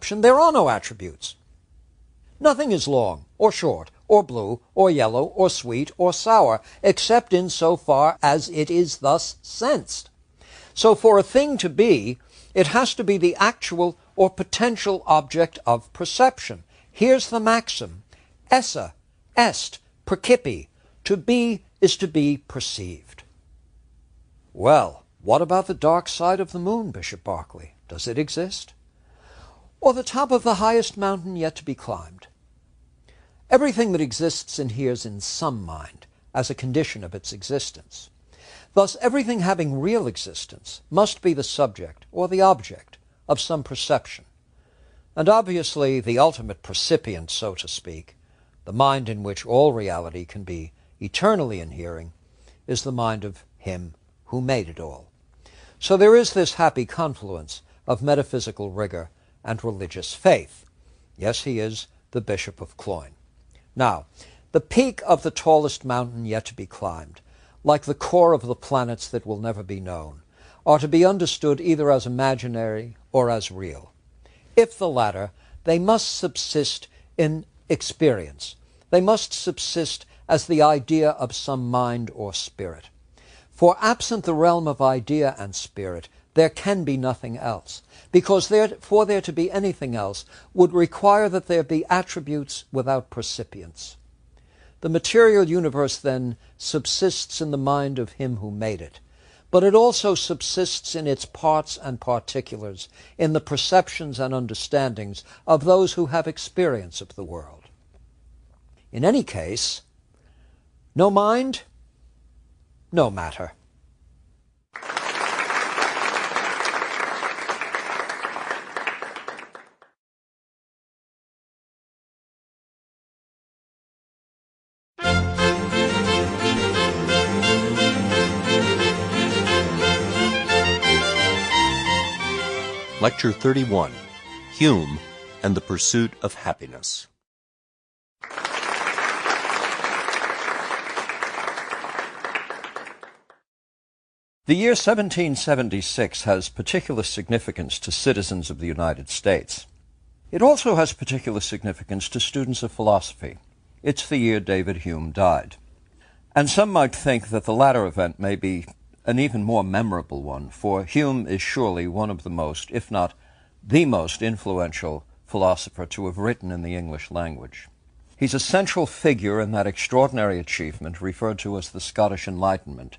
there are no attributes. Nothing is long, or short, or blue, or yellow, or sweet, or sour, except in so far as it is thus sensed. So for a thing to be, it has to be the actual or potential object of perception. Here's the maxim: esse, est, percipi. To be is to be perceived. Well, what about the dark side of the moon, Bishop Berkeley? Does it exist? Or the top of the highest mountain yet to be climbed? Everything that exists inheres in some mind, as a condition of its existence. Thus, everything having real existence must be the subject, or the object, of some perception. And obviously, the ultimate percipient, so to speak, the mind in which all reality can be eternally inhering, is the mind of Him who made it all. So there is this happy confluence of metaphysical rigor and religious faith. Yes, he is the Bishop of Cloyne. Now, the peak of the tallest mountain yet to be climbed, like the core of the planets that will never be known, are to be understood either as imaginary or as real. If the latter, they must subsist in experience. They must subsist as the idea of some mind or spirit. For absent the realm of idea and spirit, there can be nothing else, because for there to be anything else would require that there be attributes without percipients. The material universe, then, subsists in the mind of Him who made it, but it also subsists in its parts and particulars, in the perceptions and understandings of those who have experience of the world. In any case, no mind, no matter. Lecture 31, Hume and the Pursuit of Happiness. The year 1776 has particular significance to citizens of the United States. It also has particular significance to students of philosophy. It's the year David Hume died. And some might think that the latter event may be an even more memorable one, for Hume is surely one of the most, if not the most influential philosopher to have written in the English language. He's a central figure in that extraordinary achievement referred to as the Scottish Enlightenment,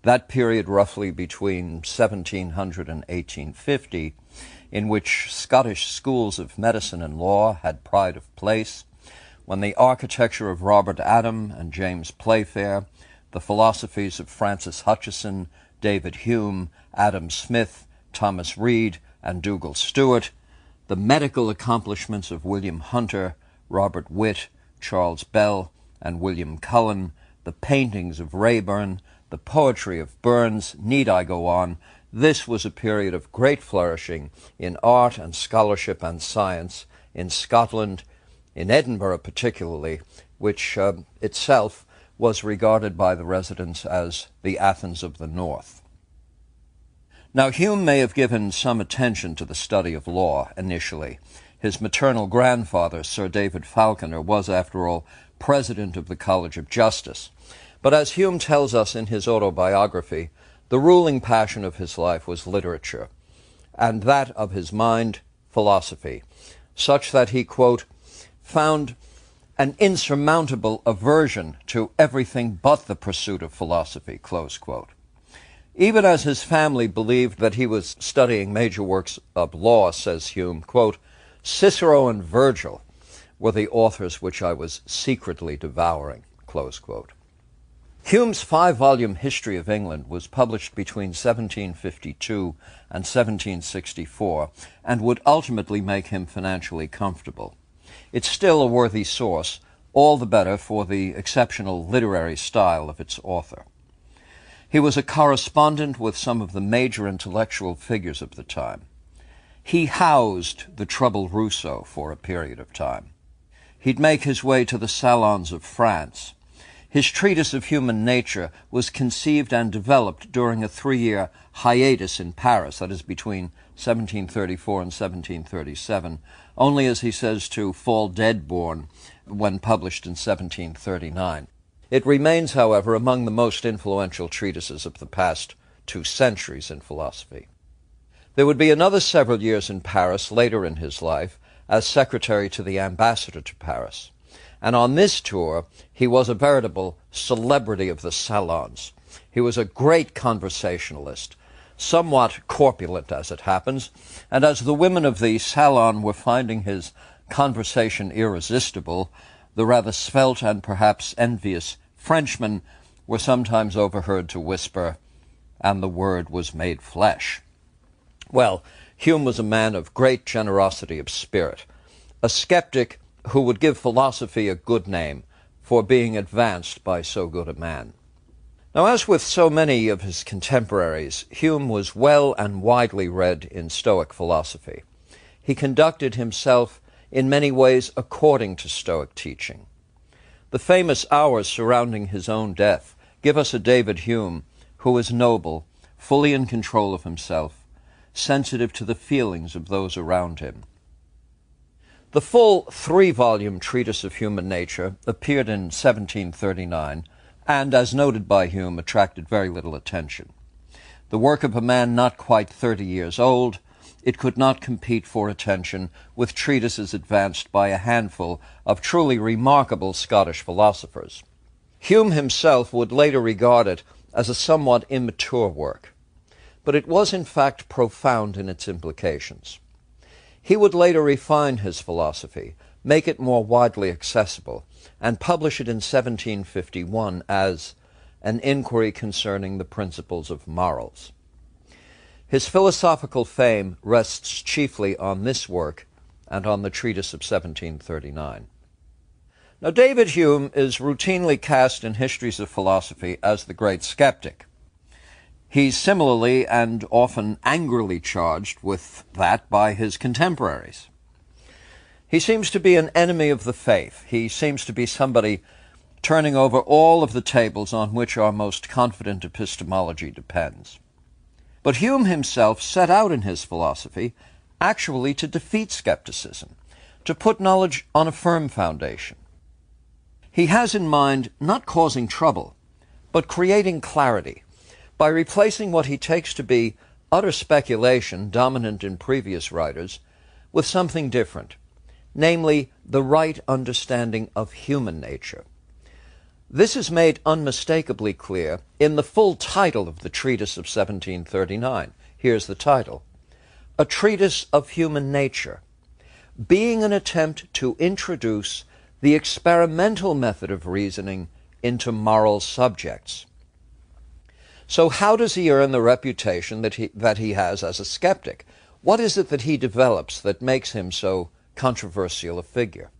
that period roughly between 1700 and 1850, in which Scottish schools of medicine and law had pride of place, when the architecture of Robert Adam and James Playfair, the philosophies of Francis Hutcheson, David Hume, Adam Smith, Thomas Reid, and Dougal Stewart, the medical accomplishments of William Hunter, Robert Witt, Charles Bell, and William Cullen, the paintings of Raeburn, the poetry of Burns, need I go on? This was a period of great flourishing in art and scholarship and science in Scotland, in Edinburgh particularly, which itself was regarded by the residents as the Athens of the North. Now, Hume may have given some attention to the study of law initially. His maternal grandfather, Sir David Falconer, was, after all, president of the College of Justice. But as Hume tells us in his autobiography, the ruling passion of his life was literature, and that of his mind, philosophy, such that he, quote, found an insurmountable aversion to everything but the pursuit of philosophy, close quote. Even as his family believed that he was studying major works of law, says Hume, quote, Cicero and Virgil were the authors which I was secretly devouring, close quote. Hume's 5-volume History of England was published between 1752 and 1764 and would ultimately make him financially comfortable. It's still a worthy source, all the better for the exceptional literary style of its author. He was a correspondent with some of the major intellectual figures of the time. He housed the troubled Rousseau for a period of time. He'd make his way to the salons of France. His treatise of human nature was conceived and developed during a 3-year hiatus in Paris, that is between 1734 and 1737, only, as he says, to fall dead-born when published in 1739. It remains, however, among the most influential treatises of the past 2 centuries in philosophy. There would be another several years in Paris later in his life as secretary to the ambassador to Paris. And on this tour, he was a veritable celebrity of the salons. He was a great conversationalist, somewhat corpulent as it happens, and as the women of the salon were finding his conversation irresistible, the rather svelte and perhaps envious Frenchmen were sometimes overheard to whisper, "And the Word was made flesh." Well, Hume was a man of great generosity of spirit, a skeptic who would give philosophy a good name for being advanced by so good a man. Now, as with so many of his contemporaries, Hume was well and widely read in Stoic philosophy. He conducted himself in many ways according to Stoic teaching. The famous hours surrounding his own death give us a David Hume who is noble, fully in control of himself, sensitive to the feelings of those around him. The full 3-volume treatise of human nature appeared in 1739 and, as noted by Hume, attracted very little attention. The work of a man not quite 30 years old, it could not compete for attention with treatises advanced by a handful of truly remarkable Scottish philosophers. Hume himself would later regard it as a somewhat immature work, but it was in fact profound in its implications. He would later refine his philosophy, make it more widely accessible, and publish it in 1751 as An Inquiry Concerning the Principles of Morals. His philosophical fame rests chiefly on this work and on the treatise of 1739. Now, David Hume is routinely cast in histories of philosophy as the great skeptic. He's similarly and often angrily charged with that by his contemporaries. He seems to be an enemy of the faith. He seems to be somebody turning over all of the tables on which our most confident epistemology depends. But Hume himself set out in his philosophy actually to defeat skepticism, to put knowledge on a firm foundation. He has in mind not causing trouble, but creating clarity, by replacing what he takes to be utter speculation dominant in previous writers with something different, namely the right understanding of human nature. This is made unmistakably clear in the full title of the treatise of 1739. Here's the title: A Treatise of Human Nature, being an attempt to introduce the experimental method of reasoning into moral subjects. So how does he earn the reputation that he has as a skeptic? What is it that he develops that makes him so controversial a figure?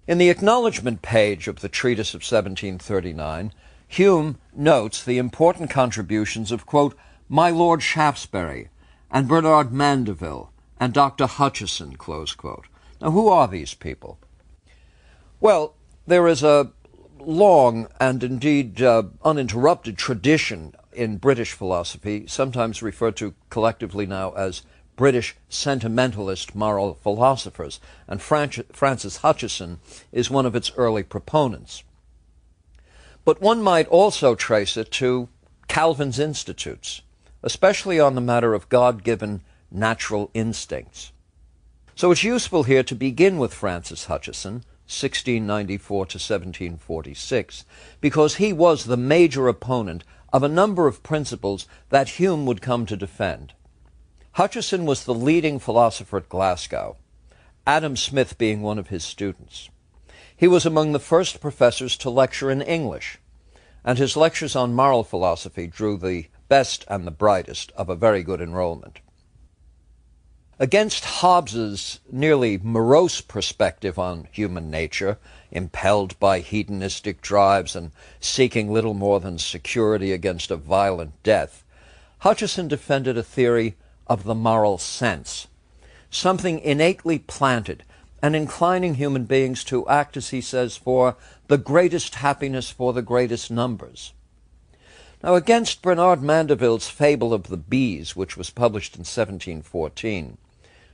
In the acknowledgment page of the treatise of 1739, Hume notes the important contributions of, quote, my Lord Shaftesbury and Bernard Mandeville and Dr. Hutcheson, close quote. Now, who are these people? Well, there is a long and indeed uninterrupted tradition in British philosophy, sometimes referred to collectively now as British sentimentalist moral philosophers, and Francis Hutcheson is one of its early proponents. But one might also trace it to Calvin's Institutes, especially on the matter of God-given natural instincts. So it's useful here to begin with Francis Hutcheson, 1694 to 1746, because he was the major opponent of a number of principles that Hume would come to defend. Hutcheson was the leading philosopher at Glasgow, Adam Smith being one of his students. He was among the first professors to lecture in English, and his lectures on moral philosophy drew the best and the brightest of a very good enrollment. Against Hobbes's nearly morose perspective on human nature, impelled by hedonistic drives and seeking little more than security against a violent death, Hutcheson defended a theory of the moral sense, something innately planted and inclining human beings to act, as he says, for the greatest happiness for the greatest numbers. Now, against Bernard Mandeville's Fable of the Bees, which was published in 1714,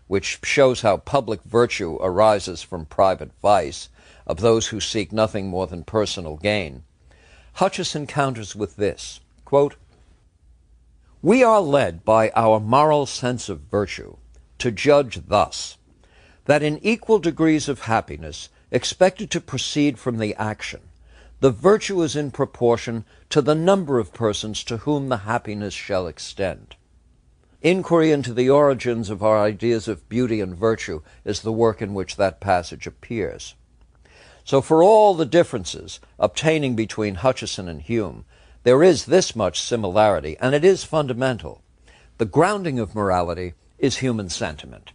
which shows how public virtue arises from private vice of those who seek nothing more than personal gain, Hutcheson counters with this, quote, "We are led by our moral sense of virtue to judge thus, that in equal degrees of happiness expected to proceed from the action, the virtue is in proportion to the number of persons to whom the happiness shall extend." Inquiry into the origins of our ideas of beauty and virtue is the work in which that passage appears. So for all the differences obtaining between Hutcheson and Hume, there is this much similarity, and it is fundamental. The grounding of morality is human sentiment.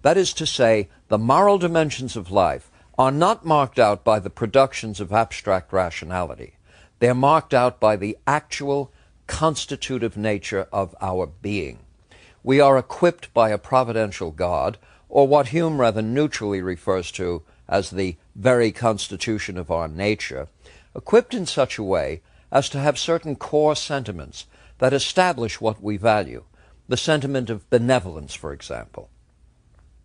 That is to say, the moral dimensions of life are not marked out by the productions of abstract rationality. They are marked out by the actual constitutive nature of our being. We are equipped by a providential God, or what Hume rather neutrally refers to as the very constitution of our nature, equipped in such a way as to have certain core sentiments that establish what we value, the sentiment of benevolence, for example.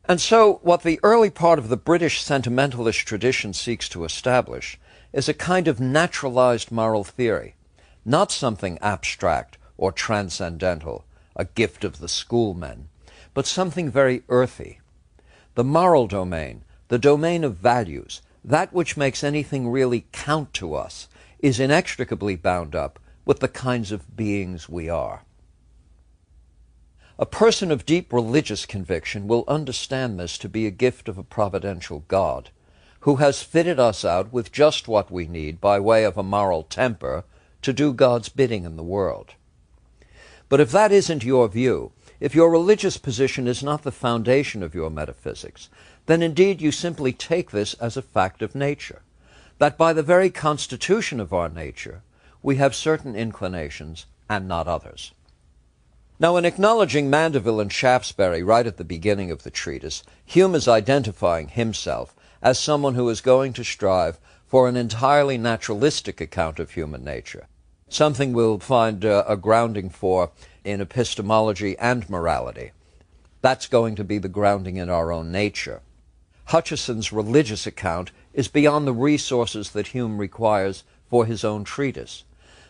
And so what the early part of the British sentimentalist tradition seeks to establish is a kind of naturalized moral theory, not something abstract or transcendental, a gift of the schoolmen, but something very earthy. The moral domain, the domain of values, that which makes anything really count to us, is inextricably bound up with the kinds of beings we are. A person of deep religious conviction will understand this to be a gift of a providential God, who has fitted us out with just what we need by way of a moral temper to do God's bidding in the world. But if that isn't your view, if your religious position is not the foundation of your metaphysics, then indeed you simply take this as a fact of nature, that by the very constitution of our nature we have certain inclinations and not others. Now, in acknowledging Mandeville and Shaftesbury right at the beginning of the treatise, Hume is identifying himself as someone who is going to strive for an entirely naturalistic account of human nature, something we'll find a grounding for in epistemology and morality. That's going to be the grounding in our own nature. Hutcheson's religious account is beyond the resources that Hume requires for his own treatise.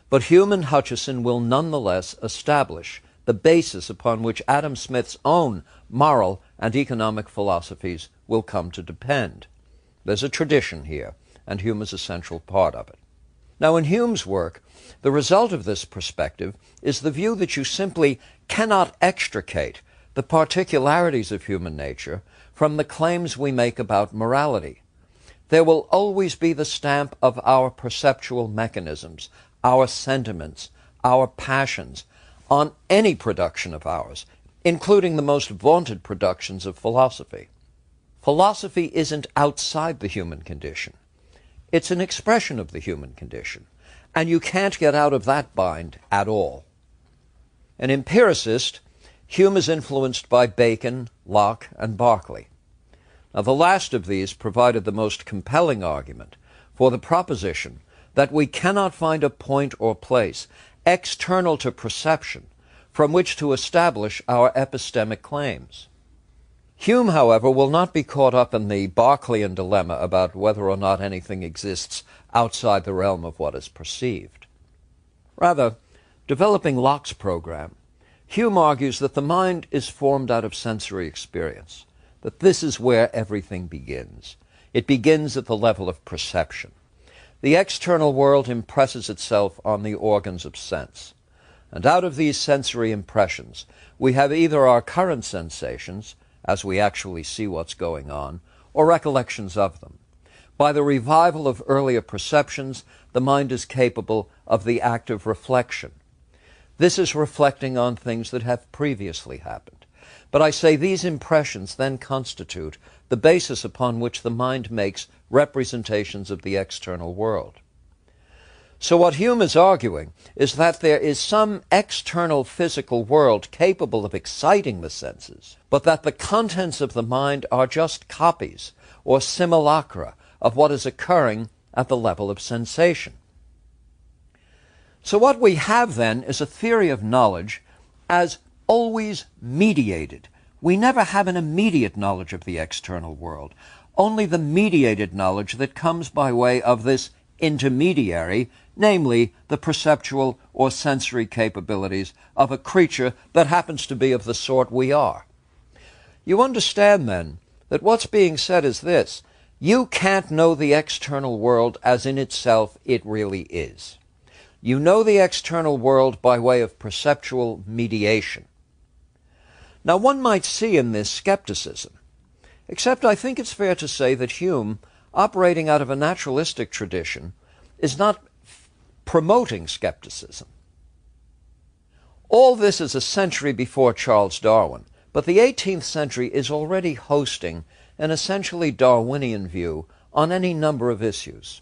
But Hume and Hutcheson will nonetheless establish the basis upon which Adam Smith's own moral and economic philosophies will come to depend. There's a tradition here, and Hume is a central part of it. Now, in Hume's work, the result of this perspective is the view that you simply cannot extricate the particularities of human nature from the claims we make about morality. There will always be the stamp of our perceptual mechanisms, our sentiments, our passions, on any production of ours, including the most vaunted productions of philosophy. Philosophy isn't outside the human condition. It's an expression of the human condition, and you can't get out of that bind at all. An empiricist, Hume is influenced by Bacon, Locke, and Berkeley. Now, the last of these provided the most compelling argument for the proposition that we cannot find a point or place external to perception from which to establish our epistemic claims. Hume, however, will not be caught up in the Berkeleyan dilemma about whether or not anything exists outside the realm of what is perceived. Rather, developing Locke's program, Hume argues that the mind is formed out of sensory experience, that this is where everything begins. It begins at the level of perception. The external world impresses itself on the organs of sense, and out of these sensory impressions we have either our current sensations, as we actually see what's going on, or recollections of them. By the revival of earlier perceptions, the mind is capable of the act of reflection. This is reflecting on things that have previously happened. But I say these impressions then constitute the basis upon which the mind makes representations of the external world. So what Hume is arguing is that there is some external physical world capable of exciting the senses, but that the contents of the mind are just copies or simulacra of what is occurring at the level of sensation. So what we have then is a theory of knowledge as always mediated. We never have an immediate knowledge of the external world, only the mediated knowledge that comes by way of this intermediary, namely the perceptual or sensory capabilities of a creature that happens to be of the sort we are. You understand, then, that what's being said is this: you can't know the external world as in itself it really is. You know the external world by way of perceptual mediation. Now, one might see in this skepticism, except I think it's fair to say that Hume, operating out of a naturalistic tradition, is not promoting skepticism. All this is a century before Charles Darwin, but the 18th century is already hosting an essentially Darwinian view on any number of issues.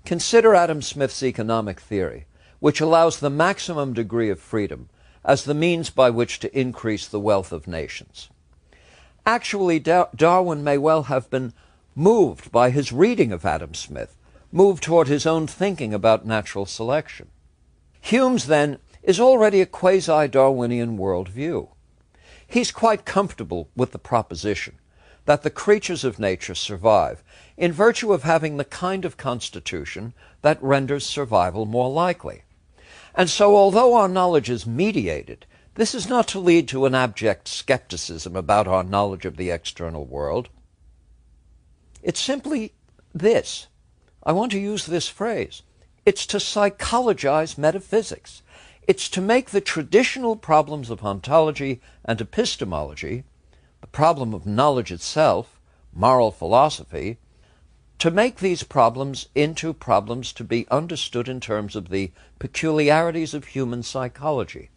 Consider Adam Smith's economic theory, which allows the maximum degree of freedom as the means by which to increase the wealth of nations. Actually, Darwin may well have been moved by his reading of Adam Smith, moved toward his own thinking about natural selection. Hume's, then, is already a quasi-Darwinian worldview. He's quite comfortable with the proposition that the creatures of nature survive in virtue of having the kind of constitution that renders survival more likely. And so, although our knowledge is mediated, this is not to lead to an abject skepticism about our knowledge of the external world. It's simply this. I want to use this phrase. It's to psychologize metaphysics. It's to make the traditional problems of ontology and epistemology, the problem of knowledge itself, moral philosophy, to make these problems into problems to be understood in terms of the peculiarities of human psychology,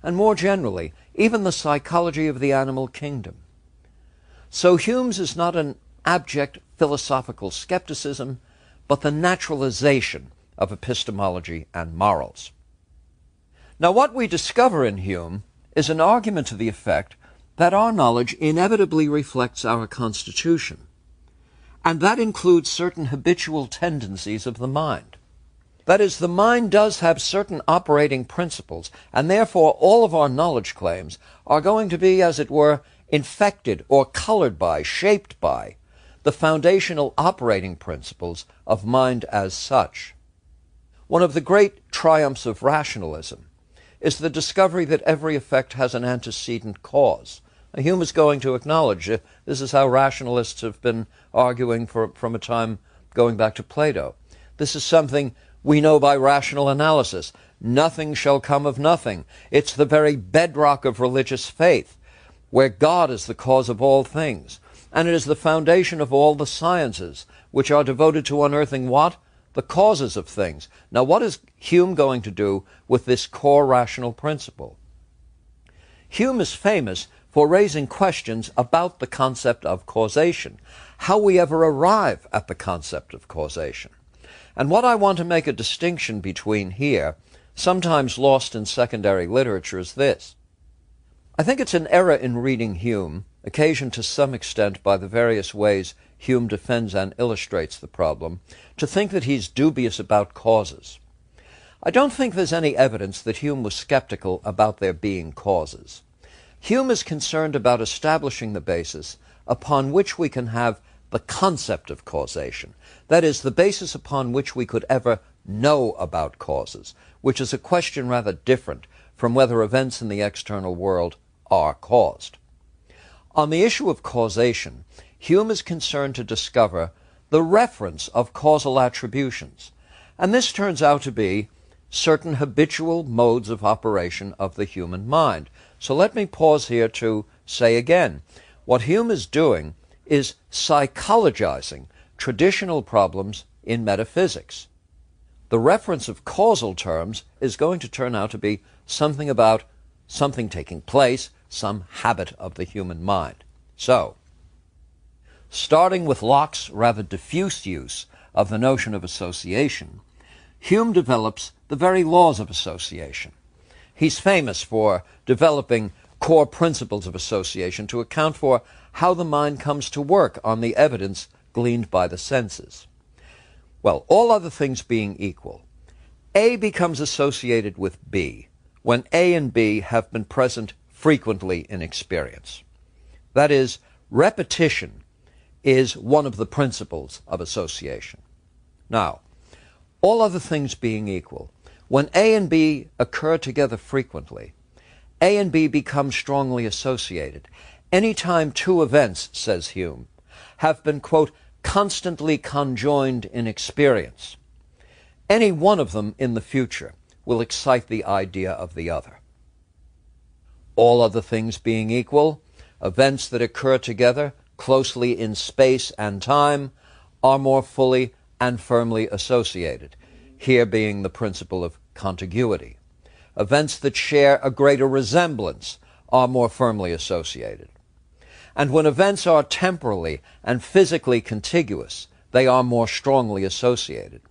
and more generally, even the psychology of the animal kingdom. So Hume's is not an abject philosophical skepticism, but the naturalization of epistemology and morals. Now, what we discover in Hume is an argument to the effect that our knowledge inevitably reflects our constitution, and that includes certain habitual tendencies of the mind. That is, the mind does have certain operating principles, and therefore all of our knowledge claims are going to be, as it were, infected or colored by, shaped by, the foundational operating principles of mind as such. One of the great triumphs of rationalism is the discovery that every effect has an antecedent cause. Now, Hume is going to acknowledge this is how rationalists have been arguing from a time going back to Plato. This is something we know by rational analysis. Nothing shall come of nothing. It's the very bedrock of religious faith, where God is the cause of all things. And it is the foundation of all the sciences, which are devoted to unearthing what? The causes of things. Now, what is Hume going to do with this core rational principle? Hume is famous for raising questions about the concept of causation, how we ever arrive at the concept of causation. And what I want to make a distinction between here, sometimes lost in secondary literature, is this. I think it's an error in reading Hume, occasioned to some extent by the various ways Hume defends and illustrates the problem, to think that he's dubious about causes. I don't think there's any evidence that Hume was skeptical about there being causes. Hume is concerned about establishing the basis upon which we can have the concept of causation, that is, the basis upon which we could ever know about causes, which is a question rather different from whether events in the external world are caused. On the issue of causation, Hume is concerned to discover the reference of causal attributions, and this turns out to be certain habitual modes of operation of the human mind. So let me pause here to say again, what Hume is doing is psychologizing traditional problems in metaphysics. The reference of causal terms is going to turn out to be something about something taking place, some habit of the human mind. So, starting with Locke's rather diffuse use of the notion of association, Hume develops the very laws of association. He's famous for developing core principles of association to account for how the mind comes to work on the evidence gleaned by the senses. Well, all other things being equal, A becomes associated with B when A and B have been present frequently in experience. That is, repetition is one of the principles of association. Now, all other things being equal, when A and B occur together frequently, A and B become strongly associated. Any time two events, says Hume, have been, quote, constantly conjoined in experience, any one of them in the future will excite the idea of the other. All other things being equal, events that occur together closely in space and time are more fully and firmly associated, here being the principle of contiguity. Events that share a greater resemblance are more firmly associated. And when events are temporally and physically contiguous, they are more strongly associated.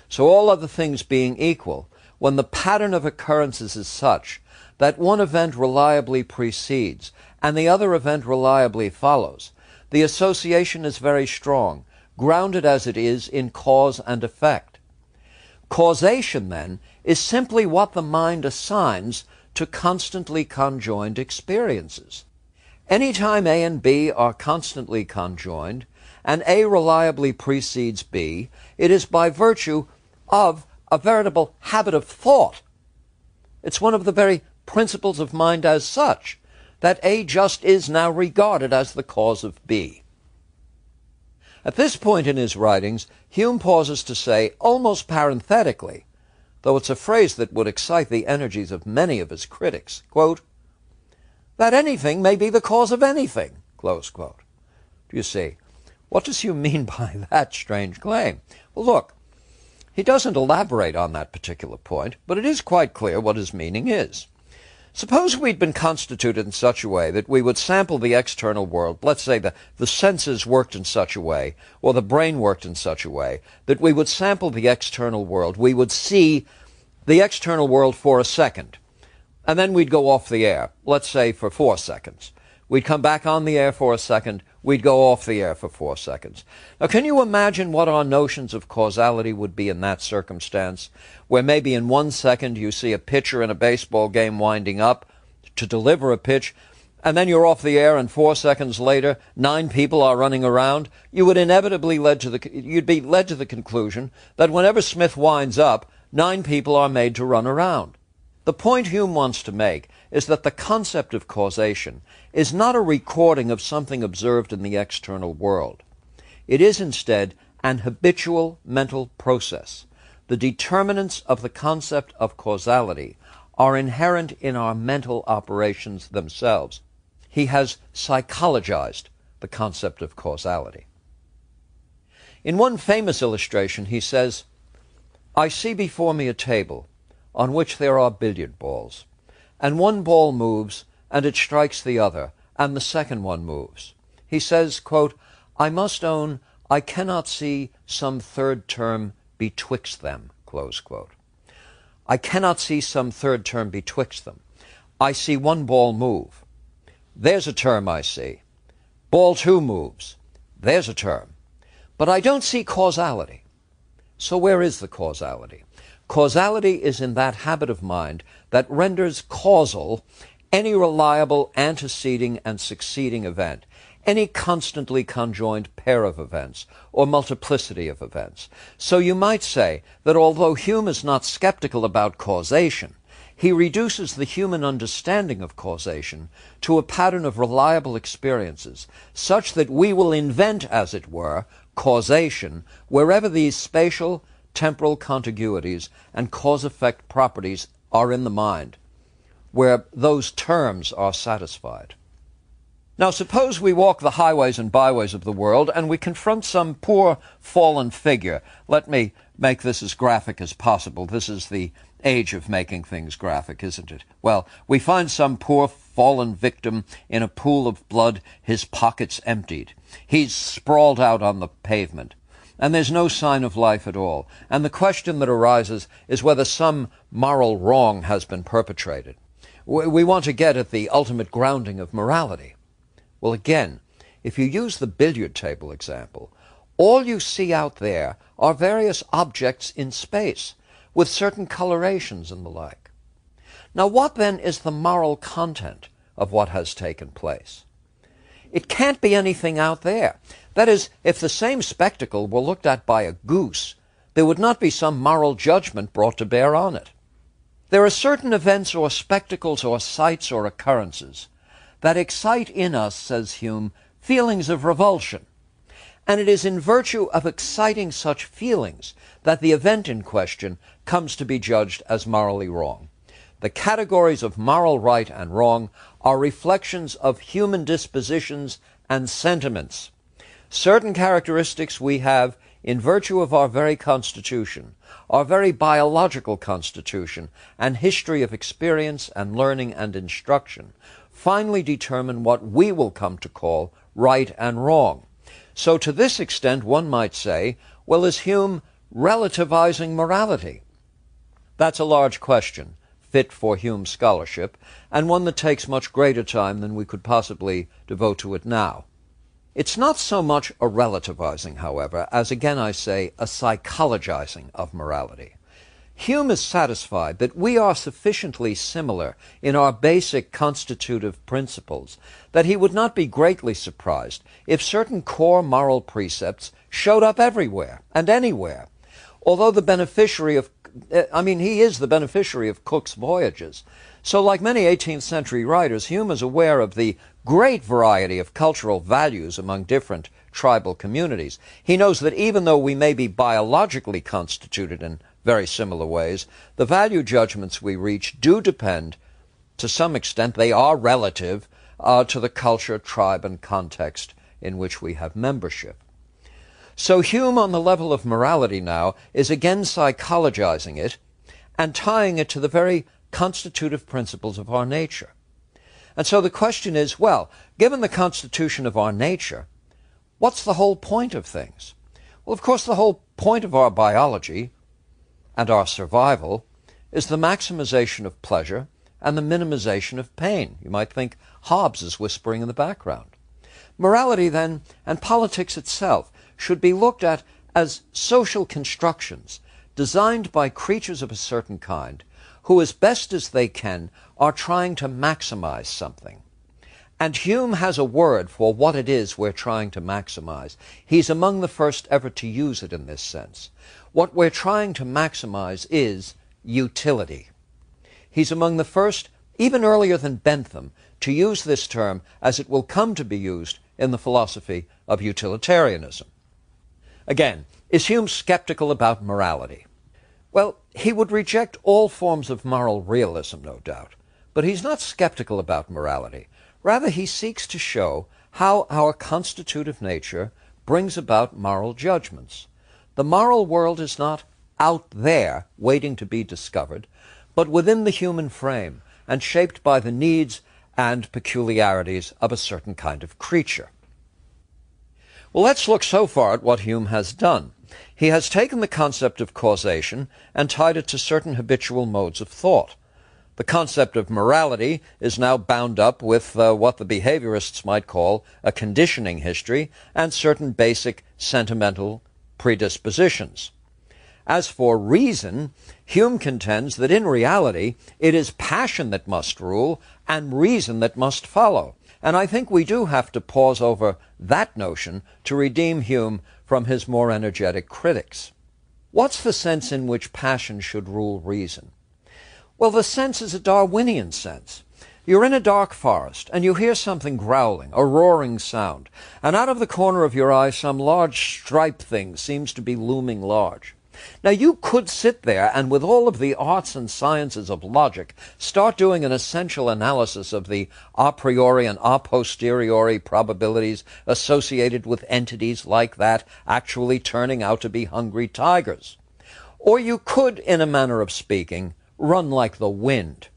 So all other things being equal, when the pattern of occurrences is such that one event reliably precedes and the other event reliably follows, the association is very strong, grounded as it is in cause and effect. Causation, then, is simply what the mind assigns to constantly conjoined experiences. Any time A and B are constantly conjoined, and A reliably precedes B, it is by virtue of a veritable habit of thought. It's one of the very principles of mind as such, that A just is now regarded as the cause of B. At this point in his writings, Hume pauses to say, almost parenthetically, though it's a phrase that would excite the energies of many of his critics, quote, that anything may be the cause of anything, close quote. Do you see? What does Hume mean by that strange claim? Well, look, he doesn't elaborate on that particular point, but it is quite clear what his meaning is. Suppose we'd been constituted in such a way that we would sample the external world, let's say the senses worked in such a way, or the brain worked in such a way, that we would sample the external world, we would see the external world for a second, and then we'd go off the air, let's say for 4 seconds. We'd come back on the air for a second, we'd go off the air for 4 seconds. Now, can you imagine what our notions of causality would be in that circumstance, where maybe in 1 second you see a pitcher in a baseball game winding up to deliver a pitch, and then you're off the air, and 4 seconds later, 9 people are running around? You would inevitably you'd be led to the conclusion that whenever Smith winds up, 9 people are made to run around. The point Hume wants to make is that the concept of causation is not a recording of something observed in the external world. It is instead an habitual mental process. The determinants of the concept of causality are inherent in our mental operations themselves. He has psychologized the concept of causality. In one famous illustration, he says, I see before me a table on which there are billiard balls, and one ball moves, and it strikes the other, and the second one moves. He says, quote, I must own I cannot see some third term betwixt them, close quote. I cannot see some third term betwixt them. I see one ball move. There's a term I see. Ball 2 moves. There's a term. But I don't see causality. So where is the causality? Causality is in that habit of mind that renders causal any reliable anteceding and succeeding event, any constantly conjoined pair of events, or multiplicity of events. So you might say that although Hume is not skeptical about causation, he reduces the human understanding of causation to a pattern of reliable experiences, such that we will invent, as it were, causation wherever these spatial, temporal contiguities and cause-effect properties are in the mind, where those terms are satisfied. Now suppose we walk the highways and byways of the world and we confront some poor fallen figure. Let me make this as graphic as possible. This is the age of making things graphic, isn't it? Well, we find some poor fallen victim in a pool of blood, his pockets emptied. He's sprawled out on the pavement. and there's no sign of life at all. And the question that arises is whether some moral wrong has been perpetrated. We want to get at the ultimate grounding of morality. Well, again, if you use the billiard table example, all you see out there are various objects in space with certain colorations and the like. Now, what then is the moral content of what has taken place? It can't be anything out there. That is, if the same spectacle were looked at by a goose, there would not be some moral judgment brought to bear on it. There are certain events or spectacles or sights or occurrences that excite in us, says Hume, feelings of revulsion. And it is in virtue of exciting such feelings that the event in question comes to be judged as morally wrong. The categories of moral right and wrong are reflections of human dispositions and sentiments. Certain characteristics we have in virtue of our very constitution, our very biological constitution, and history of experience and learning and instruction, finally determine what we will come to call right and wrong. So to this extent, one might say, well, is Hume relativizing morality? That's a large question, fit for Hume's scholarship, and one that takes much greater time than we could possibly devote to it now. It's not so much a relativizing, however, as again I say, a psychologizing of morality. Hume is satisfied that we are sufficiently similar in our basic constitutive principles that he would not be greatly surprised if certain core moral precepts showed up everywhere and anywhere. Although the beneficiary of he is the beneficiary of Cook's voyages. So like many 18th century writers, Hume is aware of the great variety of cultural values among different tribal communities. He knows that even though we may be biologically constituted in very similar ways, the value judgments we reach do depend, to some extent, they are relative to the culture, tribe, and context in which we have membership. So Hume, on the level of morality now, is again psychologizing it and tying it to the very constitutive principles of our nature. And so the question is, well, given the constitution of our nature, what's the whole point of things? Well, of course, the whole point of our biology and our survival is the maximization of pleasure and the minimization of pain. You might think Hobbes is whispering in the background. Morality, then, and politics itself should be looked at as social constructions designed by creatures of a certain kind who, as best as they can, are trying to maximize something. And Hume has a word for what it is we're trying to maximize. He's among the first ever to use it in this sense. What we're trying to maximize is utility. He's among the first, even earlier than Bentham, to use this term as it will come to be used in the philosophy of utilitarianism. Again, is Hume skeptical about morality? Well, he would reject all forms of moral realism, no doubt, but he's not skeptical about morality. Rather, he seeks to show how our constitutive nature brings about moral judgments. The moral world is not out there waiting to be discovered, but within the human frame and shaped by the needs and peculiarities of a certain kind of creature. Well, let's look so far at what Hume has done. He has taken the concept of causation and tied it to certain habitual modes of thought. The concept of morality is now bound up with what the behaviorists might call a conditioning history and certain basic sentimental predispositions. As for reason, Hume contends that in reality it is passion that must rule and reason that must follow. And I think we do have to pause over that notion to redeem Hume from his more energetic critics. What's the sense in which passion should rule reason? Well, the sense is a Darwinian sense. You're in a dark forest, and you hear something growling, a roaring sound, and out of the corner of your eye some large striped thing seems to be looming large. Now, you could sit there and with all of the arts and sciences of logic start doing an essential analysis of the a priori and a posteriori probabilities associated with entities like that actually turning out to be hungry tigers. Or you could, in a manner of speaking, run like the wind.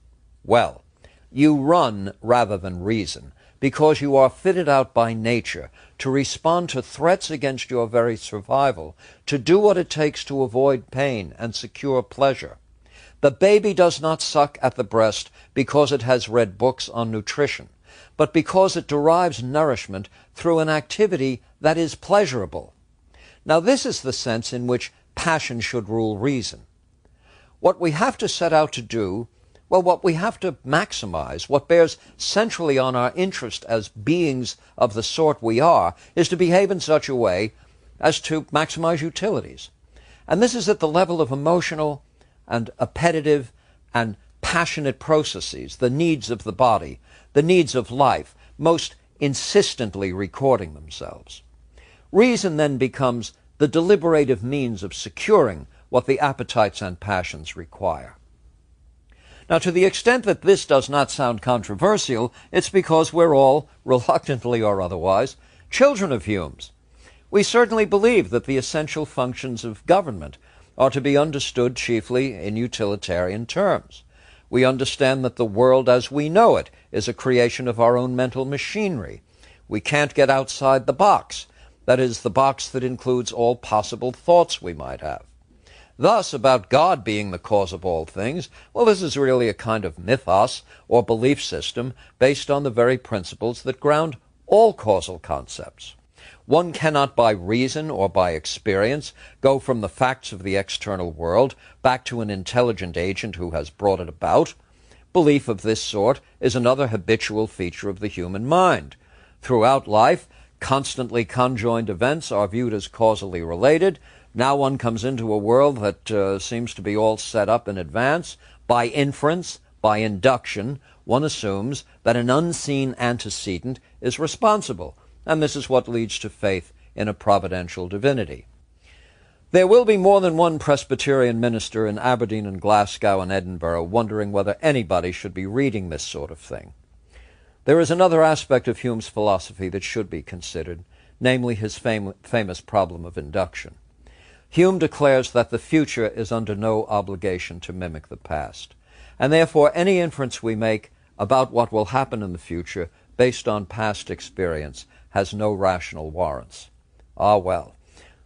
Well, you run rather than reason, because you are fitted out by nature to respond to threats against your very survival, to do what it takes to avoid pain and secure pleasure. The baby does not suck at the breast because it has read books on nutrition, but because it derives nourishment through an activity that is pleasurable. Now, this is the sense in which passion should rule reason. What we have to set out to do, well, what we have to maximize, what bears centrally on our interest as beings of the sort we are, is to behave in such a way as to maximize utilities. And this is at the level of emotional and appetitive and passionate processes, the needs of the body, the needs of life, most insistently recording themselves. Reason then becomes the deliberative means of securing what the appetites and passions require. Now, to the extent that this does not sound controversial, it's because we're all, reluctantly or otherwise, children of Hume's. We certainly believe that the essential functions of government are to be understood chiefly in utilitarian terms. We understand that the world as we know it is a creation of our own mental machinery. We can't get outside the box, that is, the box that includes all possible thoughts we might have. Thus, about God being the cause of all things, well, this is really a kind of mythos or belief system based on the very principles that ground all causal concepts. One cannot by reason or by experience go from the facts of the external world back to an intelligent agent who has brought it about. Belief of this sort is another habitual feature of the human mind. Throughout life, constantly conjoined events are viewed as causally related. Now one comes into a world that seems to be all set up in advance. By inference, by induction, one assumes that an unseen antecedent is responsible, and this is what leads to faith in a providential divinity. There will be more than one Presbyterian minister in Aberdeen and Glasgow and Edinburgh wondering whether anybody should be reading this sort of thing. There is another aspect of Hume's philosophy that should be considered, namely his famous problem of induction. Hume declares that the future is under no obligation to mimic the past, and therefore any inference we make about what will happen in the future based on past experience has no rational warrants. Ah, well,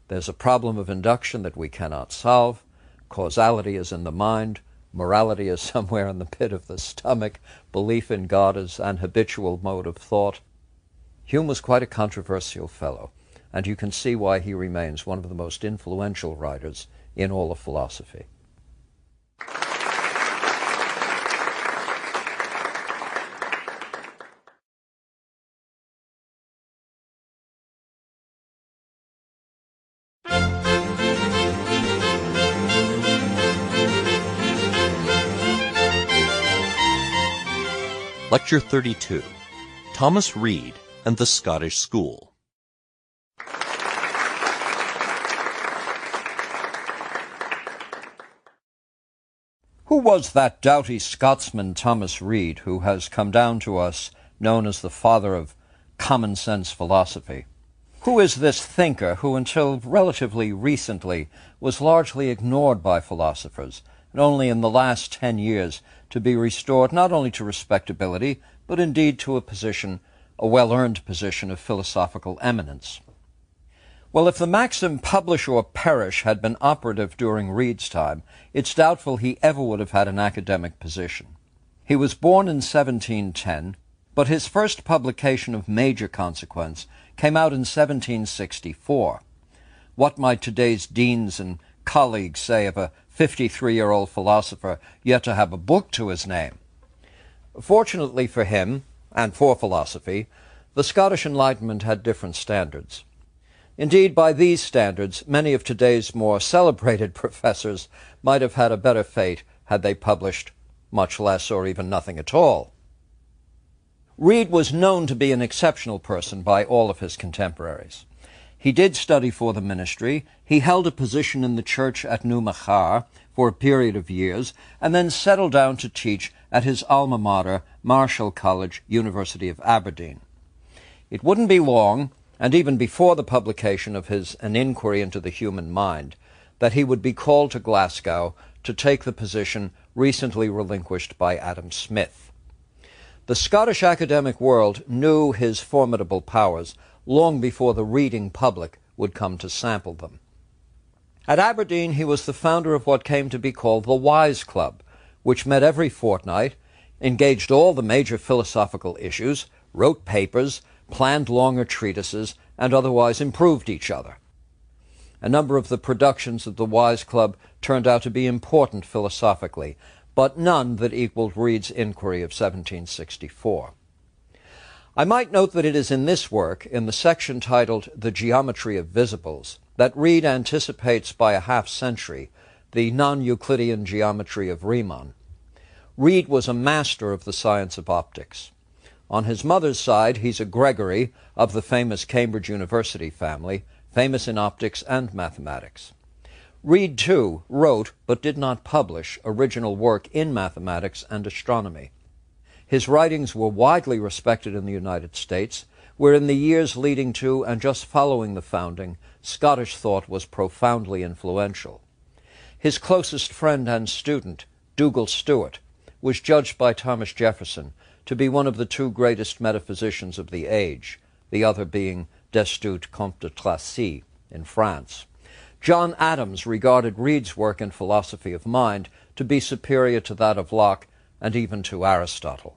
there's a problem of induction that we cannot solve. Causality is in the mind. Morality is somewhere in the pit of the stomach. Belief in God is an habitual mode of thought. Hume was quite a controversial fellow, and you can see why he remains one of the most influential writers in all of philosophy. Lecture 32, Thomas Reid and the Scottish School. Who was that doughty Scotsman Thomas Reid who has come down to us known as the father of common sense philosophy? Who is this thinker who until relatively recently was largely ignored by philosophers, and only in the last 10 years to be restored not only to respectability, but indeed to a well-earned position of philosophical eminence? Well, if the maxim "publish or perish" had been operative during Reid's time, it's doubtful he ever would have had an academic position. He was born in 1710, but his first publication of major consequence came out in 1764. What might today's deans and colleagues say of a 53-year-old philosopher yet to have a book to his name? Fortunately for him, and for philosophy, the Scottish Enlightenment had different standards. Indeed, by these standards, many of today's more celebrated professors might have had a better fate had they published much less or even nothing at all. Reid was known to be an exceptional person by all of his contemporaries. He did study for the ministry, he held a position in the church at Newmachar for a period of years, and then settled down to teach at his alma mater, Marischal College, University of Aberdeen. It wouldn't be long, and even before the publication of his An Inquiry into the Human Mind, that he would be called to Glasgow to take the position recently relinquished by Adam Smith. The Scottish academic world knew his formidable powers long before the reading public would come to sample them. At Aberdeen, he was the founder of what came to be called the Wise Club, which met every fortnight, engaged all the major philosophical issues, wrote papers, planned longer treatises, and otherwise improved each other. A number of the productions of the Wise Club turned out to be important philosophically, but none that equaled Reid's Inquiry of 1764. I might note that it is in this work, in the section titled The Geometry of Visibles, that Reid anticipates by a half-century the non-Euclidean geometry of Riemann. Reid was a master of the science of optics. On his mother's side, he's a Gregory of the famous Cambridge University family, famous in optics and mathematics. Reid, too, wrote, but did not publish, original work in mathematics and astronomy. His writings were widely respected in the United States, where in the years leading to and just following the founding, Scottish thought was profoundly influential. His closest friend and student, Dougal Stewart, was judged by Thomas Jefferson to be one of the two greatest metaphysicians of the age, the other being Destutt Comte de Tracy in France. John Adams regarded Reid's work in philosophy of mind to be superior to that of Locke and even to Aristotle.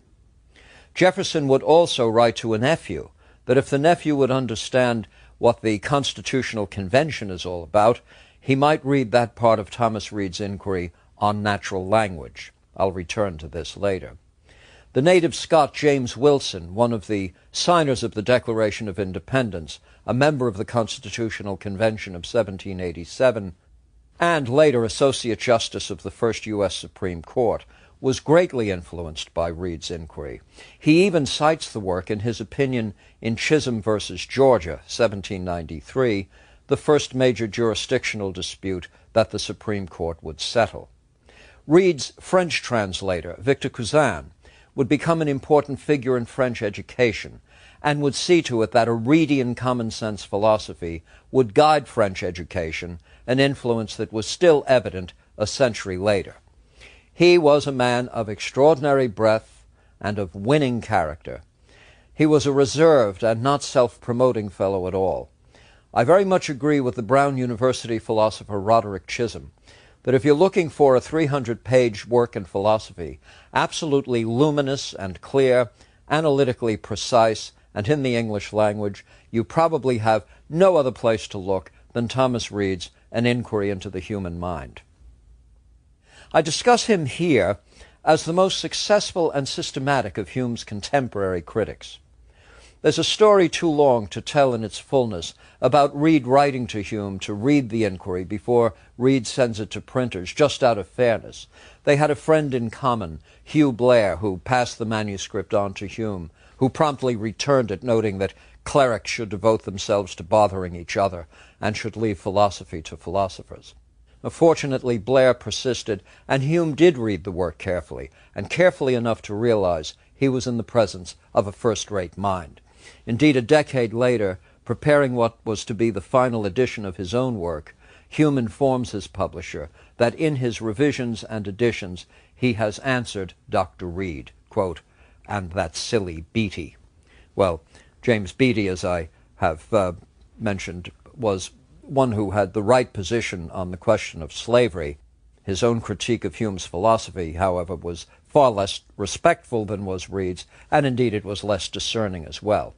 Jefferson would also write to a nephew that if the nephew would understand what the Constitutional Convention is all about, he might read that part of Thomas Reid's Inquiry on natural language. I'll return to this later. The native Scot James Wilson, one of the signers of the Declaration of Independence, a member of the Constitutional Convention of 1787, and later Associate Justice of the first U.S. Supreme Court, was greatly influenced by Reid's Inquiry. He even cites the work in his opinion in Chisholm versus Georgia, 1793, the first major jurisdictional dispute that the Supreme Court would settle. Reid's French translator, Victor Cousin, would become an important figure in French education and would see to it that a Reidian common-sense philosophy would guide French education, an influence that was still evident a century later. He was a man of extraordinary breadth and of winning character. He was a reserved and not self-promoting fellow at all. I very much agree with the Brown University philosopher Roderick Chisholm that if you're looking for a 300-page work in philosophy, absolutely luminous and clear, analytically precise, and in the English language, you probably have no other place to look than Thomas Reid's An Inquiry into the Human Mind. I discuss him here as the most successful and systematic of Hume's contemporary critics. There's a story too long to tell in its fullness about Reid writing to Hume to read the Inquiry before Reid sends it to printers, just out of fairness. They had a friend in common, Hugh Blair, who passed the manuscript on to Hume, who promptly returned it, noting that clerics should devote themselves to bothering each other and should leave philosophy to philosophers. Fortunately, Blair persisted, and Hume did read the work carefully, and carefully enough to realize he was in the presence of a first-rate mind. Indeed, a decade later, preparing what was to be the final edition of his own work, Hume informs his publisher that in his revisions and additions he has answered Dr. Reid, quote, "and that silly Beattie." Well, James Beattie, as I have mentioned, was one who had the right position on the question of slavery. His own critique of Hume's philosophy, however, was far less respectful than was Reid's, and indeed it was less discerning as well.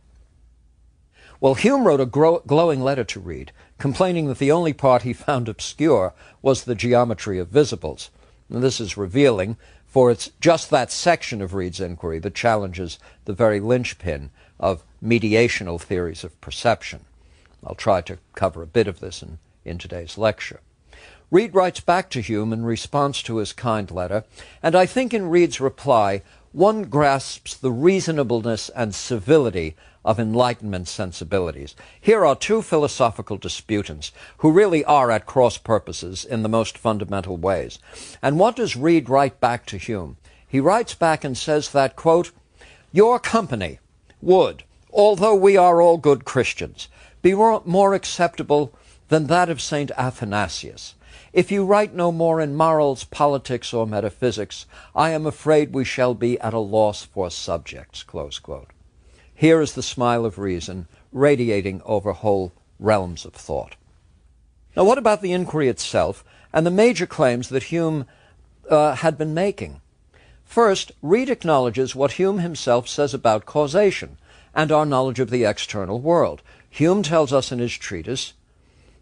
Well, Hume wrote a glowing letter to Reid, complaining that the only part he found obscure was the geometry of visibles. And this is revealing, for it's just that section of Reid's Inquiry that challenges the very linchpin of mediational theories of perception. I'll try to cover a bit of this in today's lecture. Reid writes back to Hume in response to his kind letter, and I think in Reid's reply one grasps the reasonableness and civility of Enlightenment sensibilities. Here are two philosophical disputants who really are at cross purposes in the most fundamental ways. And what does Reid write back to Hume? He writes back and says that, quote, "Your company would, although we are all good Christians, be more acceptable than that of St. Athanasius, If you write no more in morals, politics, or metaphysics, I am afraid we shall be at a loss for subjects." Close quote. Here is the smile of reason radiating over whole realms of thought. Now, what about the inquiry itself and the major claims that Hume had been making? First, Reid acknowledges what Hume himself says about causation and our knowledge of the external world. Hume tells us in his treatise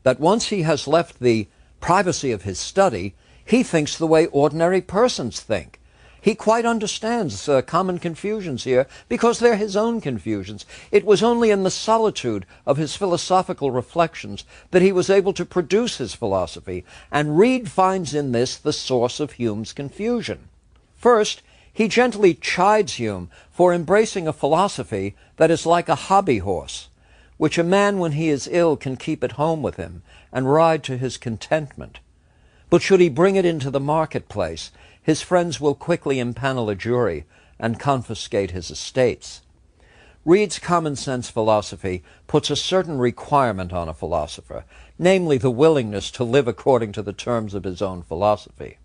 that once he has left the privacy of his study, he thinks the way ordinary persons think. He quite understands common confusions here because they're his own confusions. It was only in the solitude of his philosophical reflections that he was able to produce his philosophy, and Reid finds in this the source of Hume's confusion. First, he gently chides Hume for embracing a philosophy that is like a hobby horse, which a man when he is ill can keep at home with him and ride to his contentment. But should he bring it into the marketplace, his friends will quickly impanel a jury and confiscate his estates. Reid's common-sense philosophy puts a certain requirement on a philosopher, namely the willingness to live according to the terms of his own philosophy.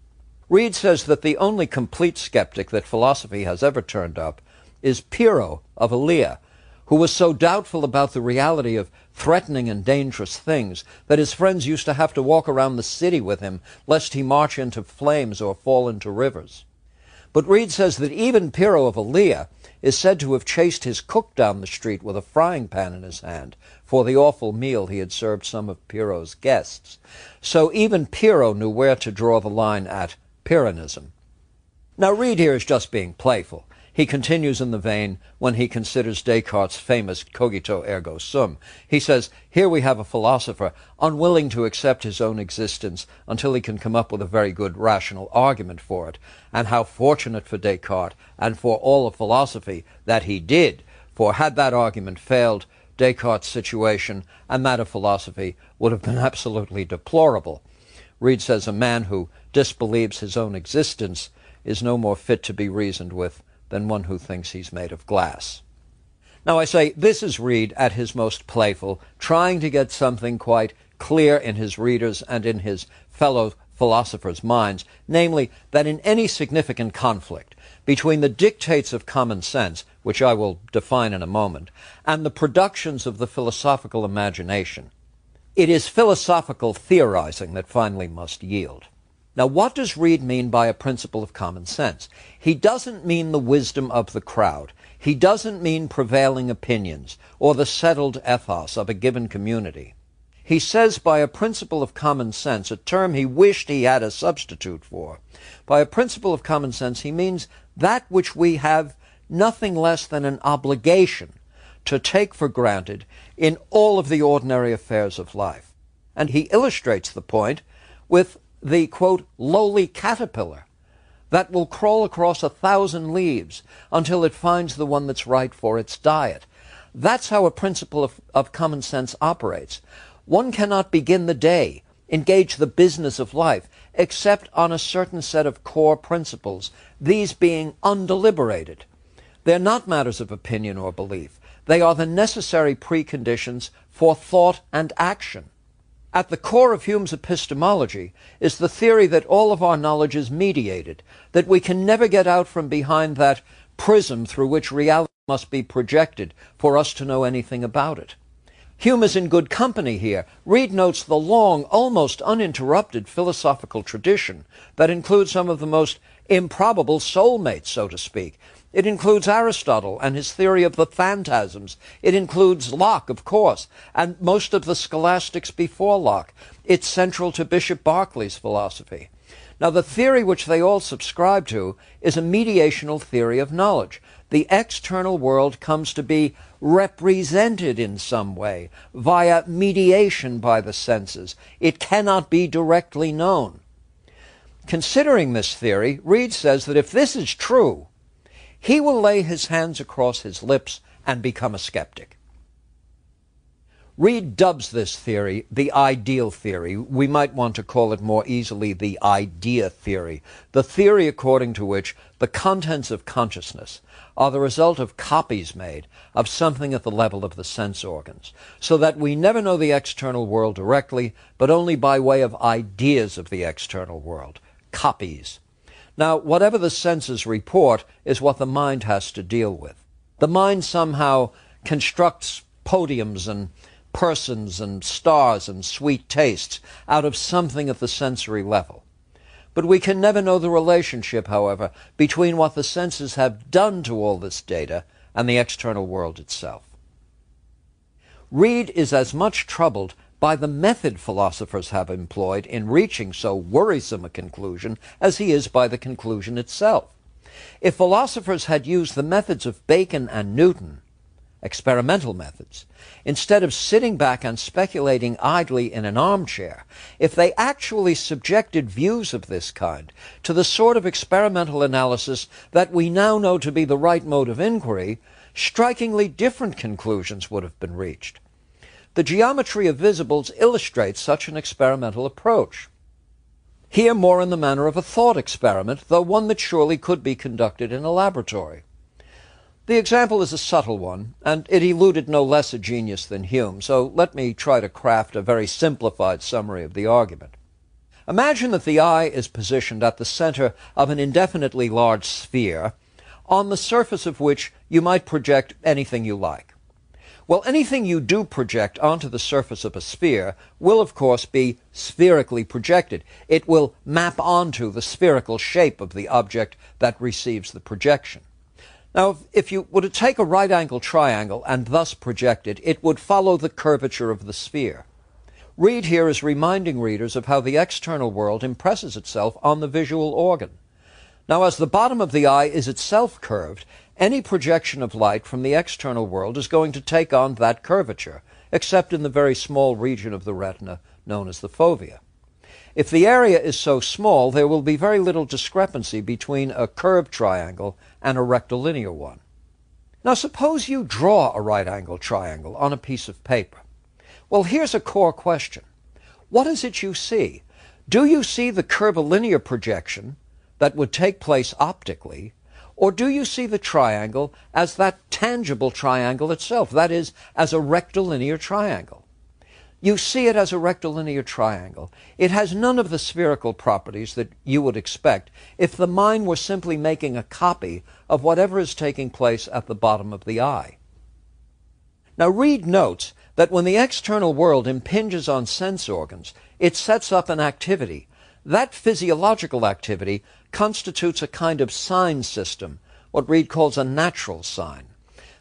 Reid says that the only complete skeptic that philosophy has ever turned up is Pyrrho of Elea, who was so doubtful about the reality of threatening and dangerous things that his friends used to have to walk around the city with him lest he march into flames or fall into rivers. But Reid says that even Pyrrho of Elea is said to have chased his cook down the street with a frying pan in his hand for the awful meal he had served some of Pyrrho's guests. So even Pyrrho knew where to draw the line at Pyrrhonism. Now Reid here is just being playful. He continues in the vein when he considers Descartes' famous cogito ergo sum. He says, here we have a philosopher unwilling to accept his own existence until he can come up with a very good rational argument for it. And how fortunate for Descartes and for all of philosophy that he did, for had that argument failed, Descartes' situation and that of philosophy would have been absolutely deplorable. Reid says a man who disbelieves his own existence is no more fit to be reasoned with than one who thinks he's made of glass. Now I say, this is Reid at his most playful, trying to get something quite clear in his readers and in his fellow philosophers' minds, namely that in any significant conflict between the dictates of common sense, which I will define in a moment, and the productions of the philosophical imagination, it is philosophical theorizing that finally must yield. Now, what does Reid mean by a principle of common sense? He doesn't mean the wisdom of the crowd. He doesn't mean prevailing opinions or the settled ethos of a given community. He says by a principle of common sense, a term he wished he had a substitute for. By a principle of common sense, he means that which we have nothing less than an obligation to take for granted in all of the ordinary affairs of life. And he illustrates the point with the, quote, lowly caterpillar that will crawl across 1,000 leaves until it finds the one that's right for its diet. That's how a principle of common sense operates. One cannot begin the day, engage the business of life, except on a certain set of core principles, these being undeliberated. They're not matters of opinion or belief. They are the necessary preconditions for thought and action. At the core of Hume's epistemology is the theory that all of our knowledge is mediated, that we can never get out from behind that prism through which reality must be projected for us to know anything about it. Hume is in good company here. Reid notes the long, almost uninterrupted philosophical tradition that includes some of the most improbable soulmates, so to speak. It includes Aristotle and his theory of the phantasms. It includes Locke, of course, and most of the scholastics before Locke. It's central to Bishop Berkeley's philosophy. Now, the theory which they all subscribe to is a mediational theory of knowledge. The external world comes to be represented in some way via mediation by the senses. It cannot be directly known. Considering this theory, Reid says that if this is true, he will lay his hands across his lips and become a skeptic. Reid dubs this theory the ideal theory. We might want to call it more easily the idea theory, the theory according to which the contents of consciousness are the result of copies made of something at the level of the sense organs, so that we never know the external world directly, but only by way of ideas of the external world, copies. Now, whatever the senses report is what the mind has to deal with. The mind somehow constructs podiums and persons and stars and sweet tastes out of something at the sensory level. But we can never know the relationship, however, between what the senses have done to all this data and the external world itself. Reid is as much troubled by the method philosophers have employed in reaching so worrisome a conclusion as he is by the conclusion itself. If philosophers had used the methods of Bacon and Newton, experimental methods, instead of sitting back and speculating idly in an armchair, if they actually subjected views of this kind to the sort of experimental analysis that we now know to be the right mode of inquiry, strikingly different conclusions would have been reached. The geometry of visibles illustrates such an experimental approach. Here more in the manner of a thought experiment, though one that surely could be conducted in a laboratory. The example is a subtle one, and it eluded no less a genius than Hume, so let me try to craft a very simplified summary of the argument. Imagine that the eye is positioned at the center of an indefinitely large sphere, on the surface of which you might project anything you like. Well, anything you do project onto the surface of a sphere will, of course, be spherically projected. It will map onto the spherical shape of the object that receives the projection. Now, if you were to take a right-angled triangle and thus project it, it would follow the curvature of the sphere. Reid here is reminding readers of how the external world impresses itself on the visual organ. Now, as the bottom of the eye is itself curved, any projection of light from the external world is going to take on that curvature, except in the very small region of the retina known as the fovea. If the area is so small, there will be very little discrepancy between a curved triangle and a rectilinear one. Now suppose you draw a right-angled triangle on a piece of paper. Well, here's a core question. What is it you see? Do you see the curvilinear projection that would take place optically, or do you see the triangle as that tangible triangle itself, that is, as a rectilinear triangle? You see it as a rectilinear triangle. It has none of the spherical properties that you would expect if the mind were simply making a copy of whatever is taking place at the bottom of the eye. Now, Reid notes that when the external world impinges on sense organs, it sets up an activity. That physiological activity constitutes a kind of sign system, what Reid calls a natural sign.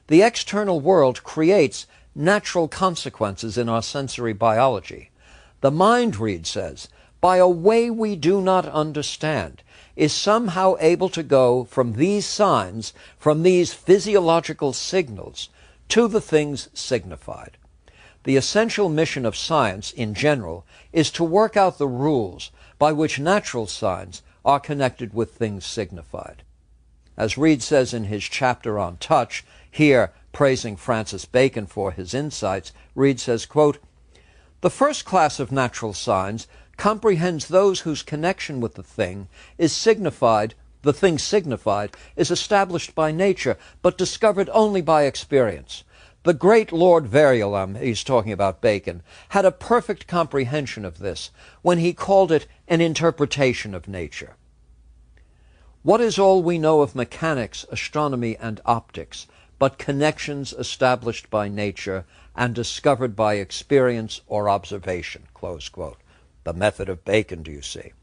The external world creates natural consequences in our sensory biology. The mind, Reid says, by a way we do not understand, is somehow able to go from these signs, from these physiological signals, to the things signified. The essential mission of science, in general, is to work out the rules by which natural signs are connected with things signified. As Reid says in his chapter on touch, here praising Francis Bacon for his insights, Reid says, quote, "The first class of natural signs comprehends those whose connection with the thing is signified, the thing signified is established by nature, but discovered only by experience. The great Lord Verulam," he's talking about Bacon, "had a perfect comprehension of this when he called it an interpretation of nature." What is all we know of mechanics, astronomy, and optics, but connections established by nature and discovered by experience or observation, close quote. The method of Bacon, do you see?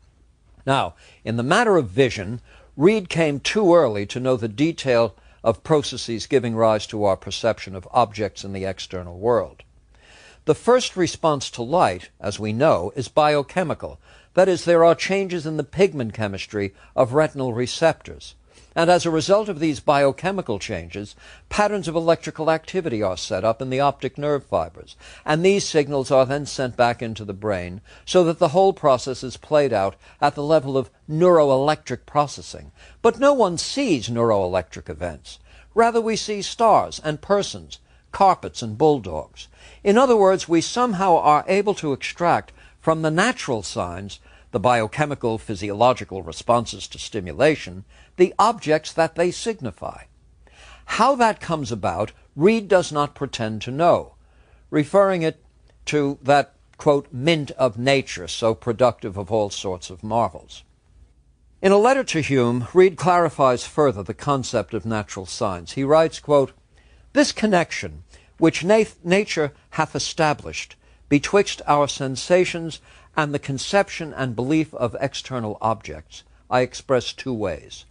Now, in the matter of vision, Reid came too early to know the detail of processes giving rise to our perception of objects in the external world. The first response to light, as we know, is biochemical. That is, there are changes in the pigment chemistry of retinal receptors. And as a result of these biochemical changes, patterns of electrical activity are set up in the optic nerve fibers, and these signals are then sent back into the brain, so that the whole process is played out at the level of neuroelectric processing. But no one sees neuroelectric events. Rather, we see stars and persons, carpets and bulldogs. In other words, we somehow are able to extract from the natural signs, the biochemical, physiological responses to stimulation, the objects that they signify. How that comes about, Reid does not pretend to know, referring it to that, quote, mint of nature, so productive of all sorts of marvels. In a letter to Hume, Reid clarifies further the concept of natural signs. He writes, quote, "This connection, which nature hath established betwixt our sensations and the conception and belief of external objects, I express two ways.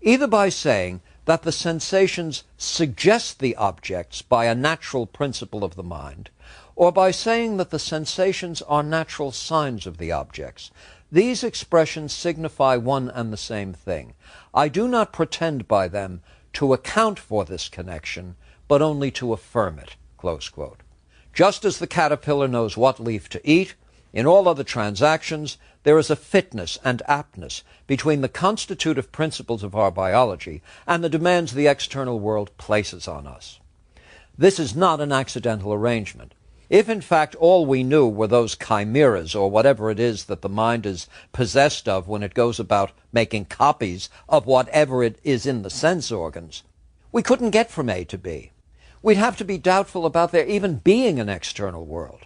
Either by saying that the sensations suggest the objects by a natural principle of the mind, or by saying that the sensations are natural signs of the objects. These expressions signify one and the same thing. I do not pretend by them to account for this connection, but only to affirm it." Close quote. Just as the caterpillar knows what leaf to eat, in all other transactions, there is a fitness and aptness between the constitutive principles of our biology and the demands the external world places on us. This is not an accidental arrangement. If, in fact, all we knew were those chimeras, or whatever it is that the mind is possessed of when it goes about making copies of whatever it is in the sense organs, we couldn't get from A to B. We'd have to be doubtful about there even being an external world.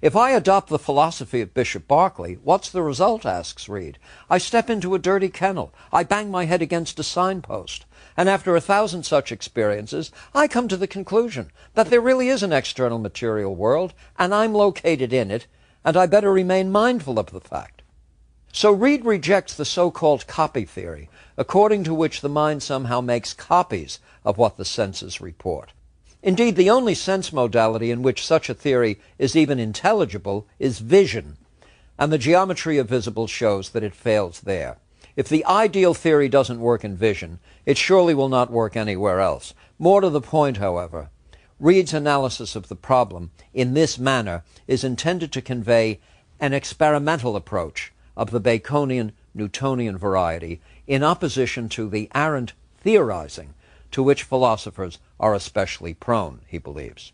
If I adopt the philosophy of Bishop Berkeley, what's the result, asks Reid. I step into a dirty kennel. I bang my head against a signpost. And after 1,000 such experiences, I come to the conclusion that there really is an external material world, and I'm located in it, and I better remain mindful of the fact. So Reid rejects the so-called copy theory, according to which the mind somehow makes copies of what the senses report. Indeed, the only sense modality in which such a theory is even intelligible is vision, and the geometry of visible shows that it fails there. If the ideal theory doesn't work in vision, it surely will not work anywhere else. More to the point, however, Reid's analysis of the problem in this manner is intended to convey an experimental approach of the Baconian Newtonian variety in opposition to the arrant theorizing to which philosophers are especially prone, he believes.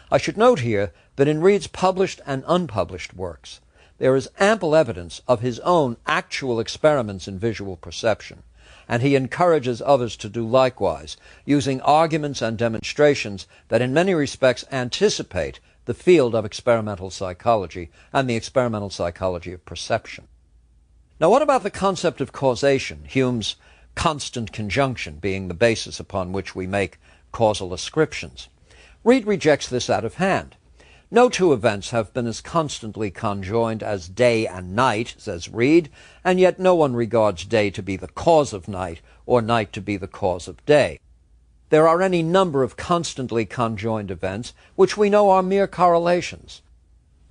I should note here that in Reid's published and unpublished works, there is ample evidence of his own actual experiments in visual perception, and he encourages others to do likewise, using arguments and demonstrations that in many respects anticipate the field of experimental psychology and the experimental psychology of perception. Now, what about the concept of causation, Hume's constant conjunction being the basis upon which we make causal ascriptions? Reid rejects this out of hand. No two events have been as constantly conjoined as day and night, says Reid, and yet no one regards day to be the cause of night or night to be the cause of day. There are any number of constantly conjoined events which we know are mere correlations.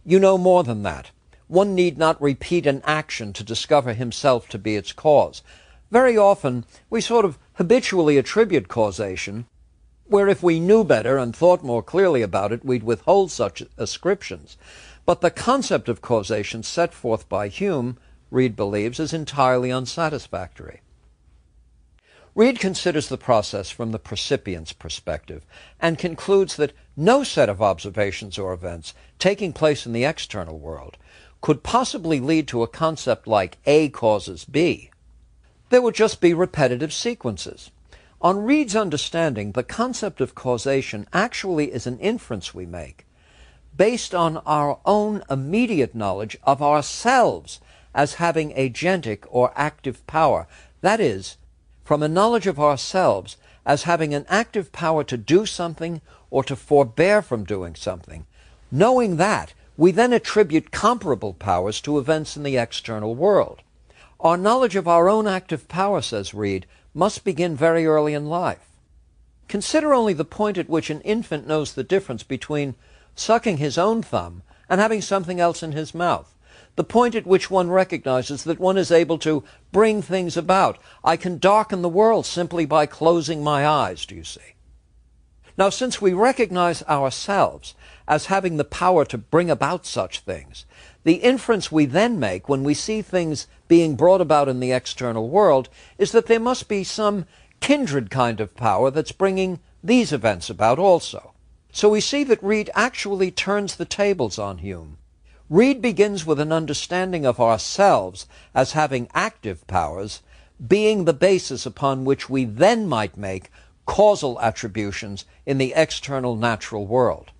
You know more than that. One need not repeat an action to discover himself to be its cause. Very often, we sort of habitually attribute causation, where if we knew better and thought more clearly about it, we'd withhold such ascriptions. But the concept of causation set forth by Hume, Reid believes, is entirely unsatisfactory. Reid considers the process from the percipient's perspective and concludes that no set of observations or events taking place in the external world could possibly lead to a concept like A causes B. There would just be repetitive sequences. On Reid's understanding, the concept of causation actually is an inference we make based on our own immediate knowledge of ourselves as having agentic or active power. That is, from a knowledge of ourselves as having an active power to do something or to forbear from doing something. Knowing that, we then attribute comparable powers to events in the external world. Our knowledge of our own active power, says Reid, must begin very early in life. Consider only the point at which an infant knows the difference between sucking his own thumb and having something else in his mouth. The point at which one recognizes that one is able to bring things about. I can darken the world simply by closing my eyes, do you see? Now, since we recognize ourselves as having the power to bring about such things, the inference we then make when we see things being brought about in the external world is that there must be some kindred kind of power that's bringing these events about also. So we see that Reid actually turns the tables on Hume. Reid begins with an understanding of ourselves as having active powers, being the basis upon which we then might make causal attributions in the external natural world.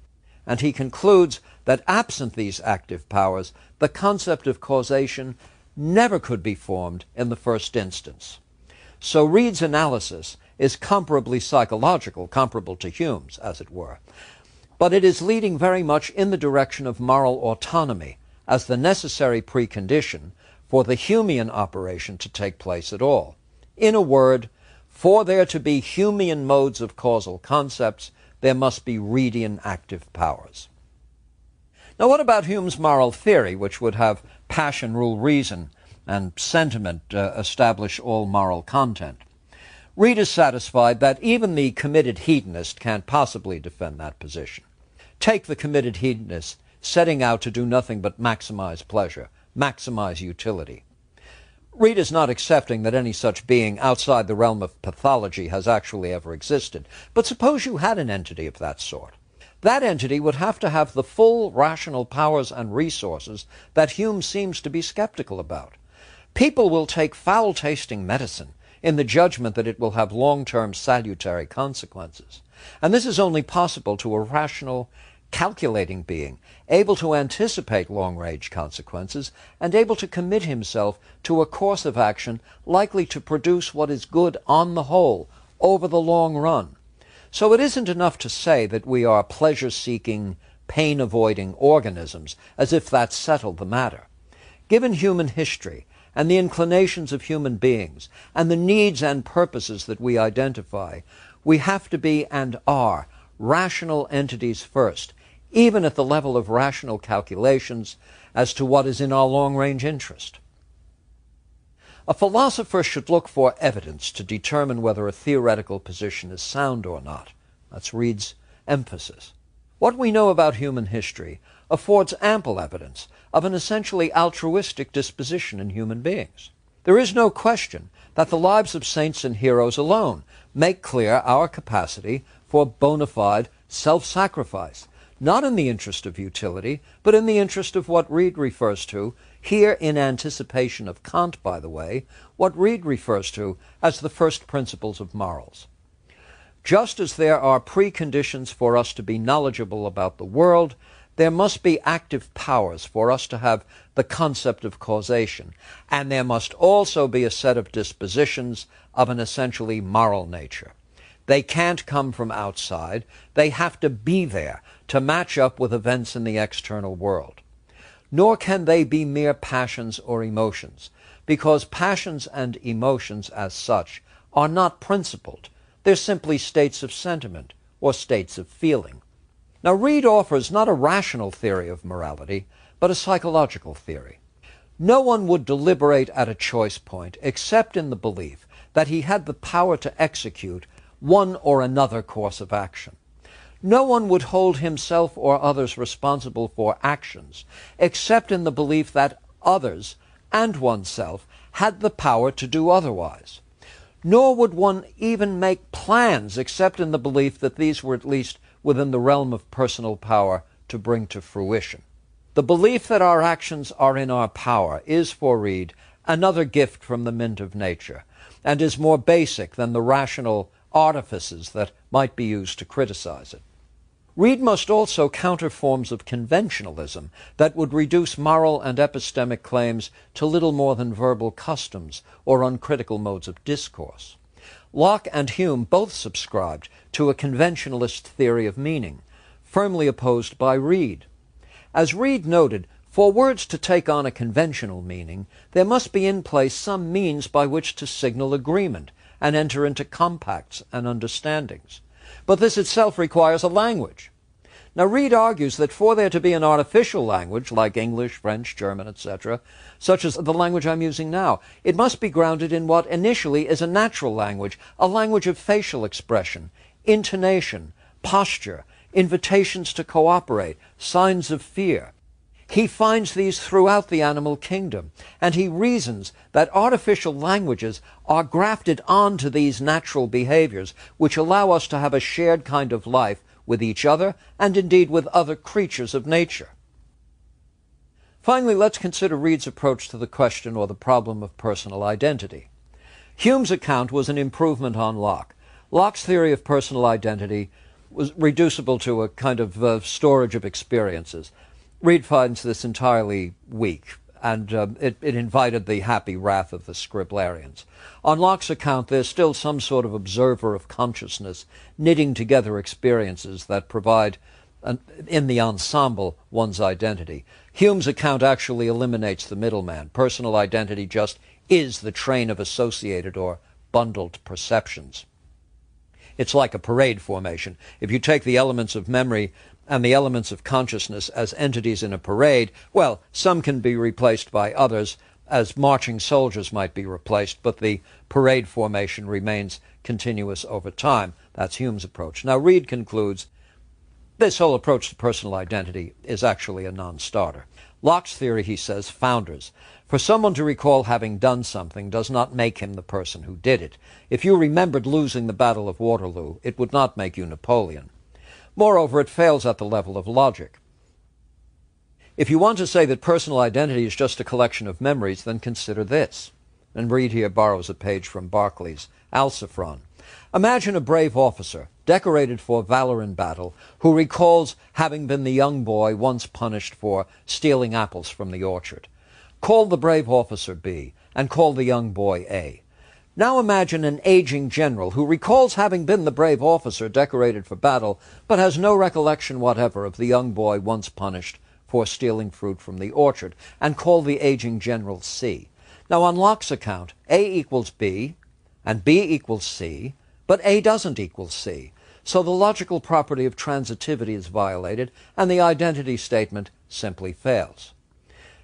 And he concludes that absent these active powers, the concept of causation never could be formed in the first instance. So Reid's analysis is comparably psychological, comparable to Hume's, as it were. But it is leading very much in the direction of moral autonomy as the necessary precondition for the Humean operation to take place at all. In a word, for there to be Humean modes of causal concepts, there must be Reidian active powers. Now, what about Hume's moral theory, which would have passion rule reason and sentiment establish all moral content? Reid is satisfied that even the committed hedonist can't possibly defend that position. Take the committed hedonist setting out to do nothing but maximize pleasure, maximize utility. Reid is not accepting that any such being outside the realm of pathology has actually ever existed. But suppose you had an entity of that sort. That entity would have to have the full rational powers and resources that Hume seems to be skeptical about. People will take foul-tasting medicine in the judgment that it will have long-term salutary consequences. And this is only possible to a rational, calculating being, able to anticipate long-range consequences and able to commit himself to a course of action likely to produce what is good on the whole over the long run. So it isn't enough to say that we are pleasure-seeking, pain-avoiding organisms, as if that settled the matter. Given human history and the inclinations of human beings and the needs and purposes that we identify, we have to be and are rational entities first, even at the level of rational calculations as to what is in our long-range interest. A philosopher should look for evidence to determine whether a theoretical position is sound or not. That's Reid's emphasis. What we know about human history affords ample evidence of an essentially altruistic disposition in human beings. There is no question that the lives of saints and heroes alone make clear our capacity for bona fide self-sacrifice, not in the interest of utility, but in the interest of what Reid refers to, here in anticipation of Kant, by the way, what Reid refers to as the first principles of morals. Just as there are preconditions for us to be knowledgeable about the world, there must be active powers for us to have the concept of causation, and there must also be a set of dispositions of an essentially moral nature. They can't come from outside. They have to be there to match up with events in the external world. Nor can they be mere passions or emotions, because passions and emotions as such are not principled. They're simply states of sentiment or states of feeling. Now, Reid offers not a rational theory of morality, but a psychological theory. No one would deliberate at a choice point except in the belief that he had the power to execute one or another course of action. No one would hold himself or others responsible for actions except in the belief that others and oneself had the power to do otherwise. Nor would one even make plans except in the belief that these were at least within the realm of personal power to bring to fruition. The belief that our actions are in our power is, for Reid, another gift from the mint of nature, and is more basic than the rational artifices that might be used to criticize it. Reid must also counter forms of conventionalism that would reduce moral and epistemic claims to little more than verbal customs or uncritical modes of discourse. Locke and Hume both subscribed to a conventionalist theory of meaning, firmly opposed by Reid. As Reid noted, for words to take on a conventional meaning, there must be in place some means by which to signal agreement and enter into compacts and understandings. But this itself requires a language. Now, Reid argues that for there to be an artificial language, like English, French, German, etc., such as the language I'm using now, it must be grounded in what initially is a natural language, a language of facial expression, intonation, posture, invitations to cooperate, signs of fear. He finds these throughout the animal kingdom, and he reasons that artificial languages are grafted onto these natural behaviors, which allow us to have a shared kind of life with each other and indeed with other creatures of nature. Finally, let's consider Reid's approach to the question or the problem of personal identity. Hume's account was an improvement on Locke. Locke's theory of personal identity was reducible to a kind of storage of experiences. Reid finds this entirely weak, and it invited the happy wrath of the scriblarians. On Locke's account, there's still some sort of observer of consciousness knitting together experiences that provide, in the ensemble, one's identity. Hume's account actually eliminates the middleman. Personal identity just is the train of associated or bundled perceptions. It's like a parade formation. If you take the elements of memory and the elements of consciousness as entities in a parade, well, some can be replaced by others, as marching soldiers might be replaced, but the parade formation remains continuous over time. That's Hume's approach. Now, Reid concludes this whole approach to personal identity is actually a non-starter. Locke's theory, he says, founders. For someone to recall having done something does not make him the person who did it. If you remembered losing the Battle of Waterloo, it would not make you Napoleon. Moreover, it fails at the level of logic. If you want to say that personal identity is just a collection of memories, then consider this. And Reid here borrows a page from Berkeley's Alciphron. Imagine a brave officer, decorated for valor in battle, who recalls having been the young boy once punished for stealing apples from the orchard. Call the brave officer B, and call the young boy A. Now imagine an aging general who recalls having been the brave officer decorated for battle, but has no recollection whatever of the young boy once punished for stealing fruit from the orchard, and call the aging general C. Now on Locke's account, A equals B, and B equals C, but A doesn't equal C. So the logical property of transitivity is violated, and the identity statement simply fails.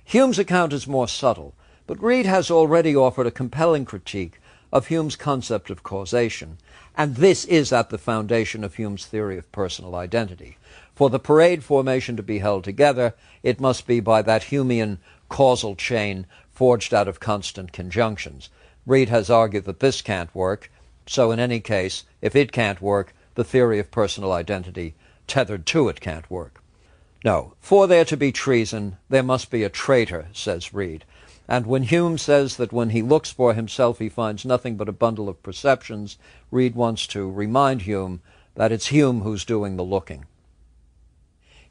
Hume's account is more subtle, but Reid has already offered a compelling critique of Hume's concept of causation, and this is at the foundation of Hume's theory of personal identity. For the parade formation to be held together, it must be by that Humean causal chain forged out of constant conjunctions. Reid has argued that this can't work, so in any case, if it can't work, the theory of personal identity tethered to it can't work. No, for there to be treason, there must be a traitor, says Reid. And when Hume says that when he looks for himself he finds nothing but a bundle of perceptions, Reid wants to remind Hume that it's Hume who's doing the looking.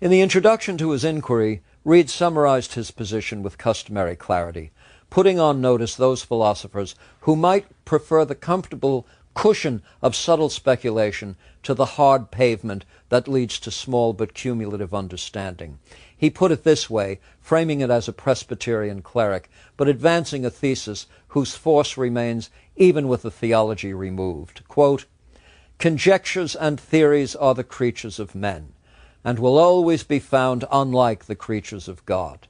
In the introduction to his inquiry, Reid summarized his position with customary clarity, putting on notice those philosophers who might prefer the comfortable cushion of subtle speculation to the hard pavement that leads to small but cumulative understanding. He put it this way, framing it as a Presbyterian cleric, but advancing a thesis whose force remains even with the theology removed. Quote, "Conjectures and theories are the creatures of men, and will always be found unlike the creatures of God.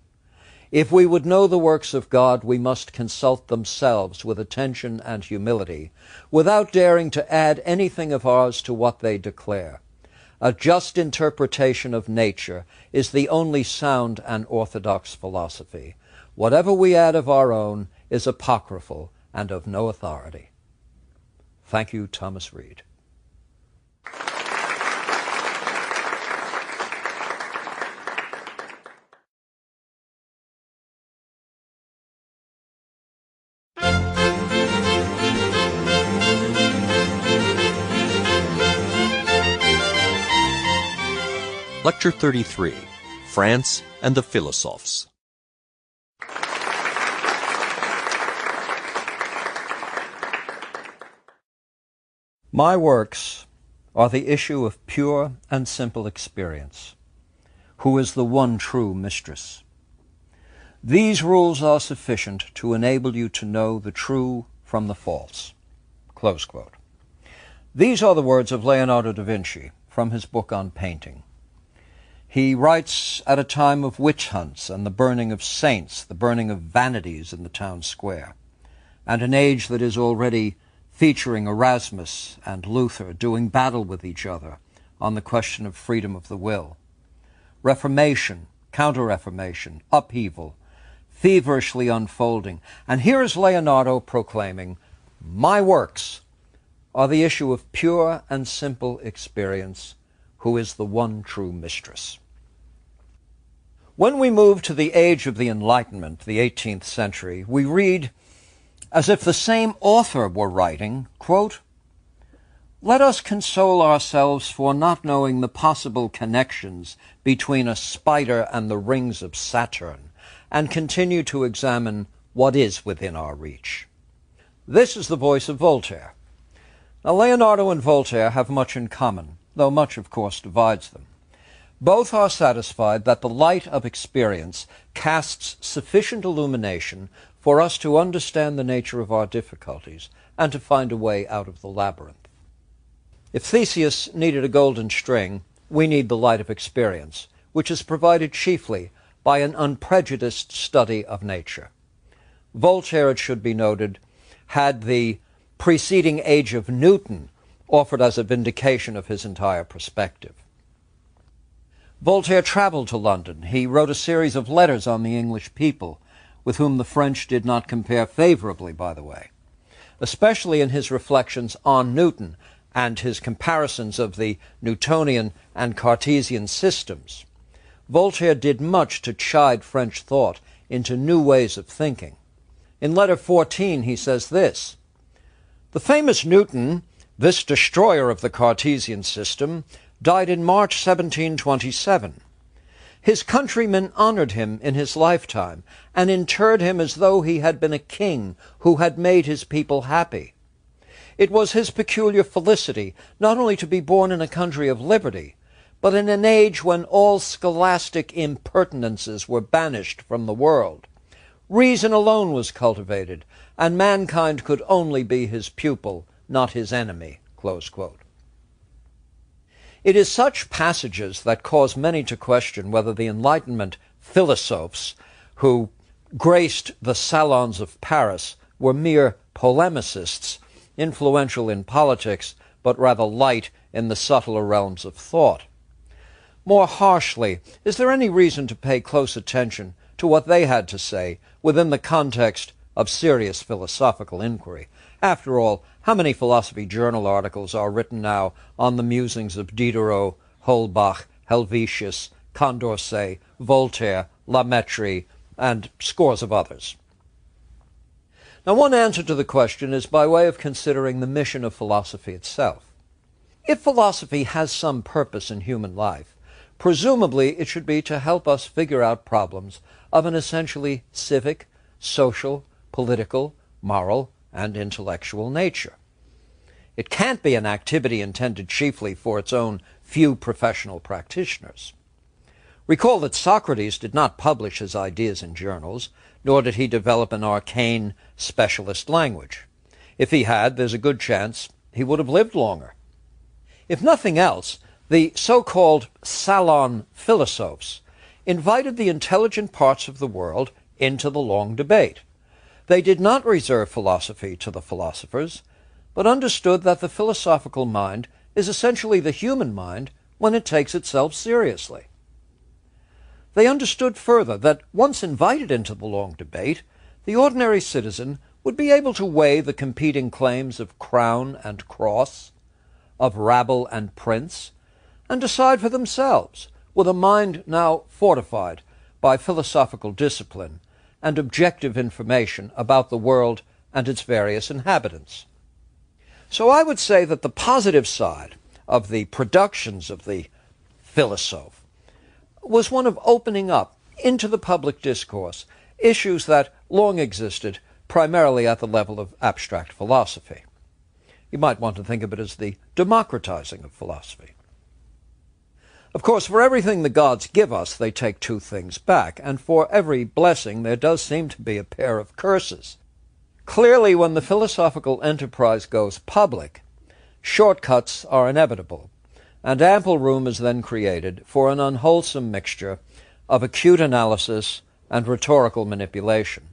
If we would know the works of God, we must consult themselves with attention and humility, without daring to add anything of ours to what they declare. A just interpretation of nature is the only sound and orthodox philosophy. Whatever we add of our own is apocryphal and of no authority." Thank you, Thomas Reid. Lecture 33, France and the Philosophes. My works are the issue of pure and simple experience, who is the one true mistress. These rules are sufficient to enable you to know the true from the false." Close quote. These are the words of Leonardo da Vinci from his book on painting. He writes at a time of witch hunts and the burning of saints, the burning of vanities in the town square, and an age that is already featuring Erasmus and Luther doing battle with each other on the question of freedom of the will. Reformation, Counter-Reformation, upheaval, feverishly unfolding. And here is Leonardo proclaiming, "My works are the issue of pure and simple experience, who is the one true mistress." When we move to the age of the Enlightenment, the 18th century, we read, as if the same author were writing, quote, "Let us console ourselves for not knowing the possible connections between a spider and the rings of Saturn, and continue to examine what is within our reach." This is the voice of Voltaire. Now, Leonardo and Voltaire have much in common, though much, of course, divides them. Both are satisfied that the light of experience casts sufficient illumination for us to understand the nature of our difficulties and to find a way out of the labyrinth. If Theseus needed a golden string, we need the light of experience, which is provided chiefly by an unprejudiced study of nature. Voltaire, it should be noted, had the preceding age of Newton offered as a vindication of his entire perspective. Voltaire traveled to London. He wrote a series of letters on the English people, with whom the French did not compare favorably, by the way, especially in his reflections on Newton and his comparisons of the Newtonian and Cartesian systems. Voltaire did much to chide French thought into new ways of thinking. In letter 14 he says this, "The famous Newton, this destroyer of the Cartesian system, died in March 1727. His countrymen honored him in his lifetime and interred him as though he had been a king who had made his people happy. It was his peculiar felicity not only to be born in a country of liberty, but in an age when all scholastic impertinences were banished from the world. Reason alone was cultivated, and mankind could only be his pupil, not his enemy." Close quote. It is such passages that cause many to question whether the Enlightenment philosophes who graced the salons of Paris were mere polemicists, influential in politics, but rather light in the subtler realms of thought. More harshly, is there any reason to pay close attention to what they had to say within the context of serious philosophical inquiry? After all, how many philosophy journal articles are written now on the musings of Diderot, Holbach, Helvetius, Condorcet, Voltaire, La Mettrie, and scores of others? Now, one answer to the question is by way of considering the mission of philosophy itself. If philosophy has some purpose in human life, presumably it should be to help us figure out problems of an essentially civic, social, political, moral, and intellectual nature. It can't be an activity intended chiefly for its own few professional practitioners. Recall that Socrates did not publish his ideas in journals, nor did he develop an arcane specialist language. If he had, there's a good chance he would have lived longer. If nothing else, the so-called salon philosophes invited the intelligent parts of the world into the long debate. They did not reserve philosophy to the philosophers, but understood that the philosophical mind is essentially the human mind when it takes itself seriously. They understood further that once invited into the long debate, the ordinary citizen would be able to weigh the competing claims of crown and cross, of rabble and prince, and decide for themselves, with a mind now fortified by philosophical discipline and objective information about the world and its various inhabitants. So I would say that the positive side of the productions of the philosophe was one of opening up into the public discourse issues that long existed primarily at the level of abstract philosophy. You might want to think of it as the democratizing of philosophy. Of course, for everything the gods give us, they take two things back, and for every blessing there does seem to be a pair of curses. Clearly, when the philosophical enterprise goes public, shortcuts are inevitable, and ample room is then created for an unwholesome mixture of acute analysis and rhetorical manipulation.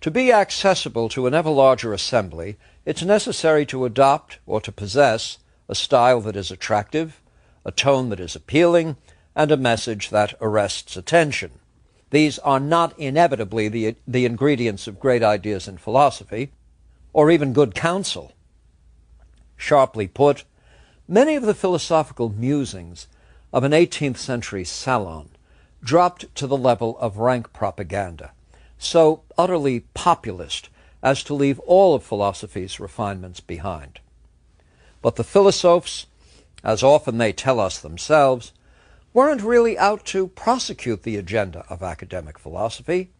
To be accessible to an ever larger assembly, it's necessary to adopt or to possess a style that is attractive, a tone that is appealing, and a message that arrests attention. These are not inevitably the ingredients of great ideas in philosophy, or even good counsel. Sharply put, many of the philosophical musings of an 18th century salon dropped to the level of rank propaganda, so utterly populist as to leave all of philosophy's refinements behind. But the philosophers, as often they tell us themselves, weren't really out to prosecute the agenda of academic philosophy.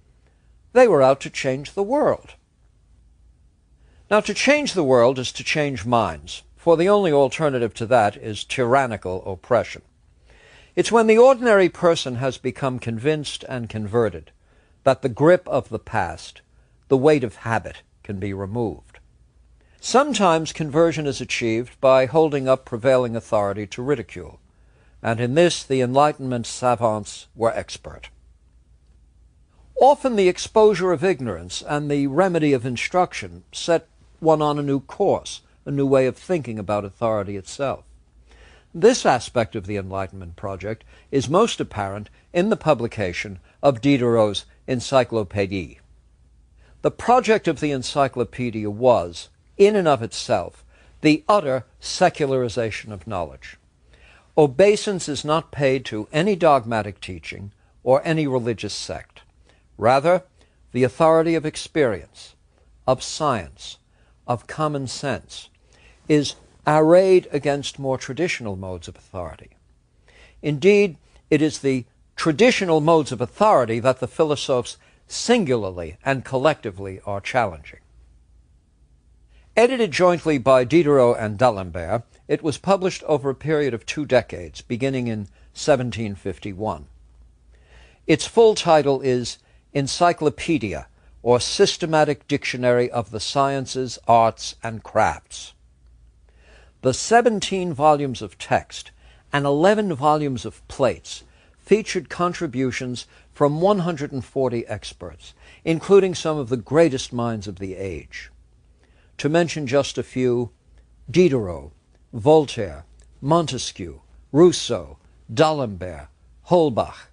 They were out to change the world. Now, to change the world is to change minds, for the only alternative to that is tyrannical oppression. It's when the ordinary person has become convinced and converted that the grip of the past, the weight of habit, can be removed. Sometimes conversion is achieved by holding up prevailing authority to ridicule, and in this the Enlightenment savants were expert. Often the exposure of ignorance and the remedy of instruction set one on a new course, a new way of thinking about authority itself. This aspect of the Enlightenment project is most apparent in the publication of Diderot's Encyclopédie. The project of the encyclopedia was, in and of itself, the utter secularization of knowledge. Obeisance is not paid to any dogmatic teaching or any religious sect. Rather, the authority of experience, of science, of common sense, is arrayed against more traditional modes of authority. Indeed, it is the traditional modes of authority that the philosophers singularly and collectively are challenging. Edited jointly by Diderot and D'Alembert, it was published over a period of 2 decades, beginning in 1751. Its full title is Encyclopedia, or Systematic Dictionary of the Sciences, Arts, and Crafts. The 17 volumes of text and 11 volumes of plates featured contributions from 140 experts, including some of the greatest minds of the age. To mention just a few, Diderot, Voltaire, Montesquieu, Rousseau, D'Alembert, Holbach.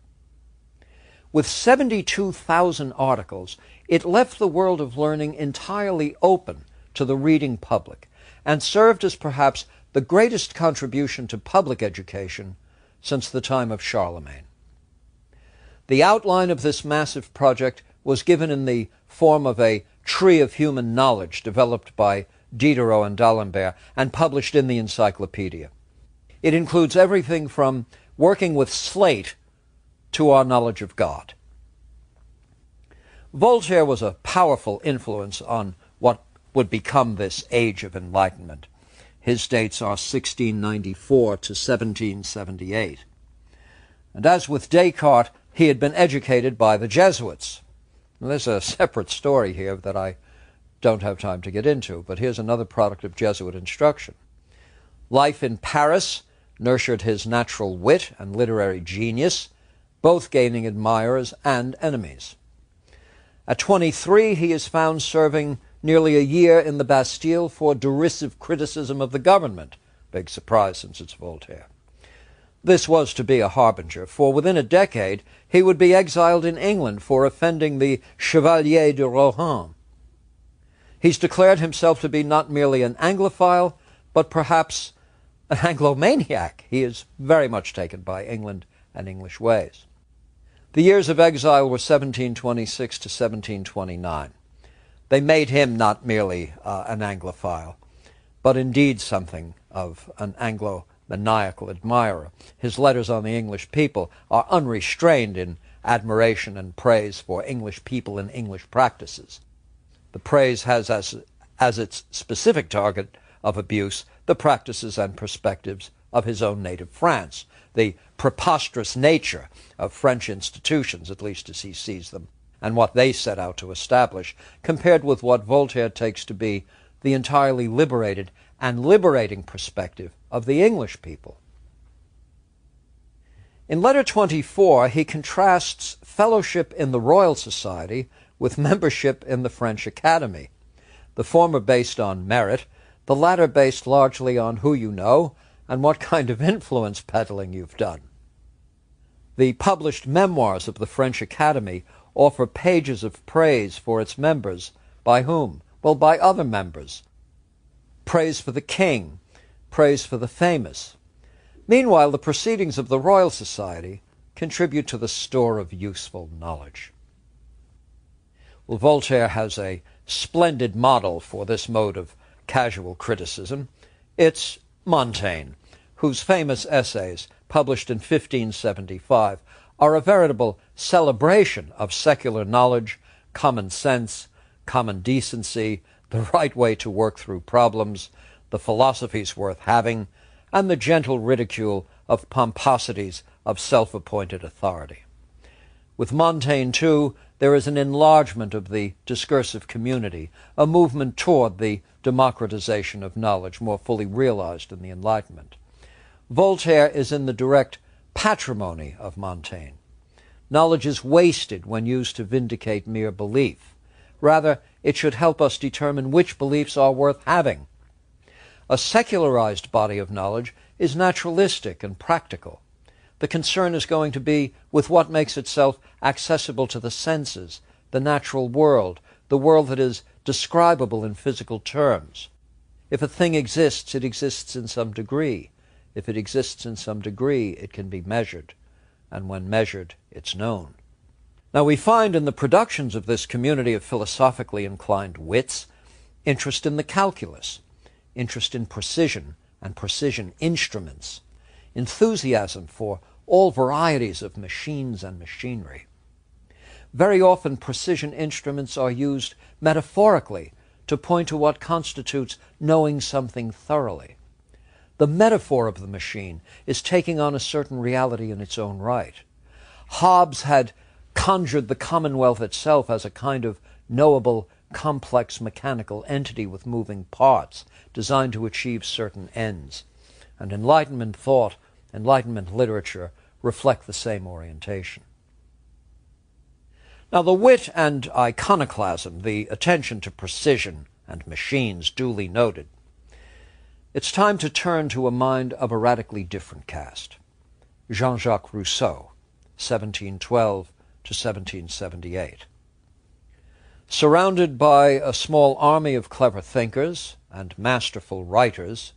With 72,000 articles, it left the world of learning entirely open to the reading public and served as perhaps the greatest contribution to public education since the time of Charlemagne. The outline of this massive project was given in the form of a tree of human knowledge developed by Diderot and D'Alembert and published in the encyclopedia. It includes everything from working with slate to our knowledge of God. Voltaire was a powerful influence on what would become this age of enlightenment. His dates are 1694 to 1778. And as with Descartes, he had been educated by the Jesuits. Now, there's a separate story here that I don't have time to get into, but here's another product of Jesuit instruction. Life in Paris nurtured his natural wit and literary genius, both gaining admirers and enemies. At 23, he is found serving nearly a year in the Bastille for derisive criticism of the government. Big surprise since it's Voltaire. This was to be a harbinger, for within a decade he would be exiled in England for offending the Chevalier de Rohan. He's declared himself to be not merely an Anglophile, but perhaps an Anglomaniac. He is very much taken by England and English ways. The years of exile were 1726 to 1729. They made him not merely an Anglophile, but indeed something of an Anglo-maniacal admirer. His letters on the English people are unrestrained in admiration and praise for English people and English practices. The praise has as its specific target of abuse the practices and perspectives of his own native France, the preposterous nature of French institutions, at least as he sees them, and what they set out to establish, compared with what Voltaire takes to be the entirely liberated and liberating perspective of the English people. In Letter 24, he contrasts fellowship in the Royal Society with membership in the French Academy, the former based on merit, the latter based largely on who you know and what kind of influence peddling you've done. The published memoirs of the French Academy offer pages of praise for its members. By whom? Well, by other members. Praise for the king, praise for the famous. Meanwhile, the proceedings of the Royal Society contribute to the store of useful knowledge. Well, Voltaire has a splendid model for this mode of casual criticism. It's Montaigne, whose famous essays, published in 1575, are a veritable celebration of secular knowledge, common sense, common decency, the right way to work through problems, the philosophies worth having, and the gentle ridicule of pomposities of self-appointed authority. With Montaigne, too, there is an enlargement of the discursive community, a movement toward the democratization of knowledge more fully realized in the Enlightenment. Voltaire is in the direct patrimony of Montaigne. Knowledge is wasted when used to vindicate mere belief. Rather, it should help us determine which beliefs are worth having. A secularized body of knowledge is naturalistic and practical. The concern is going to be with what makes itself accessible to the senses, the natural world, the world that is describable in physical terms. If a thing exists, it exists in some degree. If it exists in some degree, it can be measured, and when measured, it's known. Now we find in the productions of this community of philosophically inclined wits interest in the calculus, interest in precision and precision instruments, enthusiasm for all varieties of machines and machinery. Very often precision instruments are used metaphorically to point to what constitutes knowing something thoroughly. The metaphor of the machine is taking on a certain reality in its own right. Hobbes had conjured the Commonwealth itself as a kind of knowable, complex mechanical entity with moving parts designed to achieve certain ends. And Enlightenment thought, Enlightenment literature reflect the same orientation. Now the wit and iconoclasm, the attention to precision and machines duly noted, it's time to turn to a mind of a radically different cast. Jean-Jacques Rousseau, 1712 to 1778. Surrounded by a small army of clever thinkers and masterful writers,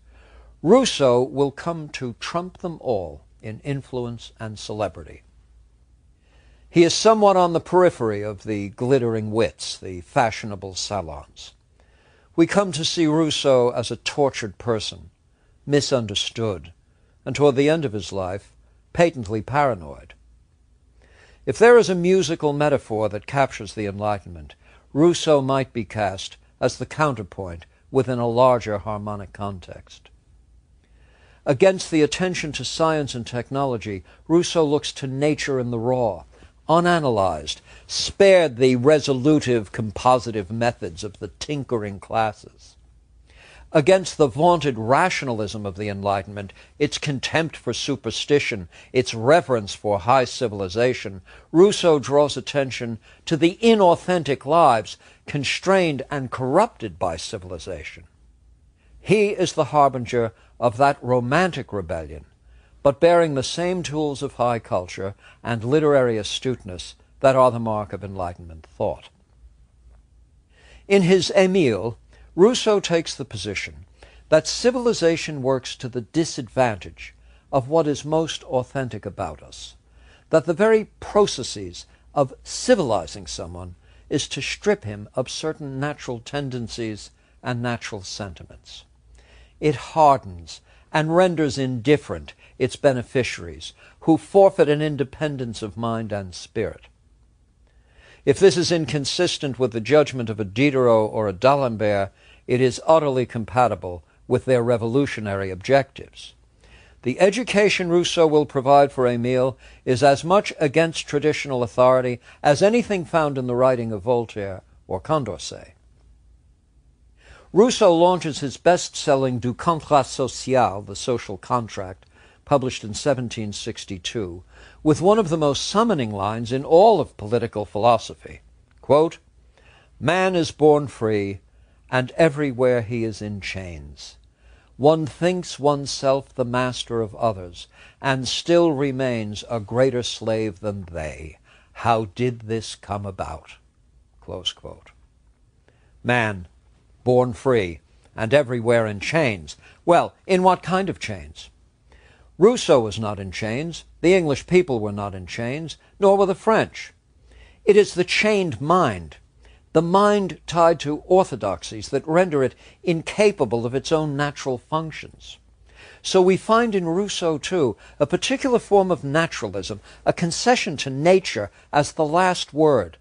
Rousseau will come to trump them all in influence and celebrity. He is somewhat on the periphery of the glittering wits, the fashionable salons. We come to see Rousseau as a tortured person, misunderstood, and toward the end of his life, patently paranoid. If there is a musical metaphor that captures the Enlightenment, Rousseau might be cast as the counterpoint within a larger harmonic context. Against the attention to science and technology, Rousseau looks to nature in the raw, unanalyzed, spared the resolutive, compositive methods of the tinkering classes. Against the vaunted rationalism of the Enlightenment, its contempt for superstition, its reverence for high civilization, Rousseau draws attention to the inauthentic lives constrained and corrupted by civilization. He is the harbinger of that romantic rebellion, but bearing the same tools of high culture and literary astuteness that are the mark of Enlightenment thought. In his Émile, Rousseau takes the position that civilization works to the disadvantage of what is most authentic about us, that the very processes of civilizing someone is to strip him of certain natural tendencies and natural sentiments. It hardens and renders indifferent its beneficiaries, who forfeit an independence of mind and spirit. If this is inconsistent with the judgment of a Diderot or a D'Alembert, it is utterly compatible with their revolutionary objectives. The education Rousseau will provide for Émile is as much against traditional authority as anything found in the writing of Voltaire or Condorcet. Rousseau launches his best-selling Du Contrat Social, The Social Contract, published in 1762, with one of the most summoning lines in all of political philosophy. Quote, "Man is born free, and everywhere he is in chains. one thinks oneself the master of others, and still remains a greater slave than they. How did this come about?" Close quote. Man, born free, and everywhere in chains. Well, in what kind of chains? Rousseau was not in chains, the English people were not in chains, nor were the French. It is the chained mind, the mind tied to orthodoxies that render it incapable of its own natural functions. So we find in Rousseau, too, a particular form of naturalism, a concession to nature as the last word,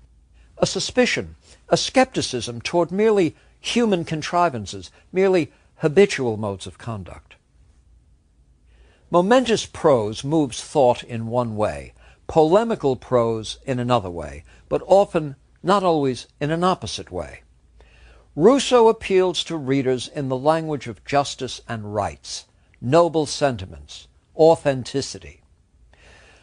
a suspicion, a skepticism toward merely human contrivances, merely habitual modes of conduct. Momentous prose moves thought in one way, polemical prose in another way, but often not always in an opposite way. Rousseau appeals to readers in the language of justice and rights, noble sentiments, authenticity.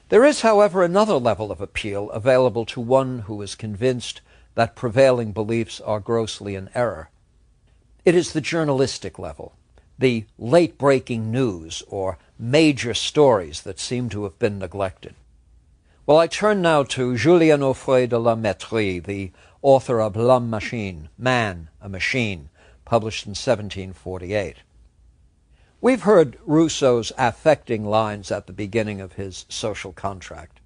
There is, however, another level of appeal available to one who is convinced that prevailing beliefs are grossly in error. It is the journalistic level, the late-breaking news or major stories that seem to have been neglected. Well, I turn now to Julien Offray de la Mettrie, the author of L'Homme Machine, Man, a Machine, published in 1748. We've heard Rousseau's affecting lines at the beginning of his Social Contract.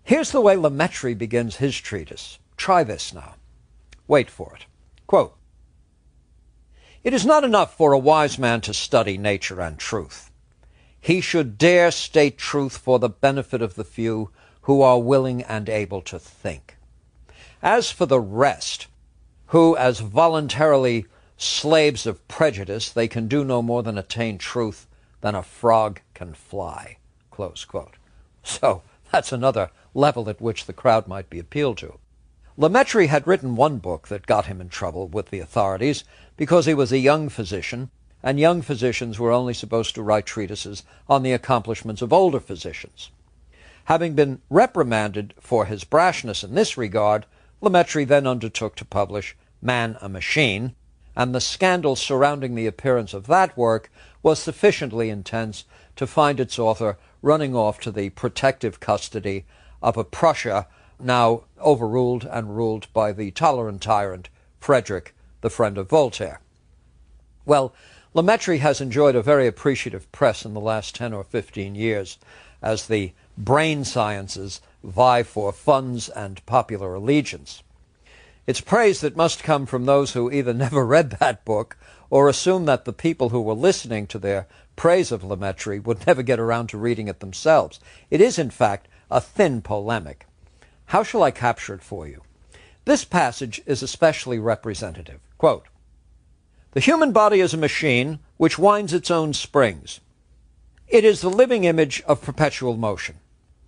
Here's the way La Mettrie begins his treatise. Try this now. Wait for it. Quote, "It is not enough for a wise man to study nature and truth. He should dare state truth for the benefit of the few who are willing and able to think. As for the rest, who, as voluntarily slaves of prejudice, they can do no more than attain truth than a frog can fly." Close quote. So that's another level at which the crowd might be appealed to. La Mettrie had written one book that got him in trouble with the authorities because he was a young physician, and young physicians were only supposed to write treatises on the accomplishments of older physicians. Having been reprimanded for his brashness in this regard, La Mettrie then undertook to publish Man, a Machine, and the scandal surrounding the appearance of that work was sufficiently intense to find its author running off to the protective custody of a Prussia now overruled and ruled by the tolerant tyrant Frederick, the friend of Voltaire. Well, La Mettrie has enjoyed a very appreciative press in the last 10 or 15 years as the brain sciences vie for funds and popular allegiance. It's praise that must come from those who either never read that book or assume that the people who were listening to their praise of La Mettrie would never get around to reading it themselves. It is, in fact, a thin polemic. How shall I capture it for you? This passage is especially representative. Quote, "The human body is a machine which winds its own springs. It is the living image of perpetual motion."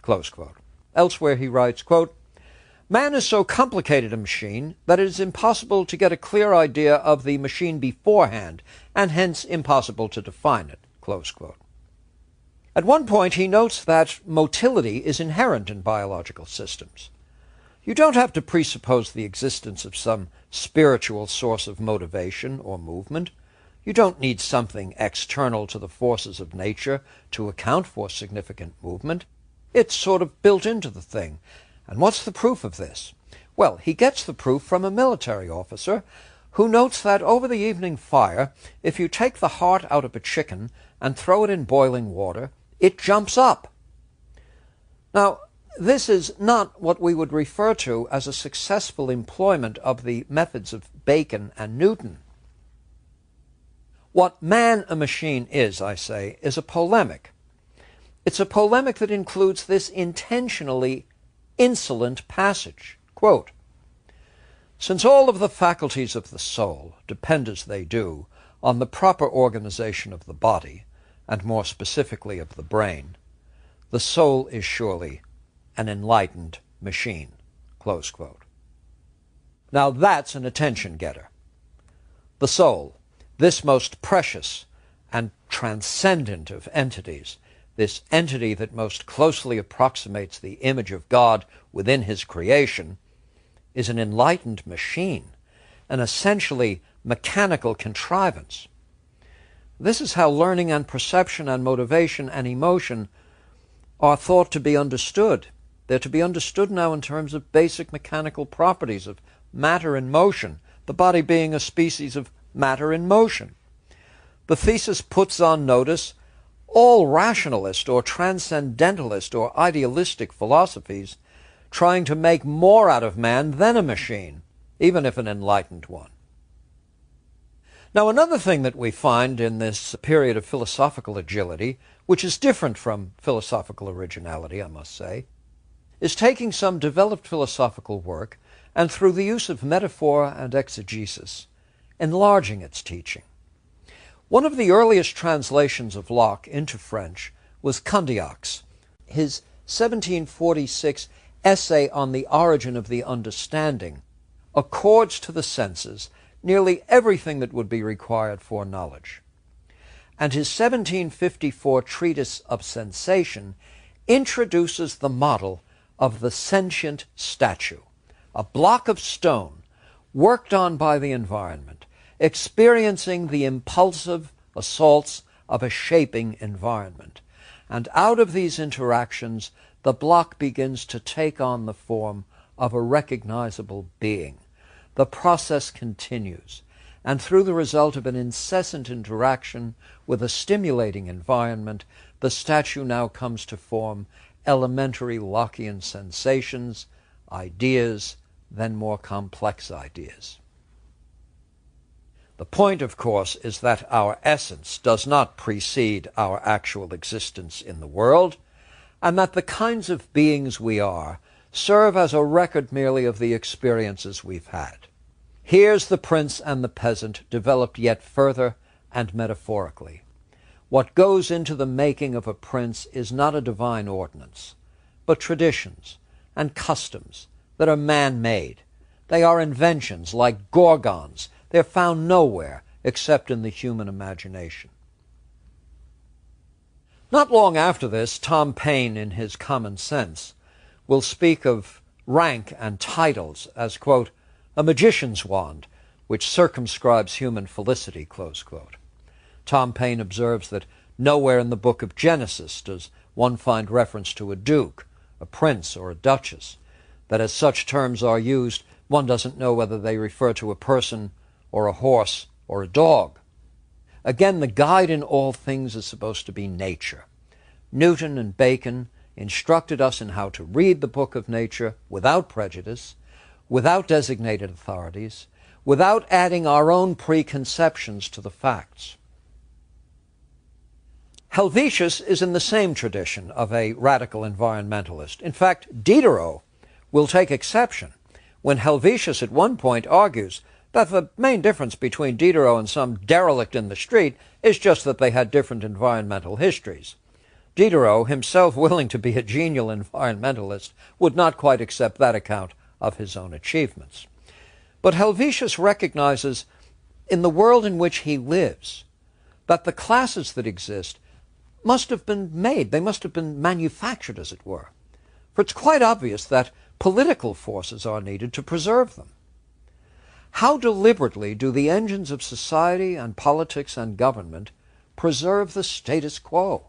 Close quote. Elsewhere he writes, quote, "Man is so complicated a machine that it is impossible to get a clear idea of the machine beforehand, and hence impossible to define it." Close quote. At one point he notes that motility is inherent in biological systems. You don't have to presuppose the existence of some spiritual source of motivation or movement. You don't need something external to the forces of nature to account for significant movement. It's sort of built into the thing. And what's the proof of this? Well, he gets the proof from a military officer who notes that over the evening fire, if you take the heart out of a chicken and throw it in boiling water, it jumps up. Now, this is not what we would refer to as a successful employment of the methods of Bacon and Newton. What Man, a Machine is, I say, is a polemic. It's a polemic that includes this intentionally insolent passage. Quote, "Since all of the faculties of the soul depend as they do on the proper organization of the body, and more specifically of the brain, the soul is surely an enlightened machine." Close quote. Now that's an attention-getter. The soul, this most precious and transcendent of entities, this entity that most closely approximates the image of God within his creation, is an enlightened machine, an essentially mechanical contrivance. This is how learning and perception and motivation and emotion are thought to be understood. They're to be understood now in terms of basic mechanical properties of matter in motion, the body being a species of matter in motion. The thesis puts on notice all rationalist or transcendentalist or idealistic philosophies trying to make more out of man than a machine, even if an enlightened one. Now, another thing that we find in this period of philosophical agility, which is different from philosophical originality, I must say, is taking some developed philosophical work and, through the use of metaphor and exegesis, enlarging its teaching. One of the earliest translations of Locke into French was Condillac's. His 1746 essay on the origin of the understanding accords to the senses nearly everything that would be required for knowledge. And his 1754 treatise of sensation introduces the model of the sentient statue, a block of stone worked on by the environment, experiencing the impulsive assaults of a shaping environment. And out of these interactions, the block begins to take on the form of a recognizable being. The process continues, and through the result of an incessant interaction with a stimulating environment, the statue now comes to form elementary Lockean sensations, ideas, then more complex ideas. The point, of course, is that our essence does not precede our actual existence in the world, and that the kinds of beings we are serve as a record merely of the experiences we've had. Here's the prince and the peasant developed yet further and metaphorically. What goes into the making of a prince is not a divine ordinance, but traditions and customs that are man-made. They are inventions like gorgons. They're found nowhere except in the human imagination. Not long after this, Tom Paine, in his Common Sense, will speak of rank and titles as, quote, a magician's wand, which circumscribes human felicity, close quote. Tom Paine observes that nowhere in the book of Genesis does one find reference to a duke, a prince, or a duchess, that as such terms are used, one doesn't know whether they refer to a person or a horse or a dog. Again, the guide in all things is supposed to be nature. Newton and Bacon instructed us in how to read the book of nature without prejudice, without designated authorities, without adding our own preconceptions to the facts. Helvetius is in the same tradition of a radical environmentalist. In fact, Diderot will take exception when Helvetius at one point argues that the main difference between Diderot and some derelict in the street is just that they had different environmental histories. Diderot, himself willing to be a genial environmentalist, would not quite accept that account of his own achievements. But Helvetius recognizes in the world in which he lives that the classes that exist must have been made, they must have been manufactured, as it were. For it's quite obvious that political forces are needed to preserve them. How deliberately do the engines of society and politics and government preserve the status quo?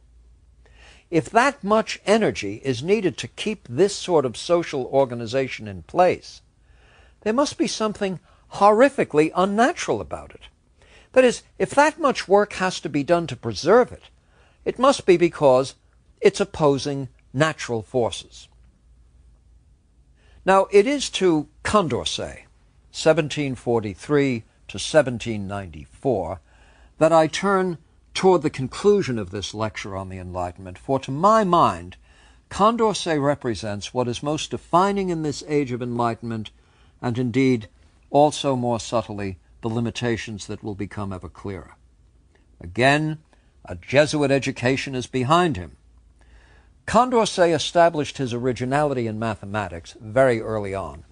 If that much energy is needed to keep this sort of social organization in place, there must be something horrifically unnatural about it. That is, if that much work has to be done to preserve it, it must be because it's opposing natural forces. Now, it is to Condorcet, 1743 to 1794, that I turn toward the conclusion of this lecture on the Enlightenment, for to my mind, Condorcet represents what is most defining in this age of enlightenment, and indeed, also more subtly, the limitations that will become ever clearer. Again, a Jesuit education is behind him. Condorcet established his originality in mathematics very early on,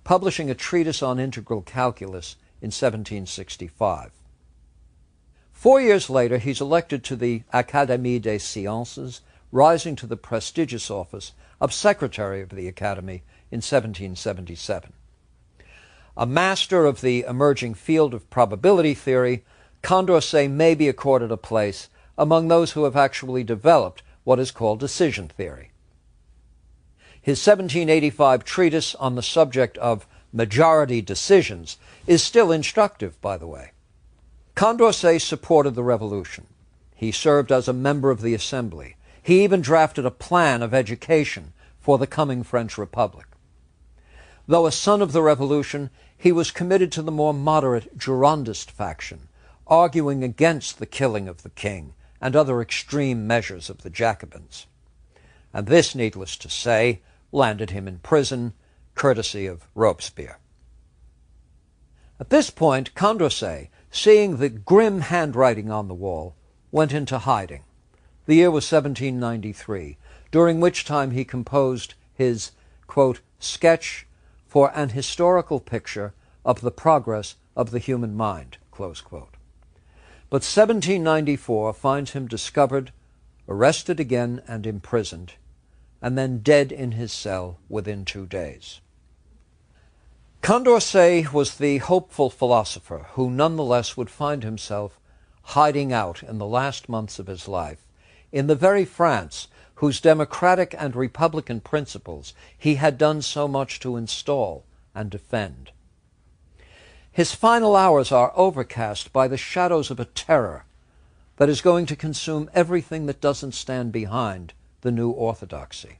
publishing a treatise on integral calculus in 1765. 4 years later, he's elected to the Académie des Sciences, rising to the prestigious office of Secretary of the Academy in 1777. A master of the emerging field of probability theory, Condorcet may be accorded a place among those who have actually developed what is called decision theory. His 1785 treatise on the subject of majority decisions is still instructive, by the way. Condorcet supported the revolution. He served as a member of the Assembly. He even drafted a plan of education for the coming French Republic. Though a son of the Revolution, he was committed to the more moderate Girondist faction, arguing against the killing of the king and other extreme measures of the Jacobins. And this, needless to say, landed him in prison, courtesy of Robespierre. At this point, Condorcet, seeing the grim handwriting on the wall, went into hiding. The year was 1793, during which time he composed his, quote, sketch for an historical picture of the progress of the human mind, close quote. But 1794 finds him discovered, arrested again and imprisoned, and then dead in his cell within 2 days. Condorcet was the hopeful philosopher who nonetheless would find himself hiding out in the last months of his life in the very France whose democratic and republican principles he had done so much to install and defend. His final hours are overcast by the shadows of a terror that is going to consume everything that doesn't stand behind the new orthodoxy.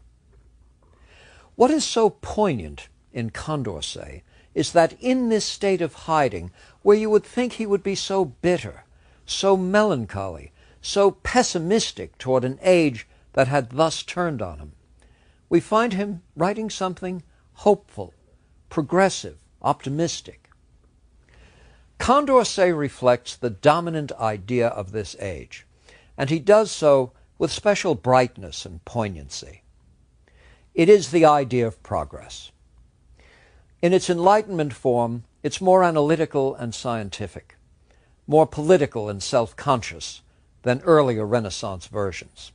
What is so poignant in Condorcet is that in this state of hiding, where you would think he would be so bitter, so melancholy, so pessimistic toward an age that had thus turned on him, we find him writing something hopeful, progressive, optimistic. Condorcet reflects the dominant idea of this age, and he does so with special brightness and poignancy. It is the idea of progress. In its Enlightenment form, it's more analytical and scientific, more political and self-conscious than earlier Renaissance versions.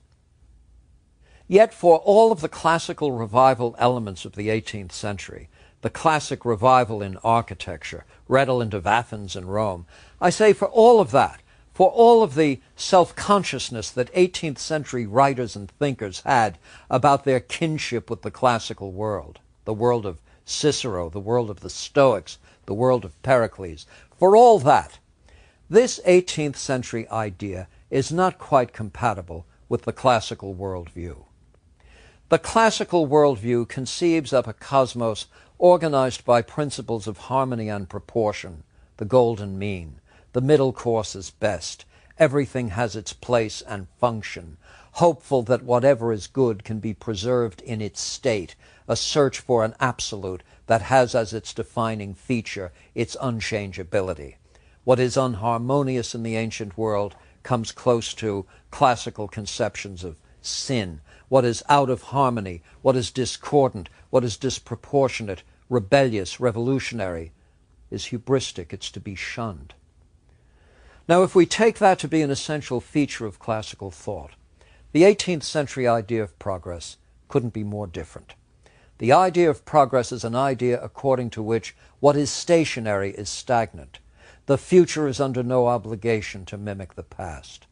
Yet for all of the classical revival elements of the 18th century, the classic revival in architecture, redolent of Athens and Rome, I say for all of that, for all of the self-consciousness that 18th century writers and thinkers had about their kinship with the classical world, the world of Cicero, the world of the Stoics, the world of Pericles, for all that, this 18th century idea is not quite compatible with the classical worldview. The classical worldview conceives of a cosmos organized by principles of harmony and proportion, the golden mean, the middle course is best, everything has its place and function, hopeful that whatever is good can be preserved in its state, a search for an absolute that has as its defining feature its unchangeability. What is unharmonious in the ancient world comes close to classical conceptions of sin. What is out of harmony, what is discordant, what is disproportionate, rebellious, revolutionary, is hubristic, it's to be shunned. Now, if we take that to be an essential feature of classical thought, the 18th century idea of progress couldn't be more different. The idea of progress is an idea according to which what is stationary is stagnant. The future is under no obligation to mimic the past.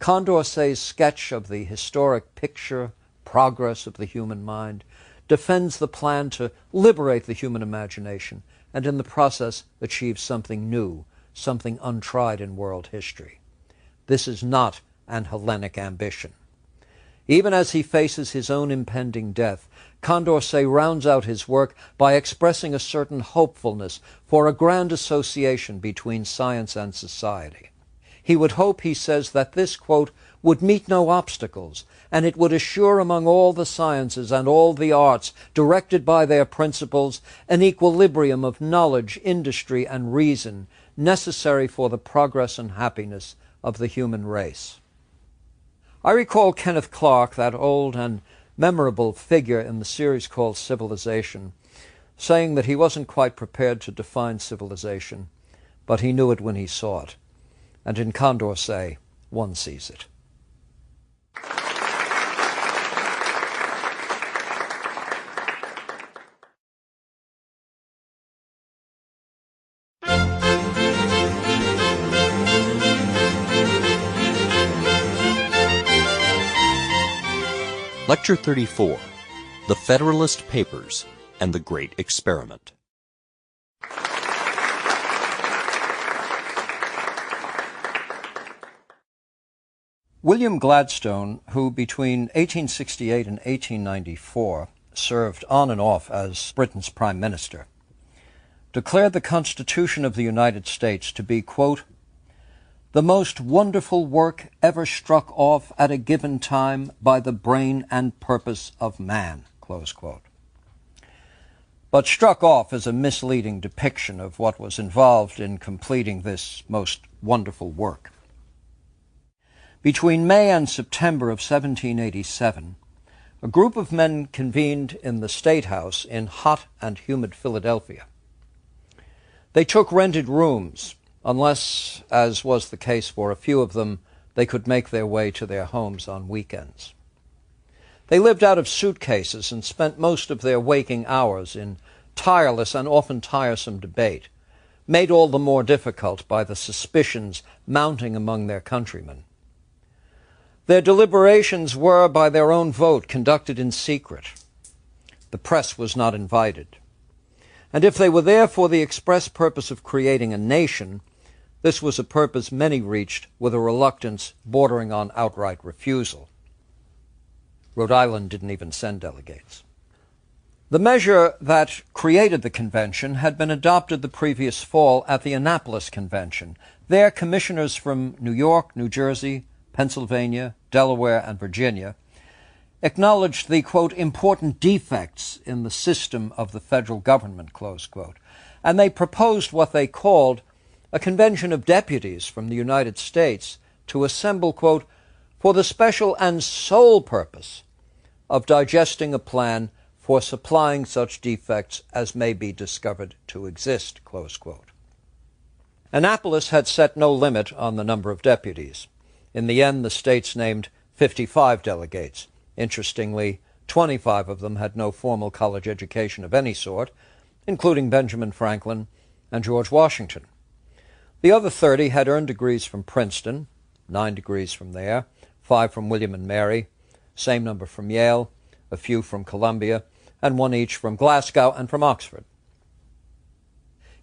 Condorcet's sketch of the historic picture, progress of the human mind, defends the plan to liberate the human imagination and in the process achieve something new, something untried in world history. This is not an Hellenic ambition. Even as he faces his own impending death, Condorcet rounds out his work by expressing a certain hopefulness for a grand association between science and society. He would hope, he says, that this, quote, would meet no obstacles, and it would assure among all the sciences and all the arts, directed by their principles, an equilibrium of knowledge, industry, and reason necessary for the progress and happiness of the human race. I recall Kenneth Clark, that old and memorable figure in the series called Civilization, saying that he wasn't quite prepared to define civilization, but he knew it when he saw it. And in Condorcet, one sees it. Lecture 34, The Federalist Papers and the Great Experiment. William Gladstone, who between 1868 and 1894 served on and off as Britain's Prime Minister, declared the Constitution of the United States to be, quote, "the most wonderful work ever struck off at a given time by the brain and purpose of man," close quote. But struck off is a misleading depiction of what was involved in completing this most wonderful work. Between May and September of 1787, a group of men convened in the State House in hot and humid Philadelphia. They took rented rooms, unless, as was the case for a few of them, they could make their way to their homes on weekends. They lived out of suitcases and spent most of their waking hours in tireless and often tiresome debate, made all the more difficult by the suspicions mounting among their countrymen. Their deliberations were, by their own vote, conducted in secret. The press was not invited. And if they were there for the express purpose of creating a nation, this was a purpose many reached with a reluctance bordering on outright refusal. Rhode Island didn't even send delegates. The measure that created the convention had been adopted the previous fall at the Annapolis Convention. There, commissioners from New York, New Jersey, Pennsylvania, Delaware, and Virginia acknowledged the, quote, important defects in the system of the federal government, close quote, and they proposed what they called a convention of deputies from the United States to assemble, quote, for the special and sole purpose of digesting a plan for supplying such defects as may be discovered to exist, close quote. Annapolis had set no limit on the number of deputies. In the end, the states named 55 delegates. Interestingly, 25 of them had no formal college education of any sort, including Benjamin Franklin and George Washington. The other 30 had earned degrees from Princeton, 9 degrees from there, 5 from William and Mary, same number from Yale, a few from Columbia, and 1 each from Glasgow and from Oxford.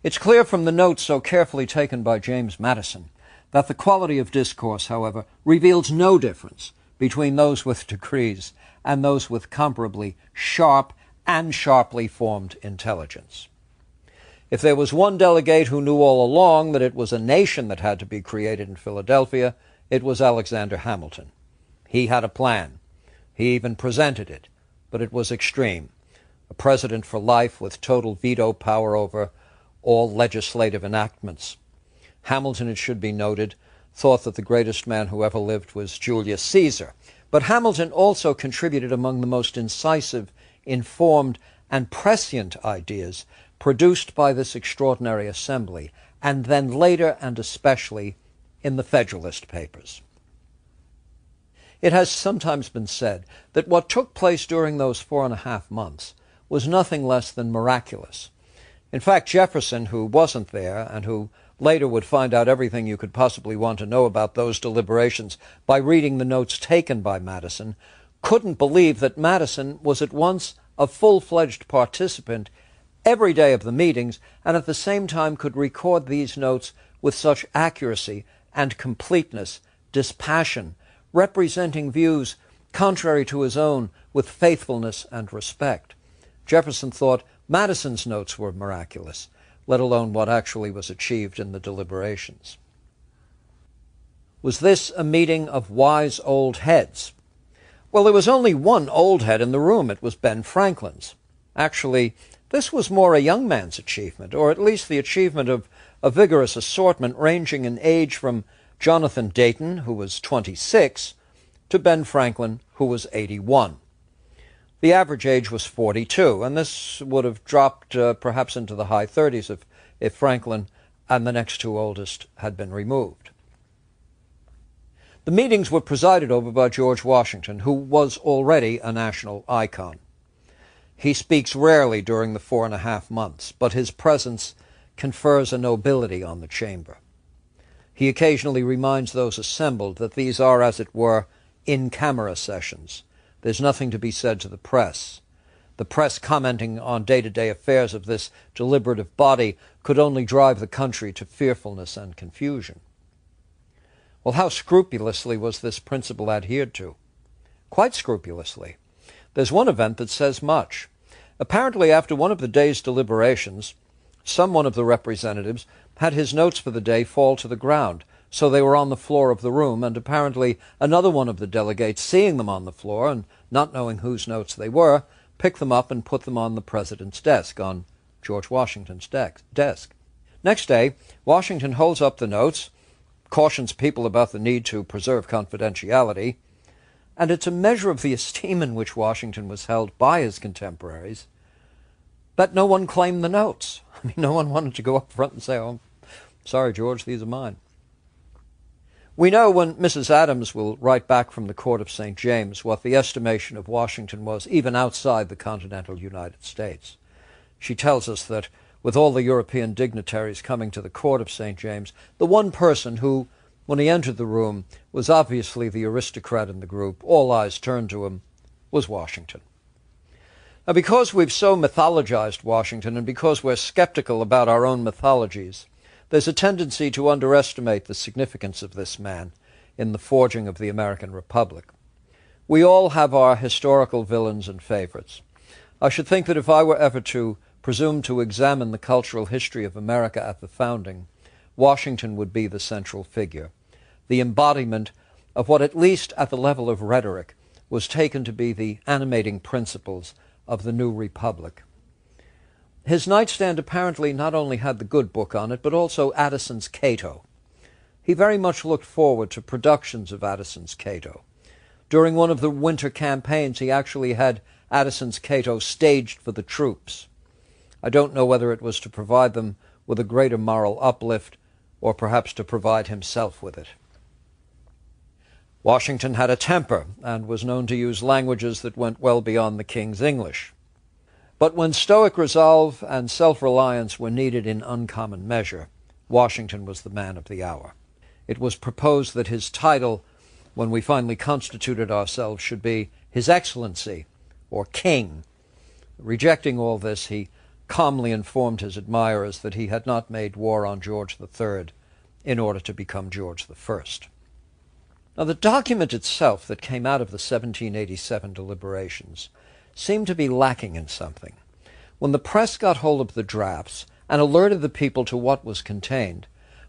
It's clear from the notes so carefully taken by James Madison that the quality of discourse, however, reveals no difference between those with degrees and those with comparably sharp and sharply formed intelligence. If there was one delegate who knew all along that it was a nation that had to be created in Philadelphia, it was Alexander Hamilton. He had a plan. He even presented it, but it was extreme. A president for life with total veto power over all legislative enactments. Hamilton, it should be noted, thought that the greatest man who ever lived was Julius Caesar. But Hamilton also contributed among the most incisive, informed, and prescient ideas produced by this extraordinary assembly, and then later and especially in the Federalist Papers. It has sometimes been said that what took place during those 4.5 months was nothing less than miraculous. In fact, Jefferson, who wasn't there and who later would find out everything you could possibly want to know about those deliberations by reading the notes taken by Madison, couldn't believe that Madison was at once a full-fledged participant every day of the meetings and at the same time could record these notes with such accuracy and completeness, dispassion, representing views contrary to his own with faithfulness and respect. Jefferson thought Madison's notes were miraculous, let alone what actually was achieved in the deliberations. Was this a meeting of wise old heads? Well, there was only one old head in the room. It was Ben Franklin's. Actually, this was more a young man's achievement, or at least the achievement of a vigorous assortment ranging in age from Jonathan Dayton, who was 26, to Ben Franklin, who was 81. The average age was 42, and this would have dropped perhaps into the high 30s if Franklin and the next 2 oldest had been removed. The meetings were presided over by George Washington, who was already a national icon. He speaks rarely during the 4.5 months, but his presence confers a nobility on the chamber. He occasionally reminds those assembled that these are, as it were, in-camera sessions. There's nothing to be said to the press. The press commenting on day-to-day affairs of this deliberative body could only drive the country to fearfulness and confusion. Well, how scrupulously was this principle adhered to? Quite scrupulously. There's one event that says much. Apparently, after one of the day's deliberations, some one of the representatives had his notes for the day fall to the ground, so they were on the floor of the room, and apparently another one of the delegates, seeing them on the floor and not knowing whose notes they were, picked them up and put them on the president's desk, on George Washington's desk. Next day, Washington holds up the notes, cautions people about the need to preserve confidentiality, and it's a measure of the esteem in which Washington was held by his contemporaries that no one claimed the notes. I mean, no one wanted to go up front and say, "Oh, sorry, George, these are mine." We know when Mrs. Adams will write back from the court of St. James what the estimation of Washington was even outside the continental United States. She tells us that with all the European dignitaries coming to the court of St. James, the one person who, when he entered the room, was obviously the aristocrat in the group, all eyes turned to him, was Washington. Now, because we've so mythologized Washington and because we're skeptical about our own mythologies, there's a tendency to underestimate the significance of this man in the forging of the American Republic. We all have our historical villains and favorites. I should think that if I were ever to presume to examine the cultural history of America at the founding, Washington would be the central figure, the embodiment of what, at least at the level of rhetoric, was taken to be the animating principles of the new republic. His nightstand apparently not only had the good book on it, but also Addison's Cato. He very much looked forward to productions of Addison's Cato. During one of the winter campaigns, he actually had Addison's Cato staged for the troops. I don't know whether it was to provide them with a greater moral uplift, or perhaps to provide himself with it. Washington had a temper and was known to use languages that went well beyond the king's English. But when stoic resolve and self-reliance were needed in uncommon measure, Washington was the man of the hour. It was proposed that his title, when we finally constituted ourselves, should be His Excellency, or King. Rejecting all this, he calmly informed his admirers that he had not made war on George III in order to become George I. Now, the document itself that came out of the 1787 deliberations seemed to be lacking in something. When the press got hold of the drafts and alerted the people to what was contained,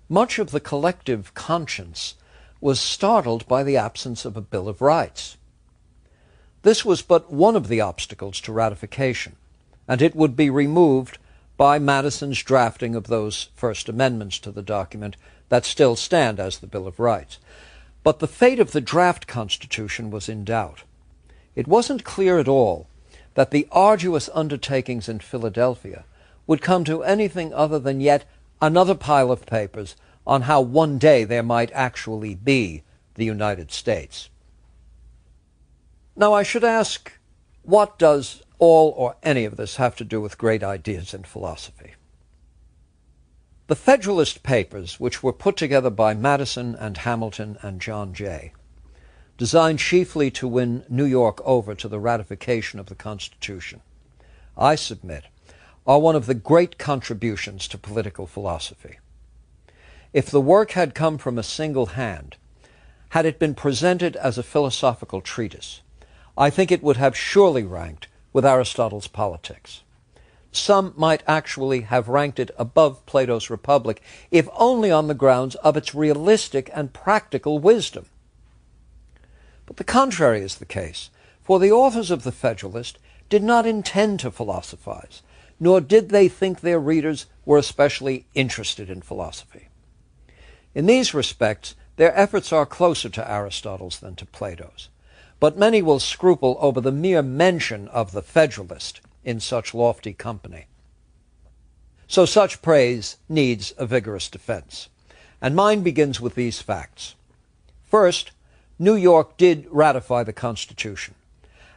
much of the collective conscience was startled by the absence of a Bill of Rights. This was but one of the obstacles to ratification, and it would be removed by Madison's drafting of those first amendments to the document that still stand as the Bill of Rights. But the fate of the draft Constitution was in doubt. It wasn't clear at all that the arduous undertakings in Philadelphia would come to anything other than yet another pile of papers on how one day there might actually be the United States. Now, I should ask, what does all or any of this have to do with great ideas in philosophy? The Federalist Papers, which were put together by Madison and Hamilton and John Jay, designed chiefly to win New York over to the ratification of the Constitution, I submit, are one of the great contributions to political philosophy. If the work had come from a single hand, had it been presented as a philosophical treatise, I think it would have surely ranked with Aristotle's Politics. Some might actually have ranked it above Plato's Republic, if only on the grounds of its realistic and practical wisdom. But the contrary is the case, for the authors of the Federalist did not intend to philosophize, nor did they think their readers were especially interested in philosophy. In these respects, their efforts are closer to Aristotle's than to Plato's, but many will scruple over the mere mention of the Federalist in such lofty company. So such praise needs a vigorous defense, and mine begins with these facts. First, New York did ratify the Constitution,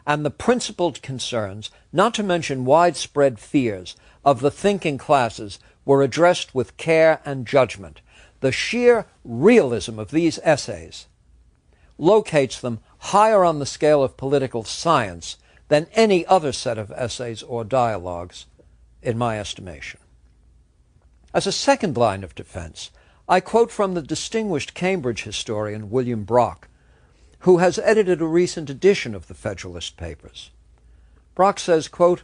and the principal concerns, not to mention widespread fears, of the thinking classes were addressed with care and judgment. The sheer realism of these essays locates them higher on the scale of political science than any other set of essays or dialogues, in my estimation. As a second line of defense, I quote from the distinguished Cambridge historian William Brock, who has edited a recent edition of the Federalist Papers. Brock says, quote,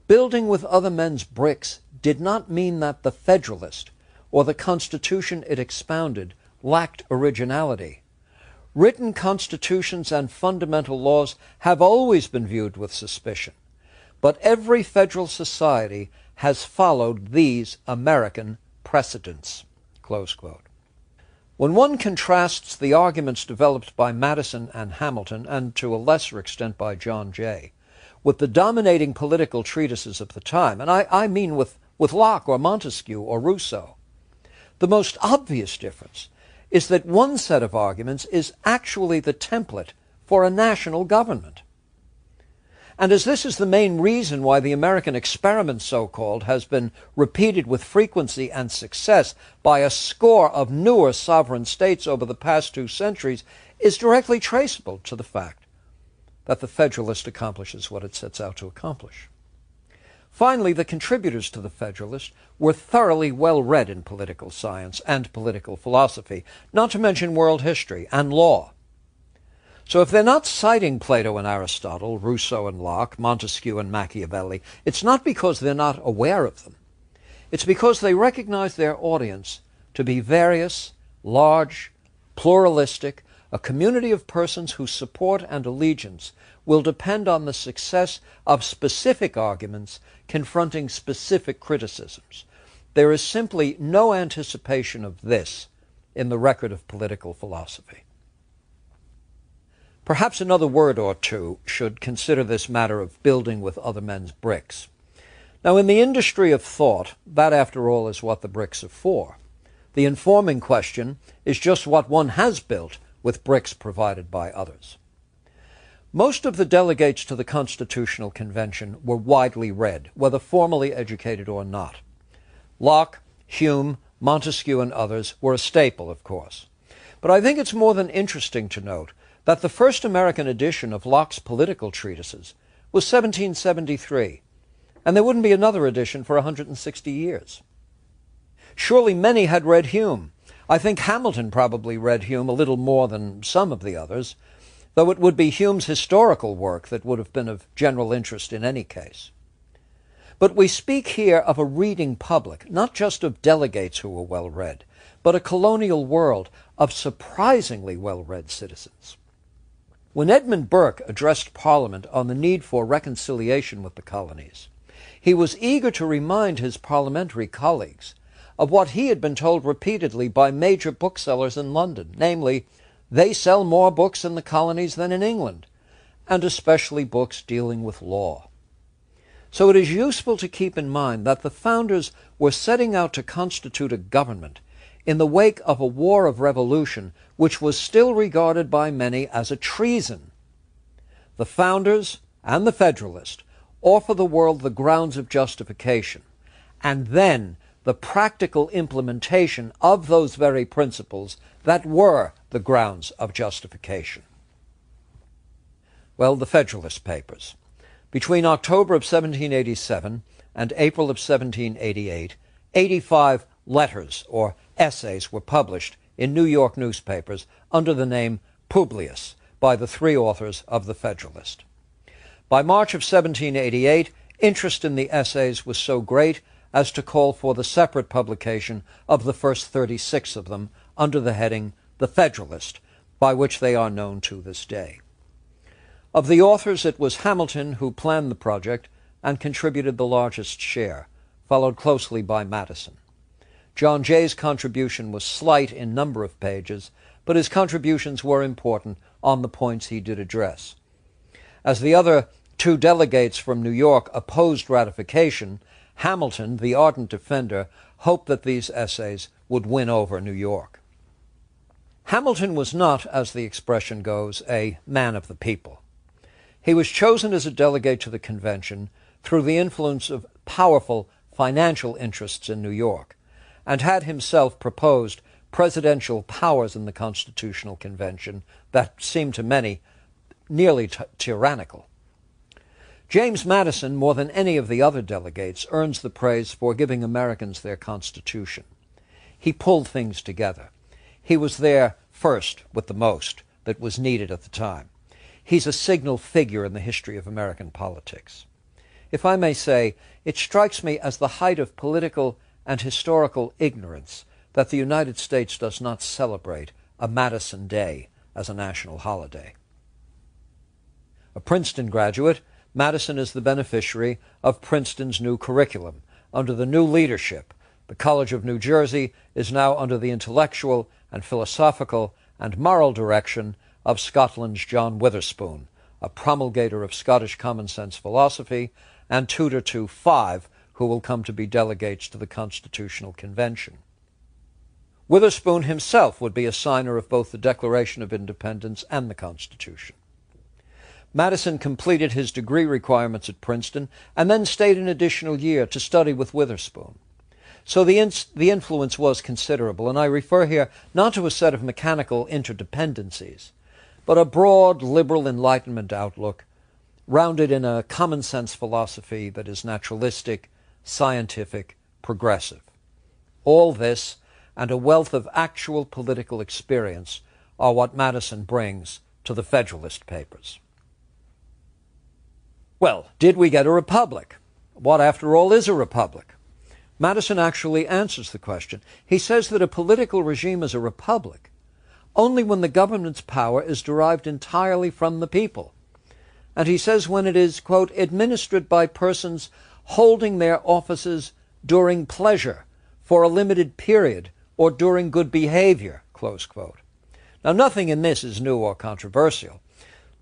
"Building with other men's bricks did not mean that the Federalist, or the Constitution it expounded, lacked originality. Written constitutions and fundamental laws have always been viewed with suspicion, but every federal society has followed these American precedents." Close quote. When one contrasts the arguments developed by Madison and Hamilton, and to a lesser extent by John Jay, with the dominating political treatises of the time, and I mean with Locke or Montesquieu or Rousseau, the most obvious difference is that one set of arguments is actually the template for a national government. And as this is the main reason why the American experiment, so-called, has been repeated with frequency and success by a score of newer sovereign states over the past 2 centuries, is directly traceable to the fact that the Federalist accomplishes what it sets out to accomplish. Finally, the contributors to the Federalist were thoroughly well-read in political science and political philosophy, not to mention world history and law. So if they're not citing Plato and Aristotle, Rousseau and Locke, Montesquieu and Machiavelli, it's not because they're not aware of them. It's because they recognize their audience to be various, large, pluralistic, a community of persons whose support and allegiance will depend on the success of specific arguments confronting specific criticisms. There is simply no anticipation of this in the record of political philosophy. Perhaps another word or two should consider this matter of building with other men's bricks. Now, in the industry of thought, that, after all, is what the bricks are for. The informing question is just what one has built with bricks provided by others. Most of the delegates to the Constitutional Convention were widely read, whether formally educated or not. Locke, Hume, Montesquieu, and others were a staple, of course. But I think it's more than interesting to note that the first American edition of Locke's political treatises was 1773, and there wouldn't be another edition for 160 years. Surely many had read Hume. I think Hamilton probably read Hume a little more than some of the others, though it would be Hume's historical work that would have been of general interest in any case. But we speak here of a reading public, not just of delegates who were well-read, but a colonial world of surprisingly well-read citizens. When Edmund Burke addressed Parliament on the need for reconciliation with the colonies, he was eager to remind his parliamentary colleagues of what he had been told repeatedly by major booksellers in London, namely, they sell more books in the colonies than in England, and especially books dealing with law. So it is useful to keep in mind that the founders were setting out to constitute a government in the wake of a war of revolution which was still regarded by many as a treason. The founders and the Federalist offer the world the grounds of justification, and then the practical implementation of those very principles that were the grounds of justification. Well, the Federalist Papers. Between October of 1787 and April of 1788, 85 letters or essays were published in New York newspapers under the name Publius by the 3 authors of the Federalist. By March of 1788, interest in the essays was so great as to call for the separate publication of the first 36 of them under the heading The Federalist, by which they are known to this day. Of the authors, it was Hamilton who planned the project and contributed the largest share, followed closely by Madison. John Jay's contribution was slight in number of pages, but his contributions were important on the points he did address. As the other 2 delegates from New York opposed ratification, Hamilton, the ardent defender, hoped that these essays would win over New York. Hamilton was not, as the expression goes, a man of the people. He was chosen as a delegate to the convention through the influence of powerful financial interests in New York, and had himself proposed presidential powers in the Constitutional Convention that seemed to many nearly tyrannical. James Madison, more than any of the other delegates, earns the praise for giving Americans their Constitution. He pulled things together. He was there first with the most that was needed at the time. He's a signal figure in the history of American politics. If I may say, it strikes me as the height of political and historical ignorance that the United States does not celebrate a Madison Day as a national holiday. A Princeton graduate, Madison is the beneficiary of Princeton's new curriculum. Under the new leadership, the College of New Jersey is now under the intellectual and philosophical and moral direction of Scotland's John Witherspoon, a promulgator of Scottish common sense philosophy and tutor to 5 who will come to be delegates to the Constitutional Convention. Witherspoon himself would be a signer of both the Declaration of Independence and the Constitution. Madison completed his degree requirements at Princeton and then stayed an additional year to study with Witherspoon. So the influence was considerable, and I refer here not to a set of mechanical interdependencies, but a broad liberal Enlightenment outlook rounded in a common-sense philosophy that is naturalistic, scientific, progressive. All this and a wealth of actual political experience are what Madison brings to the Federalist Papers. Well, did we get a republic? What, after all, is a republic? Madison actually answers the question. He says that a political regime is a republic only when the government's power is derived entirely from the people. And he says when it is, quote, administered by persons holding their offices during pleasure, for a limited period, or during good behavior, close quote. Now, nothing in this is new or controversial.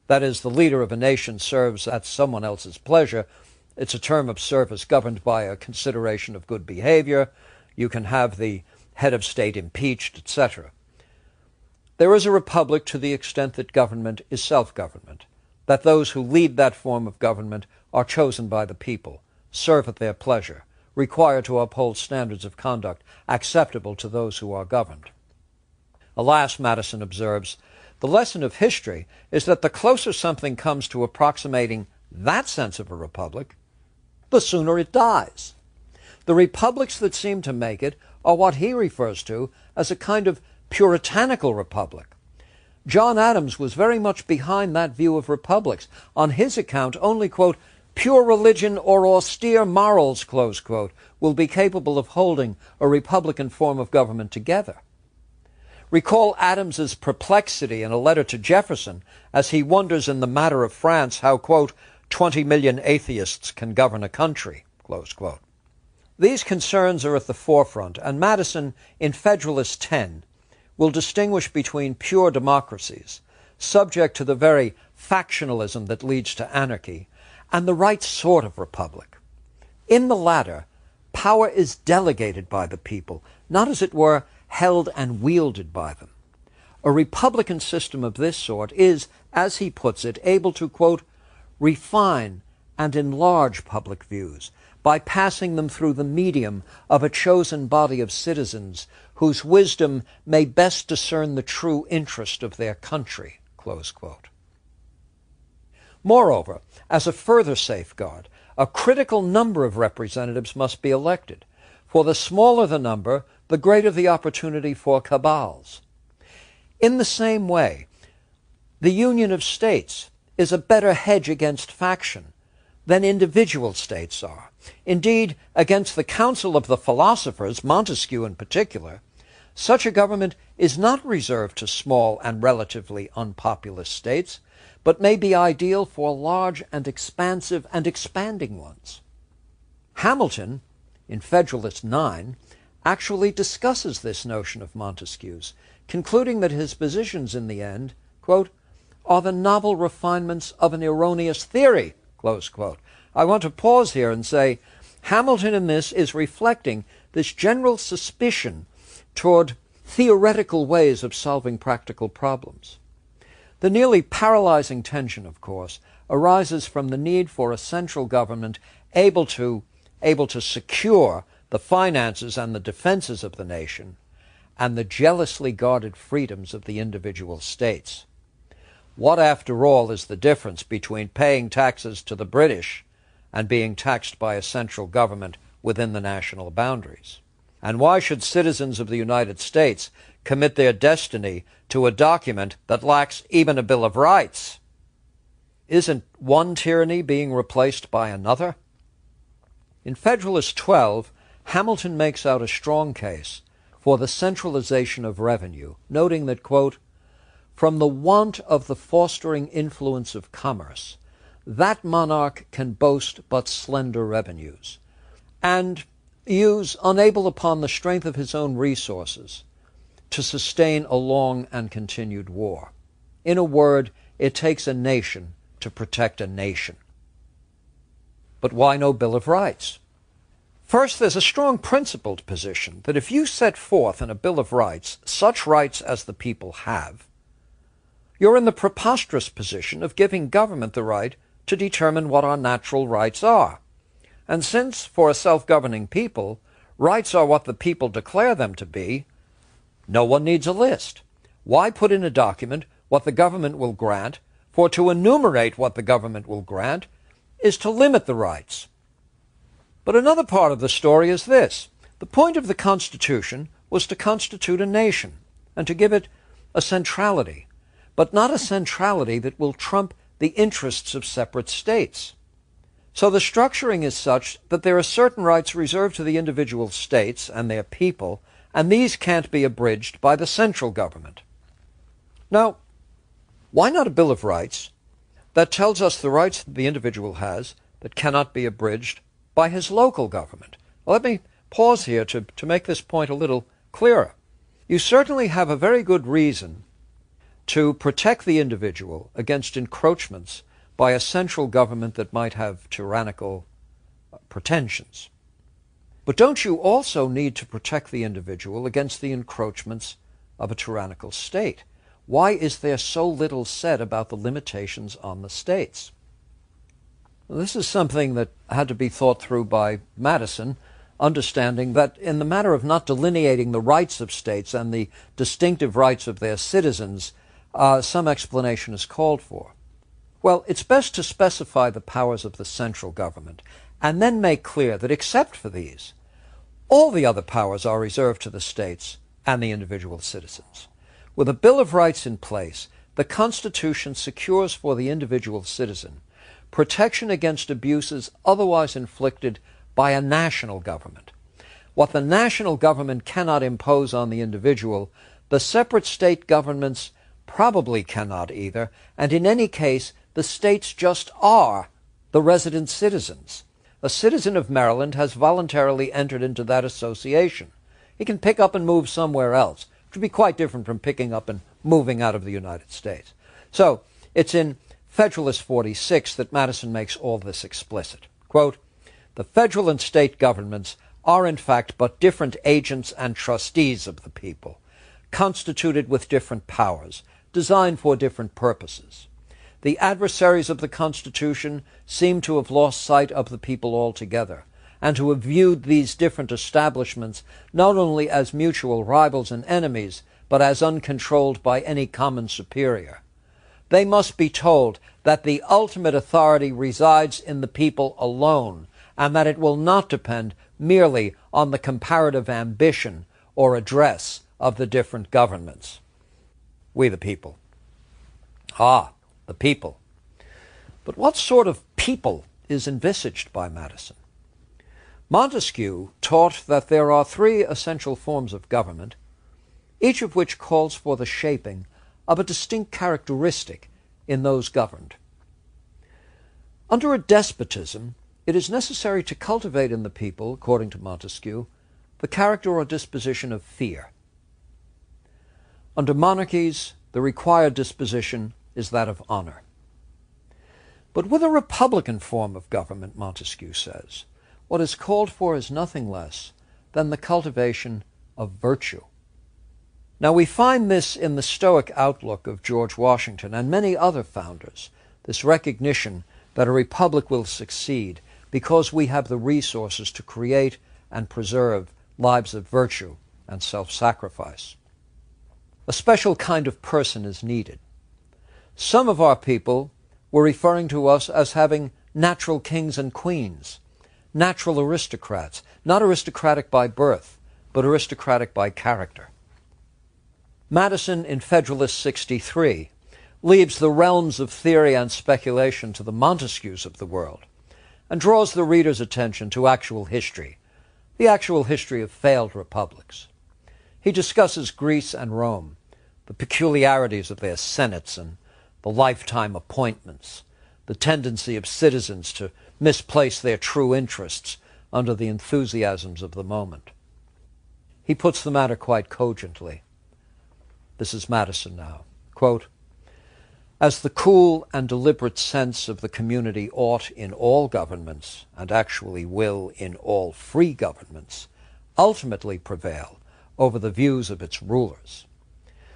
That is, the leader of a nation serves at someone else's pleasure. It's a term of service governed by a consideration of good behavior. You can have the head of state impeached, etc. There is a republic to the extent that government is self-government, that those who lead that form of government are chosen by the people, serve at their pleasure, required to uphold standards of conduct acceptable to those who are governed. Alas, Madison observes, the lesson of history is that the closer something comes to approximating that sense of a republic, the sooner it dies. The republics that seem to make it are what he refers to as a kind of puritanical republic. John Adams was very much behind that view of republics. On his account, only, quote, pure religion or austere morals, close quote, will be capable of holding a republican form of government together. Recall Adams's perplexity in a letter to Jefferson as he wonders in the matter of France how, quote, 20 million atheists can govern a country, close quote. These concerns are at the forefront, and Madison, in Federalist 10, will distinguish between pure democracies, subject to the very factionalism that leads to anarchy, and the right sort of republic. In the latter, power is delegated by the people, not, as it were, held and wielded by them. A republican system of this sort is, as he puts it, able to, quote, refine and enlarge public views by passing them through the medium of a chosen body of citizens whose wisdom may best discern the true interest of their country, close quote. Moreover, as a further safeguard, a critical number of representatives must be elected. For the smaller the number, the greater the opportunity for cabals. In the same way, the Union of States is a better hedge against faction than individual states are. Indeed, against the Council of the Philosophers, Montesquieu in particular, such a government is not reserved to small and relatively unpopulous states, but may be ideal for large and expansive and expanding ones. Hamilton, in Federalist 9, actually discusses this notion of Montesquieu's, concluding that his positions in the end, quote, are the novel refinements of an erroneous theory, close quote. I want to pause here and say Hamilton in this is reflecting this general suspicion toward theoretical ways of solving practical problems. The nearly paralyzing tension, of course, arises from the need for a central government able to secure the finances and the defenses of the nation and the jealously guarded freedoms of the individual states. What, after all, is the difference between paying taxes to the British and being taxed by a central government within the national boundaries? And why should citizens of the United States commit their destiny to a document that lacks even a Bill of Rights? Isn't one tyranny being replaced by another? In Federalist 12, Hamilton makes out a strong case for the centralization of revenue, noting that, quote, "From the want of the fostering influence of commerce, that monarch can boast but slender revenues, and use, unable upon the strength of his own resources, to sustain a long and continued war. In a word, it takes a nation to protect a nation." But why no Bill of Rights? First, there's a strong principled position that if you set forth in a Bill of Rights such rights as the people have, you're in the preposterous position of giving government the right to determine what our natural rights are. And since, for a self-governing people, rights are what the people declare them to be, no one needs a list. Why put in a document what the government will grant? For to enumerate what the government will grant is to limit the rights. But another part of the story is this. The point of the Constitution was to constitute a nation and to give it a centrality, but not a centrality that will trump the interests of separate states. So the structuring is such that there are certain rights reserved to the individual states and their people, and these can't be abridged by the central government. Now, why not a Bill of Rights that tells us the rights the individual has that cannot be abridged by his local government? Well, let me pause here to make this point a little clearer. You certainly have a very good reason to protect the individual against encroachments by a central government that might have tyrannical pretensions. But don't you also need to protect the individual against the encroachments of a tyrannical state? Why is there so little said about the limitations on the states? This is something that had to be thought through by Madison, understanding that in the matter of not delineating the rights of states and the distinctive rights of their citizens, some explanation is called for. Well, it's best to specify the powers of the central government and then make clear that except for these, all the other powers are reserved to the states and the individual citizens. With a Bill of Rights in place, the Constitution secures for the individual citizen protection against abuses otherwise inflicted by a national government. What the national government cannot impose on the individual, the separate state governments probably cannot either, and in any case, the states just are the resident citizens. A citizen of Maryland has voluntarily entered into that association. He can pick up and move somewhere else, which would be quite different from picking up and moving out of the United States. So, it's in Federalist 46 that Madison makes all this explicit. Quote, "The federal and state governments are in fact but different agents and trustees of the people, constituted with different powers, designed for different purposes. The adversaries of the Constitution seem to have lost sight of the people altogether, and to have viewed these different establishments not only as mutual rivals and enemies, but as uncontrolled by any common superior. They must be told that the ultimate authority resides in the people alone, and that it will not depend merely on the comparative ambition or address of the different governments." We the people. The people. But what sort of people is envisaged by Madison? Montesquieu taught that there are three essential forms of government, each of which calls for the shaping of a distinct characteristic in those governed. Under a despotism, it is necessary to cultivate in the people, according to Montesquieu, the character or disposition of fear. Under monarchies, the required disposition is that of honor. But with a republican form of government, Montesquieu says, what is called for is nothing less than the cultivation of virtue. Now we find this in the Stoic outlook of George Washington and many other founders, this recognition that a republic will succeed because we have the resources to create and preserve lives of virtue and self-sacrifice. A special kind of person is needed, Some of our people were referring to us as having natural kings and queens, natural aristocrats, not aristocratic by birth, but aristocratic by character. Madison, in Federalist 63, leaves the realms of theory and speculation to the Montesquieux of the world and draws the reader's attention to actual history, the actual history of failed republics. He discusses Greece and Rome, the peculiarities of their senates and the lifetime appointments, the tendency of citizens to misplace their true interests under the enthusiasms of the moment. He puts the matter quite cogently. This is Madison now. Quote, "As the cool and deliberate sense of the community ought in all governments, and actually will in all free governments, ultimately prevail over the views of its rulers,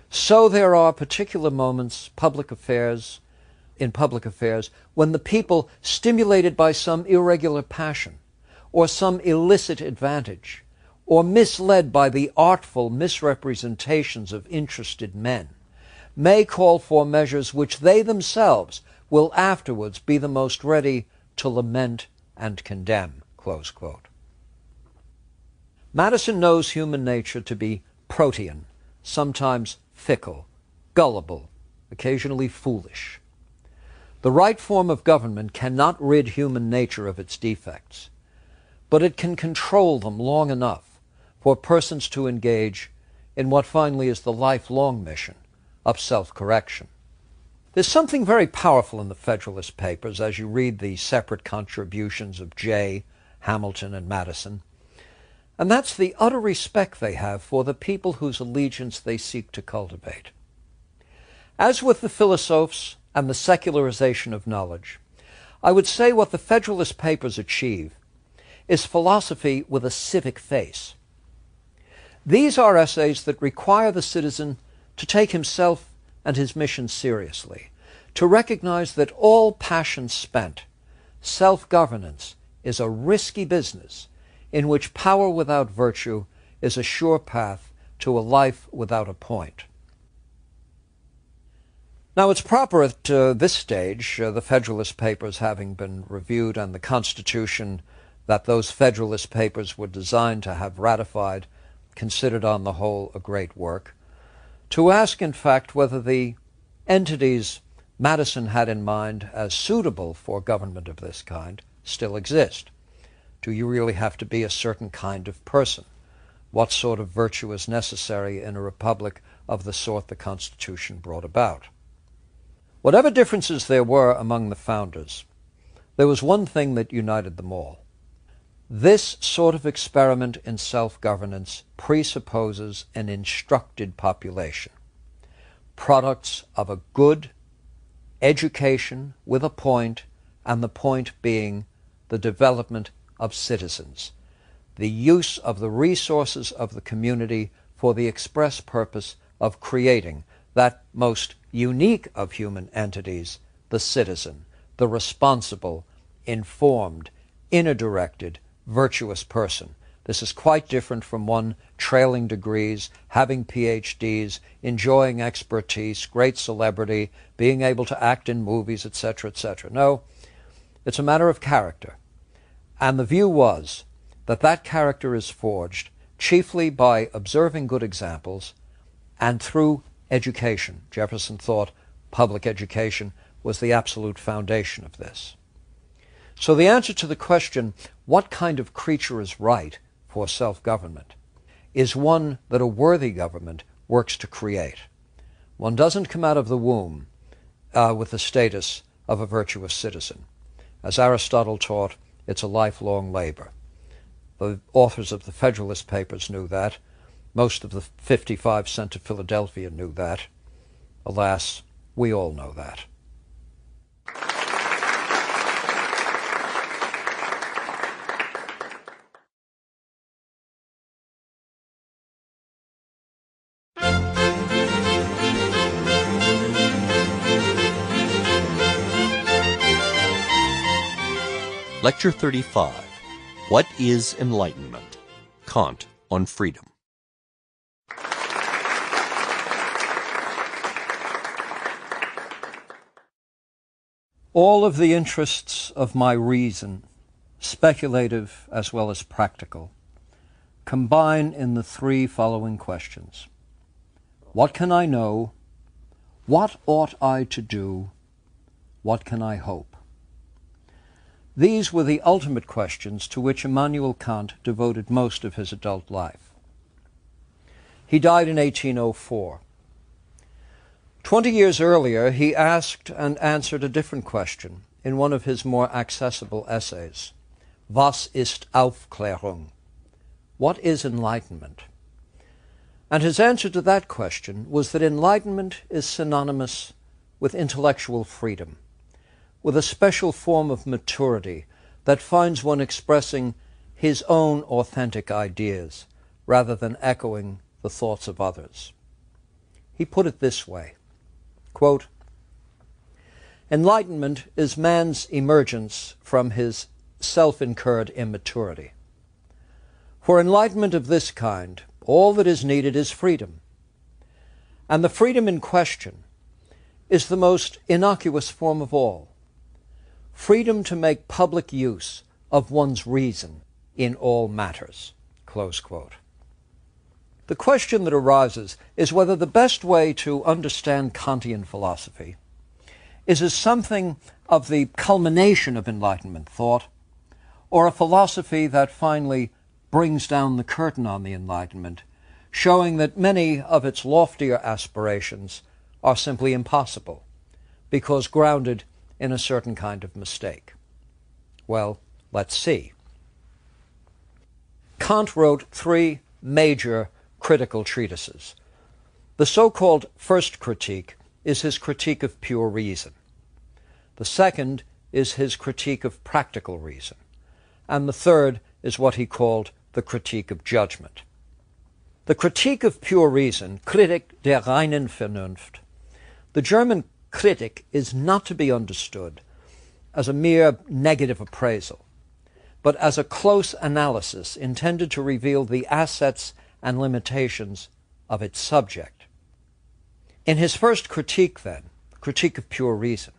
so there are particular moments in public affairs when the people, stimulated by some irregular passion or some illicit advantage, or misled by the artful misrepresentations of interested men, may call for measures which they themselves will afterwards be the most ready to lament and condemn." Close quote. Madison knows human nature to be protean, sometimes fickle, gullible, occasionally foolish. The right form of government cannot rid human nature of its defects, but it can control them long enough for persons to engage in what finally is the lifelong mission of self-correction. There's something very powerful in the Federalist Papers as you read the separate contributions of Jay, Hamilton, and Madison, and that's the utter respect they have for the people whose allegiance they seek to cultivate. As with the philosophes and the secularization of knowledge, I would say what the Federalist Papers achieve is philosophy with a civic face. These are essays that require the citizen to take himself and his mission seriously, to recognize that all passion spent, self-governance is a risky business in which power without virtue is a sure path to a life without a point. Now, it's proper at this stage, the Federalist Papers having been reviewed and the Constitution that those Federalist Papers were designed to have ratified, considered on the whole a great work, to ask, in fact, whether the entities Madison had in mind as suitable for government of this kind still exist. Do you really have to be a certain kind of person? What sort of virtue is necessary in a republic of the sort the Constitution brought about? Whatever differences there were among the founders, there was one thing that united them all. This sort of experiment in self-governance presupposes an instructed population, products of a good education with a point, and the point being the development of citizens, the use of the resources of the community for the express purpose of creating that most unique of human entities, the citizen, the responsible, informed, inner-directed, virtuous person. This is quite different from one trailing degrees, having PhDs, enjoying expertise, great celebrity, being able to act in movies, etc., etc. No, it's a matter of character. And the view was that that character is forged chiefly by observing good examples and through education. Jefferson thought public education was the absolute foundation of this. So the answer to the question, what kind of creature is right for self-government, is one that a worthy government works to create. One doesn't come out of the womb with the status of a virtuous citizen. As Aristotle taught, it's a lifelong labor. The authors of the Federalist Papers knew that. Most of the 55 sent to Philadelphia knew that. Alas, we all know that. Lecture 35. What is Enlightenment? Kant on Freedom. All of the interests of my reason, speculative as well as practical, combine in the three following questions. What can I know? What ought I to do? What can I hope? These were the ultimate questions to which Immanuel Kant devoted most of his adult life. He died in 1804. 20 years earlier, he asked and answered a different question in one of his more accessible essays, Was ist Aufklärung? What is enlightenment? And his answer to that question was that enlightenment is synonymous with intellectual freedom, with a special form of maturity that finds one expressing his own authentic ideas rather than echoing the thoughts of others. He put it this way, quote, enlightenment is man's emergence from his self-incurred immaturity. For enlightenment of this kind, all that is needed is freedom. And the freedom in question is the most innocuous form of all. Freedom to make public use of one's reason in all matters. Close quote. The question that arises is whether the best way to understand Kantian philosophy is as something of the culmination of Enlightenment thought, or a philosophy that finally brings down the curtain on the Enlightenment, showing that many of its loftier aspirations are simply impossible, because grounded in a certain kind of mistake. Well, let's see. Kant wrote three major critical treatises. The so-called first critique is his critique of pure reason. The second is his critique of practical reason. And the third is what he called the critique of judgment. The critique of pure reason, Kritik der reinen Vernunft, the German critic is not to be understood as a mere negative appraisal, but as a close analysis intended to reveal the assets and limitations of its subject. In his first critique, then, Critique of Pure Reason,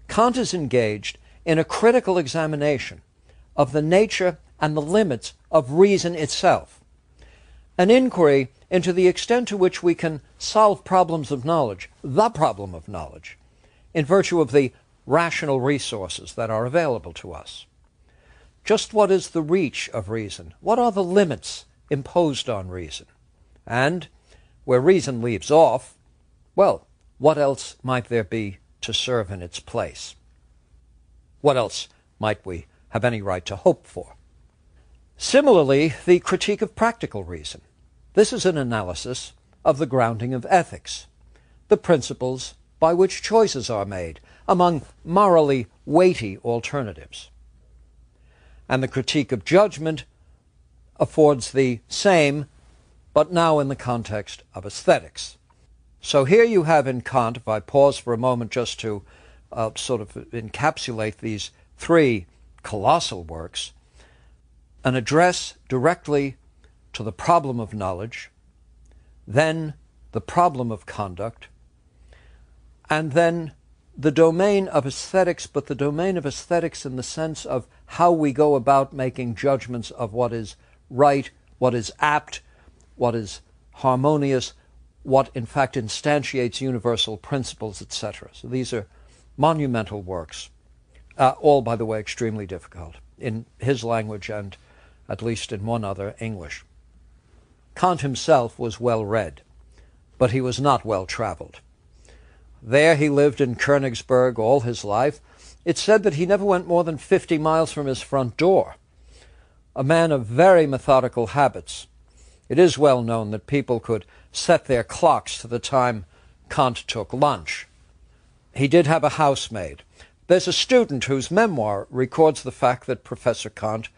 Kant is engaged in a critical examination of the nature and the limits of reason itself, an inquiry into the extent to which we can solve problems of knowledge, the problem of knowledge, in virtue of the rational resources that are available to us. Just what is the reach of reason? What are the limits imposed on reason? And where reason leaves off, well, what else might there be to serve in its place? What else might we have any right to hope for? Similarly, the critique of practical reason. This is an analysis of the grounding of ethics, the principles by which choices are made among morally weighty alternatives. And the critique of judgment affords the same, but now in the context of aesthetics. So here you have in Kant, if I pause for a moment just to sort of encapsulate these three colossal works, an address directly to the problem of knowledge, then the problem of conduct, and then the domain of aesthetics, but the domain of aesthetics in the sense of how we go about making judgments of what is right, what is apt, what is harmonious, what in fact instantiates universal principles, etc. So these are monumental works, all, by the way, extremely difficult in his language and at least in one other, English. Kant himself was well read, but he was not well traveled. There he lived in Königsberg all his life. It's said that he never went more than 50 miles from his front door. A man of very methodical habits. It is well known that people could set their clocks to the time Kant took lunch. He did have a housemaid. There's a student whose memoir records the fact that Professor Kant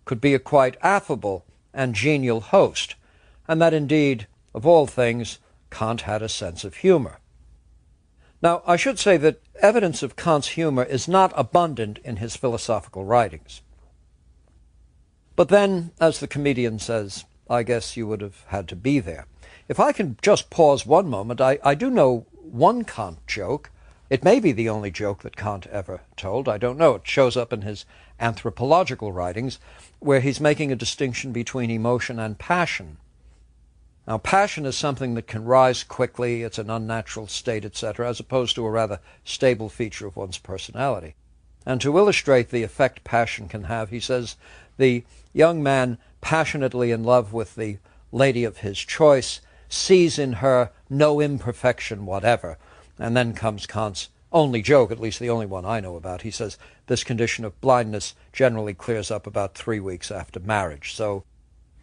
could be a quite affable and genial host, and that indeed, of all things, Kant had a sense of humor. Now, I should say that evidence of Kant's humor is not abundant in his philosophical writings. But then, as the comedian says, I guess you would have had to be there. If I can just pause one moment, I do know one Kant joke. It may be the only joke that Kant ever told. I don't know. It shows up in his anthropological writings, where he's making a distinction between emotion and passion. Now, passion is something that can rise quickly, it's an unnatural state, etc., as opposed to a rather stable feature of one's personality. And to illustrate the effect passion can have, he says, the young man passionately in love with the lady of his choice sees in her no imperfection whatever. And then comes Kant's only joke, at least the only one I know about. He says this condition of blindness generally clears up about 3 weeks after marriage. So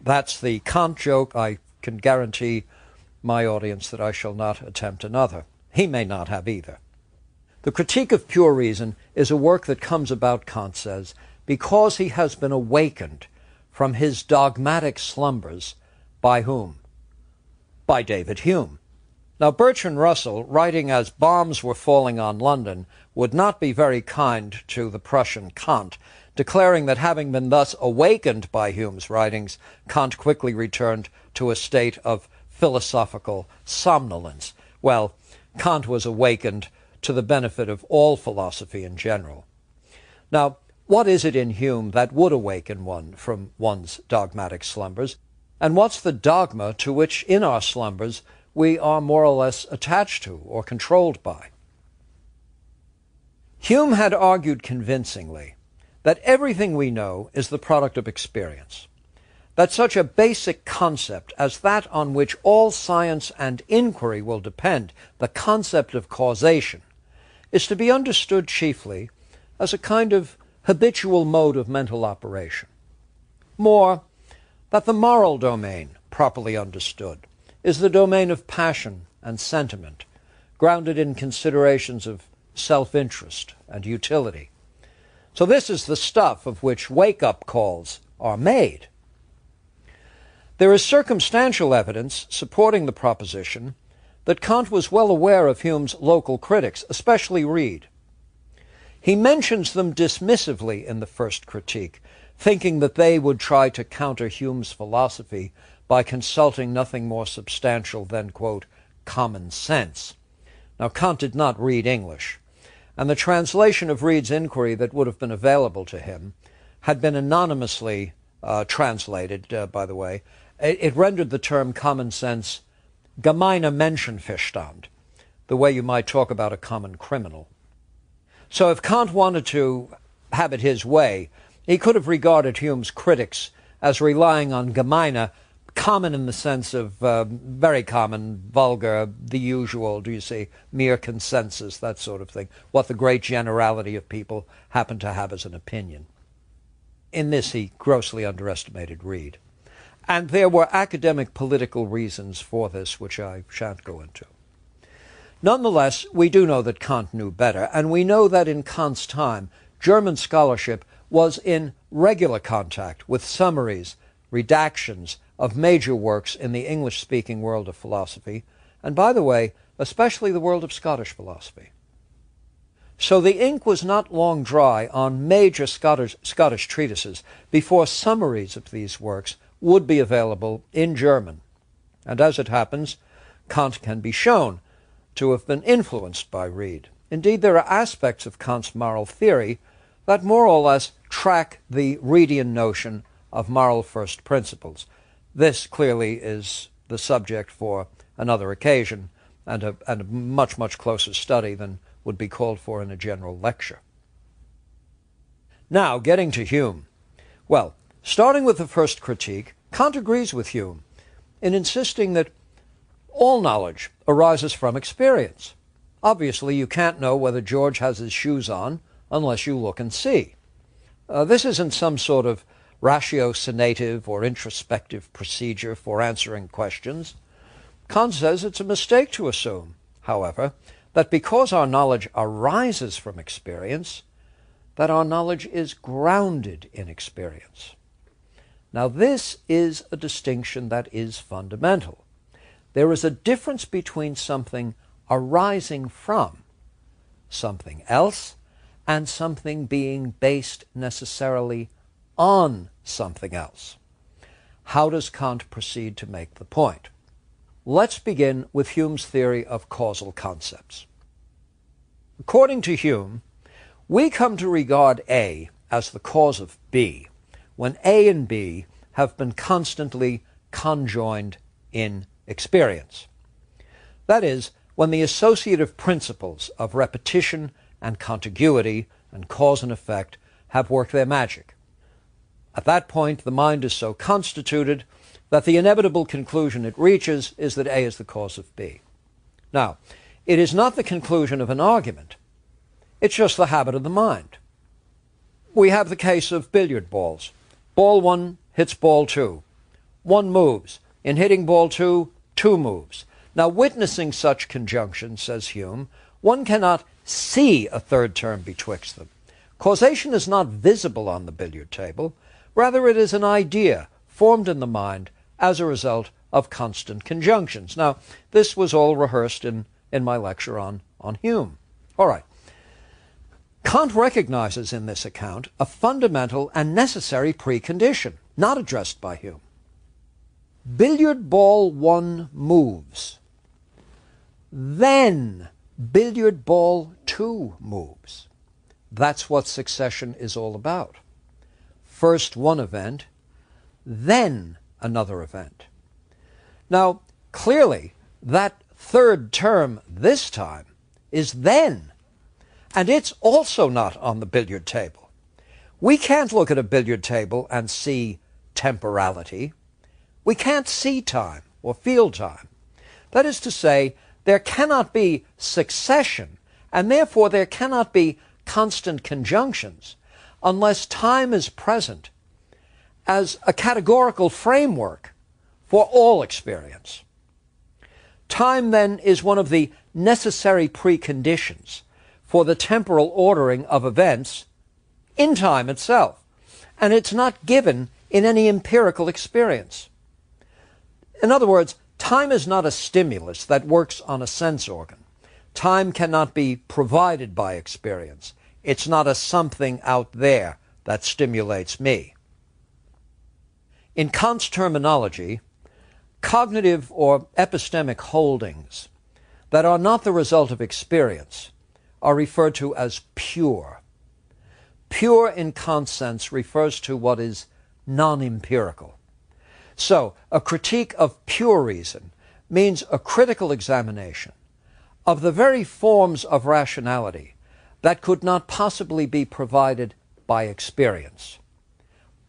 that's the Kant joke. I can guarantee my audience that I shall not attempt another. He may not have either. The Critique of Pure Reason is a work that comes about, Kant says, because he has been awakened from his dogmatic slumbers by whom? By David Hume. Now, Bertrand Russell, writing as bombs were falling on London, would not be very kind to the Prussian Kant, declaring that having been thus awakened by Hume's writings, Kant quickly returned to a state of philosophical somnolence. Well, Kant was awakened to the benefit of all philosophy in general. Now, what is it in Hume that would awaken one from one's dogmatic slumbers? And what's the dogma to which in our slumbers we are more or less attached to or controlled by? Hume had argued convincingly that everything we know is the product of experience, that such a basic concept as that on which all science and inquiry will depend, the concept of causation, is to be understood chiefly as a kind of habitual mode of mental operation. More, that the moral domain, properly understood, is the domain of passion and sentiment, grounded in considerations of self-interest and utility. So this is the stuff of which wake-up calls are made. There is circumstantial evidence supporting the proposition that Kant was well aware of Hume's local critics, especially Reid. He mentions them dismissively in the first critique, thinking that they would try to counter Hume's philosophy by consulting nothing more substantial than, quote, common sense. Now, Kant did not read English, and the translation of Reid's inquiry that would have been available to him had been anonymously translated, by the way. It rendered the term common sense gemeiner Menschenverstand, the way you might talk about a common criminal. So if Kant wanted to have it his way, he could have regarded Hume's critics as relying on gemeiner, common in the sense of very common, vulgar, the usual, do you see, mere consensus, that sort of thing, what the great generality of people happen to have as an opinion. In this he grossly underestimated Reid. And there were academic political reasons for this, which I shan't go into. Nonetheless, we do know that Kant knew better, and we know that in Kant's time, German scholarship was in regular contact with summaries, redactions of major works in the English-speaking world of philosophy, and by the way, especially the world of Scottish philosophy. So the ink was not long dry on major Scottish treatises before summaries of these works would be available in German. And as it happens, Kant can be shown to have been influenced by Reid. Indeed, there are aspects of Kant's moral theory that more or less track the Reidian notion of moral first principles. This clearly is the subject for another occasion and a much, much closer study than would be called for in a general lecture. Now, getting to Hume. Well, starting with the first critique, Kant agrees with Hume in insisting that all knowledge arises from experience. Obviously, you can't know whether George has his shoes on unless you look and see. This isn't some sort of ratiocinative or introspective procedure for answering questions. Kant says it's a mistake to assume, however, that because our knowledge arises from experience, that our knowledge is grounded in experience. Now, this is a distinction that is fundamental. There is a difference between something arising from something else and something being based necessarily on something else. How does Kant proceed to make the point? Let's begin with Hume's theory of causal concepts. According to Hume, we come to regard A as the cause of B when A and B have been constantly conjoined in experience. That is, when the associative principles of repetition and contiguity and cause and effect have worked their magic. At that point, the mind is so constituted that the inevitable conclusion it reaches is that A is the cause of B. Now, it is not the conclusion of an argument. It's just the habit of the mind. We have the case of billiard balls. Ball 1 hits ball 2. 1 moves. In hitting ball 2, 2 moves. Now, witnessing such conjunctions, says Hume, one cannot see a third term betwixt them. Causation is not visible on the billiard table. Rather, it is an idea formed in the mind as a result of constant conjunctions. Now, this was all rehearsed in my lecture on Hume. All right. Kant recognizes in this account a fundamental and necessary precondition, not addressed by Hume. Billiard ball 1 moves. Then billiard ball 2 moves. That's what succession is all about. First one event, then another event. Now, clearly, that third term this time is then, and it's also not on the billiard table. We can't look at a billiard table and see temporality. We can't see time or feel time. That is to say, there cannot be succession, and therefore there cannot be constant conjunctions unless time is present as a categorical framework for all experience. Time, then, is one of the necessary preconditions for the temporal ordering of events in time itself, and it's not given in any empirical experience. In other words, time is not a stimulus that works on a sense organ. Time cannot be provided by experience. It's not a something out there that stimulates me. In Kant's terminology, cognitive or epistemic holdings that are not the result of experience are referred to as pure. Pure in Kant's sense refers to what is non-empirical. So, a critique of pure reason means a critical examination of the very forms of rationality that could not possibly be provided by experience,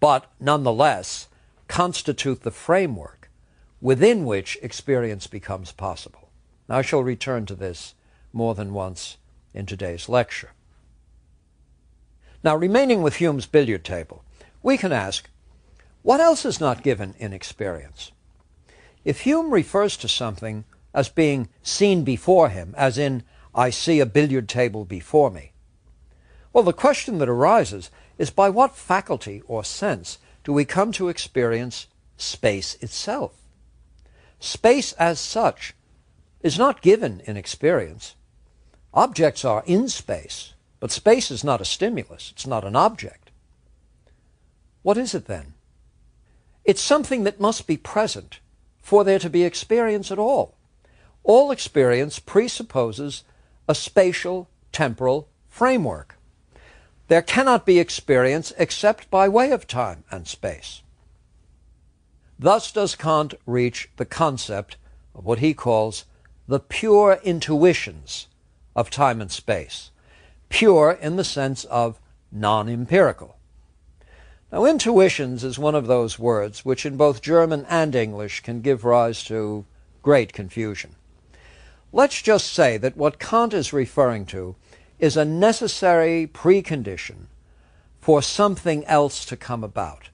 but nonetheless constitute the framework within which experience becomes possible. Now, I shall return to this more than once in today's lecture. Now, remaining with Hume's billiard table, we can ask, what else is not given in experience? If Hume refers to something as being seen before him, as in, I see a billiard table before me, well, the question that arises is by what faculty or sense do we come to experience space itself? Space as such is not given in experience. Objects are in space, but space is not a stimulus. It's not an object. What is it then? It's something that must be present for there to be experience at all. All experience presupposes a spatial, temporal framework. There cannot be experience except by way of time and space. Thus does Kant reach the concept of what he calls the pure intuitions of time and space, pure in the sense of non-empirical. Now, intuitions is one of those words which in both German and English can give rise to great confusion. Let's just say that what Kant is referring to is a necessary precondition for something else to come about.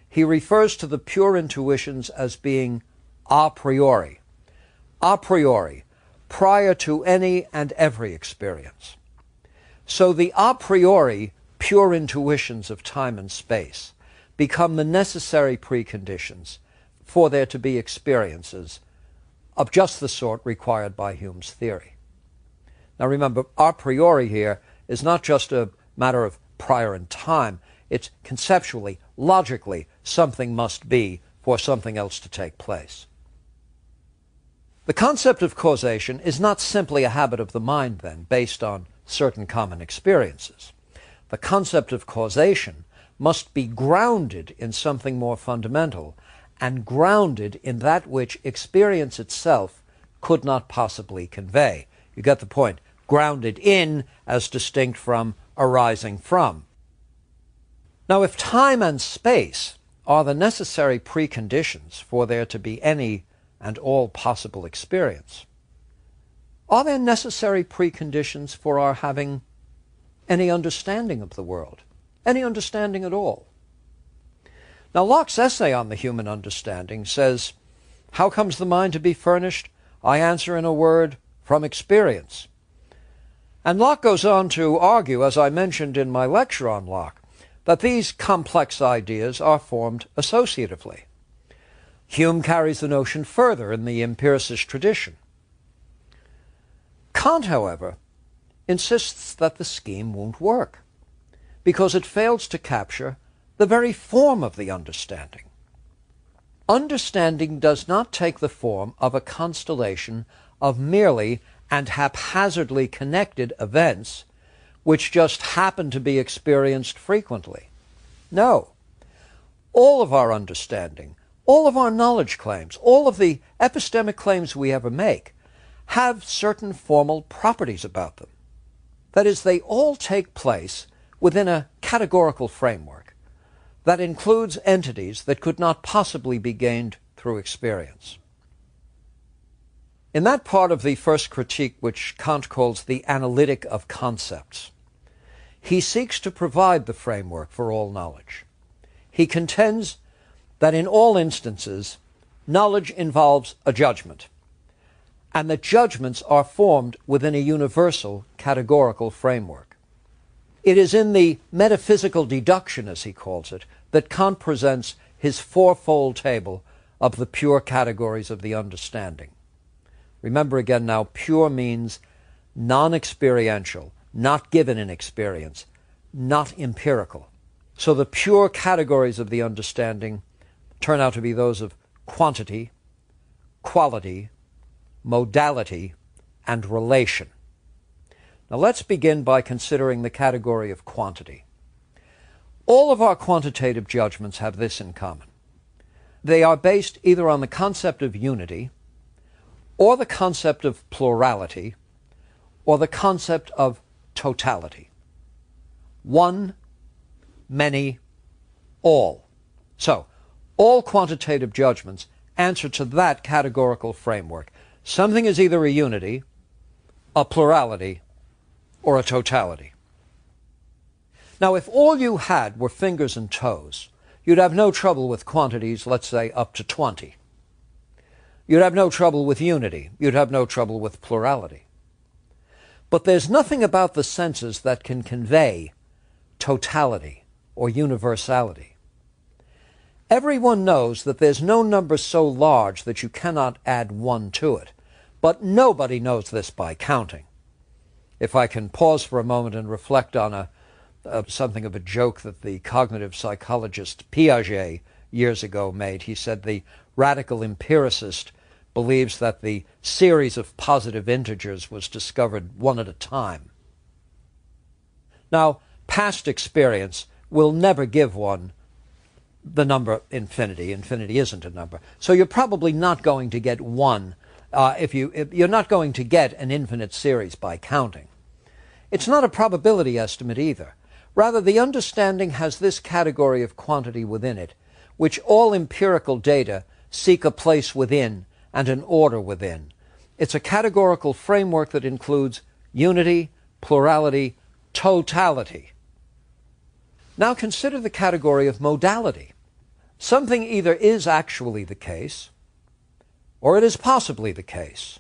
He refers to the pure intuitions as being a priori, prior to any and every experience. So the a priori pure intuitions of time and space become the necessary preconditions for there to be experiences of just the sort required by Hume's theory. Now remember, a priori here is not just a matter of prior in time. It's conceptually, logically, something must be for something else to take place. The concept of causation is not simply a habit of the mind, then, based on certain common experiences. The concept of causation must be grounded in something more fundamental and grounded in that which experience itself could not possibly convey. You get the point. Grounded in as distinct from arising from. Now, if time and space are the necessary preconditions for there to be any and all possible experience, are there necessary preconditions for our having any understanding of the world, any understanding at all? Now, Locke's essay on the human understanding says, how comes the mind to be furnished? I answer in a word, from experience. And Locke goes on to argue, as I mentioned in my lecture on Locke, that these complex ideas are formed associatively. Hume carries the notion further in the empiricist tradition. Kant, however, insists that the scheme won't work, because it fails to capture the very form of the understanding. Understanding does not take the form of a constellation of merely and haphazardly connected events which just happen to be experienced frequently. No. All of our understanding, all of our knowledge claims, all of the epistemic claims we ever make have certain formal properties about them. That is, they all take place within a categorical framework that includes entities that could not possibly be gained through experience. In that part of the first critique which Kant calls the analytic of concepts, he seeks to provide the framework for all knowledge. He contends that in all instances, knowledge involves a judgment, and that judgments are formed within a universal categorical framework. It is in the metaphysical deduction, as he calls it, that Kant presents his fourfold table of the pure categories of the understanding. Remember again now, pure means non-experiential, not given in experience, not empirical. So the pure categories of the understanding turn out to be those of quantity, quality, modality, and relation. Now let's begin by considering the category of quantity. All of our quantitative judgments have this in common. They are based either on the concept of unity, or the concept of plurality, or the concept of totality. One, many, all. So, all quantitative judgments answer to that categorical framework. Something is either a unity, a plurality, or a totality. Now, if all you had were fingers and toes, you'd have no trouble with quantities, let's say, up to 20. You'd have no trouble with unity. You'd have no trouble with plurality. But there's nothing about the senses that can convey totality or universality. Everyone knows that there's no number so large that you cannot add one to it, but nobody knows this by counting. If I can pause for a moment and reflect on something of a joke that the cognitive psychologist Piaget years ago made. He said the radical empiricist believes that the series of positive integers was discovered one at a time. Now, past experience will never give one the number infinity. Infinity isn't a number. So you're probably not going to get one if you're not going to get an infinite series by counting. It's not a probability estimate either. Rather, the understanding has this category of quantity within it, which all empirical data seek a place within and an order within. It's a categorical framework that includes unity, plurality, totality. Now consider the category of modality. Something either is actually the case, or it is possibly the case,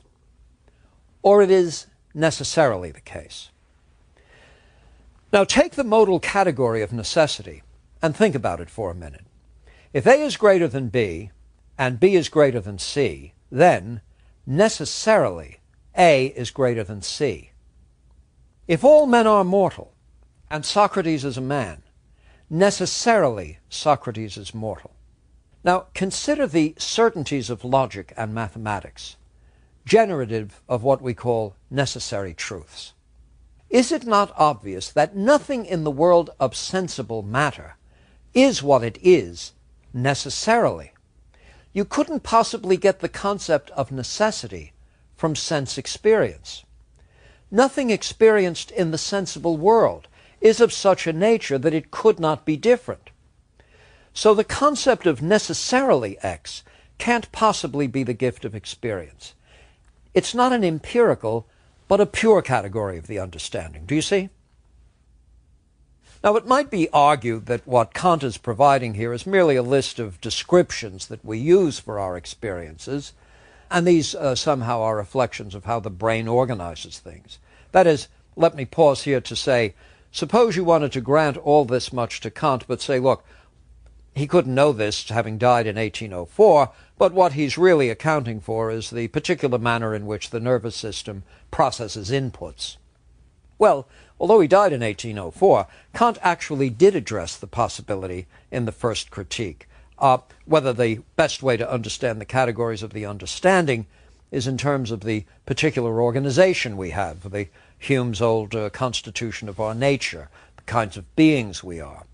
or it is necessarily the case. Now take the modal category of necessity and think about it for a minute. If A is greater than B and B is greater than C, then necessarily A is greater than C. If all men are mortal and Socrates is a man, necessarily Socrates is mortal. Now consider the certainties of logic and mathematics, generative of what we call necessary truths. Is it not obvious that nothing in the world of sensible matter is what it is necessarily? You couldn't possibly get the concept of necessity from sense experience. Nothing experienced in the sensible world is of such a nature that it could not be different. So the concept of necessarily X can't possibly be the gift of experience. It's not an empirical, but a pure category of the understanding. Do you see? Now, it might be argued that what Kant is providing here is merely a list of descriptions that we use for our experiences, and these somehow are reflections of how the brain organizes things. That is, let me pause here to say, suppose you wanted to grant all this much to Kant, but say, look, he couldn't know this, having died in 1804, but what he's really accounting for is the particular manner in which the nervous system processes inputs. Well, although he died in 1804, Kant actually did address the possibility in the first critique, whether the best way to understand the categories of the understanding is in terms of the particular organization we have, Hume's old constitution of our nature, the kinds of beings we are.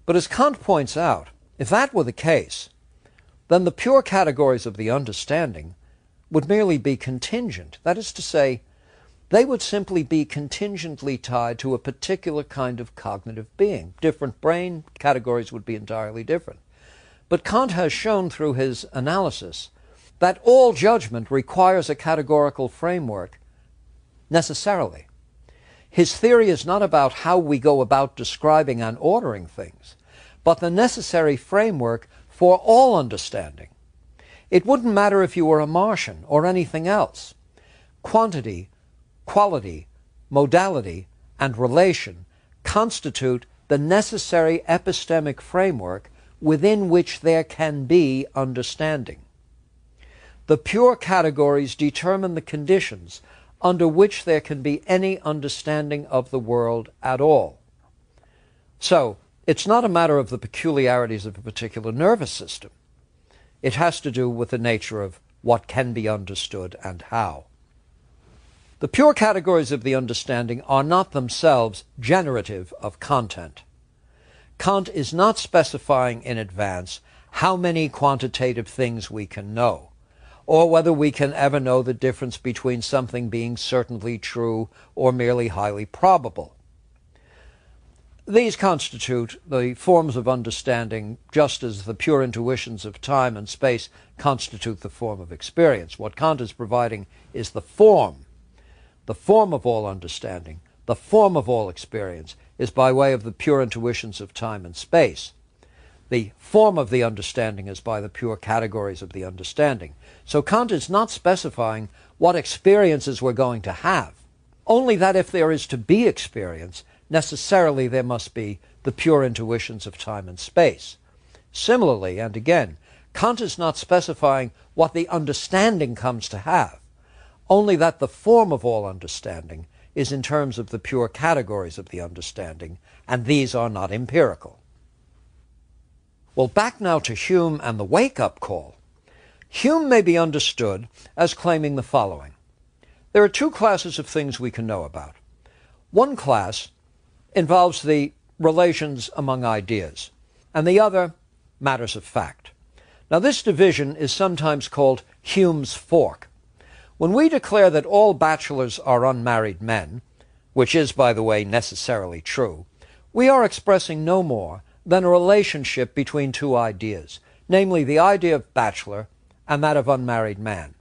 But as Kant points out, if that were the case, then the pure categories of the understanding would merely be contingent. That is to say, they would simply be contingently tied to a particular kind of cognitive being. Different brain categories would be entirely different. But Kant has shown through his analysis that all judgment requires a categorical framework necessarily. His theory is not about how we go about describing and ordering things, but the necessary framework for all understanding. It wouldn't matter if you were a Martian or anything else. Quantity, quality, modality, and relation constitute the necessary epistemic framework within which there can be understanding. The pure categories determine the conditions under which there can be any understanding of the world at all. So, it's not a matter of the peculiarities of a particular nervous system. It has to do with the nature of what can be understood and how. The pure categories of the understanding are not themselves generative of content. Kant is not specifying in advance how many quantitative things we can know, or whether we can ever know the difference between something being certainly true or merely highly probable. These constitute the forms of understanding just as the pure intuitions of time and space constitute the form of experience. What Kant is providing is the form of all understanding, the form of all experience, is by way of the pure intuitions of time and space. The form of the understanding is by the pure categories of the understanding. So Kant is not specifying what experiences we're going to have, only that if there is to be experience, necessarily there must be the pure intuitions of time and space. Similarly, and again, Kant is not specifying what the understanding comes to have, only that the form of all understanding is in terms of the pure categories of the understanding, and these are not empirical. Well, back now to Hume and the wake-up call. Hume may be understood as claiming the following. There are two classes of things we can know about. One class involves the relations among ideas, and the other, matters of fact. Now, this division is sometimes called Hume's fork. When we declare that all bachelors are unmarried men, which is, by the way, necessarily true, we are expressing no more than a relationship between two ideas, namely the idea of bachelor and that of unmarried man.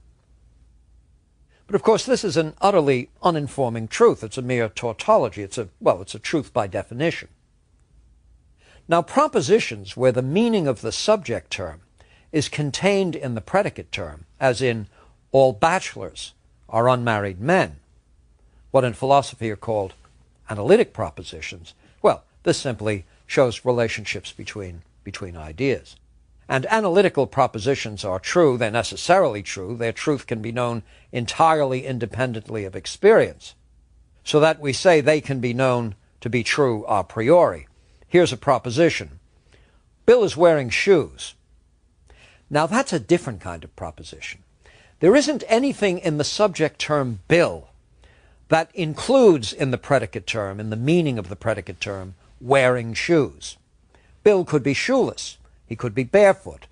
But of course this is an utterly uninforming truth. It's a mere tautology. It's a truth by definition. Now, propositions where the meaning of the subject term is contained in the predicate term, as in all bachelors are unmarried men, what in philosophy are called analytic propositions, well, this simply shows relationships between ideas. And analytical propositions are true, they're necessarily true, their truth can be known entirely independently of experience, so that we say they can be known to be true a priori. Here's a proposition. Bill is wearing shoes. Now that's a different kind of proposition. There isn't anything in the subject term Bill that includes in the predicate term, in the meaning of the predicate term, wearing shoes. Bill could be shoeless. He could be barefoot.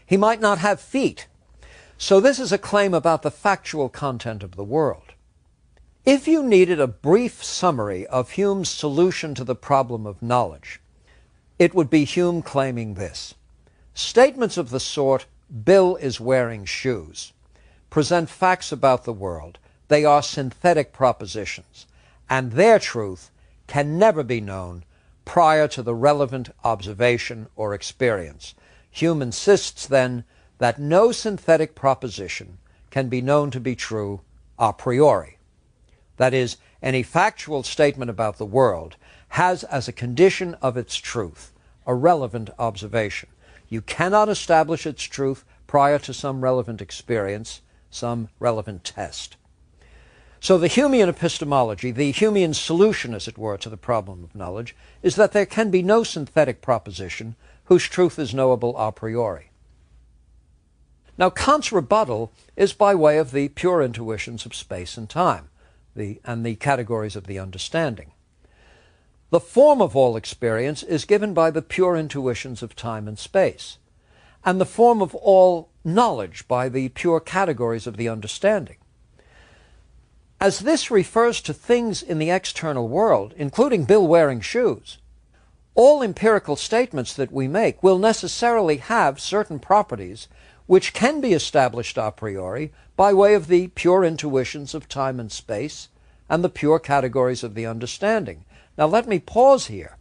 He might not have feet. So this is a claim about the factual content of the world. If you needed a brief summary of Hume's solution to the problem of knowledge, it would be Hume claiming this: statements of the sort, Bill is wearing shoes, present facts about the world. They are synthetic propositions, and their truth can never be known prior to the relevant observation or experience. Hume insists, then, that no synthetic proposition can be known to be true a priori. That is, any factual statement about the world has as a condition of its truth a relevant observation. You cannot establish its truth prior to some relevant experience, some relevant test. So the Humean epistemology, the Humean solution, as it were, to the problem of knowledge, is that there can be no synthetic proposition whose truth is knowable a priori. Now, Kant's rebuttal is by way of the pure intuitions of space and time, and the categories of the understanding. The form of all experience is given by the pure intuitions of time and space, and the form of all knowledge by the pure categories of the understanding. As this refers to things in the external world, including Bill wearing shoes, all empirical statements that we make will necessarily have certain properties which can be established a priori by way of the pure intuitions of time and space and the pure categories of the understanding. Now let me pause here.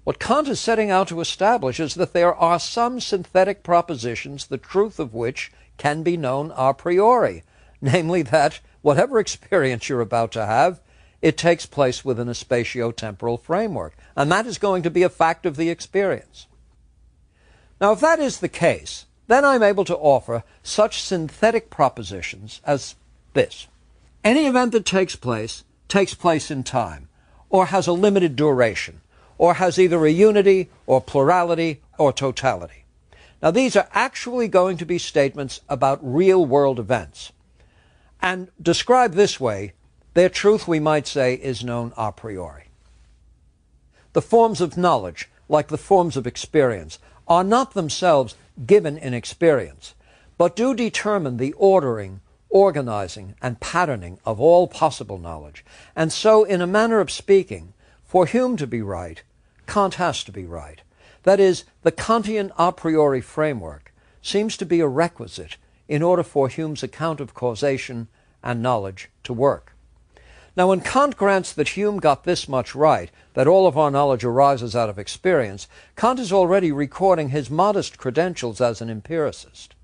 What Kant is setting out to establish is that there are some synthetic propositions, the truth of which can be known a priori, namely that whatever experience you're about to have, it takes place within a spatio-temporal framework, and that is going to be a fact of the experience. Now, if that is the case, then I'm able to offer such synthetic propositions as this. Any event that takes place in time, or has a limited duration, or has either a unity or plurality or totality. Now, these are actually going to be statements about real-world events. And described this way, their truth, we might say, is known a priori. The forms of knowledge, like the forms of experience, are not themselves given in experience, but do determine the ordering, organizing, and patterning of all possible knowledge. And so, in a manner of speaking, for Hume to be right, Kant has to be right. That is, the Kantian a priori framework seems to be a requisite in order for Hume's account of causation and knowledge to work. Now, when Kant grants that Hume got this much right, that all of our knowledge arises out of experience, Kant is already recording his modest credentials as an empiricist.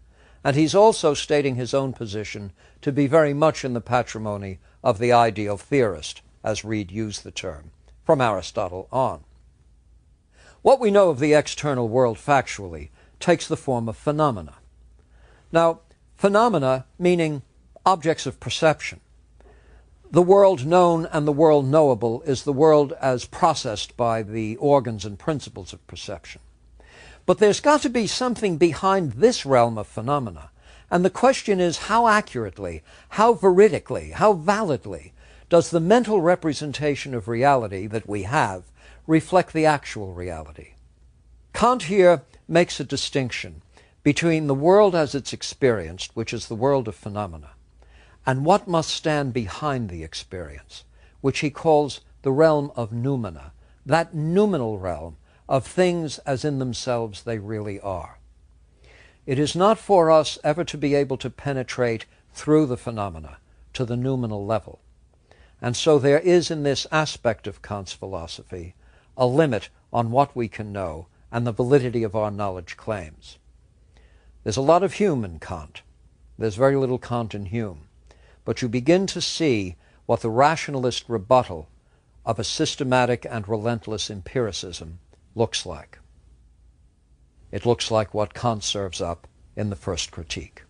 And he's also stating his own position to be very much in the patrimony of the ideal theorist, as Reid used the term, from Aristotle on. What we know of the external world factually takes the form of phenomena. Now, phenomena meaning objects of perception. The world known and the world knowable is the world as processed by the organs and principles of perception. But there's got to be something behind this realm of phenomena, and the question is how accurately, how veridically, how validly does the mental representation of reality that we have reflect the actual reality? Kant here makes a distinction between the world as it's experienced, which is the world of phenomena, and what must stand behind the experience, which he calls the realm of noumena, that noumenal realm of things as in themselves they really are. It is not for us ever to be able to penetrate through the phenomena to the noumenal level. And so there is in this aspect of Kant's philosophy a limit on what we can know and the validity of our knowledge claims. There's a lot of Hume in Kant. There's very little Kant in Hume. But you begin to see what the rationalist rebuttal of a systematic and relentless empiricism looks like. It looks like what Kant serves up in the first critique.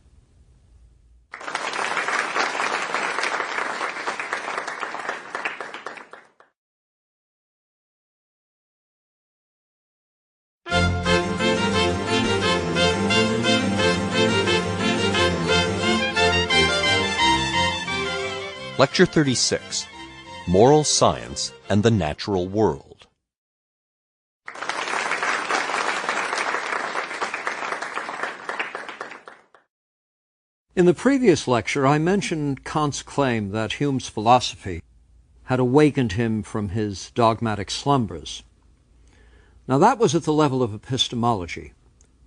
Lecture 36, Moral Science and the Natural World. In the previous lecture, I mentioned Kant's claim that Hume's philosophy had awakened him from his dogmatic slumbers. Now that was at the level of epistemology,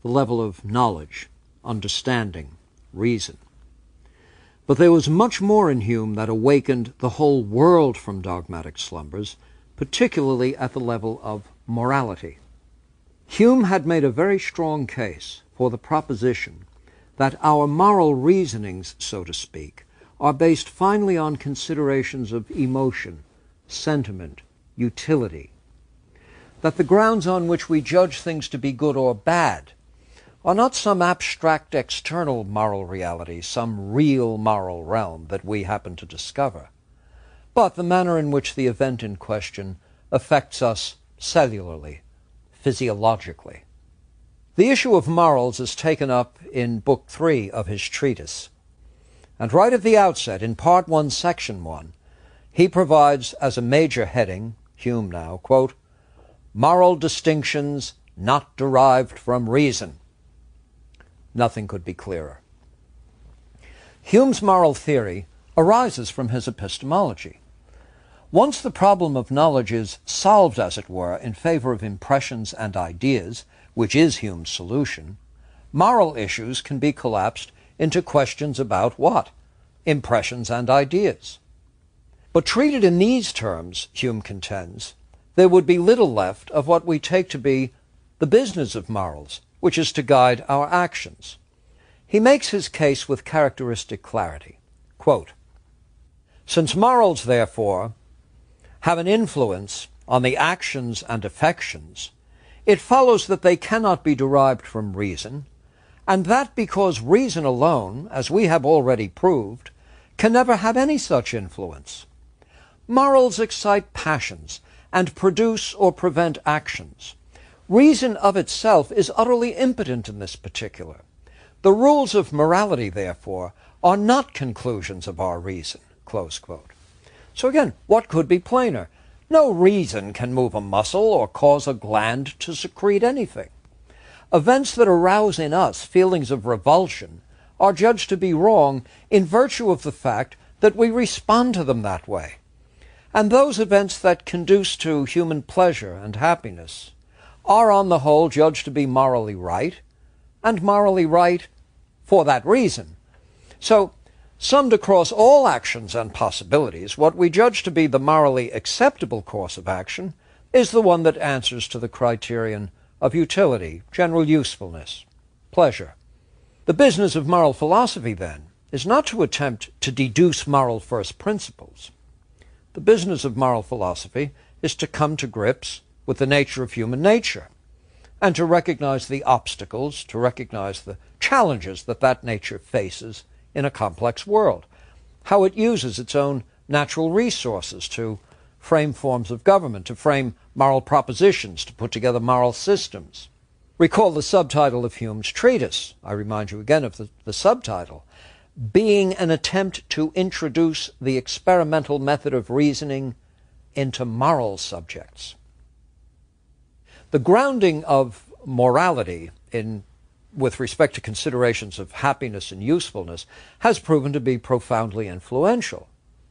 the level of knowledge, understanding, reason. But there was much more in Hume that awakened the whole world from dogmatic slumbers, particularly at the level of morality. Hume had made a very strong case for the proposition that our moral reasonings, so to speak, are based finally on considerations of emotion, sentiment, utility. That the grounds on which we judge things to be good or bad are not some abstract external moral reality, some real moral realm that we happen to discover, but the manner in which the event in question affects us cellularly, physiologically. The issue of morals is taken up in Book 3 of his treatise. And right at the outset, in Part 1, Section 1, he provides as a major heading, Hume now, quote, "Moral distinctions not derived from reason." Nothing could be clearer. Hume's moral theory arises from his epistemology. Once the problem of knowledge is solved, as it were, in favor of impressions and ideas, which is Hume's solution, moral issues can be collapsed into questions about what? Impressions and ideas. But treated in these terms, Hume contends, there would be little left of what we take to be the business of morals, which is to guide our actions. He makes his case with characteristic clarity. Quote, "Since morals, therefore, have an influence on the actions and affections, it follows that they cannot be derived from reason, and that because reason alone, as we have already proved, can never have any such influence. Morals excite passions and produce or prevent actions. Reason of itself is utterly impotent in this particular. The rules of morality, therefore, are not conclusions of our reason." Close quote. So again, what could be plainer? No reason can move a muscle or cause a gland to secrete anything. Events that arouse in us feelings of revulsion are judged to be wrong in virtue of the fact that we respond to them that way. And those events that conduce to human pleasure and happiness are on the whole judged to be morally right, and morally right for that reason. So, summed across all actions and possibilities, what we judge to be the morally acceptable course of action is the one that answers to the criterion of utility, general usefulness, pleasure. The business of moral philosophy, then, is not to attempt to deduce moral first principles. The business of moral philosophy is to come to grips with the nature of human nature, and to recognize the obstacles, to recognize the challenges that that nature faces in a complex world, how it uses its own natural resources to frame forms of government, to frame moral propositions, to put together moral systems. Recall the subtitle of Hume's treatise. I remind you again of the subtitle, being an attempt to introduce the experimental method of reasoning into moral subjects. The grounding of morality with respect to considerations of happiness and usefulness has proven to be profoundly influential.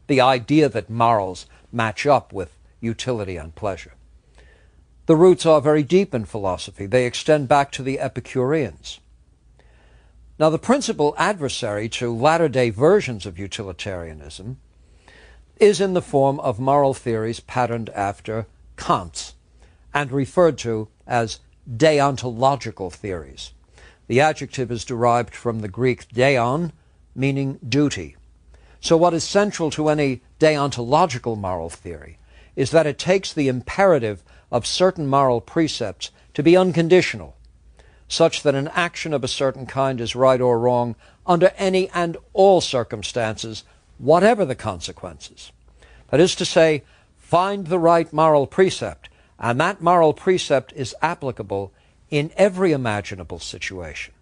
The idea that morals match up with utility and pleasure. The roots are very deep in philosophy. They extend back to the Epicureans. Now, the principal adversary to latter-day versions of utilitarianism is in the form of moral theories patterned after Kant's and referred to as deontological theories. The adjective is derived from the Greek deon, meaning duty. So what is central to any deontological moral theory is that it takes the imperative of certain moral precepts to be unconditional, such that an action of a certain kind is right or wrong under any and all circumstances, whatever the consequences. That is to say, find the right moral precept, and that moral precept is applicable in every imaginable situation.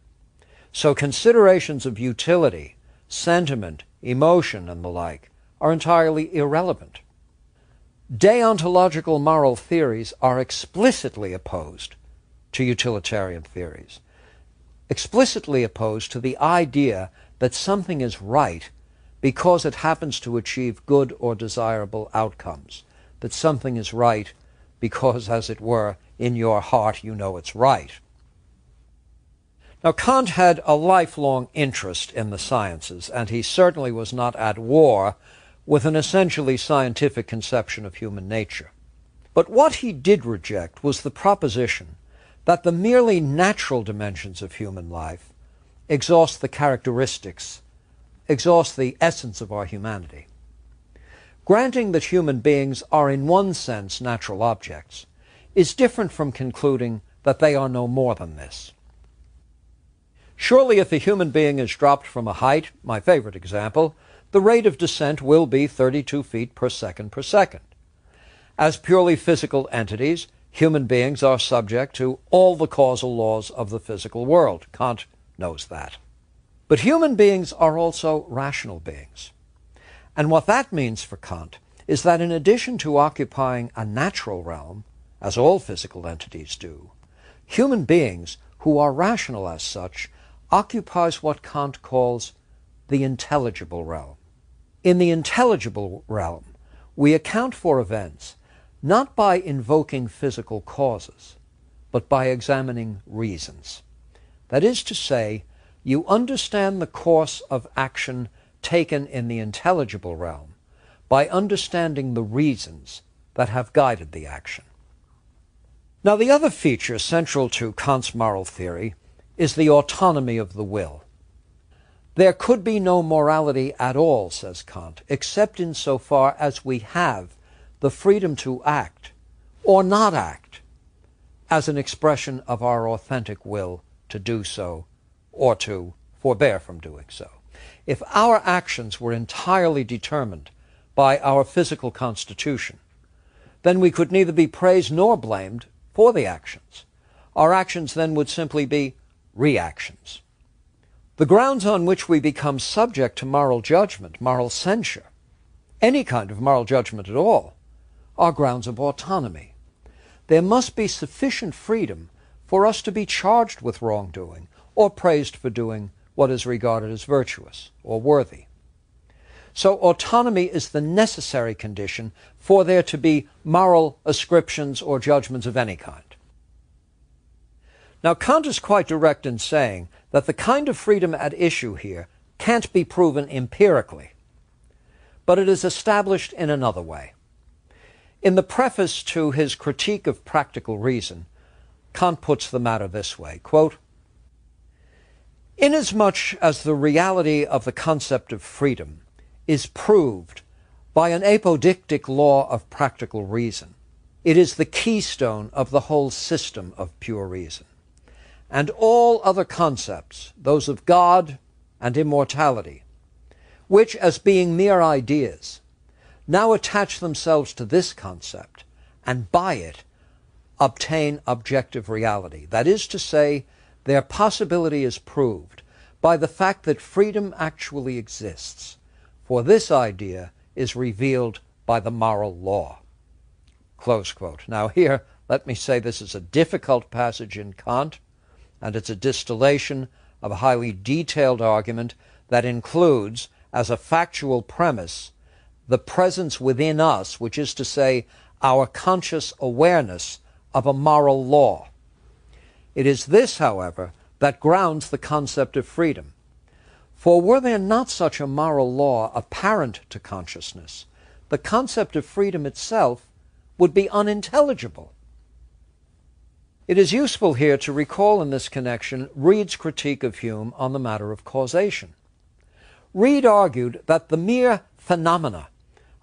So considerations of utility, sentiment, emotion, and the like are entirely irrelevant. Deontological moral theories are explicitly opposed to utilitarian theories, explicitly opposed to the idea that something is right because it happens to achieve good or desirable outcomes, that something is right because, as it were, in your heart you know it's right. Now, Kant had a lifelong interest in the sciences, and he certainly was not at war with an essentially scientific conception of human nature. But what he did reject was the proposition that the merely natural dimensions of human life exhaust the characteristics, exhaust the essence of our humanity. Granting that human beings are in one sense natural objects is different from concluding that they are no more than this. Surely if a human being is dropped from a height, my favorite example, the rate of descent will be 32 feet per second per second. As purely physical entities, human beings are subject to all the causal laws of the physical world. Kant knows that. But human beings are also rational beings. And what that means for Kant is that in addition to occupying a natural realm, as all physical entities do, human beings who are rational as such occupies what Kant calls the intelligible realm. In the intelligible realm, we account for events not by invoking physical causes, but by examining reasons. That is to say, you understand the course of action taken in the intelligible realm by understanding the reasons that have guided the action. Now, the other feature central to Kant's moral theory is the autonomy of the will. There could be no morality at all, says Kant, except insofar as we have the freedom to act or not act as an expression of our authentic will to do so or to forbear from doing so. If our actions were entirely determined by our physical constitution, then we could neither be praised nor blamed for the actions. Our actions then would simply be reactions. The grounds on which we become subject to moral judgment, moral censure, any kind of moral judgment at all, are grounds of autonomy. There must be sufficient freedom for us to be charged with wrongdoing or praised for doing what is regarded as virtuous or worthy. So autonomy is the necessary condition for there to be moral ascriptions or judgments of any kind. Now, Kant is quite direct in saying that the kind of freedom at issue here can't be proven empirically, but it is established in another way. In the preface to his Critique of Practical Reason, Kant puts the matter this way, quote, "Inasmuch as the reality of the concept of freedom is proved by an apodictic law of practical reason, it is the keystone of the whole system of pure reason. And all other concepts, those of God and immortality, which, as being mere ideas, now attach themselves to this concept, and by it obtain objective reality. That is to say, their possibility is proved by the fact that freedom actually exists, for this idea is revealed by the moral law." Close quote. Now here, let me say this is a difficult passage in Kant, and it's a distillation of a highly detailed argument that includes, as a factual premise, the presence within us, which is to say, our conscious awareness of a moral law. It is this, however, that grounds the concept of freedom. For were there not such a moral law apparent to consciousness, the concept of freedom itself would be unintelligible. It is useful here to recall in this connection Reid's critique of Hume on the matter of causation. Reid argued that the mere phenomena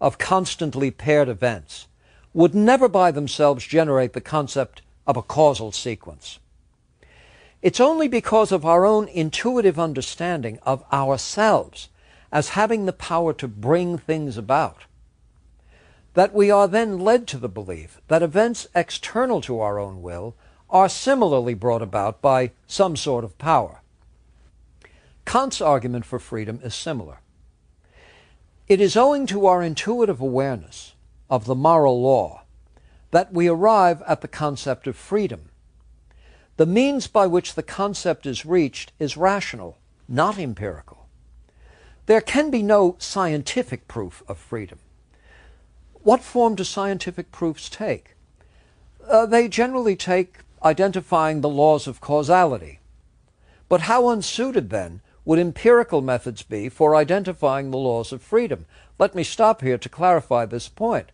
of constantly paired events would never by themselves generate the concept of a causal sequence. It's only because of our own intuitive understanding of ourselves as having the power to bring things about that we are then led to the belief that events external to our own will are similarly brought about by some sort of power. Kant's argument for freedom is similar. It is owing to our intuitive awareness of the moral law that we arrive at the concept of freedom. The means by which the concept is reached is rational, not empirical. There can be no scientific proof of freedom. What form do scientific proofs take? They generally take identifying the laws of causality. But how unsuited, then, would empirical methods be for identifying the laws of freedom? Let me stop here to clarify this point.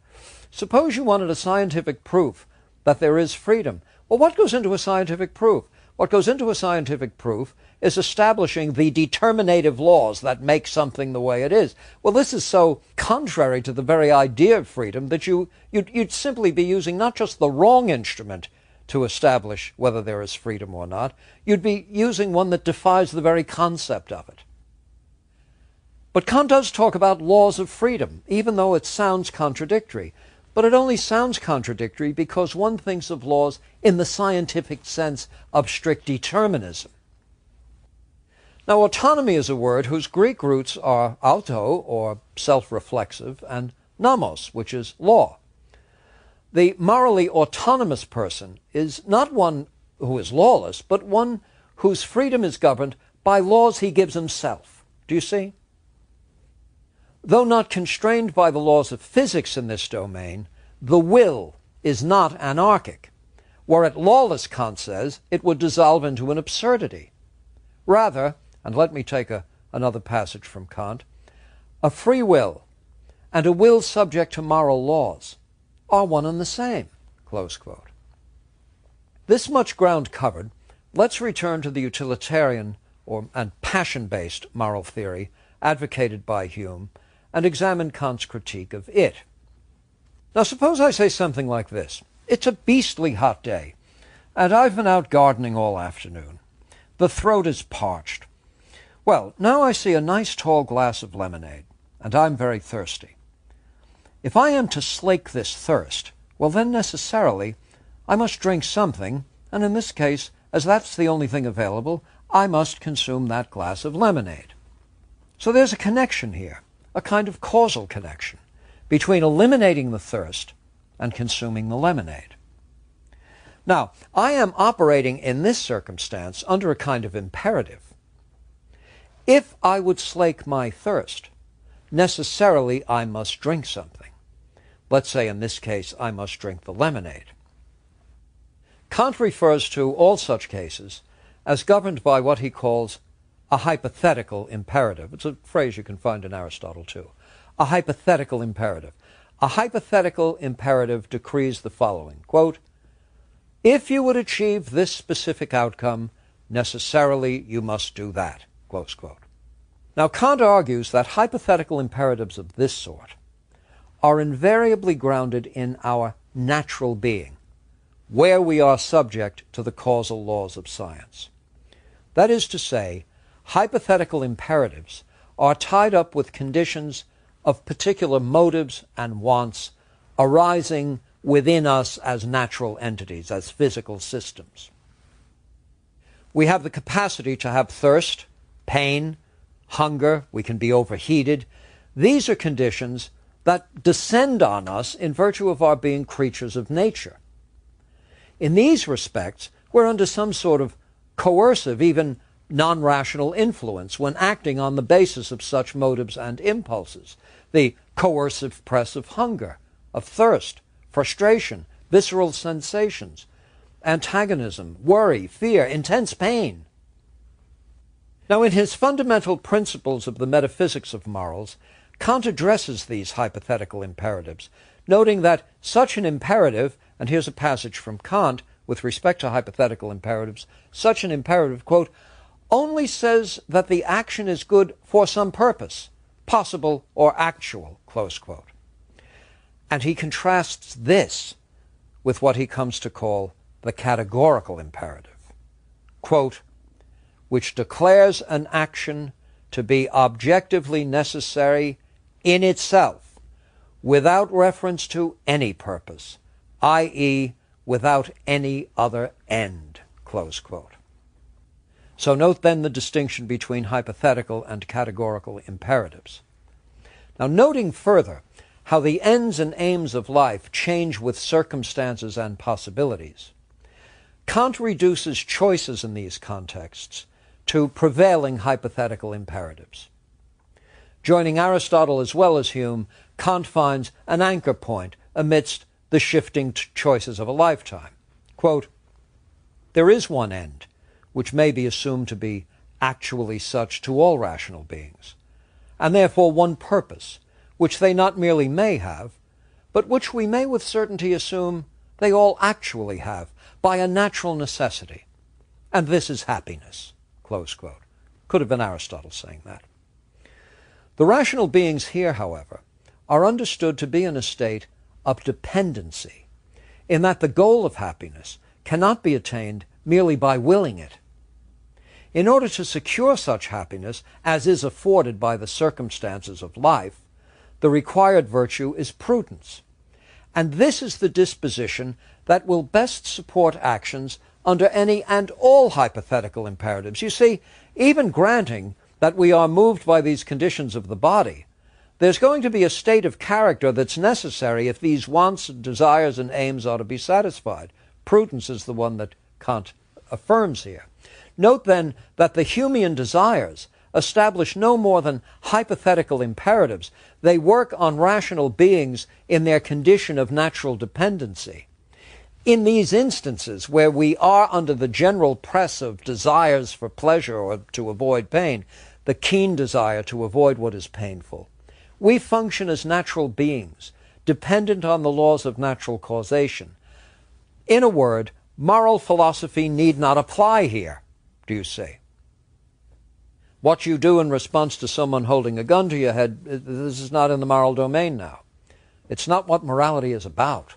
Suppose you wanted a scientific proof that there is freedom. Well, what goes into a scientific proof? What goes into a scientific proof is establishing the determinative laws that make something the way it is. Well, this is so contrary to the very idea of freedom that you'd simply be using not just the wrong instrument to establish whether there is freedom or not, you'd be using one that defies the very concept of it. But Kant does talk about laws of freedom, even though it sounds contradictory. But it only sounds contradictory because one thinks of laws in the scientific sense of strict determinism. Now, autonomy is a word whose Greek roots are auto, or self-reflexive, and nomos, which is law. The morally autonomous person is not one who is lawless, but one whose freedom is governed by laws he gives himself. Do you see? Though not constrained by the laws of physics in this domain, the will is not anarchic. Were it lawless, Kant says, it would dissolve into an absurdity. Rather, and let me take another passage from Kant, a free will and a will subject to moral laws are one and the same, close quote. This much ground covered, let's return to the utilitarian and passion-based moral theory advocated by Hume and examine Kant's critique of it. Now suppose I say something like this. It's a beastly hot day, and I've been out gardening all afternoon. The throat is parched. Well, now I see a nice tall glass of lemonade, and I'm very thirsty. If I am to slake this thirst, well then necessarily I must drink something, and in this case, as that's the only thing available, I must consume that glass of lemonade. So there's a connection here, a kind of causal connection, between eliminating the thirst and consuming the lemonade. Now, I am operating in this circumstance under a kind of imperative. If I would slake my thirst, necessarily I must drink something. Let's say in this case I must drink the lemonade. Kant refers to all such cases as governed by what he calls a hypothetical imperative. It's a phrase you can find in Aristotle too. A hypothetical imperative. A hypothetical imperative decrees the following, quote, if you would achieve this specific outcome, necessarily you must do that, close quote. Now Kant argues that hypothetical imperatives of this sort are invariably grounded in our natural being, where we are subject to the causal laws of science. That is to say, hypothetical imperatives are tied up with conditions of particular motives and wants arising within us as natural entities, as physical systems. We have the capacity to have thirst, pain, hunger, we can be overheated. These are conditions that descend on us in virtue of our being creatures of nature. In these respects, we're under some sort of coercive, even non-rational influence when acting on the basis of such motives and impulses. The coercive press of hunger, of thirst, frustration, visceral sensations, antagonism, worry, fear, intense pain. Now, in his fundamental principles of the metaphysics of morals, Kant addresses these hypothetical imperatives, noting that such an imperative, and here's a passage from Kant with respect to hypothetical imperatives, such an imperative, quote, only says that the action is good for some purpose, possible or actual, close quote. And he contrasts this with what he comes to call the categorical imperative, quote, which declares an action to be objectively necessary in itself, without reference to any purpose, i.e., without any other end, close quote. So note then the distinction between hypothetical and categorical imperatives. Now, noting further how the ends and aims of life change with circumstances and possibilities, Kant reduces choices in these contexts to prevailing hypothetical imperatives. Joining Aristotle as well as Hume, Kant finds an anchor point amidst the shifting choices of a lifetime. Quote, "There is one end, which may be assumed to be actually such to all rational beings, and therefore one purpose, which they not merely may have, but which we may with certainty assume they all actually have, by a natural necessity, and this is happiness." Close quote. Could have been Aristotle saying that. The rational beings here, however, are understood to be in a state of dependency, in that the goal of happiness cannot be attained merely by willing it. In order to secure such happiness as is afforded by the circumstances of life, the required virtue is prudence. And this is the disposition that will best support actions under any and all hypothetical imperatives. You see, even granting that we are moved by these conditions of the body, there's going to be a state of character that's necessary if these wants, desires, and aims are to be satisfied. Prudence is the one that Kant affirms here. Note then that the Humean desires establish no more than hypothetical imperatives. They work on rational beings in their condition of natural dependency. In these instances where we are under the general press of desires for pleasure or to avoid pain, the keen desire to avoid what is painful, we function as natural beings, dependent on the laws of natural causation. In a word, moral philosophy need not apply here, do you see? What you do in response to someone holding a gun to your head, this is not in the moral domain now. It's not what morality is about.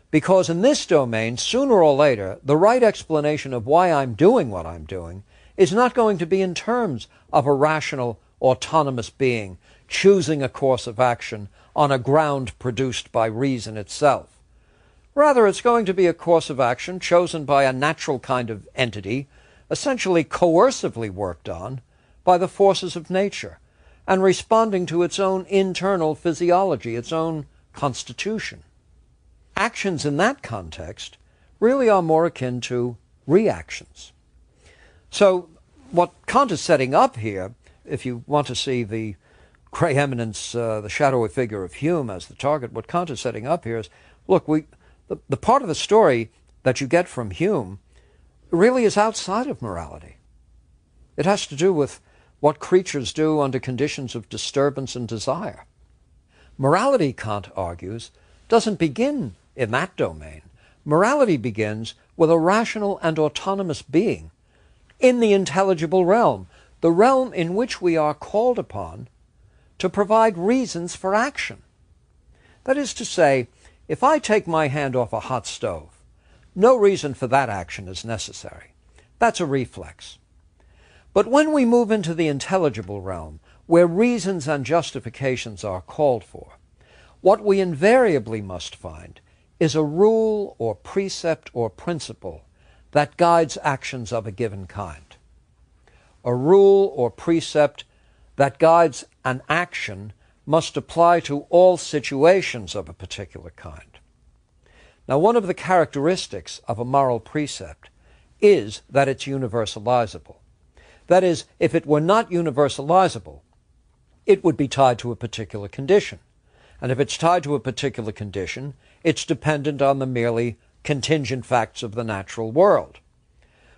Because in this domain, sooner or later, the right explanation of why I'm doing what I'm doing is not going to be in terms of a rational, autonomous being choosing a course of action on a ground produced by reason itself. Rather, it's going to be a course of action chosen by a natural kind of entity, essentially coercively worked on by the forces of nature, and responding to its own internal physiology, its own constitution. Actions in that context really are more akin to reactions. So what Kant is setting up here, if you want to see the gray eminence, the shadowy figure of Hume as the target, what Kant is setting up here is, look, the part of the story that you get from Hume really is outside of morality. It has to do with what creatures do under conditions of disturbance and desire. Morality, Kant argues, doesn't begin in that domain. Morality begins with a rational and autonomous being in the intelligible realm, the realm in which we are called upon to provide reasons for action. That is to say, if I take my hand off a hot stove, no reason for that action is necessary. That's a reflex. But when we move into the intelligible realm, where reasons and justifications are called for, what we invariably must find is a rule or precept or principle that guides actions of a given kind. A rule or precept that guides an action must apply to all situations of a particular kind. Now, one of the characteristics of a moral precept is that it's universalizable. That is, if it were not universalizable, it would be tied to a particular condition. And if it's tied to a particular condition, it's dependent on the merely contingent facts of the natural world.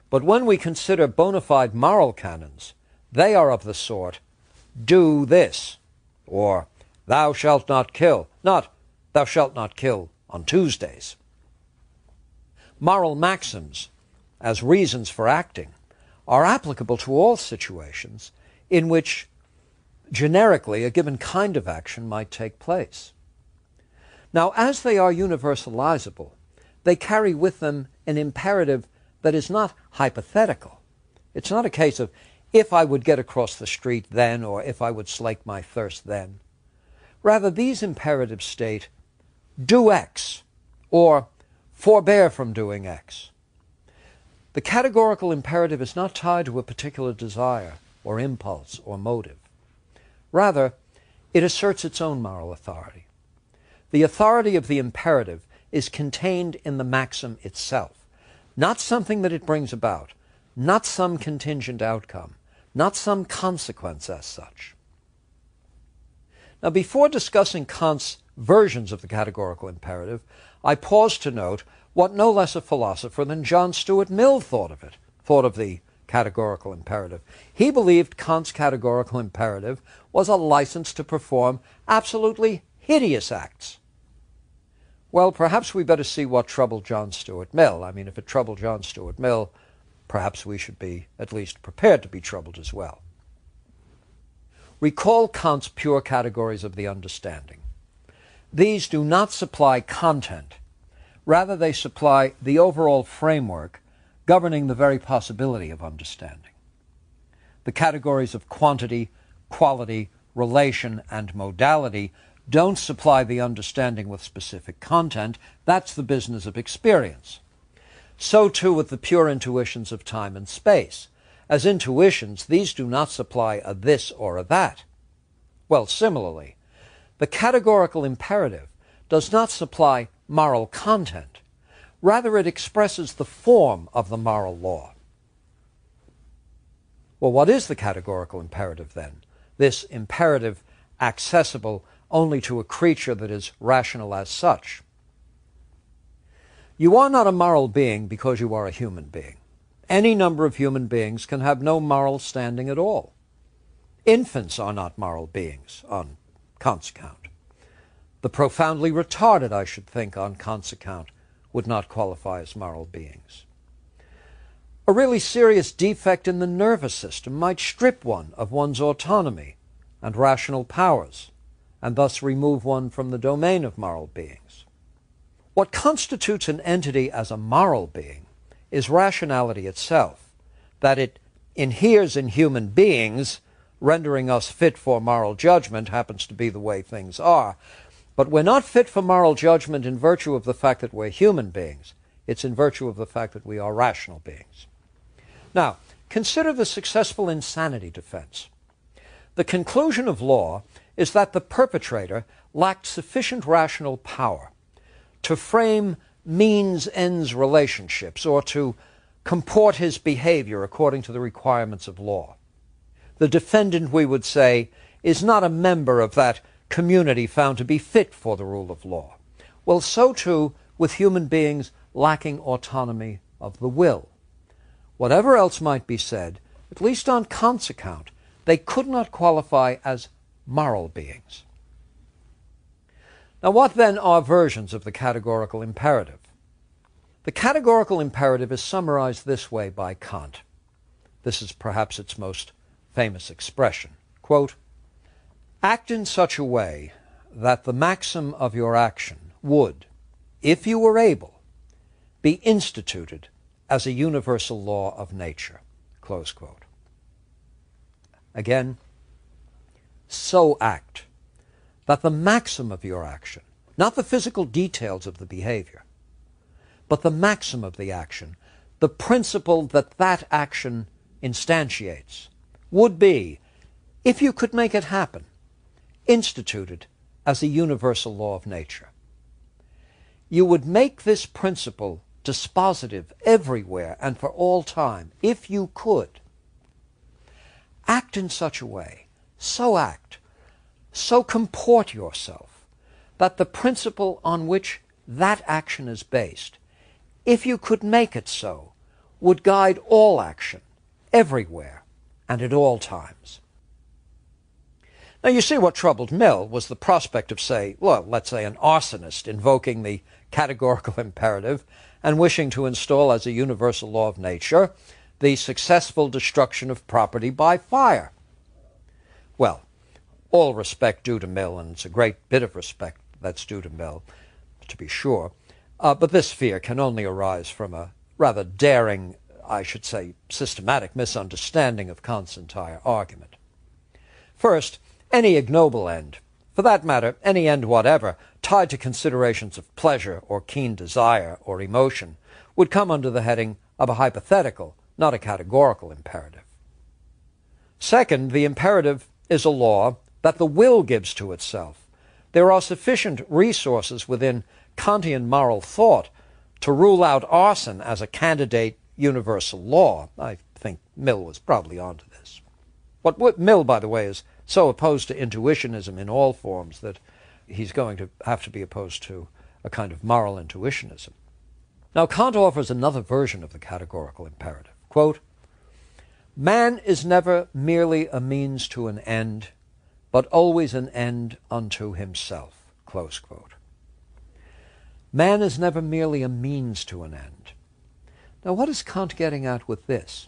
But when we consider bona fide moral canons, they are of the sort, do this, or thou shalt not kill, not thou shalt not kill on Tuesdays. Moral maxims, as reasons for acting, are applicable to all situations in which generically a given kind of action might take place. Now, as they are universalizable, they carry with them an imperative that is not hypothetical. It's not a case of if I would get across the street then, or if I would slake my thirst then. Rather, these imperatives state, do X, or forbear from doing X. The categorical imperative is not tied to a particular desire, or impulse, or motive. Rather, It asserts its own moral authority. The authority of the imperative is contained in the maxim itself, not something that it brings about, not some contingent outcome, not some consequence as such. Now, before discussing Kant's versions of the categorical imperative, I pause to note what no less a philosopher than John Stuart Mill thought of the categorical imperative. He believed Kant's categorical imperative was a license to perform absolutely hideous acts. Well, perhaps we better see what troubled John Stuart Mill. I mean, if it troubled John Stuart Mill, perhaps we should be at least prepared to be troubled as well. Recall Kant's pure categories of the understanding. These do not supply content. Rather, they supply the overall framework governing the very possibility of understanding. The categories of quantity, quality, relation, and modality don't supply the understanding with specific content. That's the business of experience. So too with the pure intuitions of time and space. As intuitions, these do not supply a this or a that. Well, similarly, the categorical imperative does not supply moral content. Rather, it expresses the form of the moral law. Well, what is the categorical imperative then? This imperative accessible only to a creature that is rational as such. You are not a moral being because you are a human being. Any number of human beings can have no moral standing at all. Infants are not moral beings on Kant's account. The profoundly retarded, I should think, on Kant's account, would not qualify as moral beings. A really serious defect in the nervous system might strip one of one's autonomy and rational powers, and thus remove one from the domain of moral beings. What constitutes an entity as a moral being is rationality itself, that it inheres in human beings, rendering us fit for moral judgment happens to be the way things are. But we're not fit for moral judgment in virtue of the fact that we're human beings. It's in virtue of the fact that we are rational beings. Now, consider the successful insanity defense. The conclusion of law is that the perpetrator lacked sufficient rational power to frame means-ends relationships or to comport his behavior according to the requirements of law. The defendant, we would say, is not a member of that community found to be fit for the rule of law. Well, so too with human beings lacking autonomy of the will. Whatever else might be said, at least on Kant's account, they could not qualify as moral beings. Now, what then are versions of the categorical imperative? The categorical imperative is summarized this way by Kant. This is perhaps its most famous expression. Quote, "Act in such a way that the maxim of your action would, if you were able, be instituted as a universal law of nature." Close quote. Again, so act that the maxim of your action, not the physical details of the behavior, but the maxim of the action, the principle that that action instantiates, would be, if you could make it happen, instituted as a universal law of nature. You would make this principle dispositive everywhere and for all time, if you could. Act in such a way, so act, so comport yourself, that the principle on which that action is based, if you could make it so, would guide all action, everywhere, and at all times. Now, you see, what troubled Mill was the prospect of, let's say an arsonist invoking the categorical imperative and wishing to install as a universal law of nature the successful destruction of property by fire. Well, all respect due to Mill, and it's a great bit of respect that's due to Mill, to be sure, but this fear can only arise from a rather daring, I should say, systematic misunderstanding of Kant's entire argument. First, any ignoble end, for that matter, any end whatever, tied to considerations of pleasure or keen desire or emotion, would come under the heading of a hypothetical, not a categorical imperative. Second, the imperative is a law that the will gives to itself. There are sufficient resources within Kantian moral thought to rule out arson as a candidate universal law. I think Mill was probably onto this. What Mill, by the way, is so opposed to intuitionism in all forms that he's going to have to be opposed to a kind of moral intuitionism. Now, Kant offers another version of the categorical imperative. Quote, "Man is never merely a means to an end, but always an end unto himself." Close quote. Man is never merely a means to an end. Now, what is Kant getting at with this?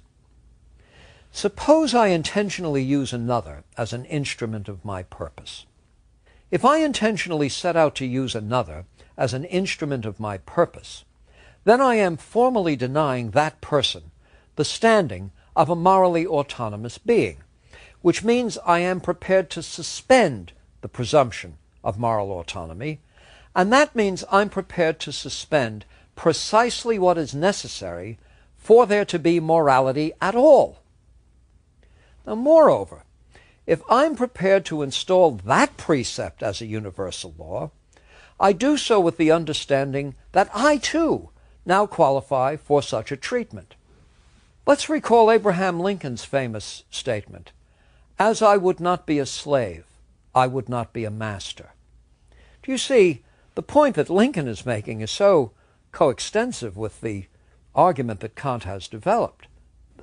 Suppose I intentionally use another as an instrument of my purpose. If I intentionally set out to use another as an instrument of my purpose, then I am formally denying that person the standing of a morally autonomous being, which means I am prepared to suspend the presumption of moral autonomy, and that means I'm prepared to suspend precisely what is necessary for there to be morality at all. Now, moreover, if I'm prepared to install that precept as a universal law, I do so with the understanding that I, too, now qualify for such a treatment. Let's recall Abraham Lincoln's famous statement, "As I would not be a slave, I would not be a master." Do you see, the point that Lincoln is making is so coextensive with the argument that Kant has developed.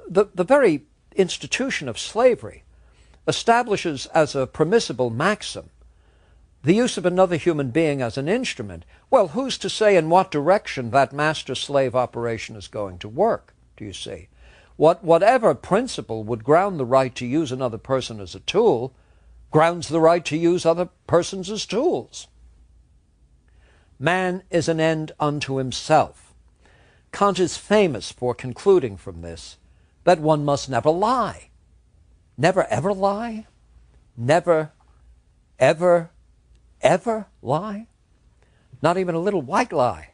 The very institution of slavery establishes as a permissible maxim the use of another human being as an instrument. Well, who's to say in what direction that master-slave operation is going to work, do you see? Whatever principle would ground the right to use another person as a tool grounds the right to use other persons as tools. Man is an end unto himself. Kant is famous for concluding from this that one must never lie. Never ever lie? Never ever ever lie? Not even a little white lie?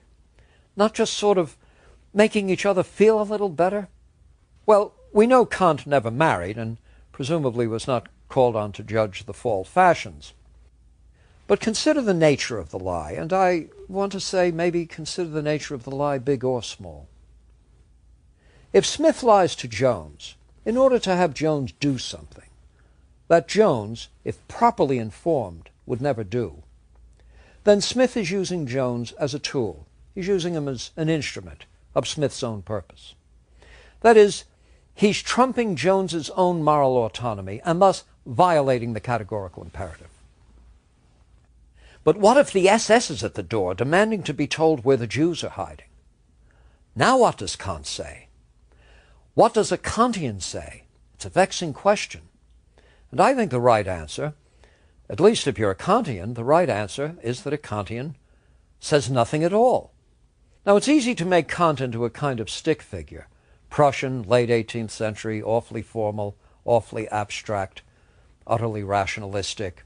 Not just sort of making each other feel a little better? Well, we know Kant never married and presumably was not called on to judge the fall fashions. But consider the nature of the lie, and I want to say maybe consider the nature of the lie big or small. If Smith lies to Jones in order to have Jones do something that Jones, if properly informed, would never do, then Smith is using Jones as a tool. He's using him as an instrument of Smith's own purpose. That is, he's trumping Jones's own moral autonomy and thus violating the categorical imperative. But what if the SS is at the door demanding to be told where the Jews are hiding? Now what does Kant say? What does a Kantian say? It's a vexing question. And I think the right answer, at least if you're a Kantian, the right answer is that a Kantian says nothing at all. Now it's easy to make Kant into a kind of stick figure. Prussian, late 18th century, awfully formal, awfully abstract, utterly rationalistic.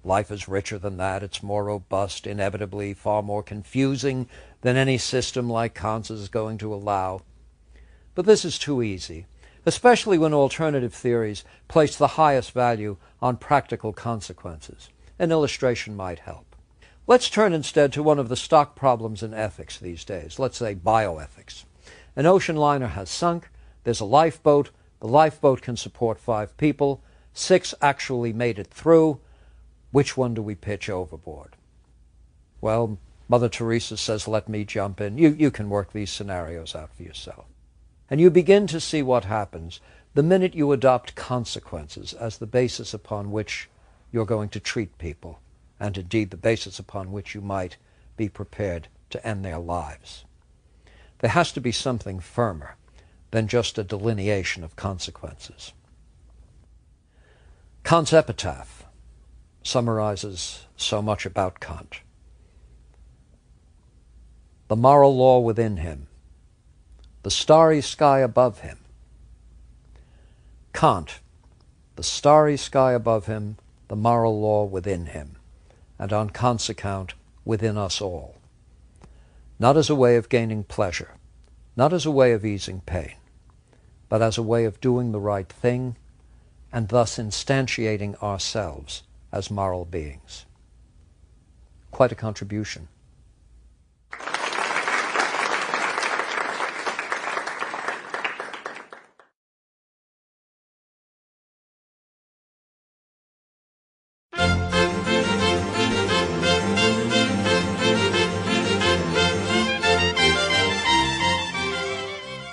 Life is richer than that. It's more robust, inevitably far more confusing than any system like Kant's is going to allow. But this is too easy, especially when alternative theories place the highest value on practical consequences. An illustration might help. Let's turn instead to one of the stock problems in ethics these days. Let's say bioethics. An ocean liner has sunk. There's a lifeboat. The lifeboat can support 5 people. 6 actually made it through. Which one do we pitch overboard? Well, Mother Teresa says, let me jump in. You can work these scenarios out for yourself. And you begin to see what happens the minute you adopt consequences as the basis upon which you're going to treat people, and indeed the basis upon which you might be prepared to end their lives. There has to be something firmer than just a delineation of consequences. Kant's epitaph summarizes so much about Kant. The moral law within him, the starry sky above him. Kant, the starry sky above him, the moral law within him, and on Kant's account, within us all. Not as a way of gaining pleasure, not as a way of easing pain, but as a way of doing the right thing, and thus instantiating ourselves as moral beings. Quite a contribution.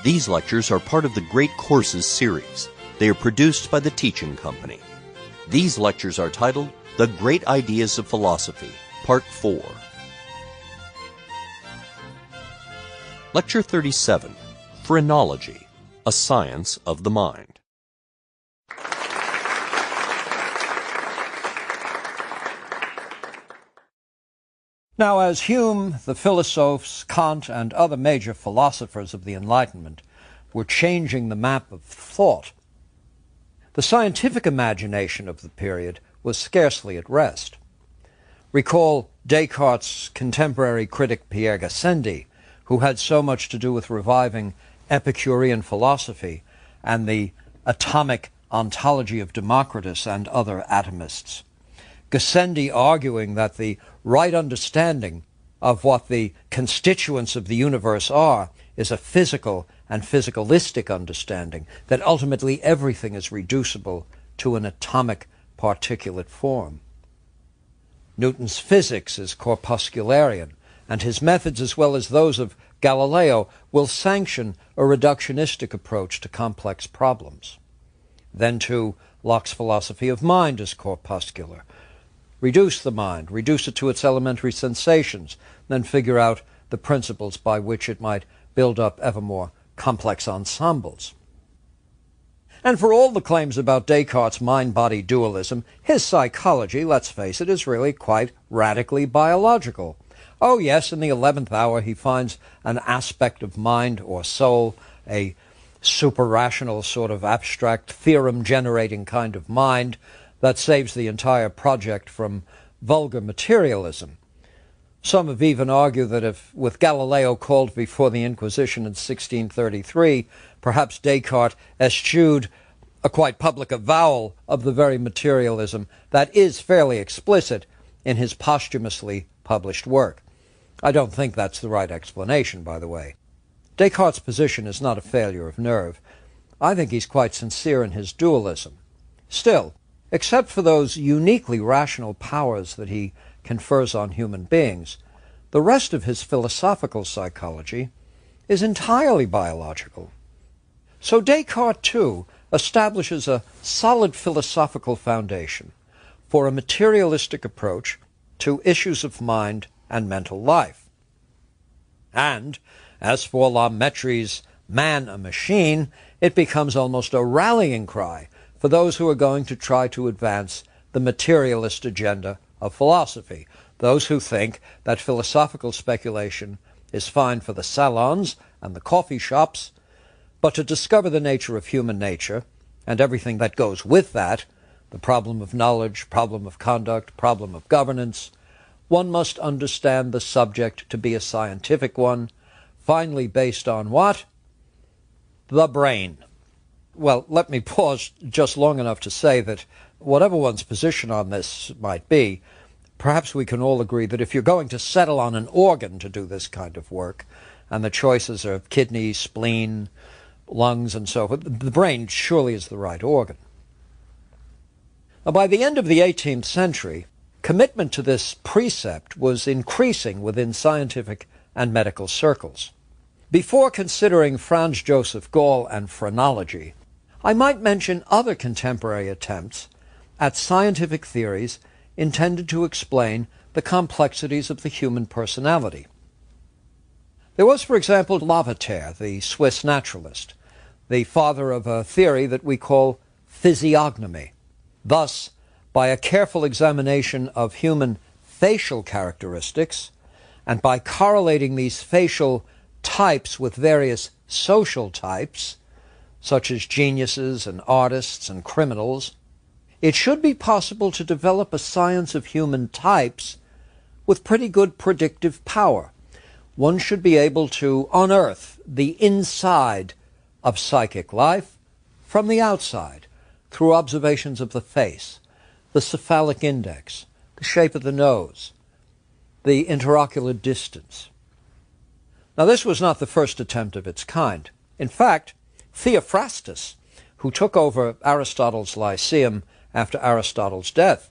These lectures are part of the Great Courses series. They are produced by the Teaching Company. These lectures are titled The Great Ideas of Philosophy, Part 4. Lecture 37, Phrenology, a Science of the Mind. Now, as Hume, the philosophes, Kant, and other major philosophers of the Enlightenment were changing the map of thought, the scientific imagination of the period was scarcely at rest. Recall Descartes' contemporary critic Pierre Gassendi, who had so much to do with reviving Epicurean philosophy and the atomic ontology of Democritus and other atomists. Gassendi arguing that the right understanding of what the constituents of the universe are is a physical and physicalistic understanding, that ultimately everything is reducible to an atomic particulate form. Newton's physics is corpuscularian, and his methods, as well as those of Galileo, will sanction a reductionistic approach to complex problems. Then, too, Locke's philosophy of mind is corpuscular. Reduce the mind, reduce it to its elementary sensations, then figure out the principles by which it might build up ever more complex ensembles. And for all the claims about Descartes' mind-body dualism, his psychology, let's face it, is really quite radically biological. Oh yes, in the 11th hour he finds an aspect of mind or soul, a super-rational sort of abstract theorem-generating kind of mind that saves the entire project from vulgar materialism. Some have even argued that if, with Galileo called before the Inquisition in 1633, perhaps Descartes eschewed a quite public avowal of the very materialism that is fairly explicit in his posthumously published work. I don't think that's the right explanation, by the way. Descartes' position is not a failure of nerve. I think he's quite sincere in his dualism. Still, except for those uniquely rational powers that he confers on human beings, the rest of his philosophical psychology is entirely biological. So Descartes, too, establishes a solid philosophical foundation for a materialistic approach to issues of mind and mental life. And, as for La Mettrie's Man a Machine, it becomes almost a rallying cry for those who are going to try to advance the materialist agenda of philosophy, those who think that philosophical speculation is fine for the salons and the coffee shops, but to discover the nature of human nature and everything that goes with that, the problem of knowledge, problem of conduct, problem of governance, one must understand the subject to be a scientific one, finally based on what? The brain. Well, let me pause just long enough to say that whatever one's position on this might be, perhaps we can all agree that if you're going to settle on an organ to do this kind of work, and the choices are kidney, spleen, lungs, and so forth, the brain surely is the right organ. Now, by the end of the 18th century, commitment to this precept was increasing within scientific and medical circles. Before considering Franz Joseph Gall and phrenology, I might mention other contemporary attempts at scientific theories intended to explain the complexities of the human personality. There was, for example, Lavater, the Swiss naturalist, the father of a theory that we call physiognomy. Thus, by a careful examination of human facial characteristics, and by correlating these facial types with various social types, such as geniuses and artists and criminals, it should be possible to develop a science of human types with pretty good predictive power. One should be able to unearth the inside of psychic life from the outside through observations of the face. the cephalic index, the shape of the nose, the interocular distance. Now, this was not the first attempt of its kind. In fact, Theophrastus, who took over Aristotle's Lyceum after Aristotle's death,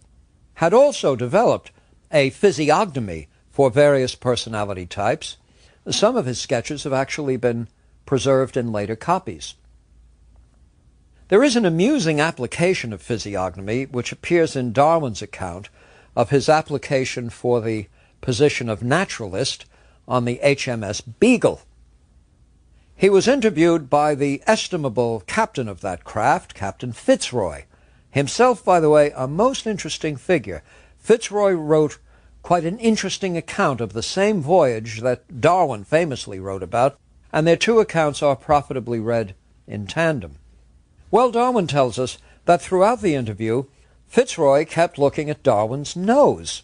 had also developed a physiognomy for various personality types. Some of his sketches have actually been preserved in later copies. There is an amusing application of physiognomy which appears in Darwin's account of his application for the position of naturalist on the HMS Beagle. He was interviewed by the estimable captain of that craft, Captain Fitzroy, himself, by the way, a most interesting figure. Fitzroy wrote quite an interesting account of the same voyage that Darwin famously wrote about, and their two accounts are profitably read in tandem. Well, Darwin tells us that throughout the interview, Fitzroy kept looking at Darwin's nose.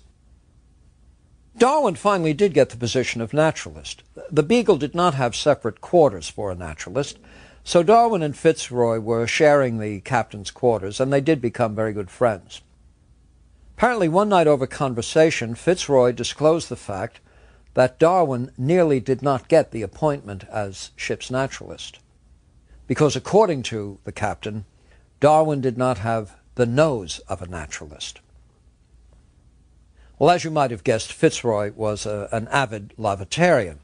Darwin finally did get the position of naturalist. The Beagle did not have separate quarters for a naturalist, so Darwin and Fitzroy were sharing the captain's quarters, and they did become very good friends. Apparently, one night over conversation, Fitzroy disclosed the fact that Darwin nearly did not get the appointment as ship's naturalist, because according to the captain, Darwin did not have the nose of a naturalist. Well, as you might have guessed, Fitzroy was an avid Lavatarian.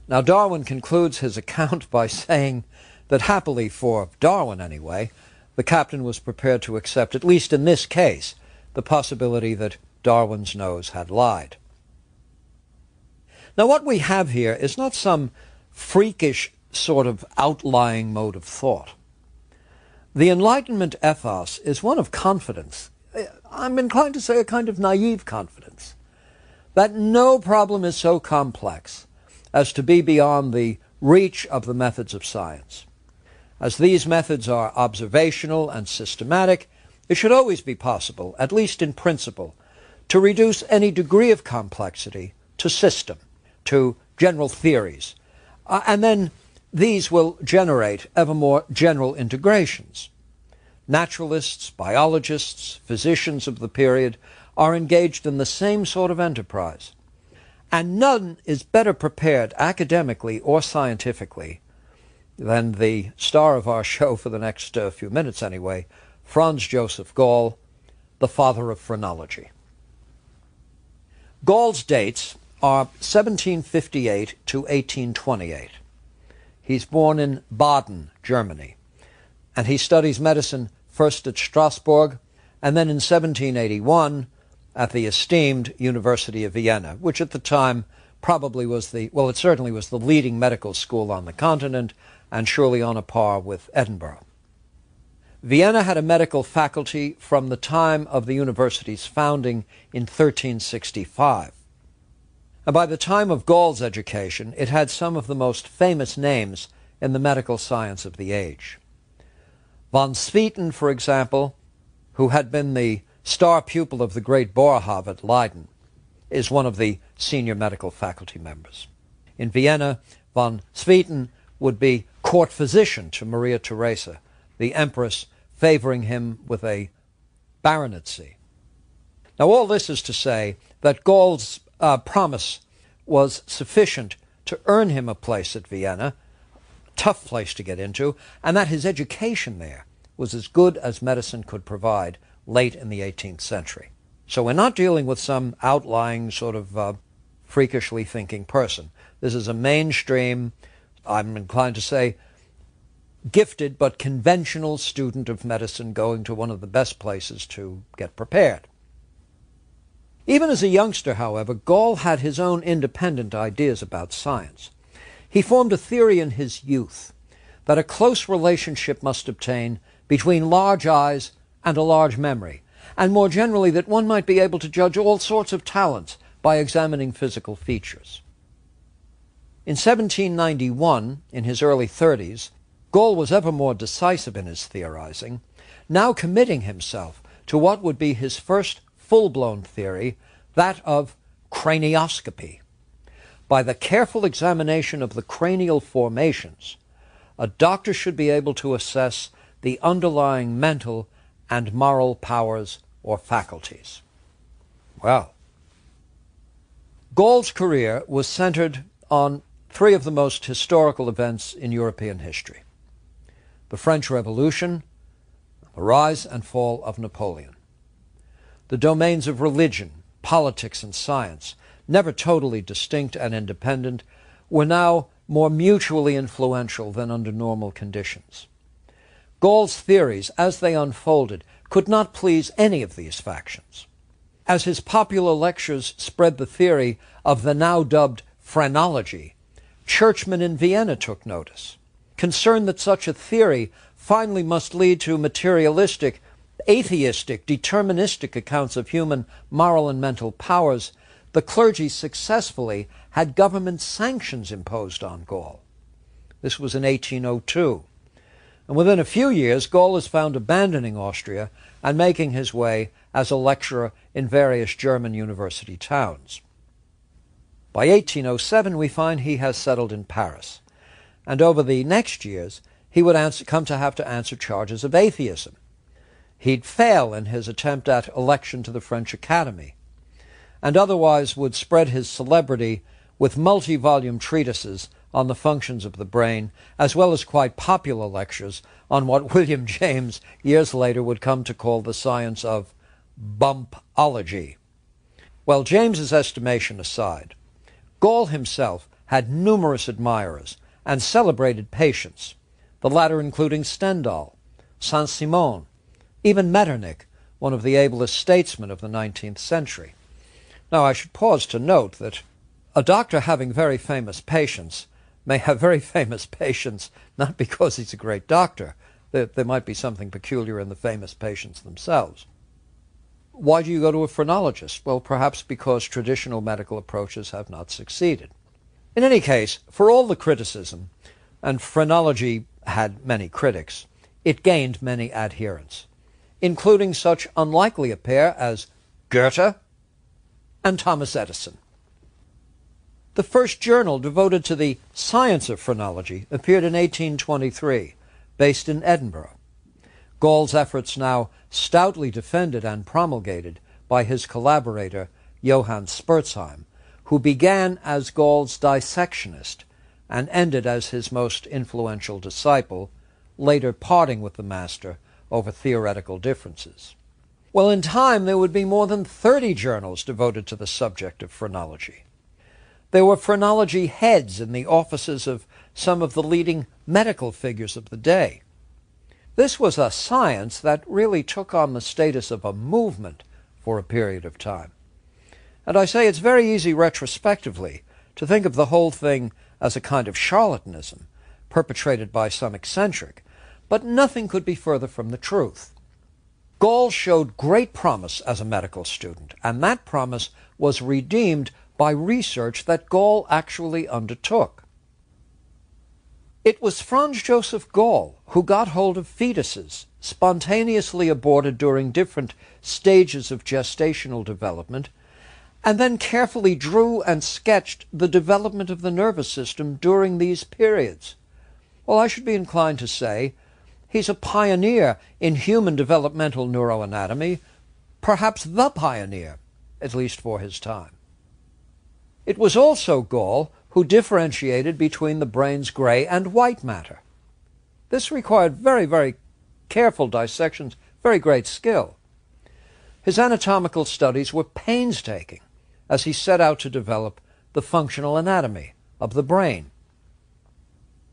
Now, Darwin concludes his account by saying that happily for Darwin anyway, the captain was prepared to accept, at least in this case, the possibility that Darwin's nose had lied. Now, what we have here is not some freakish sort of outlying mode of thought. The Enlightenment ethos is one of confidence. I'm inclined to say a kind of naive confidence, that no problem is so complex as to be beyond the reach of the methods of science. As these methods are observational and systematic, it should always be possible, at least in principle, to reduce any degree of complexity to system, to general theories, and then these will generate ever more general integrations. Naturalists, biologists, physicians of the period are engaged in the same sort of enterprise, and none is better prepared academically or scientifically than the star of our show for the next few minutes anyway, Franz Joseph Gall, the father of phrenology. Gall's dates are 1758 to 1828. He's born in Baden, Germany, and he studies medicine first at Strasbourg and then in 1781 at the esteemed University of Vienna, which at the time probably was it certainly was the leading medical school on the continent and surely on a par with Edinburgh. Vienna had a medical faculty from the time of the university's founding in 1365. And by the time of Gall's education, it had some of the most famous names in the medical science of the age. Von Swieten, for example, who had been the star pupil of the great Boerhaave at Leiden, is one of the senior medical faculty members. In Vienna, von Swieten would be court physician to Maria Theresa, the empress favoring him with a baronetcy. Now, all this is to say that Gall's promise was sufficient to earn him a place at Vienna, tough place to get into, and that his education there was as good as medicine could provide late in the 18th century. So we're not dealing with some outlying sort of freakishly thinking person. This is a mainstream, I'm inclined to say, gifted but conventional student of medicine going to one of the best places to get prepared. Even as a youngster, however, Gall had his own independent ideas about science. He formed a theory in his youth that a close relationship must obtain between large eyes and a large memory, and more generally that one might be able to judge all sorts of talents by examining physical features. In 1791, in his early 30s, Gall was ever more decisive in his theorizing, now committing himself to what would be his first full-blown theory, that of cranioscopy. By the careful examination of the cranial formations, a doctor should be able to assess the underlying mental and moral powers or faculties. Well, Gall's career was centered on three of the most historical events in European history: the French Revolution, the rise and fall of Napoleon. The domains of religion, politics, and science, never totally distinct and independent, were now more mutually influential than under normal conditions. Gall's theories, as they unfolded, could not please any of these factions. As his popular lectures spread the theory of the now dubbed phrenology, churchmen in Vienna took notice. Concerned that such a theory finally must lead to materialistic, atheistic, deterministic accounts of human moral and mental powers, the clergy successfully had government sanctions imposed on Gall. This was in 1802. And within a few years, Gall is found abandoning Austria and making his way as a lecturer in various German university towns. By 1807, we find he has settled in Paris, and over the next years, he would come to have to answer charges of atheism. He'd fail in his attempt at election to the French Academy, and otherwise would spread his celebrity with multi-volume treatises on the functions of the brain, as well as quite popular lectures on what William James years later would come to call the science of bumpology. Well, James's estimation aside, Gall himself had numerous admirers and celebrated patients, the latter including Stendhal, Saint-Simon, even Metternich, one of the ablest statesmen of the 19th century. Now, I should pause to note that a doctor having very famous patients may have very famous patients not because he's a great doctor. There might be something peculiar in the famous patients themselves. Why do you go to a phrenologist? Well, perhaps because traditional medical approaches have not succeeded. In any case, for all the criticism, and phrenology had many critics, it gained many adherents, including such unlikely a pair as Goethe and Thomas Edison. The first journal devoted to the science of phrenology appeared in 1823, based in Edinburgh. Gall's efforts now stoutly defended and promulgated by his collaborator Johann Spurzheim, who began as Gall's dissectionist and ended as his most influential disciple, later parting with the master over theoretical differences. Well, in time there would be more than 30 journals devoted to the subject of phrenology. There were phrenology heads in the offices of some of the leading medical figures of the day. This was a science that really took on the status of a movement for a period of time. And I say it's very easy retrospectively to think of the whole thing as a kind of charlatanism perpetrated by some eccentric, but nothing could be further from the truth. Gall showed great promise as a medical student, and that promise was redeemed by research that Gall actually undertook. It was Franz Joseph Gall who got hold of fetuses spontaneously aborted during different stages of gestational development, and then carefully drew and sketched the development of the nervous system during these periods. Well, I should be inclined to say he's a pioneer in human developmental neuroanatomy, perhaps the pioneer, at least for his time. It was also Gall who differentiated between the brain's gray and white matter. This required very, very careful dissections, very great skill. His anatomical studies were painstaking as he set out to develop the functional anatomy of the brain.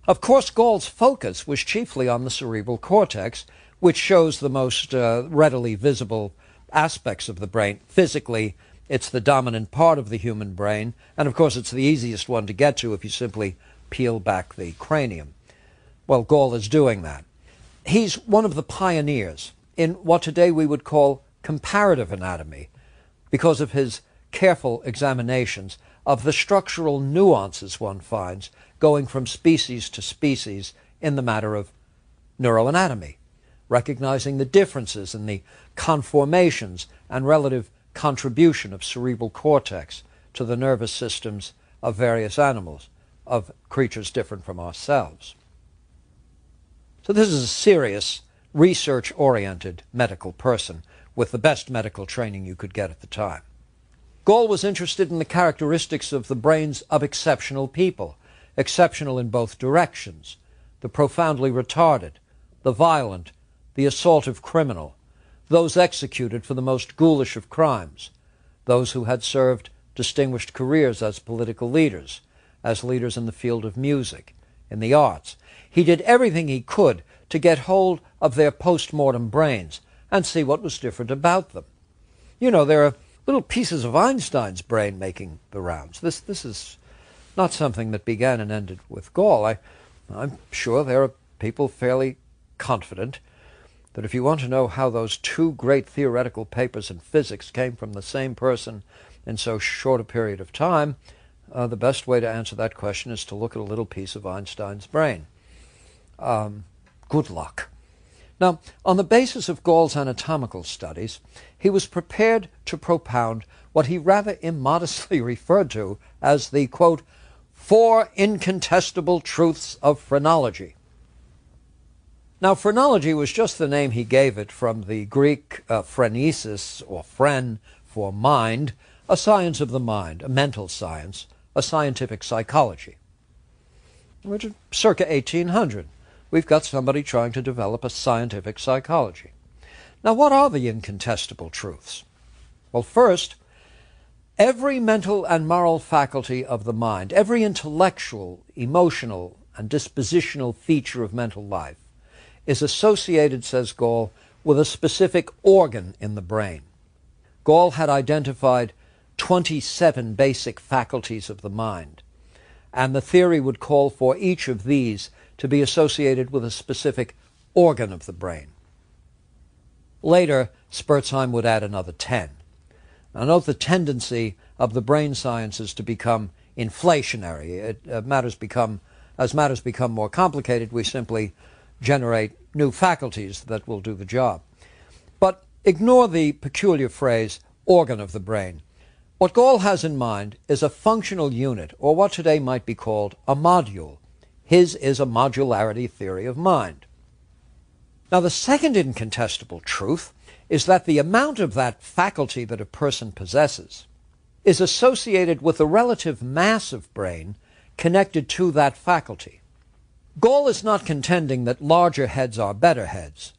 Of course, Gall's focus was chiefly on the cerebral cortex, which shows the most readily visible aspects of the brain. Physically, it's the dominant part of the human brain, and of course it's the easiest one to get to if you simply peel back the cranium. Well, Gall is doing that. He's one of the pioneers in what today we would call comparative anatomy, because of his careful examinations of the structural nuances one finds going from species to species in the matter of neuroanatomy, recognizing the differences in the conformations and relative contribution of cerebral cortex to the nervous systems of various animals, of creatures different from ourselves. So this is a serious, research-oriented medical person with the best medical training you could get at the time. Gall was interested in the characteristics of the brains of exceptional people, exceptional in both directions: the profoundly retarded, the violent, the assaultive criminal, those executed for the most ghoulish of crimes, those who had served distinguished careers as political leaders, as leaders in the field of music, in the arts. He did everything he could to get hold of their post-mortem brains and see what was different about them. You know, there are little pieces of Einstein's brain making the rounds. This is not something that began and ended with Gall. I'm sure there are people fairly confident that if you want to know how those two great theoretical papers in physics came from the same person in so short a period of time, the best way to answer that question is to look at a little piece of Einstein's brain. Good luck. Now, on the basis of Gall's anatomical studies, he was prepared to propound what he rather immodestly referred to as the, quote, 4 incontestable truths of phrenology. Now, phrenology was just the name he gave it from the Greek phrenesis, or phren, for mind, a science of the mind, a mental science, a scientific psychology. Which is circa 1800. We've got somebody trying to develop a scientific psychology. Now, what are the incontestable truths? Well, first, every mental and moral faculty of the mind, every intellectual, emotional, and dispositional feature of mental life is associated, says Gall, with a specific organ in the brain. Gall had identified 27 basic faculties of the mind, and the theory would call for each of these to be associated with a specific organ of the brain. Later, Spurzheim would add another 10. Now note the tendency of the brain sciences to become inflationary. As matters become more complicated, we simply generate new faculties that will do the job. But ignore the peculiar phrase, organ of the brain. What Gall has in mind is a functional unit, or what today might be called a module. His is a modularity theory of mind. Now, the second incontestable truth is that the amount of that faculty that a person possesses is associated with the relative mass of brain connected to that faculty. Gall is not contending that larger heads are better heads,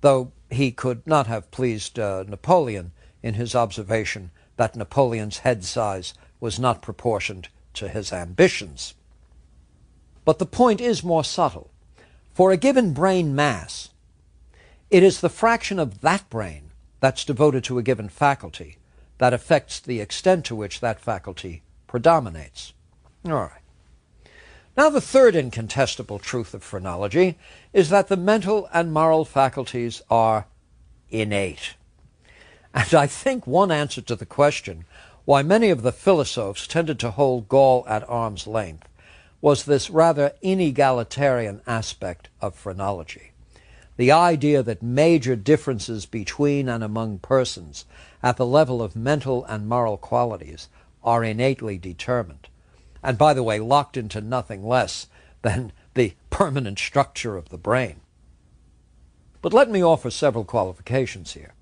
though he could not have pleased Napoleon in his observation that Napoleon's head size was not proportioned to his ambitions. But the point is more subtle. For a given brain mass, it is the fraction of that brain that's devoted to a given faculty that affects the extent to which that faculty predominates. All right. Now, the third incontestable truth of phrenology is that the mental and moral faculties are innate. And I think one answer to the question why many of the philosophers tended to hold Gall at arm's length was this rather inegalitarian aspect of phrenology. The idea that major differences between and among persons at the level of mental and moral qualities are innately determined, and by the way, locked into nothing less than the permanent structure of the brain. But let me offer several qualifications here.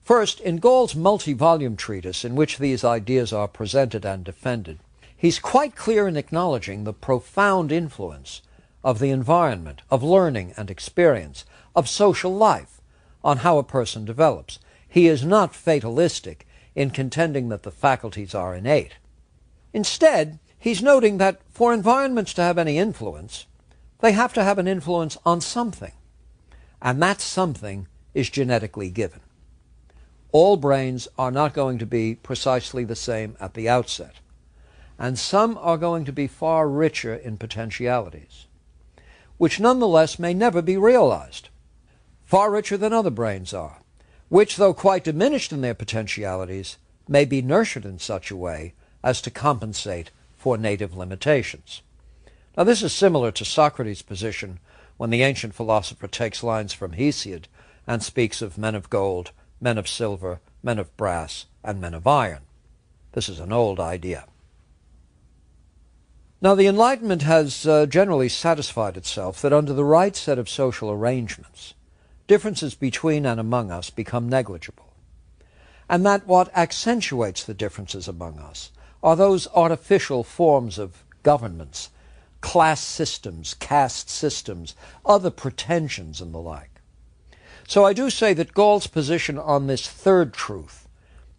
First, in Gall's multi-volume treatise in which these ideas are presented and defended, he's quite clear in acknowledging the profound influence of the environment, of learning and experience, of social life, on how a person develops. He is not fatalistic in contending that the faculties are innate. Instead, he's noting that for environments to have any influence, they have to have an influence on something, and that something is genetically given. All brains are not going to be precisely the same at the outset, and some are going to be far richer in potentialities, which nonetheless may never be realized, far richer than other brains are, which, though quite diminished in their potentialities, may be nurtured in such a way as to compensate for native limitations. Now, this is similar to Socrates' position when the ancient philosopher takes lines from Hesiod and speaks of men of gold, men of silver, men of brass, and men of iron. This is an old idea. Now, the Enlightenment has generally satisfied itself that under the right set of social arrangements, differences between and among us become negligible. and that what accentuates the differences among us are those artificial forms of governments, class systems, caste systems, other pretensions, and the like. So I do say that Gall's position on this third truth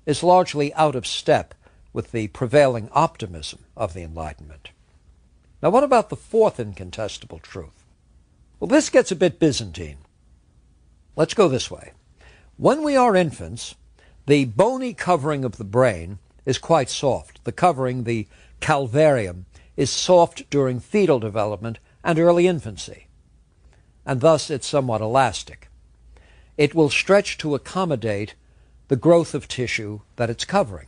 is largely out of step with the prevailing optimism of the Enlightenment. Now, what about the fourth incontestable truth? Well, this gets a bit Byzantine. Let's go this way. When we are infants, the bony covering of the brain is quite soft. The covering, the calvarium, is soft during fetal development and early infancy, and thus it's somewhat elastic. It will stretch to accommodate the growth of tissue that it's covering.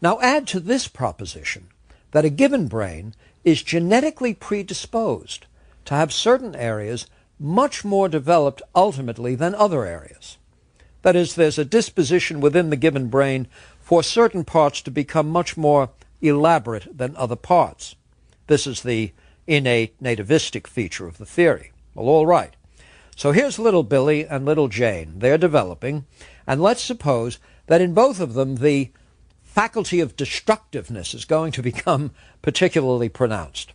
Now add to this proposition that a given brain is genetically predisposed to have certain areas much more developed ultimately than other areas. That is, there's a disposition within the given brain for certain parts to become much more elaborate than other parts. This is the innate nativistic feature of the theory. Well, all right. So here's little Billy and little Jane. They're developing, and let's suppose that in both of them the faculty of destructiveness is going to become particularly pronounced.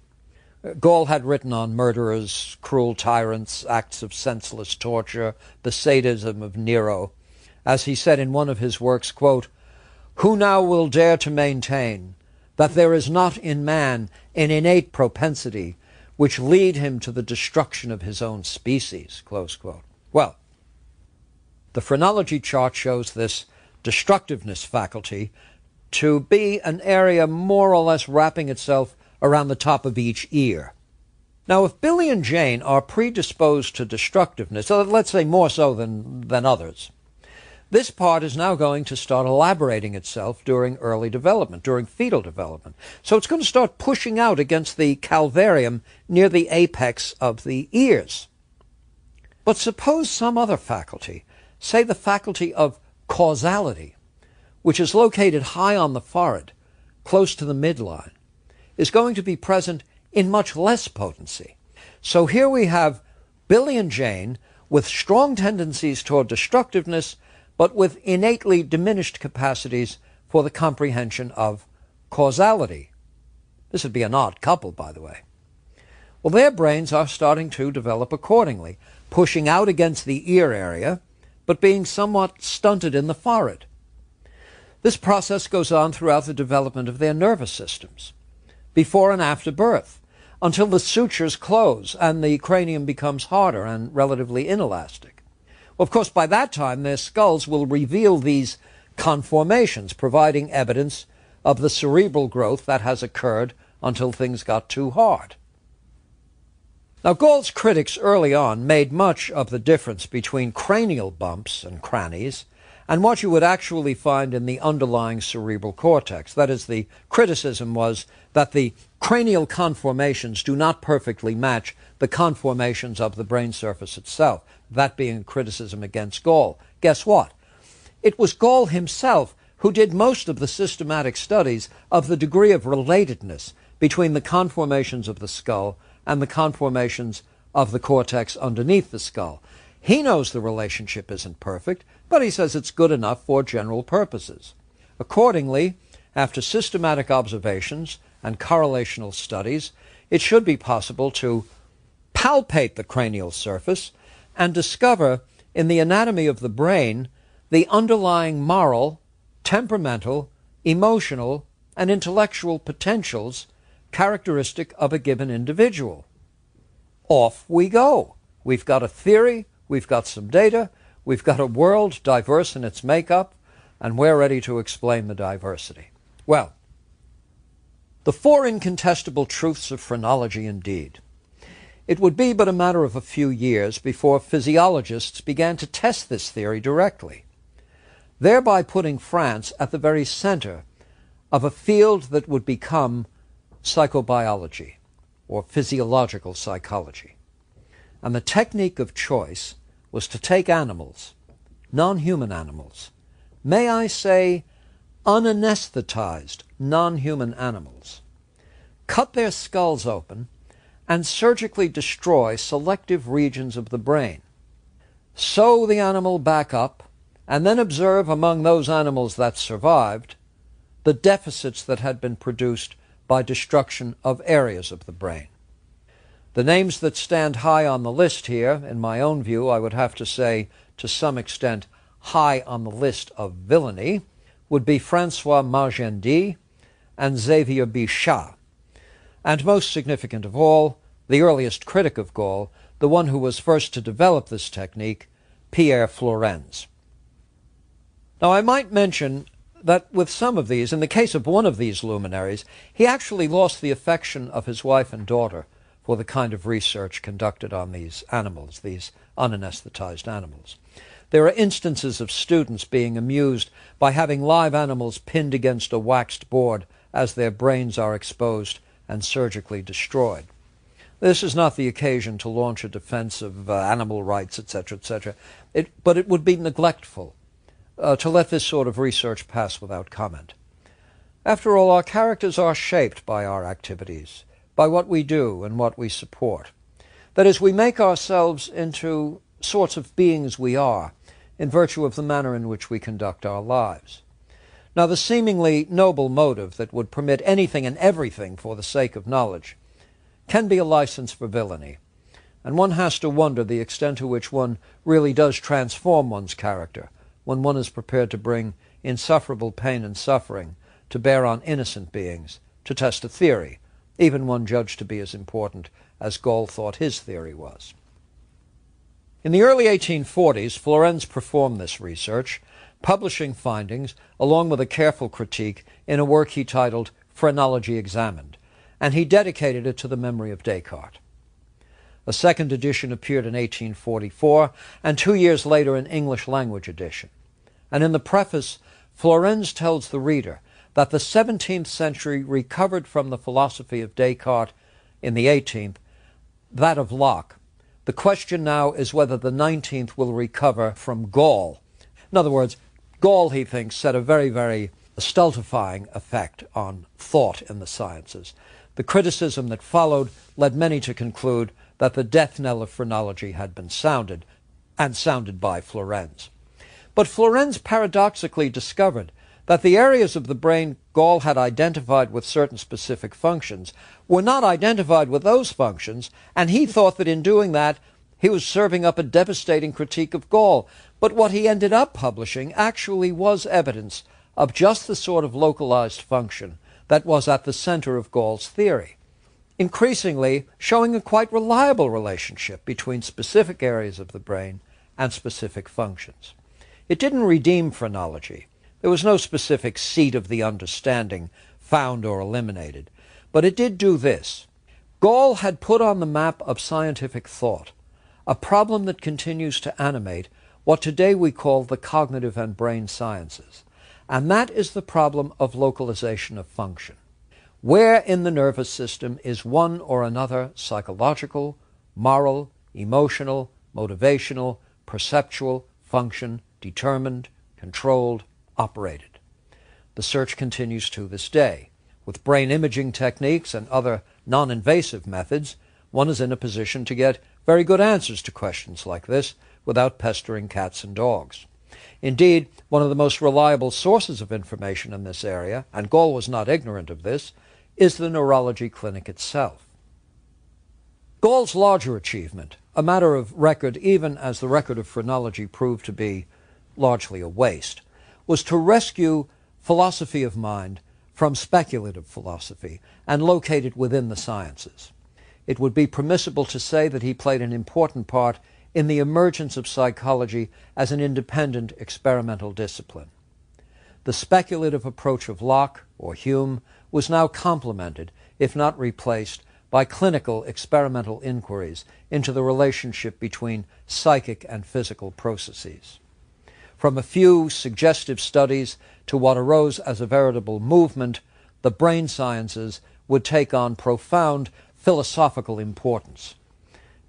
Gall had written on murderers, cruel tyrants, acts of senseless torture, the sadism of Nero. As he said in one of his works, quote, "Who now will dare to maintain that there is not in man an innate propensity which lead him to the destruction of his own species?" Close quote. Well, the phrenology chart shows this destructiveness faculty to be an area more or less wrapping itself around the top of each ear. Now, if Billy and Jane are predisposed to destructiveness, let's say more so than others, this part is now going to start elaborating itself during early development, during fetal development. So it's going to start pushing out against the calvarium near the apex of the ears. But suppose some other faculty, say the faculty of causality, which is located high on the forehead, close to the midline, is going to be present in much less potency. So here we have Billy and Jane with strong tendencies toward destructiveness, but with innately diminished capacities for the comprehension of causality. This would be an odd couple, by the way. Well, their brains are starting to develop accordingly, pushing out against the ear area, but being somewhat stunted in the forehead. This process goes on throughout the development of their nervous systems, before and after birth, until the sutures close and the cranium becomes harder and relatively inelastic. Of course, by that time, their skulls will reveal these conformations, providing evidence of the cerebral growth that has occurred until things got too hard. Now, Gall's critics early on made much of the difference between cranial bumps and crannies and what you would actually find in the underlying cerebral cortex. That is, the criticism was that the cranial conformations do not perfectly match the conformations of the brain surface itself, that being a criticism against Gall. Guess what? It was Gall himself who did most of the systematic studies of the degree of relatedness between the conformations of the skull and the conformations of the cortex underneath the skull. He knows the relationship isn't perfect, but he says it's good enough for general purposes. Accordingly, after systematic observations and correlational studies, it should be possible to palpate the cranial surface and discover in the anatomy of the brain the underlying moral, temperamental, emotional, and intellectual potentials characteristic of a given individual. Off we go. We've got a theory, we've got some data, we've got a world diverse in its makeup, and we're ready to explain the diversity. Well, the four incontestable truths of phrenology indeed. It would be but a matter of a few years before physiologists began to test this theory directly, thereby putting France at the very center of a field that would become psychobiology, or physiological psychology. And the technique of choice was to take animals, non-human animals, may I say unanesthetized non-human animals, cut their skulls open, and surgically destroy selective regions of the brain, sew the animal back up, and then observe among those animals that survived the deficits that had been produced by destruction of areas of the brain. The names that stand high on the list here, in my own view, I would have to say to some extent high on the list of villainy, would be Francois Magendie and Xavier Bichat, and most significant of all, the earliest critic of Gall, the one who was first to develop this technique, Pierre Flourens. Now I might mention that with some of these, in the case of one of these luminaries, he actually lost the affection of his wife and daughter for the kind of research conducted on these animals, these unanesthetized animals. There are instances of students being amused by having live animals pinned against a waxed board as their brains are exposed and surgically destroyed. This is not the occasion to launch a defense of animal rights, etc., etc., but it would be neglectful to let this sort of research pass without comment. After all, our characters are shaped by our activities, by what we do and what we support. That is, we make ourselves into sorts of beings we are, in virtue of the manner in which we conduct our lives. Now, the seemingly noble motive that would permit anything and everything for the sake of knowledge can be a license for villainy, and one has to wonder the extent to which one really does transform one's character when one is prepared to bring insufferable pain and suffering to bear on innocent beings to test a theory, even one judged to be as important as Gall thought his theory was. In the early 1840s, Flourens performed this research, publishing findings along with a careful critique in a work he titled Phrenology Examined, and he dedicated it to the memory of Descartes. A second edition appeared in 1844, and 2 years later an English language edition. And in the preface, Flourens tells the reader that the 17th century recovered from the philosophy of Descartes in the 18th, that of Locke. The question now is whether the 19th will recover from Gall. In other words, Gall, he thinks, had a very, very stultifying effect on thought in the sciences. The criticism that followed led many to conclude that the death knell of phrenology had been sounded, and sounded by Flourens. But Flourens paradoxically discovered that the areas of the brain Gall had identified with certain specific functions were not identified with those functions, and he thought that in doing that he was serving up a devastating critique of Gall. But what he ended up publishing actually was evidence of just the sort of localized function that was at the center of Gall's theory, increasingly showing a quite reliable relationship between specific areas of the brain and specific functions. It didn't redeem phrenology. There was no specific seat of the understanding found or eliminated. But it did do this. Gall had put on the map of scientific thought a problem that continues to animate what today we call the cognitive and brain sciences, and that is the problem of localization of function. Where in the nervous system is one or another psychological, moral, emotional, motivational, perceptual function determined, controlled, operated? The search continues to this day. With brain imaging techniques and other non-invasive methods, one is in a position to get very good answers to questions like this without pestering cats and dogs. Indeed, one of the most reliable sources of information in this area, and Gall was not ignorant of this, is the neurology clinic itself. Gall's larger achievement, a matter of record even as the record of phrenology proved to be largely a waste, was to rescue philosophy of mind from speculative philosophy and locate it within the sciences. It would be permissible to say that he played an important part in the emergence of psychology as an independent experimental discipline. The speculative approach of Locke or Hume was now complemented, if not replaced, by clinical experimental inquiries into the relationship between psychic and physical processes. From a few suggestive studies to what arose as a veritable movement, the brain sciences would take on profound philosophical importance.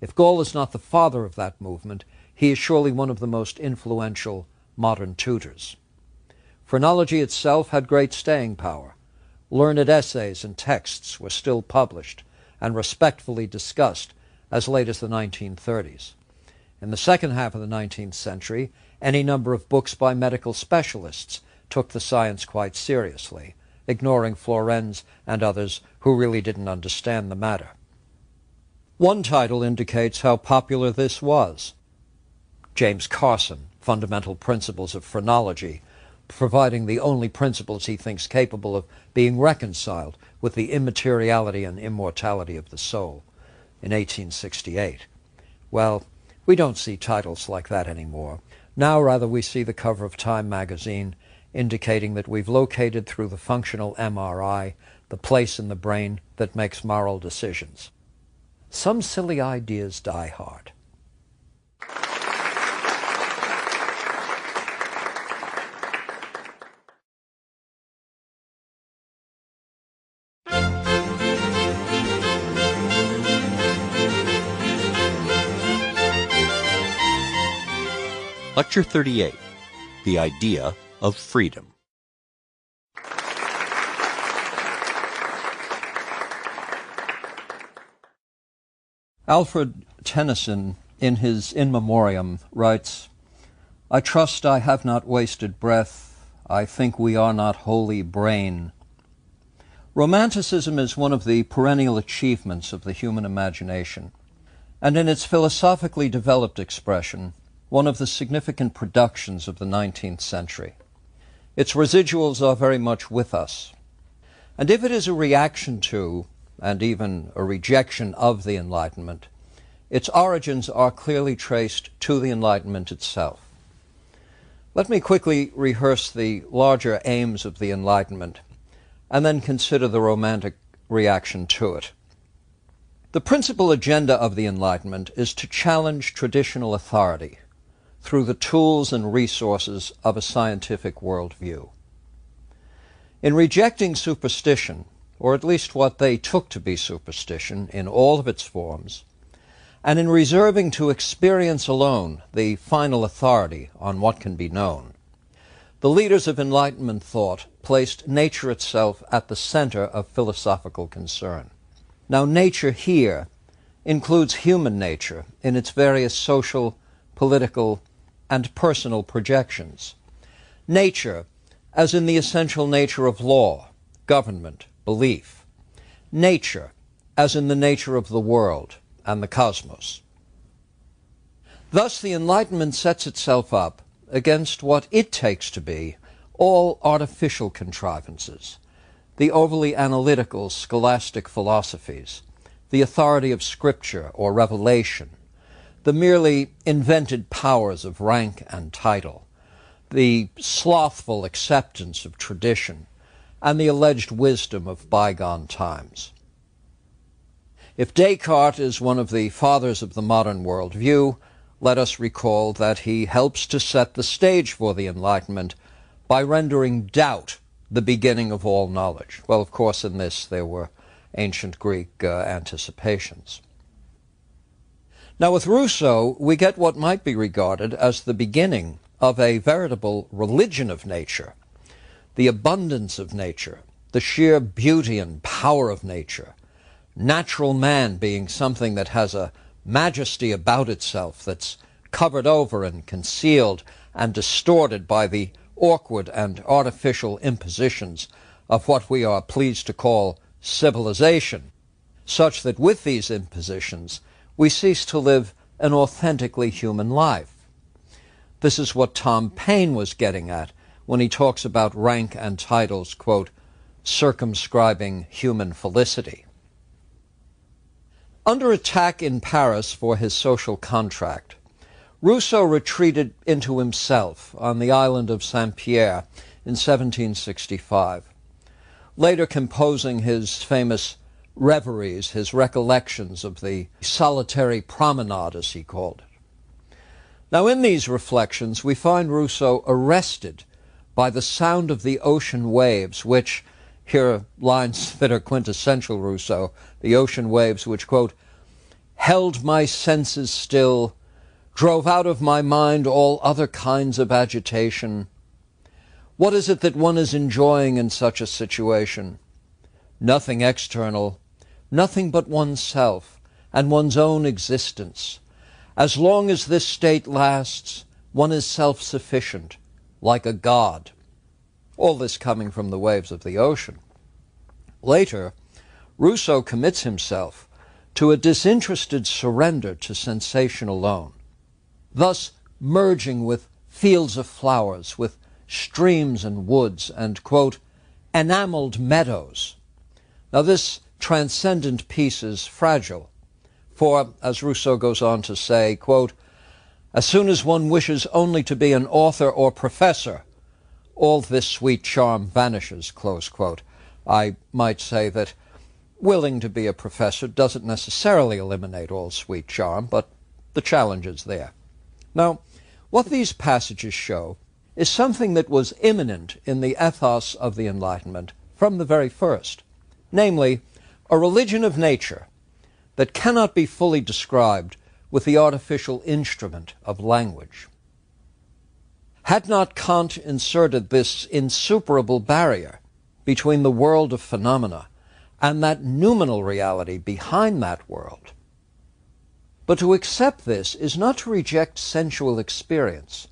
If Gall is not the father of that movement, he is surely one of the most influential modern tutors. Phrenology itself had great staying power. Learned essays and texts were still published and respectfully discussed as late as the 1930s. In the second half of the 19th century, Any number of books by medical specialists took the science quite seriously, ignoring Florenz and others who really didn't understand the matter. One title indicates how popular this was. James Carson, Fundamental Principles of Phrenology, providing the only principles he thinks capable of being reconciled with the immateriality and immortality of the soul, in 1868. Well, we don't see titles like that anymore. Now, rather, we see the cover of Time magazine indicating that we've located through the functional MRI the place in the brain that makes moral decisions. Some silly ideas die hard. Lecture 38, The Idea of Freedom. Alfred Tennyson, in his In Memoriam, writes, "I trust I have not wasted breath, I think we are not wholly brain." Romanticism is one of the perennial achievements of the human imagination, and in its philosophically developed expression, one of the significant productions of the 19th century. Its residuals are very much with us. And if it is a reaction to, and even a rejection of the Enlightenment, its origins are clearly traced to the Enlightenment itself. Let me quickly rehearse the larger aims of the Enlightenment, and then consider the romantic reaction to it. The principal agenda of the Enlightenment is to challenge traditional authority through the tools and resources of a scientific worldview. In rejecting superstition, or at least what they took to be superstition in all of its forms, and in reserving to experience alone the final authority on what can be known, the leaders of Enlightenment thought placed nature itself at the center of philosophical concern. Now, nature here includes human nature in its various social, political, and personal projections. Nature, as in the essential nature of law, government, belief. Nature, as in the nature of the world and the cosmos. Thus, the Enlightenment sets itself up against what it takes to be all artificial contrivances, the overly analytical scholastic philosophies, the authority of Scripture or revelation, the merely invented powers of rank and title, the slothful acceptance of tradition, and the alleged wisdom of bygone times. If Descartes is one of the fathers of the modern worldview, let us recall that he helps to set the stage for the Enlightenment by rendering doubt the beginning of all knowledge. Well, of course, in this there were ancient Greek anticipations. Now, with Rousseau, we get what might be regarded as the beginning of a veritable religion of nature, the abundance of nature, the sheer beauty and power of nature, natural man being something that has a majesty about itself that's covered over and concealed and distorted by the awkward and artificial impositions of what we are pleased to call civilization, such that with these impositions we cease to live an authentically human life. This is what Tom Paine was getting at when he talks about rank and titles, quote, circumscribing human felicity. Under attack in Paris for his social contract, Rousseau retreated into himself on the island of Saint-Pierre in 1765, later composing his famous reveries, his recollections of the solitary promenade, as he called it. Now, in these reflections, we find Rousseau arrested by the sound of the ocean waves, which, here are lines that are quintessential Rousseau, the ocean waves which, quote, held my senses still, drove out of my mind all other kinds of agitation. What is it that one is enjoying in such a situation? Nothing external, nothing but oneself and one's own existence. As long as this state lasts, one is self-sufficient, like a god. All this coming from the waves of the ocean. Later, Rousseau commits himself to a disinterested surrender to sensation alone, thus merging with fields of flowers, with streams and woods, and, quote, enameled meadows. Now this transcendent piece is fragile, for, as Rousseau goes on to say, quote, as soon as one wishes only to be an author or professor, all this sweet charm vanishes, close quote. I might say that willing to be a professor doesn't necessarily eliminate all sweet charm, but the challenge is there. Now, what these passages show is something that was imminent in the ethos of the Enlightenment from the very first, namely, a religion of nature that cannot be fully described with the artificial instrument of language. Had not Kant inserted this insuperable barrier between the world of phenomena and that noumenal reality behind that world? But to accept this is not to reject sensual experience.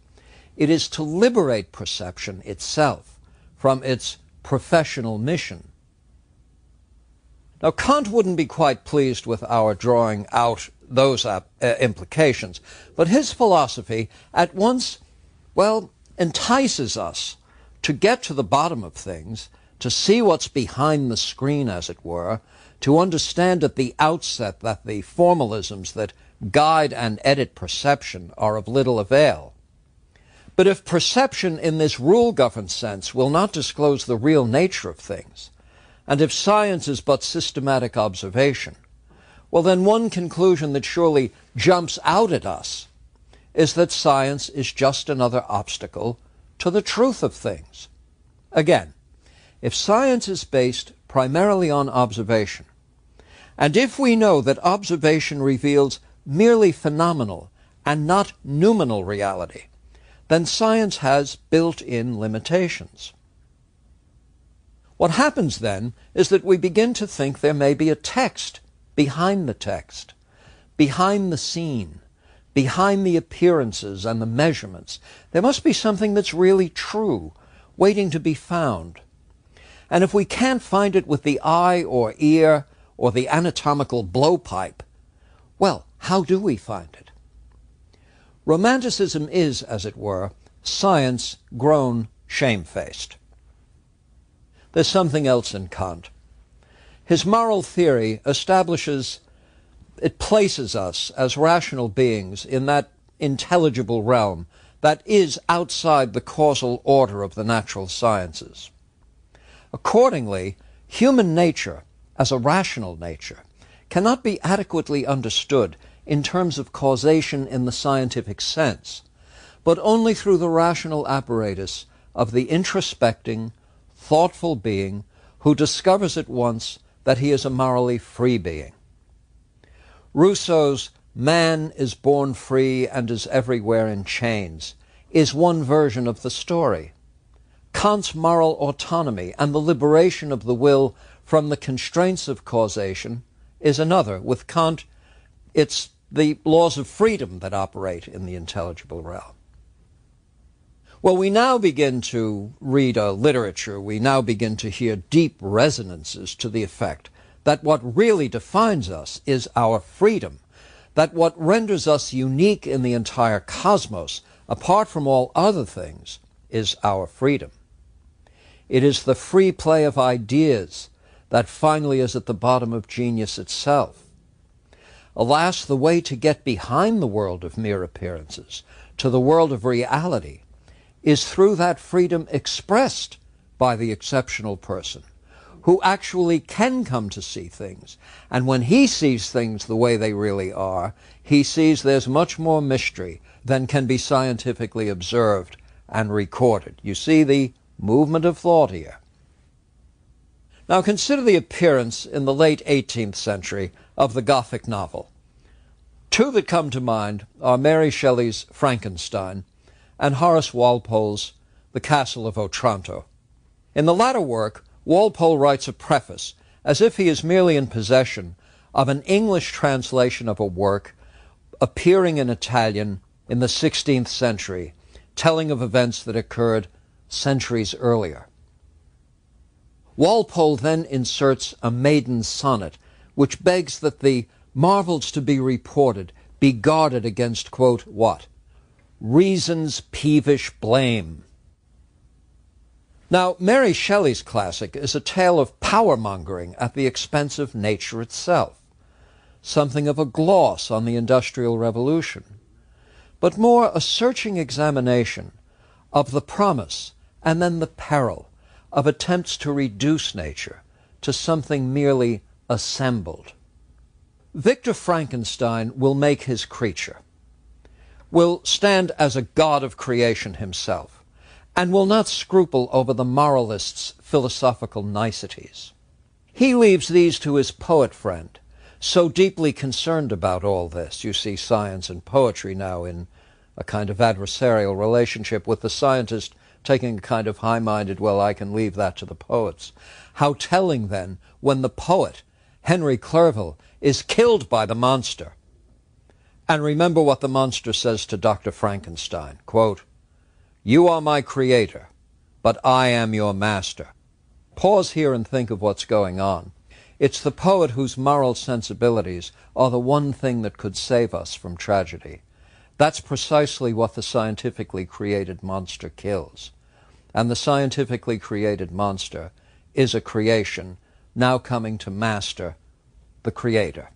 It is to liberate perception itself from its professional mission. Now, Kant wouldn't be quite pleased with our drawing out those implications, but his philosophy at once, well, entices us to get to the bottom of things, to see what's behind the screen, as it were, to understand at the outset that the formalisms that guide and edit perception are of little avail. But if perception in this rule-governed sense will not disclose the real nature of things, and if science is but systematic observation, well, then one conclusion that surely jumps out at us is that science is just another obstacle to the truth of things. Again, if science is based primarily on observation, and if we know that observation reveals merely phenomenal and not noumenal reality, then science has built-in limitations. What happens then is that we begin to think there may be a text behind the text, behind the scene, behind the appearances and the measurements. There must be something that's really true, waiting to be found. And if we can't find it with the eye or ear or the anatomical blowpipe, well, how do we find it? Romanticism is, as it were, science grown shamefaced. There's something else in Kant. His moral theory it places us as rational beings in that intelligible realm that is outside the causal order of the natural sciences. Accordingly, human nature, as a rational nature, cannot be adequately understood in terms of causation in the scientific sense, but only through the rational apparatus of the introspecting, thoughtful being who discovers at once that he is a morally free being. Rousseau's "man is born free and is everywhere in chains" is one version of the story. Kant's moral autonomy and the liberation of the will from the constraints of causation is another. With Kant, it's the laws of freedom that operate in the intelligible realm. Well, we now begin to read a literature, we now begin to hear deep resonances to the effect that what really defines us is our freedom, that what renders us unique in the entire cosmos, apart from all other things, is our freedom. It is the free play of ideas that finally is at the bottom of genius itself. Alas, the way to get behind the world of mere appearances, to the world of reality, is through that freedom expressed by the exceptional person, who actually can come to see things. And when he sees things the way they really are, he sees there's much more mystery than can be scientifically observed and recorded. You see the movement of thought here. Now consider the appearance in the late 18th century of the Gothic novel. Two that come to mind are Mary Shelley's Frankenstein and Horace Walpole's The Castle of Otranto. In the latter work, Walpole writes a preface as if he is merely in possession of an English translation of a work appearing in Italian in the 16th century, telling of events that occurred centuries earlier. Walpole then inserts a maiden sonnet, which begs that the marvels to be reported be guarded against, quote, what? Reason's peevish blame. Now, Mary Shelley's classic is a tale of power-mongering at the expense of nature itself, something of a gloss on the Industrial Revolution, but more a searching examination of the promise and then the peril of attempts to reduce nature to something merely assembled. Victor Frankenstein will make his creature, will stand as a god of creation himself, and will not scruple over the moralist's philosophical niceties. He leaves these to his poet friend, so deeply concerned about all this. You see science and poetry now in a kind of adversarial relationship, with the scientist taking a kind of high-minded, well, I can leave that to the poets. How telling, then, when the poet, Henry Clerval, is killed by the monster. And remember what the monster says to Dr. Frankenstein, quote, "You are my creator, but I am your master." Pause here and think of what's going on. It's the poet whose moral sensibilities are the one thing that could save us from tragedy. That's precisely what the scientifically created monster kills. And the scientifically created monster is a creation now coming to master the creator.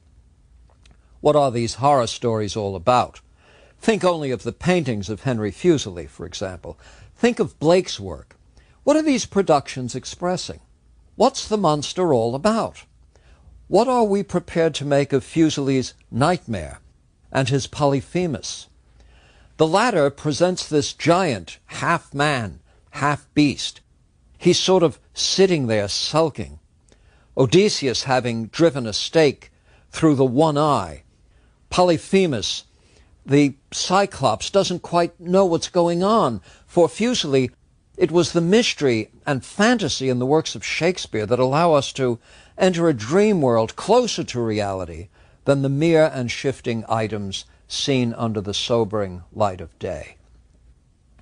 What are these horror stories all about? Think only of the paintings of Henry Fuseli, for example. Think of Blake's work. What are these productions expressing? What's the monster all about? What are we prepared to make of Fuseli's Nightmare and his Polyphemus? The latter presents this giant, half man, half beast. He's sort of sitting there sulking. Odysseus having driven a stake through the one eye. Polyphemus, the Cyclops, doesn't quite know what's going on. For Fuseli, it was the mystery and fantasy in the works of Shakespeare that allow us to enter a dream world closer to reality than the mere and shifting items seen under the sobering light of day.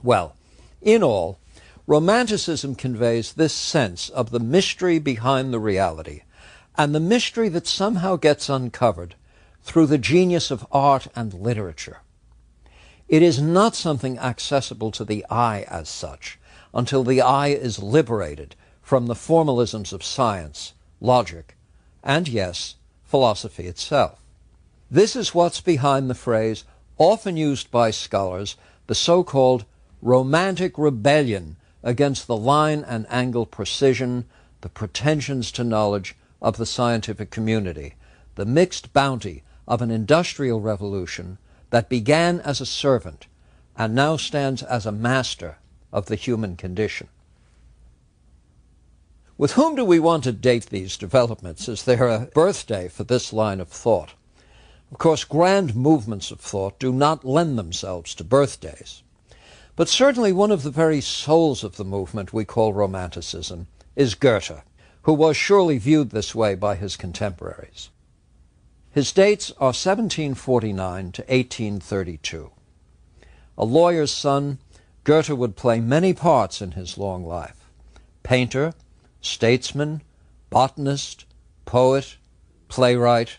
Well, in all, Romanticism conveys this sense of the mystery behind the reality, and the mystery that somehow gets uncovered through the genius of art and literature. It is not something accessible to the eye as such, until the eye is liberated from the formalisms of science, logic, and, yes, philosophy itself. This is what's behind the phrase, often used by scholars, the so-called romantic rebellion against the line and angle precision, the pretensions to knowledge of the scientific community, the mixed bounty of an industrial revolution that began as a servant and now stands as a master of the human condition. With whom do we want to date these developments? Is there a birthday for this line of thought? Of course, grand movements of thought do not lend themselves to birthdays. But certainly one of the very souls of the movement we call Romanticism is Goethe, who was surely viewed this way by his contemporaries. His dates are 1749 to 1832. A lawyer's son, Goethe would play many parts in his long life. Painter, statesman, botanist, poet, playwright.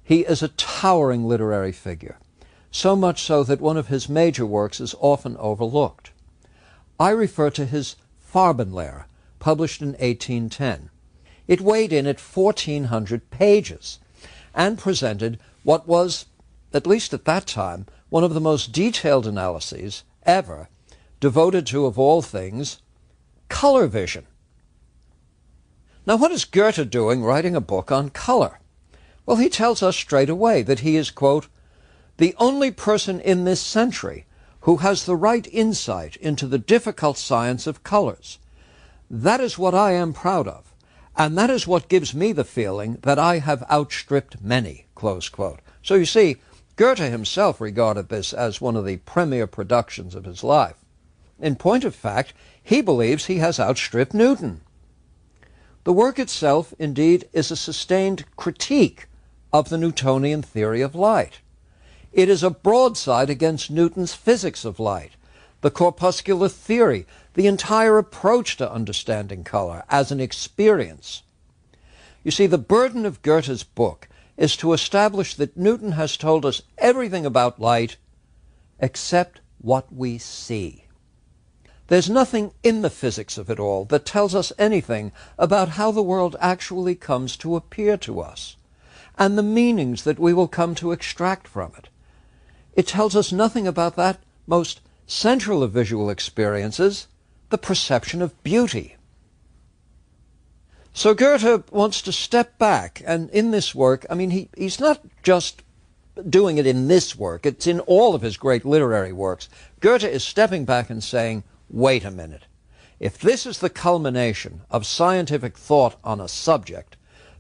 He is a towering literary figure, so much so that one of his major works is often overlooked. I refer to his Farbenlehre, published in 1810. It weighed in at 1,400 pages and presented what was, at least at that time, one of the most detailed analyses ever devoted to, of all things, color vision. Now, what is Goethe doing writing a book on color? Well, he tells us straight away that he is, quote, the only person in this century who has the right insight into the difficult science of colors. That is what I am proud of, and that is what gives me the feeling that I have outstripped many, close quote. So you see, Goethe himself regarded this as one of the premier productions of his life. In point of fact, he believes he has outstripped Newton. The work itself, indeed, is a sustained critique of the Newtonian theory of light. It is a broadside against Newton's physics of light, the corpuscular theory, the entire approach to understanding color as an experience. You see, the burden of Goethe's book is to establish that Newton has told us everything about light except what we see. There's nothing in the physics of it all that tells us anything about how the world actually comes to appear to us, and the meanings that we will come to extract from it. It tells us nothing about that most central of visual experiences, the perception of beauty. So Goethe wants to step back, and in this work, he's not just doing it in this work, it's in all of his great literary works. Goethe is stepping back and saying, wait a minute. If this is the culmination of scientific thought on a subject,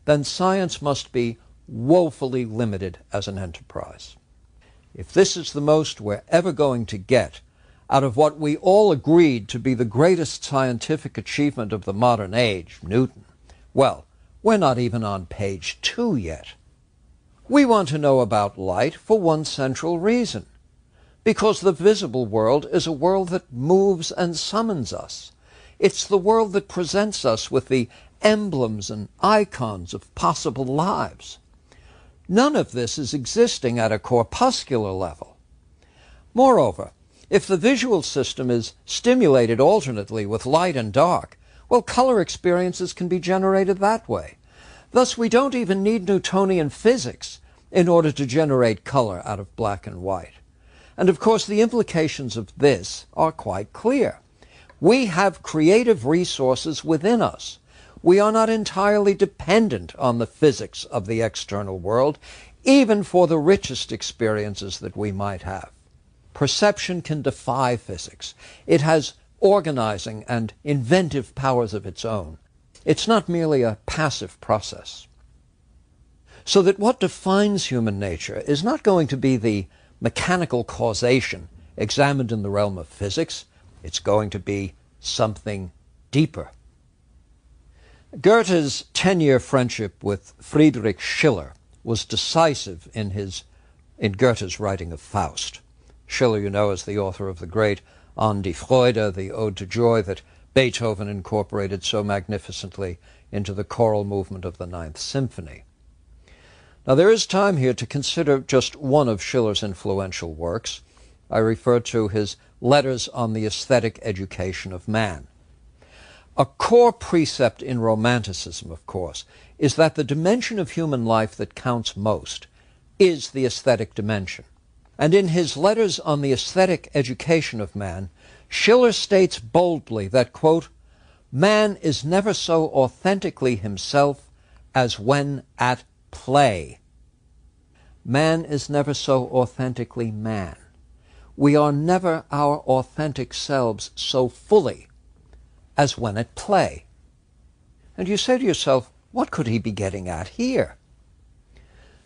then science must be woefully limited as an enterprise. If this is the most we're ever going to get out of what we all agreed to be the greatest scientific achievement of the modern age, Newton, well, we're not even on page 2 yet. We want to know about light for one central reason, because the visible world is a world that moves and summons us. It's the world that presents us with the emblems and icons of possible lives. None of this is existing at a corpuscular level. Moreover, if the visual system is stimulated alternately with light and dark, well, color experiences can be generated that way. Thus, we don't even need Newtonian physics in order to generate color out of black and white. And of course, the implications of this are quite clear. We have creative resources within us. We are not entirely dependent on the physics of the external world, even for the richest experiences that we might have. Perception can defy physics. It has organizing and inventive powers of its own. It's not merely a passive process. So that what defines human nature is not going to be the mechanical causation examined in the realm of physics. It's going to be something deeper. Goethe's 10-year friendship with Friedrich Schiller was decisive in Goethe's writing of Faust. Schiller, you know, is the author of the great An die Freude, the Ode to Joy that Beethoven incorporated so magnificently into the choral movement of the Ninth Symphony. Now, there is time here to consider just one of Schiller's influential works. I refer to his Letters on the Aesthetic Education of Man. A core precept in Romanticism, of course, is that the dimension of human life that counts most is the aesthetic dimension. And in his Letters on the Aesthetic Education of Man, Schiller states boldly that, quote, "Man is never so authentically himself as when at play." Man is never so authentically man. We are never our authentic selves so fully as when at play. And you say to yourself, what could he be getting at here?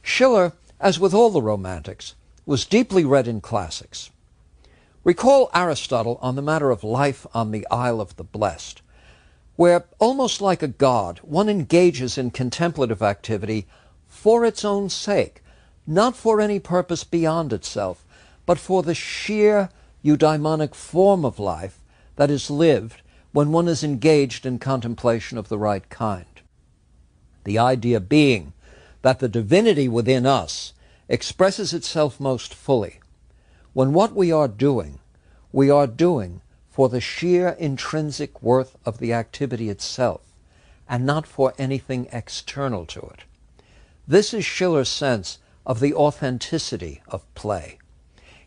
Schiller, as with all the Romantics, was deeply read in classics. Recall Aristotle on the matter of life on the Isle of the Blessed, where, almost like a god, one engages in contemplative activity for its own sake, not for any purpose beyond itself, but for the sheer eudaimonic form of life that is lived when one is engaged in contemplation of the right kind. The idea being that the divinity within us expresses itself most fully when what we are doing for the sheer intrinsic worth of the activity itself, and not for anything external to it. This is Schiller's sense of the authenticity of play.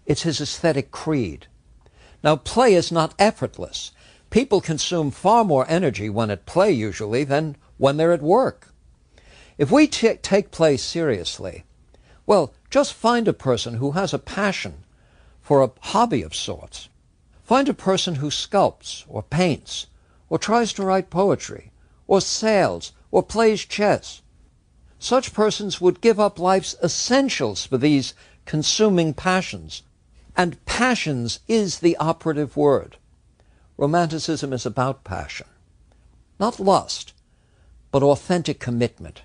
It's his aesthetic creed. Now, play is not effortless. People consume far more energy when at play, usually, than when they're at work. If we take play seriously, well, just find a person who has a passion for a hobby of sorts. Find a person who sculpts or paints or tries to write poetry or sails or plays chess. Such persons would give up life's essentials for these consuming passions. And passions is the operative word. Romanticism is about passion. Not lust, but authentic commitment.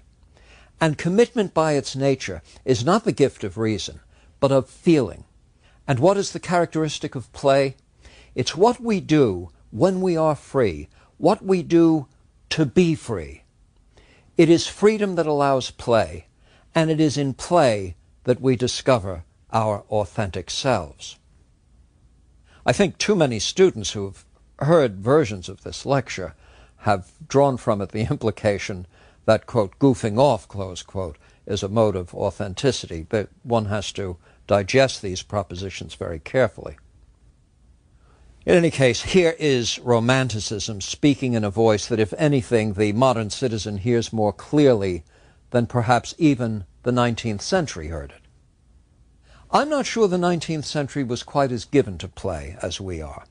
And commitment by its nature is not the gift of reason, but of feeling. And what is the characteristic of play? It's what we do when we are free, what we do to be free. It is freedom that allows play, and it is in play that we discover our authentic selves. I think too many students who have heard versions of this lecture have drawn from it the implication that, quote, goofing off, close quote, is a mode of authenticity, but one has to digest these propositions very carefully. In any case, here is Romanticism speaking in a voice that, if anything, the modern citizen hears more clearly than perhaps even the 19th century heard it. I'm not sure the 19th century was quite as given to play as we are,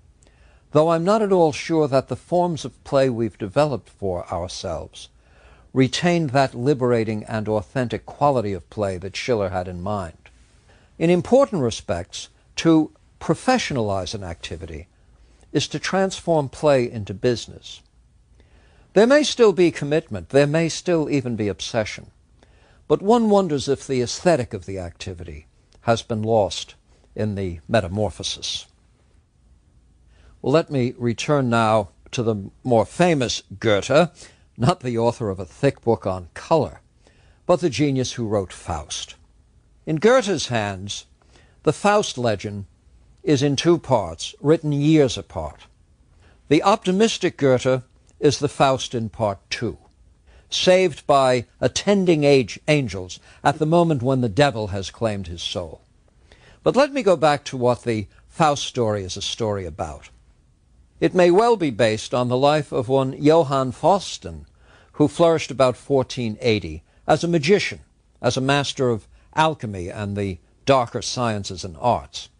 though I'm not at all sure that the forms of play we've developed for ourselves retained that liberating and authentic quality of play that Schiller had in mind. In important respects, to professionalize an activity is to transform play into business. There may still be commitment, there may still even be obsession, but one wonders if the aesthetic of the activity has been lost in the metamorphosis. Well, let me return now to the more famous Goethe, not the author of a thick book on color, but the genius who wrote Faust. In Goethe's hands, the Faust legend is in two parts, written years apart. The optimistic Goethe is the Faust in part 2, saved by attending angels at the moment when the devil has claimed his soul. But let me go back to what the Faust story is a story about. It may well be based on the life of one Johann Faustin, who flourished about 1480 as a magician, as a master of alchemy and the darker sciences and arts.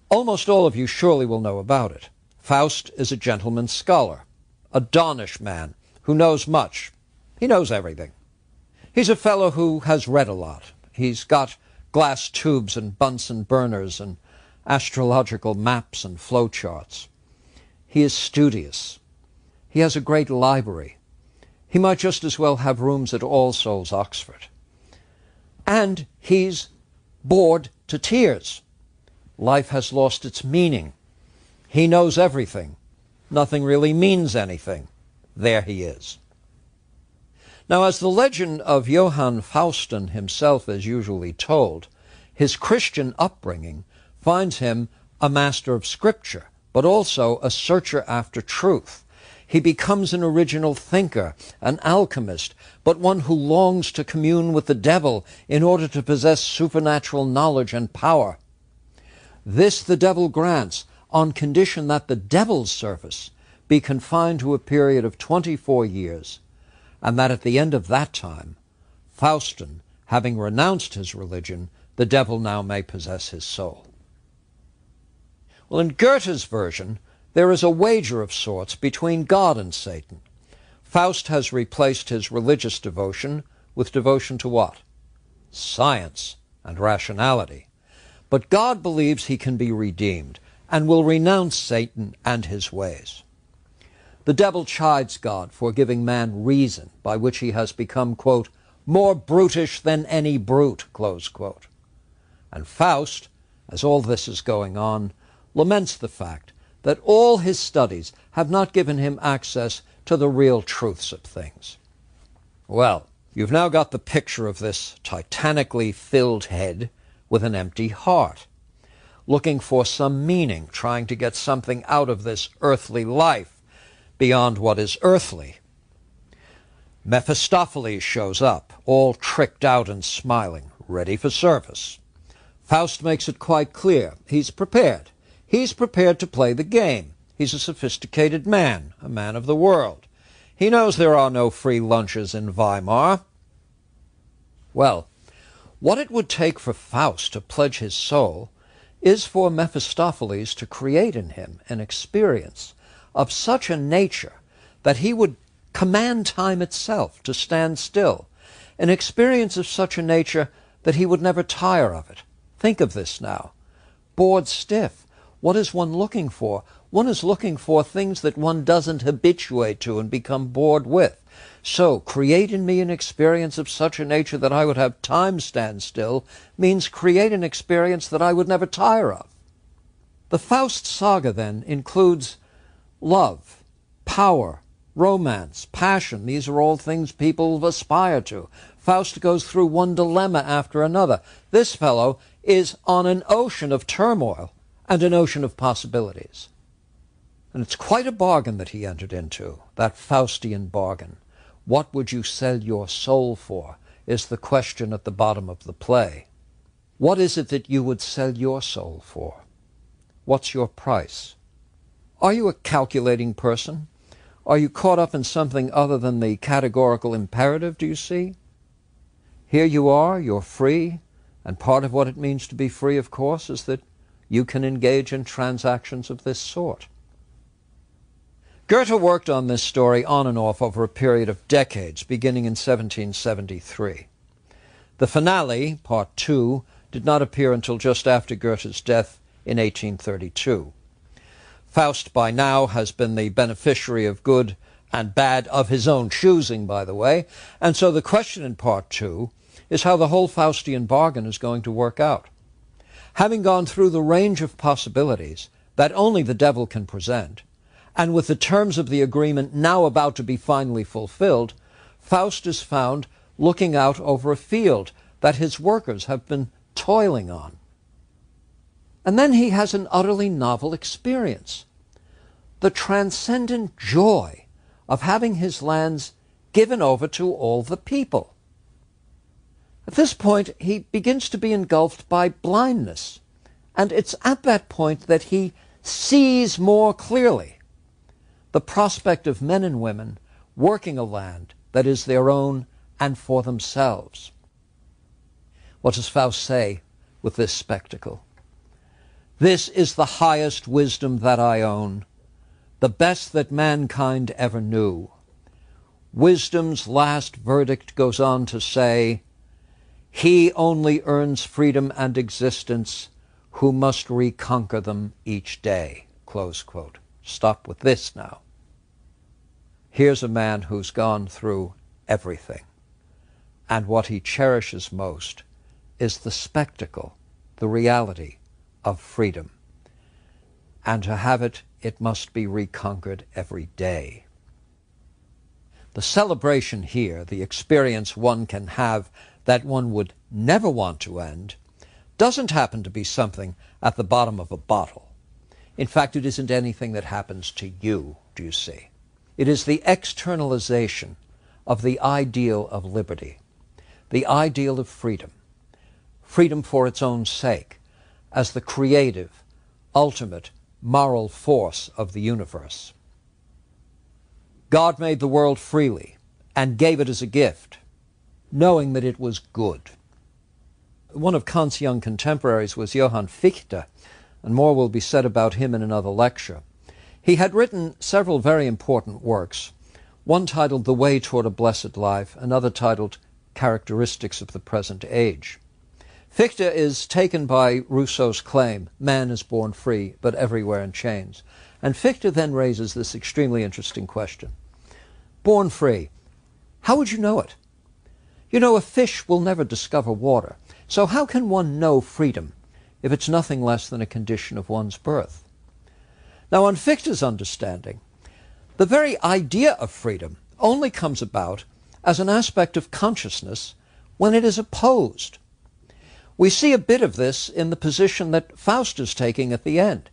Almost all of you surely will know about it. Faust is a gentleman scholar, a donnish man who knows much. He knows everything. He's a fellow who has read a lot. He's got glass tubes and Bunsen burners and astrological maps and flowcharts. He is studious. He has a great library. He might just as well have rooms at All Souls, Oxford. And he's bored to tears. Life has lost its meaning. He knows everything. Nothing really means anything. There he is. Now, as the legend of Johann Faustin himself is usually told, his Christian upbringing finds him a master of Scripture, but also a searcher after truth. He becomes an original thinker, an alchemist, but one who longs to commune with the devil in order to possess supernatural knowledge and power. This the devil grants on condition that the devil's service be confined to a period of 24 years, and that at the end of that time, Faustin, having renounced his religion, the devil now may possess his soul. Well, in Goethe's version, there is a wager of sorts between God and Satan. Faust has replaced his religious devotion with devotion to what? Science and rationality. But God believes he can be redeemed and will renounce Satan and his ways. The devil chides God for giving man reason, by which he has become, quote, more brutish than any brute, close quote. And Faust, as all this is going on, laments the fact that all his studies have not given him access to the real truths of things. Well, you've now got the picture of this titanically filled head with an empty heart, looking for some meaning, trying to get something out of this earthly life beyond what is earthly. Mephistopheles shows up, all tricked out and smiling, ready for service. Faust makes it quite clear. He's prepared. He's prepared to play the game. He's a sophisticated man, a man of the world. He knows there are no free lunches in Weimar. Well, what it would take for Faust to pledge his soul is for Mephistopheles to create in him an experience of such a nature that he would command time itself to stand still, an experience of such a nature that he would never tire of it. Think of this now. Bored stiff. What is one looking for? One is looking for things that one doesn't habituate to and become bored with. So, create in me an experience of such a nature that I would have time stand still means create an experience that I would never tire of. The Faust saga, then, includes love, power, romance, passion. These are all things people aspire to. Faust goes through one dilemma after another. This fellow is on an ocean of turmoil and an ocean of possibilities. And it's quite a bargain that he entered into, that Faustian bargain. What would you sell your soul for, is the question at the bottom of the play. What is it that you would sell your soul for? What's your price? Are you a calculating person? Are you caught up in something other than the categorical imperative, do you see? Here you are, you're free, and part of what it means to be free, of course, is that you can engage in transactions of this sort. Goethe worked on this story on and off over a period of decades, beginning in 1773. The finale, Part 2, did not appear until just after Goethe's death in 1832. Faust by now has been the beneficiary of good and bad of his own choosing, by the way, and so the question in Part 2 is how the whole Faustian bargain is going to work out. Having gone through the range of possibilities that only the devil can present, and with the terms of the agreement now about to be finally fulfilled, Faust is found looking out over a field that his workers have been toiling on. And then he has an utterly novel experience, the transcendent joy of having his lands given over to all the people. At this point, he begins to be engulfed by blindness, and it's at that point that he sees more clearly the prospect of men and women working a land that is their own and for themselves. What does Faust say with this spectacle? This is the highest wisdom that I own, the best that mankind ever knew. Wisdom's last verdict goes on to say, he only earns freedom and existence who must reconquer them each day. Close quote. Stop with this now. Here's a man who's gone through everything, and what he cherishes most is the spectacle, the reality of freedom. And to have it, it must be reconquered every day. The celebration here, the experience one can have that one would never want to end, doesn't happen to be something at the bottom of a bottle. In fact, it isn't anything that happens to you, do you see? It is the externalization of the ideal of liberty, the ideal of freedom, freedom for its own sake, as the creative, ultimate, moral force of the universe. God made the world freely and gave it as a gift, knowing that it was good. One of Kant's young contemporaries was Johann Fichte, and more will be said about him in another lecture. He had written several very important works, one titled The Way Toward a Blessed Life, another titled Characteristics of the Present Age. Fichte is taken by Rousseau's claim, man is born free, but everywhere in chains. And Fichte then raises this extremely interesting question. Born free, how would you know it? You know, a fish will never discover water, so how can one know freedom if it's nothing less than a condition of one's birth? Now, on Fichte's understanding, the very idea of freedom only comes about as an aspect of consciousness when it is opposed. We see a bit of this in the position that Faust is taking at the end.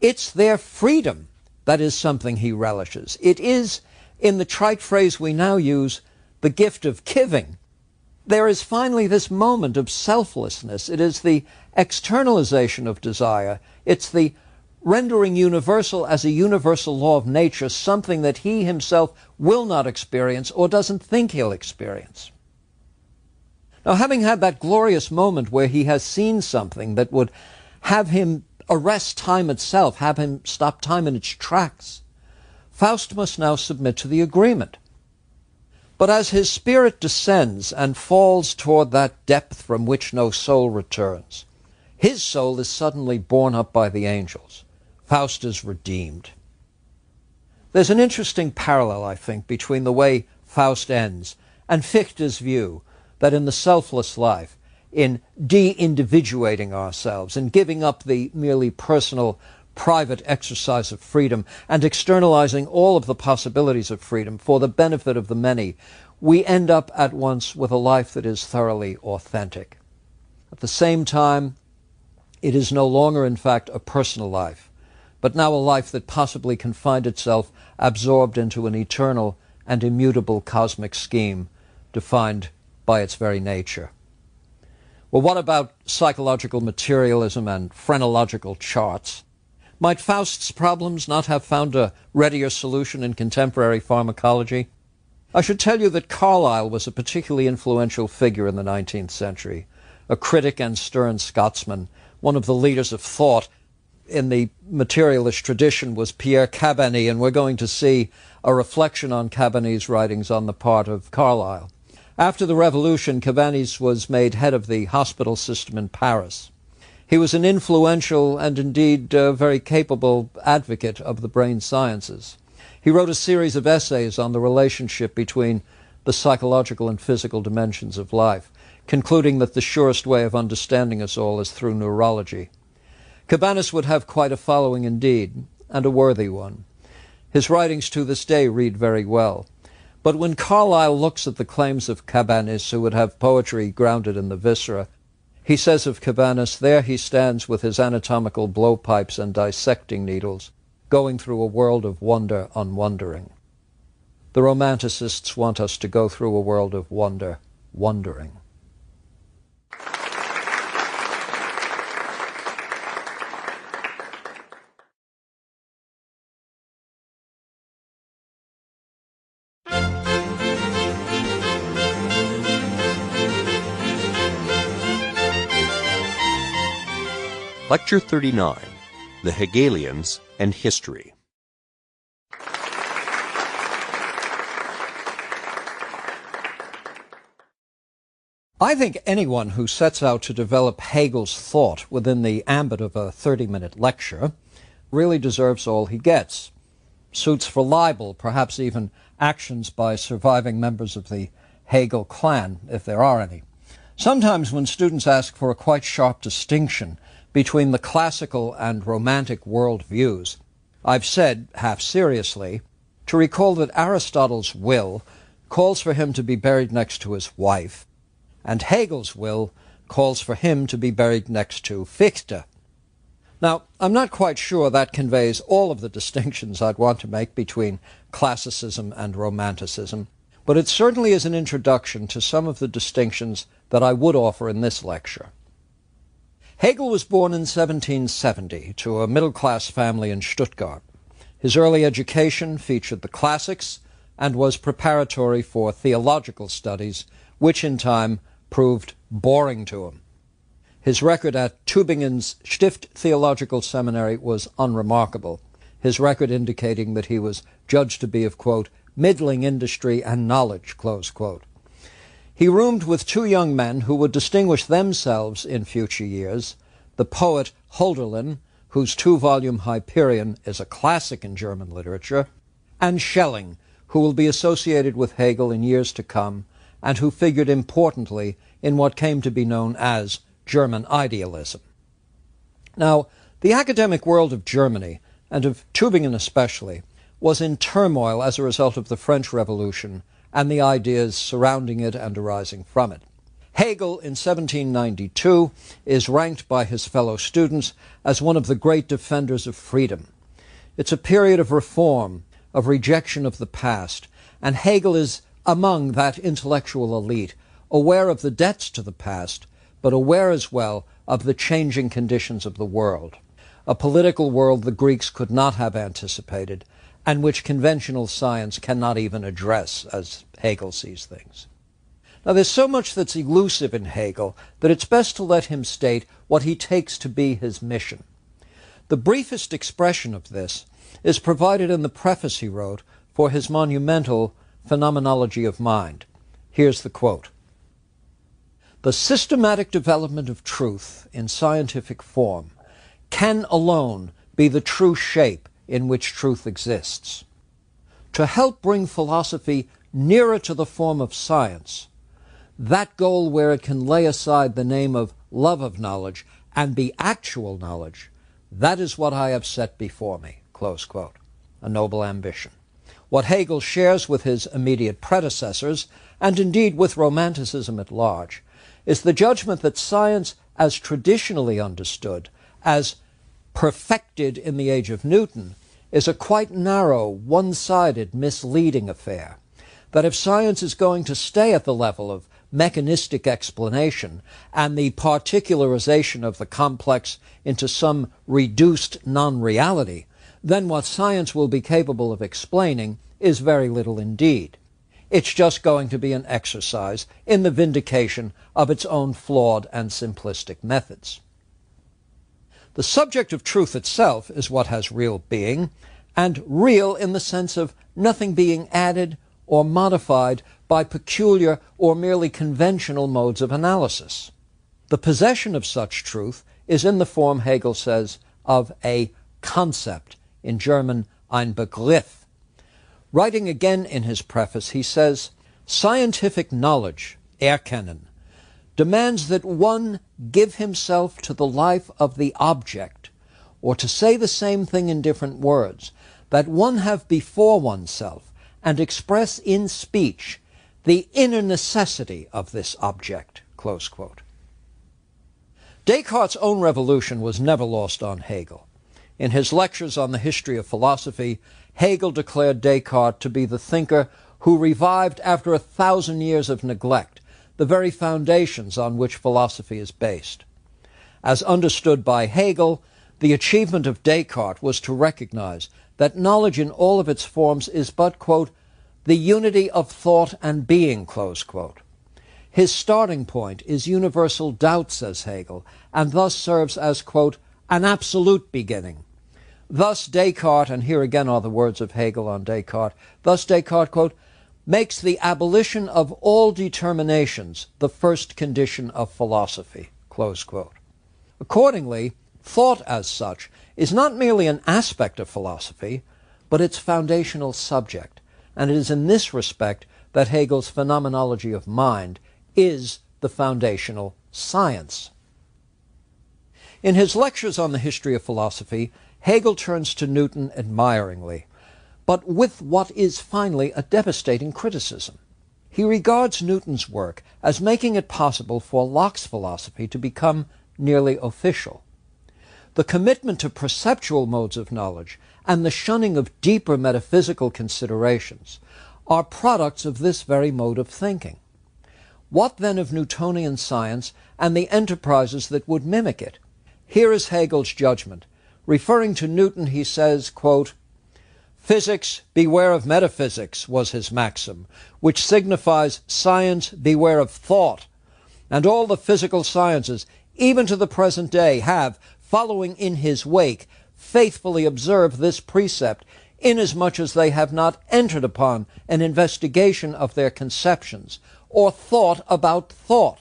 It's their freedom that is something he relishes. It is, in the trite phrase we now use, the gift of giving. There is finally this moment of selflessness. It is the externalization of desire. It's the rendering universal as a universal law of nature something that he himself will not experience or doesn't think he'll experience. Now, having had that glorious moment where he has seen something that would have him arrest time itself, have him stop time in its tracks, Faust must now submit to the agreement. But as his spirit descends and falls toward that depth from which no soul returns, his soul is suddenly borne up by the angels. Faust is redeemed. There's an interesting parallel, I think, between the way Faust ends, and Fichte's view that in the selfless life, in de-individuating ourselves and giving up the merely personal, private exercise of freedom and externalizing all of the possibilities of freedom for the benefit of the many, we end up at once with a life that is thoroughly authentic. At the same time, it is no longer, in fact, a personal life, but now a life that possibly can find itself absorbed into an eternal and immutable cosmic scheme defined by its very nature. Well, what about psychological materialism and phrenological charts? Might Faust's problems not have found a readier solution in contemporary pharmacology? I should tell you that Carlyle was a particularly influential figure in the 19th century, a critic and stern Scotsman. One of the leaders of thought in the materialist tradition was Pierre Cabannes, and we're going to see a reflection on Cabannes' writings on the part of Carlyle. After the Revolution, Cabannes was made head of the hospital system in Paris. He was an influential and indeed very capable advocate of the brain sciences. He wrote a series of essays on the relationship between the psychological and physical dimensions of life, concluding that the surest way of understanding us all is through neurology. Cabannes would have quite a following indeed, and a worthy one. His writings to this day read very well. But when Carlyle looks at the claims of Cabannes, who would have poetry grounded in the viscera, he says of Cabannes, there he stands with his anatomical blowpipes and dissecting needles, going through a world of wonder unwondering. The Romanticists want us to go through a world of wonder, wondering. Lecture 39, The Hegelians and History. I think anyone who sets out to develop Hegel's thought within the ambit of a 30-minute lecture really deserves all he gets. Suits for libel, perhaps even actions by surviving members of the Hegel clan, if there are any. Sometimes when students ask for a quite sharp distinction between the classical and romantic worldviews, I've said, half seriously, to recall that Aristotle's will calls for him to be buried next to his wife, and Hegel's will calls for him to be buried next to Fichte. Now, I'm not quite sure that conveys all of the distinctions I'd want to make between classicism and romanticism, but it certainly is an introduction to some of the distinctions that I would offer in this lecture. Hegel was born in 1770 to a middle-class family in Stuttgart. His early education featured the classics and was preparatory for theological studies, which in time proved boring to him. His record at Tübingen's Stift Theological Seminary was unremarkable, his record indicating that he was judged to be of, quote, middling industry and knowledge, close quote. He roomed with two young men who would distinguish themselves in future years, the poet Hölderlin, whose two-volume Hyperion is a classic in German literature, and Schelling, who will be associated with Hegel in years to come, and who figured importantly in what came to be known as German idealism. Now, the academic world of Germany, and of Tübingen especially, was in turmoil as a result of the French Revolution and the ideas surrounding it and arising from it. Hegel, in 1792, is ranked by his fellow students as one of the great defenders of freedom. It's a period of reform, of rejection of the past, and Hegel is among that intellectual elite, aware of the debts to the past, but aware as well of the changing conditions of the world, a political world the Greeks could not have anticipated, and which conventional science cannot even address, as Hegel sees things. Now, there's so much that's elusive in Hegel that it's best to let him state what he takes to be his mission. The briefest expression of this is provided in the preface he wrote for his monumental Phenomenology of Mind. Here's the quote. The systematic development of truth in scientific form can alone be the true shape in which truth exists. To help bring philosophy nearer to the form of science, that goal where it can lay aside the name of love of knowledge and be actual knowledge, that is what I have set before me." Close quote. A noble ambition. What Hegel shares with his immediate predecessors, and indeed with Romanticism at large, is the judgment that science, as traditionally understood, as perfected in the age of Newton, is a quite narrow, one-sided, misleading affair. That if science is going to stay at the level of mechanistic explanation and the particularization of the complex into some reduced non-reality, then what science will be capable of explaining is very little indeed. It's just going to be an exercise in the vindication of its own flawed and simplistic methods. The subject of truth itself is what has real being, and real in the sense of nothing being added or modified by peculiar or merely conventional modes of analysis. The possession of such truth is in the form, Hegel says, of a concept, in German ein Begriff. Writing again in his preface, he says, "Scientific knowledge, erkennen, demands that one give himself to the life of the object, or to say the same thing in different words, that one have before oneself and express in speech the inner necessity of this object." Close quote. Descartes' own revolution was never lost on Hegel. In his lectures on the history of philosophy, Hegel declared Descartes to be the thinker who revived after 1,000 years of neglect the very foundations on which philosophy is based. As understood by Hegel, the achievement of Descartes was to recognize that knowledge in all of its forms is but, quote, "the unity of thought and being," close quote. His starting point is universal doubt, says Hegel, and thus serves as, quote, "an absolute beginning." Thus Descartes, and here again are the words of Hegel on Descartes, thus Descartes, quote, "makes the abolition of all determinations the first condition of philosophy," close quote. Accordingly, thought as such is not merely an aspect of philosophy, but its foundational subject, and it is in this respect that Hegel's phenomenology of mind is the foundational science. In his lectures on the history of philosophy, Hegel turns to Newton admiringly, but with what is finally a devastating criticism. He regards Newton's work as making it possible for Locke's philosophy to become nearly official. The commitment to perceptual modes of knowledge and the shunning of deeper metaphysical considerations are products of this very mode of thinking. What then of Newtonian science and the enterprises that would mimic it? Here is Hegel's judgment. Referring to Newton, he says, quote, "Physics, beware of metaphysics," was his maxim, which signifies science, beware of thought. And all the physical sciences, even to the present day, have, following in his wake, faithfully observed this precept, inasmuch as they have not entered upon an investigation of their conceptions, or thought about thought.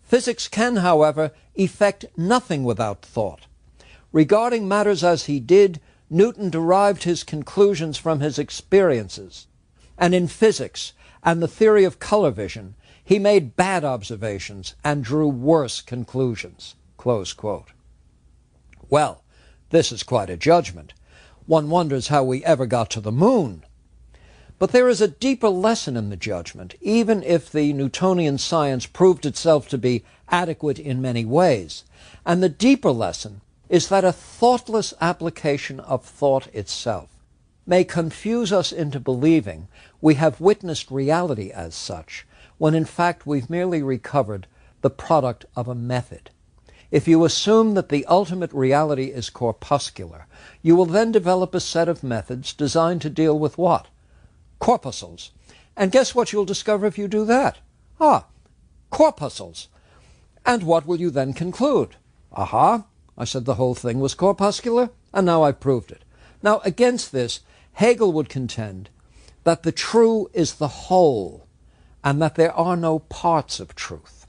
Physics can, however, effect nothing without thought. Regarding matters as he did, Newton derived his conclusions from his experiences, and in physics and the theory of color vision, he made bad observations and drew worse conclusions." Close quote. Well, this is quite a judgment. One wonders how we ever got to the moon. But there is a deeper lesson in the judgment, even if the Newtonian science proved itself to be adequate in many ways. And the deeper lesson is that a thoughtless application of thought itself may confuse us into believing we have witnessed reality as such, when in fact we've merely recovered the product of a method. If you assume that the ultimate reality is corpuscular, you will then develop a set of methods designed to deal with what? Corpuscles. And guess what you'll discover if you do that? Corpuscles. And what will you then conclude? Aha, I said the whole thing was corpuscular, and now I've proved it. Now, against this, Hegel would contend that the true is the whole, and that there are no parts of truth.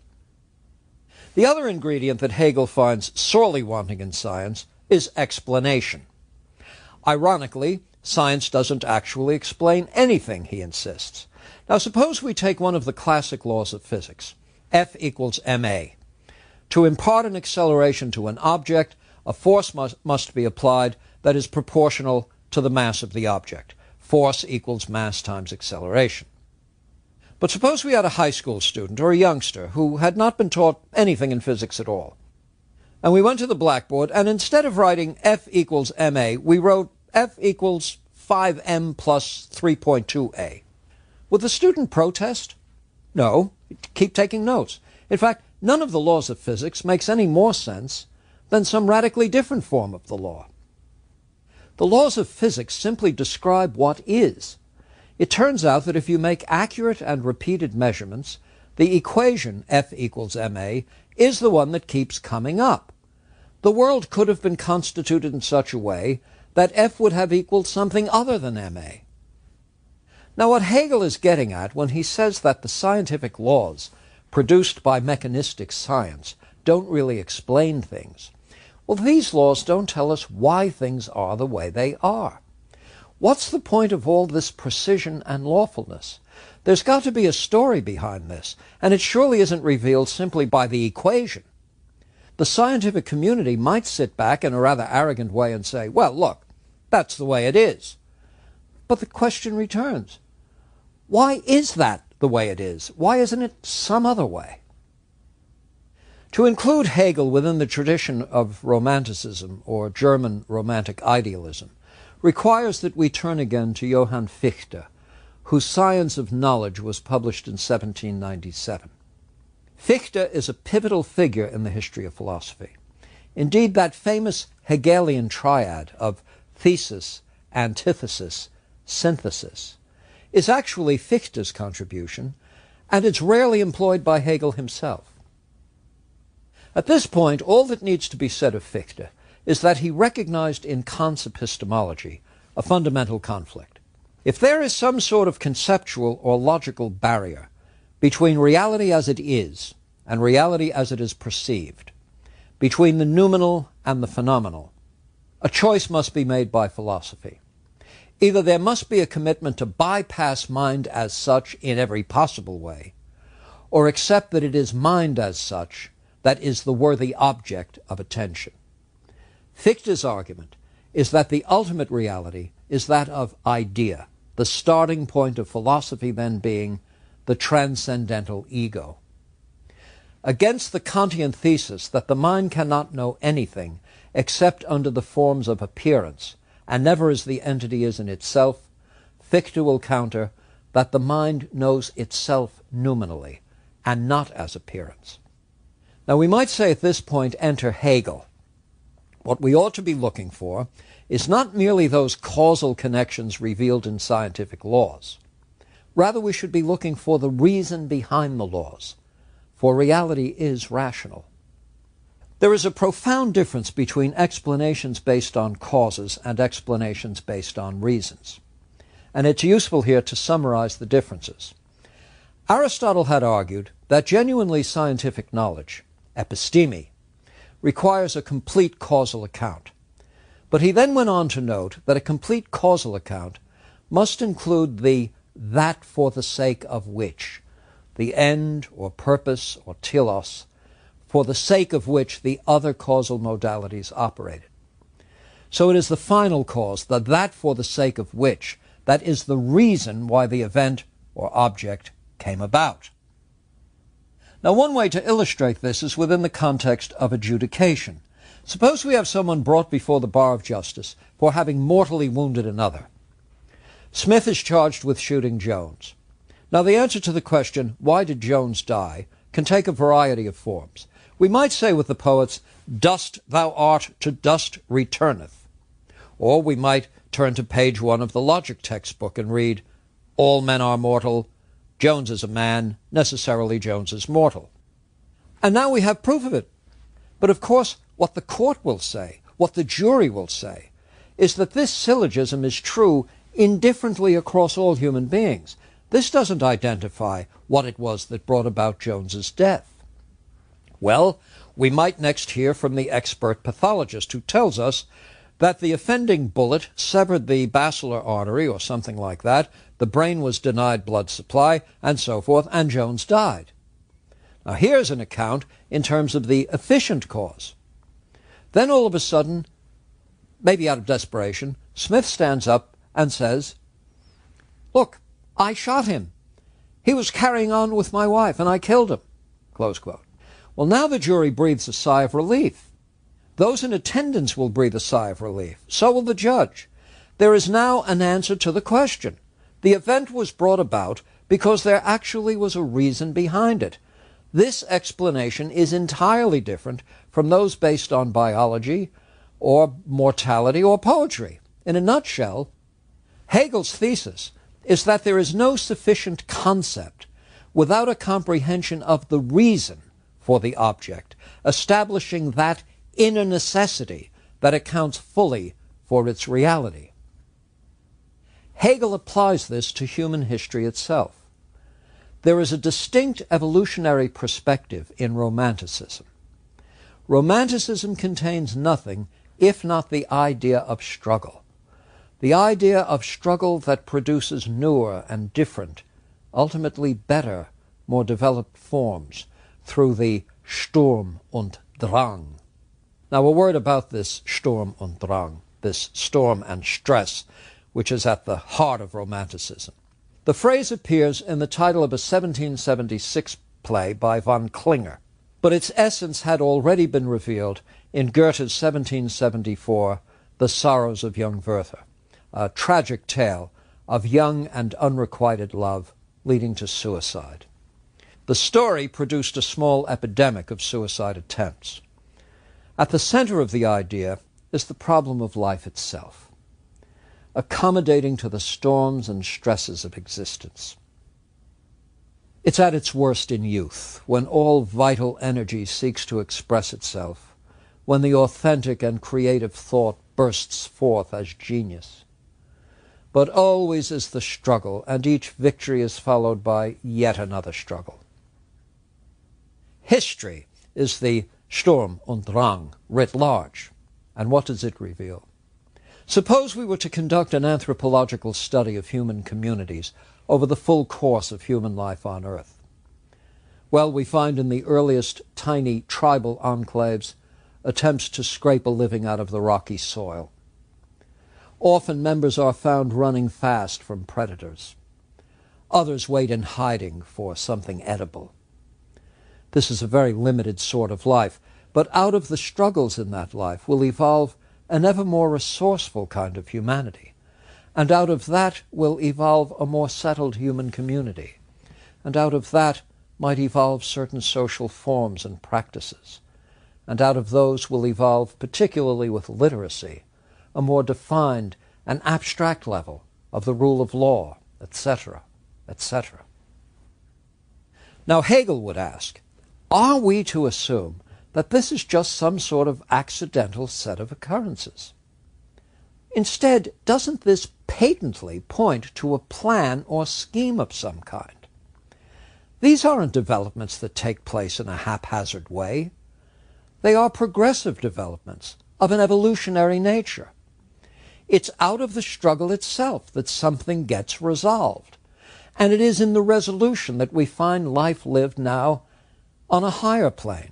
The other ingredient that Hegel finds sorely wanting in science is explanation. Ironically, Science doesn't actually explain anything, he insists. Now suppose we take one of the classic laws of physics, F equals ma. To impart an acceleration to an object, a force must be applied that is proportional to the mass of the object. Force equals mass times acceleration. But suppose we had a high school student or a youngster who had not been taught anything in physics at all. And we went to the blackboard, and instead of writing F equals ma, we wrote F equals 5m plus 3.2a. Would the student protest? No, he'd keep taking notes. In fact, none of the laws of physics makes any more sense than some radically different form of the law. The laws of physics simply describe what is. It turns out that if you make accurate and repeated measurements, the equation F equals ma is the one that keeps coming up. The world could have been constituted in such a way that F would have equaled something other than ma. Now what Hegel is getting at when he says that the scientific laws produced by mechanistic science don't really explain things, well, these laws don't tell us why things are the way they are. What's the point of all this precision and lawfulness? There's got to be a story behind this, and it surely isn't revealed simply by the equation. The scientific community might sit back in a rather arrogant way and say, well, look, that's the way it is. But the question returns, why is that the way it is? Why isn't it some other way? To include Hegel within the tradition of Romanticism, or German Romantic idealism, requires that we turn again to Johann Fichte, whose Science of Knowledge was published in 1797. Fichte is a pivotal figure in the history of philosophy. Indeed, that famous Hegelian triad of thesis, antithesis, synthesis is actually Fichte's contribution, and it's rarely employed by Hegel himself. At this point, all that needs to be said of Fichte is that he recognized in Kant's epistemology a fundamental conflict. If there is some sort of conceptual or logical barrier between reality as it is and reality as it is perceived, between the noumenal and the phenomenal, a choice must be made by philosophy. Either there must be a commitment to bypass mind as such in every possible way, or accept that it is mind as such that is the worthy object of attention. Fichte's argument is that the ultimate reality is that of idea, the starting point of philosophy then being the transcendental ego. Against the Kantian thesis that the mind cannot know anything except under the forms of appearance, and never as the entity is in itself, Fichte will counter that the mind knows itself noumenally, and not as appearance. Now we might say at this point, enter Hegel. What we ought to be looking for is not merely those causal connections revealed in scientific laws. Rather, we should be looking for the reason behind the laws, for reality is rational. There is a profound difference between explanations based on causes and explanations based on reasons. And it's useful here to summarize the differences. Aristotle had argued that genuinely scientific knowledge, episteme, requires a complete causal account. But he then went on to note that a complete causal account must include the that for the sake of which, the end or purpose or telos, for the sake of which the other causal modalities operated. So it is the final cause, the that for the sake of which, that is the reason why the event or object came about. Now, one way to illustrate this is within the context of adjudication. Suppose we have someone brought before the bar of justice for having mortally wounded another. Smith is charged with shooting Jones. Now, the answer to the question, why did Jones die, can take a variety of forms. We might say with the poets, dust thou art, to dust returneth. Or we might turn to page 1 of the logic textbook and read, all men are mortal, Jones is a man, necessarily Jones is mortal. And now we have proof of it. But of course, what the court will say, what the jury will say, is that this syllogism is true indifferently across all human beings. This doesn't identify what it was that brought about Jones's death. Well, we might next hear from the expert pathologist who tells us that the offending bullet severed the basilar artery or something like that, the brain was denied blood supply, and so forth, and Jones died. Now here's an account in terms of the efficient cause. Then all of a sudden, maybe out of desperation, Smith stands up and says, "Look, I shot him. He was carrying on with my wife, and I killed him." Close quote. Well, now the jury breathes a sigh of relief. Those in attendance will breathe a sigh of relief. So will the judge. There is now an answer to the question. The event was brought about because there actually was a reason behind it. This explanation is entirely different from those based on biology or mortality or poetry. In a nutshell, Hegel's thesis is that there is no sufficient concept without a comprehension of the reason for the object, establishing that inner necessity that accounts fully for its reality. Hegel applies this to human history itself. There is a distinct evolutionary perspective in Romanticism. Romanticism contains nothing if not the idea of struggle. The idea of struggle that produces newer and different, ultimately better, more developed forms through the Sturm und Drang. Now a word about this Sturm und Drang, this storm and stress, which is at the heart of Romanticism. The phrase appears in the title of a 1776 play by von Klinger, but its essence had already been revealed in Goethe's 1774 The Sorrows of Young Werther, a tragic tale of young and unrequited love leading to suicide. The story produced a small epidemic of suicide attempts. At the center of the idea is the problem of life itself, accommodating to the storms and stresses of existence. It's at its worst in youth, when all vital energy seeks to express itself, when the authentic and creative thought bursts forth as genius. But always is the struggle, and each victory is followed by yet another struggle. History is the Sturm und Drang writ large. And what does it reveal? Suppose we were to conduct an anthropological study of human communities over the full course of human life on Earth. Well, we find in the earliest tiny tribal enclaves attempts to scrape a living out of the rocky soil. Often members are found running fast from predators. Others wait in hiding for something edible. This is a very limited sort of life, but out of the struggles in that life will evolve an ever more resourceful kind of humanity. And out of that will evolve a more settled human community. And out of that might evolve certain social forms and practices. And out of those will evolve, particularly with literacy, a more defined and abstract level of the rule of law, etc., etc. Now Hegel would ask, are we to assume that this is just some sort of accidental set of occurrences? Instead, doesn't this patently point to a plan or scheme of some kind? These aren't developments that take place in a haphazard way. They are progressive developments of an evolutionary nature. It's out of the struggle itself that something gets resolved. And it is in the resolution that we find life lived now on a higher plane.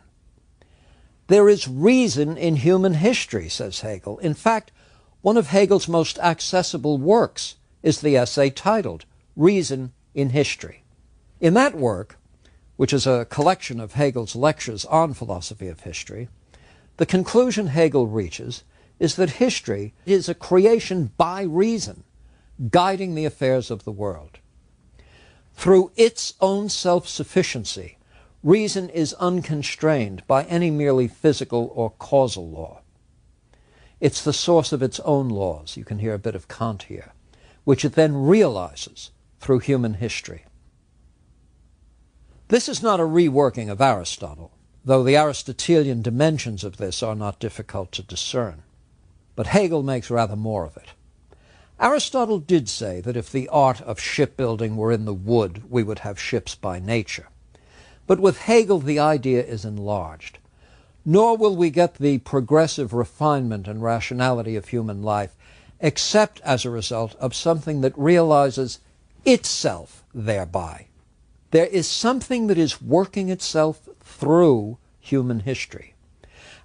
There is reason in human history, says Hegel. In fact, one of Hegel's most accessible works is the essay titled Reason in History. In that work, which is a collection of Hegel's lectures on philosophy of history, the conclusion Hegel reaches is that history is a creation by reason, guiding the affairs of the world. Through its own self-sufficiency, reason is unconstrained by any merely physical or causal law. It's the source of its own laws, you can hear a bit of Kant here, which it then realizes through human history. This is not a reworking of Aristotle, though the Aristotelian dimensions of this are not difficult to discern. But Hegel makes rather more of it. Aristotle did say that if the art of shipbuilding were in the wood, we would have ships by nature. But with Hegel, the idea is enlarged. nor will we get the progressive refinement and rationality of human life except as a result of something that realizes itself thereby. There is something that is working itself through human history.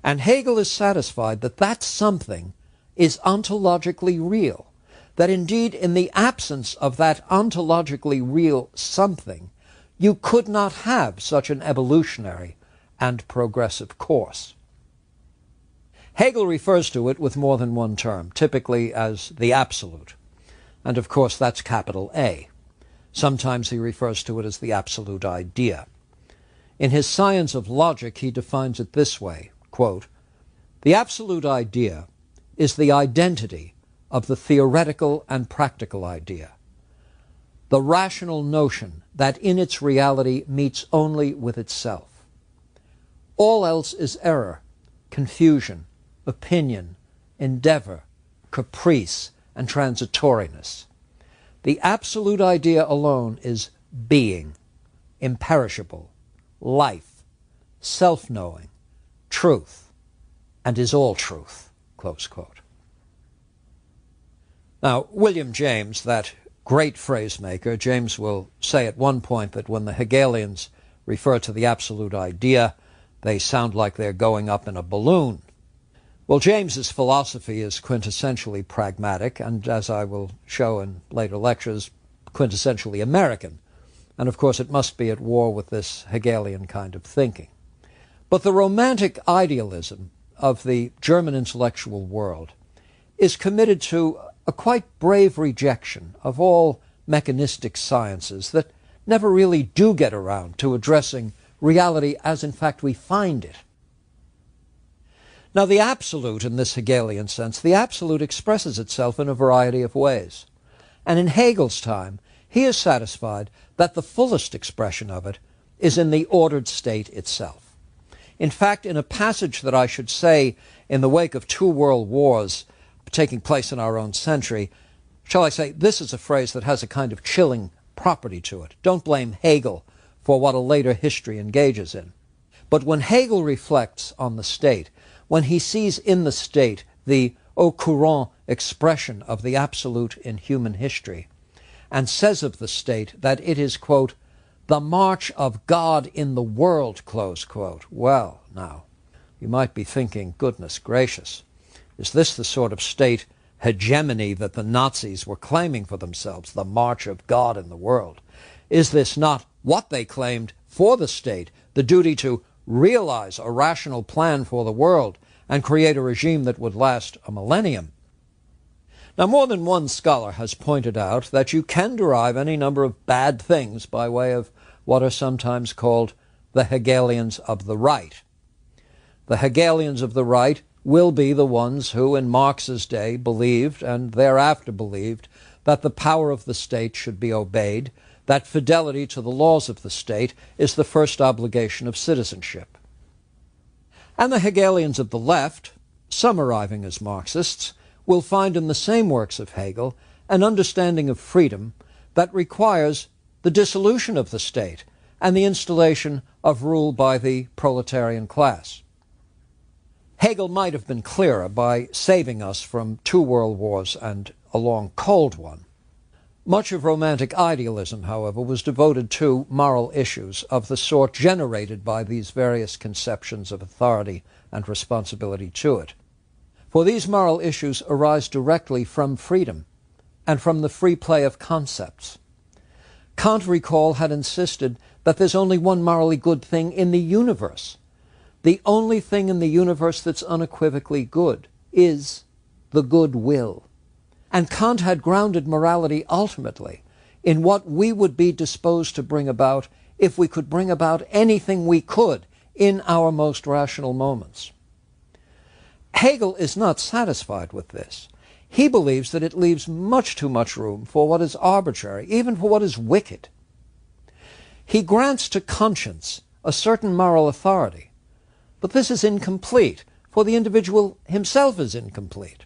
And Hegel is satisfied that that something is ontologically real, that indeed in the absence of that ontologically real something, you could not have such an evolutionary and progressive course. Hegel refers to it with more than one term, typically as the absolute. And of course that's capital A. Sometimes he refers to it as the absolute idea. In his Science of Logic, he defines it this way, quote, "The absolute idea is the identity of the theoretical and practical idea, the rational notion that in its reality meets only with itself. All else is error, confusion, opinion, endeavor, caprice, and transitoriness. The absolute idea alone is being, imperishable, life, self-knowing, truth, and is all truth." Close quote. Now, William James, that great phrase-maker, James will say at one point that when the Hegelians refer to the absolute idea, they sound like they're going up in a balloon. Well, James's philosophy is quintessentially pragmatic, and as I will show in later lectures, quintessentially American. And of course it must be at war with this Hegelian kind of thinking. But the romantic idealism of the German intellectual world is committed to a quite brave rejection of all mechanistic sciences that never really do get around to addressing reality as in fact we find it. Now the absolute, in this Hegelian sense, the absolute expresses itself in a variety of ways. And in Hegel's time, he is satisfied that the fullest expression of it is in the ordered state itself. In fact, in a passage that I should say in the wake of 2 world wars taking place in our own century, shall I say, this is a phrase that has a kind of chilling property to it. Don't blame Hegel for what a later history engages in. But when Hegel reflects on the state, when he sees in the state the au courant expression of the absolute in human history, and says of the state that it is, quote, "the march of God in the world," close quote. Well, now, you might be thinking, goodness gracious, is this the sort of state hegemony that the Nazis were claiming for themselves, the march of God in the world? Is this not what they claimed for the state, the duty to realize a rational plan for the world and create a regime that would last a millennium? Now, more than one scholar has pointed out that you can derive any number of bad things by way of what are sometimes called the Hegelians of the right. The Hegelians of the right will be the ones who in Marx's day believed, and thereafter believed, that the power of the state should be obeyed, that fidelity to the laws of the state is the first obligation of citizenship. And the Hegelians of the left, some arriving as Marxists, will find in the same works of Hegel an understanding of freedom that requires the dissolution of the state and the installation of rule by the proletarian class. Hegel might have been clearer by saving us from 2 world wars and a long cold one. Much of romantic idealism, however, was devoted to moral issues of the sort generated by these various conceptions of authority and responsibility to it. For these moral issues arise directly from freedom and from the free play of concepts. Kant, recall, had insisted that there's only one morally good thing in the universe. The only thing in the universe that's unequivocally good is the good will. And Kant had grounded morality ultimately in what we would be disposed to bring about if we could bring about anything we could in our most rational moments. Hegel is not satisfied with this. He believes that it leaves much too much room for what is arbitrary, even for what is wicked. He grants to conscience a certain moral authority, but this is incomplete, for the individual himself is incomplete.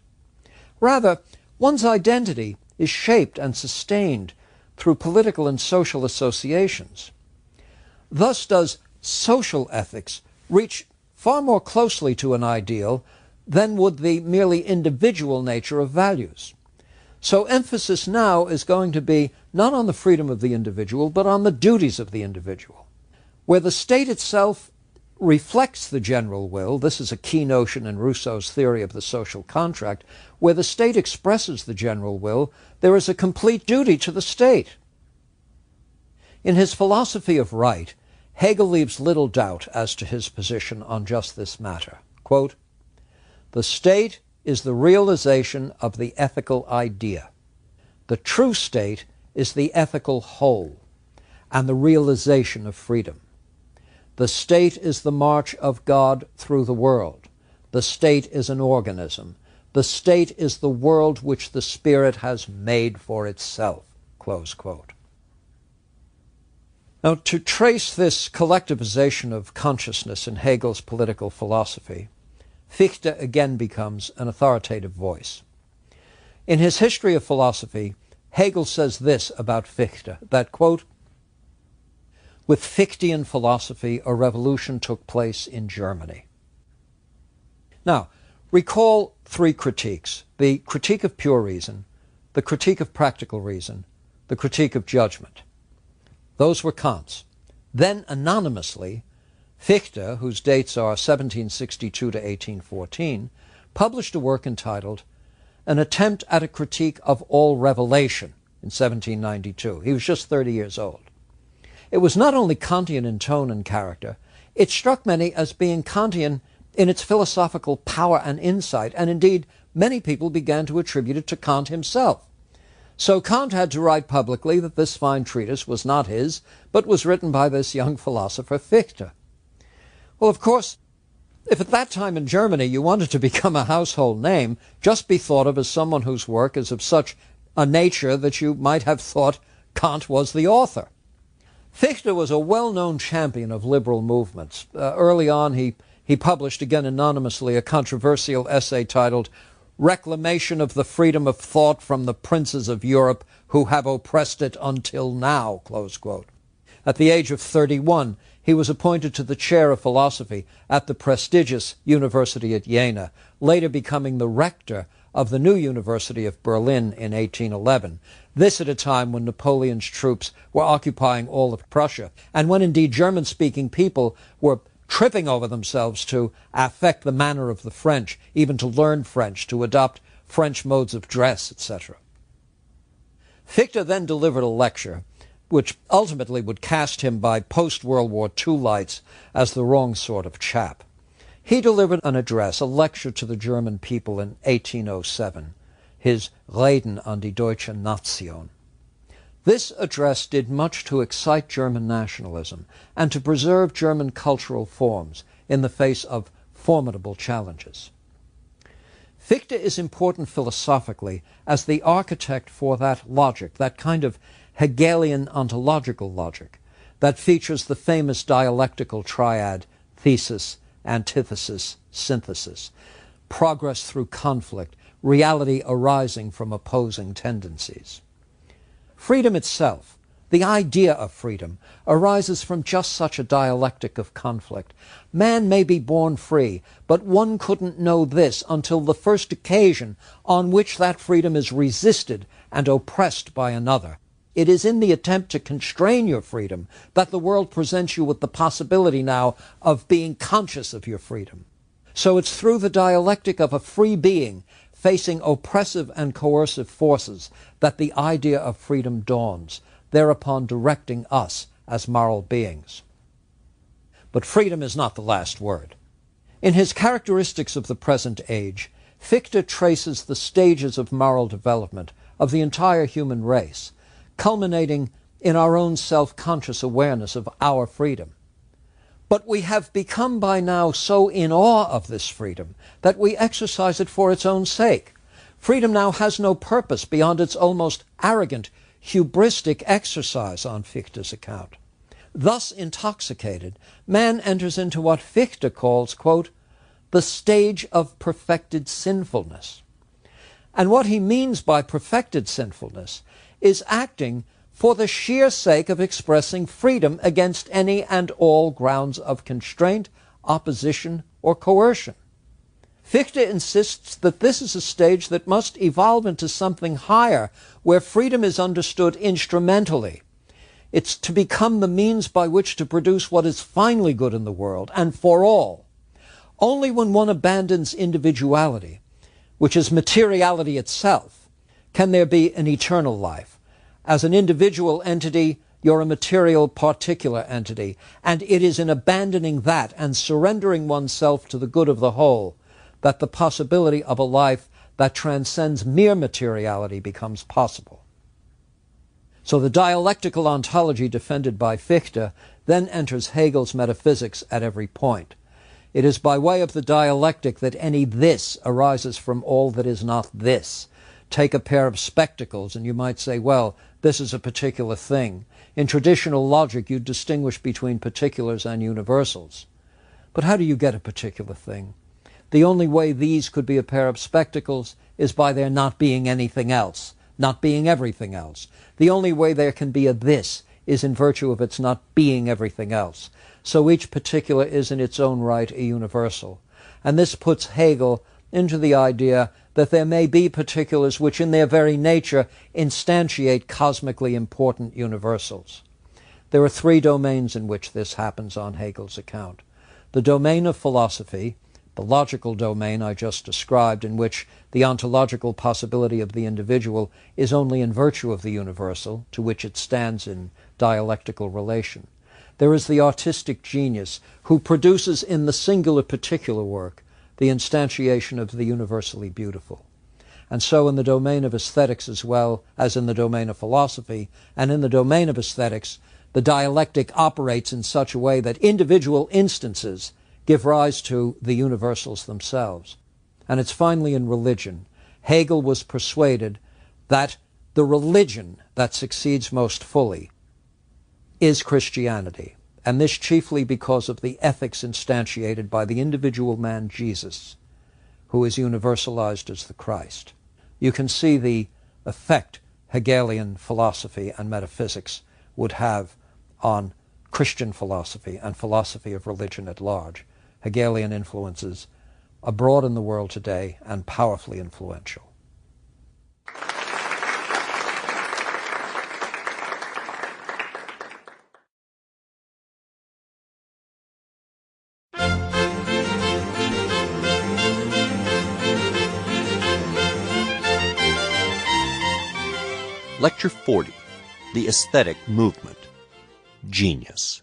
Rather, one's identity is shaped and sustained through political and social associations. Thus does social ethics reach far more closely to an ideal than would the merely individual nature of values. So emphasis now is going to be not on the freedom of the individual, but on the duties of the individual. Where the state itself reflects the general will, this is a key notion in Rousseau's theory of the social contract, where the state expresses the general will, there is a complete duty to the state. In his philosophy of right, Hegel leaves little doubt as to his position on just this matter. Quote, "The state is the realization of the ethical idea. The true state is the ethical whole and the realization of freedom. The state is the march of God through the world. The state is an organism. The state is the world which the Spirit has made for itself." Close quote. Now, to trace this collectivization of consciousness in Hegel's political philosophy, Fichte again becomes an authoritative voice. In his History of Philosophy, Hegel says this about Fichte, that, quote, "With Fichtean philosophy, a revolution took place in Germany." Now, recall three critiques: the critique of pure reason, the critique of practical reason, the critique of judgment. Those were Kant's. Then, anonymously, Fichte, whose dates are 1762 to 1814, published a work entitled An Attempt at a Critique of All Revelation in 1792. He was just 30 years old. It was not only Kantian in tone and character, it struck many as being Kantian in its philosophical power and insight, and indeed many people began to attribute it to Kant himself. So Kant had to write publicly that this fine treatise was not his, but was written by this young philosopher Fichte. Well, of course, if at that time in Germany you wanted to become a household name, just be thought of as someone whose work is of such a nature that you might have thought Kant was the author. Fichte was a well-known champion of liberal movements. Early on, he published, again anonymously, a controversial essay titled Reclamation of the Freedom of Thought from the Princes of Europe who have oppressed it until now, close quote. At the age of 31, he was appointed to the chair of philosophy at the prestigious University at Jena, later becoming the rector of the new University of Berlin in 1811. This at a time when Napoleon's troops were occupying all of Prussia, and when indeed German-speaking people were tripping over themselves to affect the manner of the French, even to learn French, to adopt French modes of dress, etc. Fichte then delivered a lecture which ultimately would cast him by post-World War II lights as the wrong sort of chap. He delivered an address, a lecture to the German people in 1807, his Reden an die deutsche Nation. This address did much to excite German nationalism and to preserve German cultural forms in the face of formidable challenges. Fichte is important philosophically as the architect for that logic, that kind of Hegelian ontological logic that features the famous dialectical triad thesis, antithesis, synthesis, progress through conflict, reality arising from opposing tendencies. Freedom itself, the idea of freedom, arises from just such a dialectic of conflict. Man may be born free, but one couldn't know this until the first occasion on which that freedom is resisted and oppressed by another. It is in the attempt to constrain your freedom that the world presents you with the possibility now of being conscious of your freedom. So it's through the dialectic of a free being facing oppressive and coercive forces that the idea of freedom dawns, thereupon directing us as moral beings. But freedom is not the last word. In his Characteristics of the Present Age, Fichte traces the stages of moral development of the entire human race, culminating in our own self-conscious awareness of our freedom. But we have become by now so in awe of this freedom that we exercise it for its own sake. Freedom now has no purpose beyond its almost arrogant, hubristic exercise on Fichte's account. Thus intoxicated, man enters into what Fichte calls, quote, the stage of perfected sinfulness. And what he means by perfected sinfulness is acting for the sheer sake of expressing freedom against any and all grounds of constraint, opposition, or coercion. Fichte insists that this is a stage that must evolve into something higher, where freedom is understood instrumentally. It's to become the means by which to produce what is finally good in the world, and for all. Only when one abandons individuality, which is materiality itself, can there be an eternal life. As an individual entity, you're a material particular entity, and it is in abandoning that and surrendering oneself to the good of the whole that the possibility of a life that transcends mere materiality becomes possible. So the dialectical ontology defended by Fichte then enters Hegel's metaphysics at every point. It is by way of the dialectic that any this arises from all that is not this. Take a pair of spectacles, and you might say, well, this is a particular thing. In traditional logic, you distinguish between particulars and universals. But how do you get a particular thing? The only way these could be a pair of spectacles is by there not being anything else, not being everything else. The only way there can be a this is in virtue of its not being everything else. So each particular is in its own right a universal. And this puts Hegel into the idea that there may be particulars which in their very nature instantiate cosmically important universals. There are three domains in which this happens on Hegel's account. The domain of philosophy, the logical domain I just described, in which the ontological possibility of the individual is only in virtue of the universal, to which it stands in dialectical relation. There is the artistic genius, who produces in the singular particular work the instantiation of the universally beautiful. And so in the domain of aesthetics as well as in the domain of philosophy, and in the domain of aesthetics, the dialectic operates in such a way that individual instances give rise to the universals themselves. And it's finally in religion. Hegel was persuaded that the religion that succeeds most fully is Christianity, and this chiefly because of the ethics instantiated by the individual man Jesus, who is universalized as the Christ. You can see the effect Hegelian philosophy and metaphysics would have on Christian philosophy and philosophy of religion at large. Hegelian influences abroad in the world today and powerfully influential. Lecture 40, The Aesthetic Movement, Genius.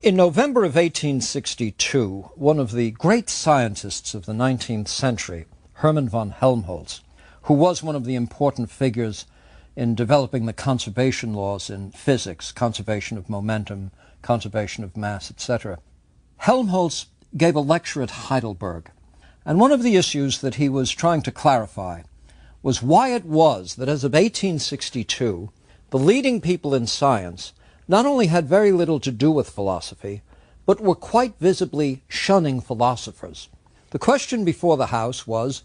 In November of 1862, one of the great scientists of the 19th century, Hermann von Helmholtz, who was one of the important figures in developing the conservation laws in physics, conservation of momentum, conservation of mass, etc. Helmholtz gave a lecture at Heidelberg, and one of the issues that he was trying to clarify was why it was that as of 1862, the leading people in science not only had very little to do with philosophy, but were quite visibly shunning philosophers. The question before the House was,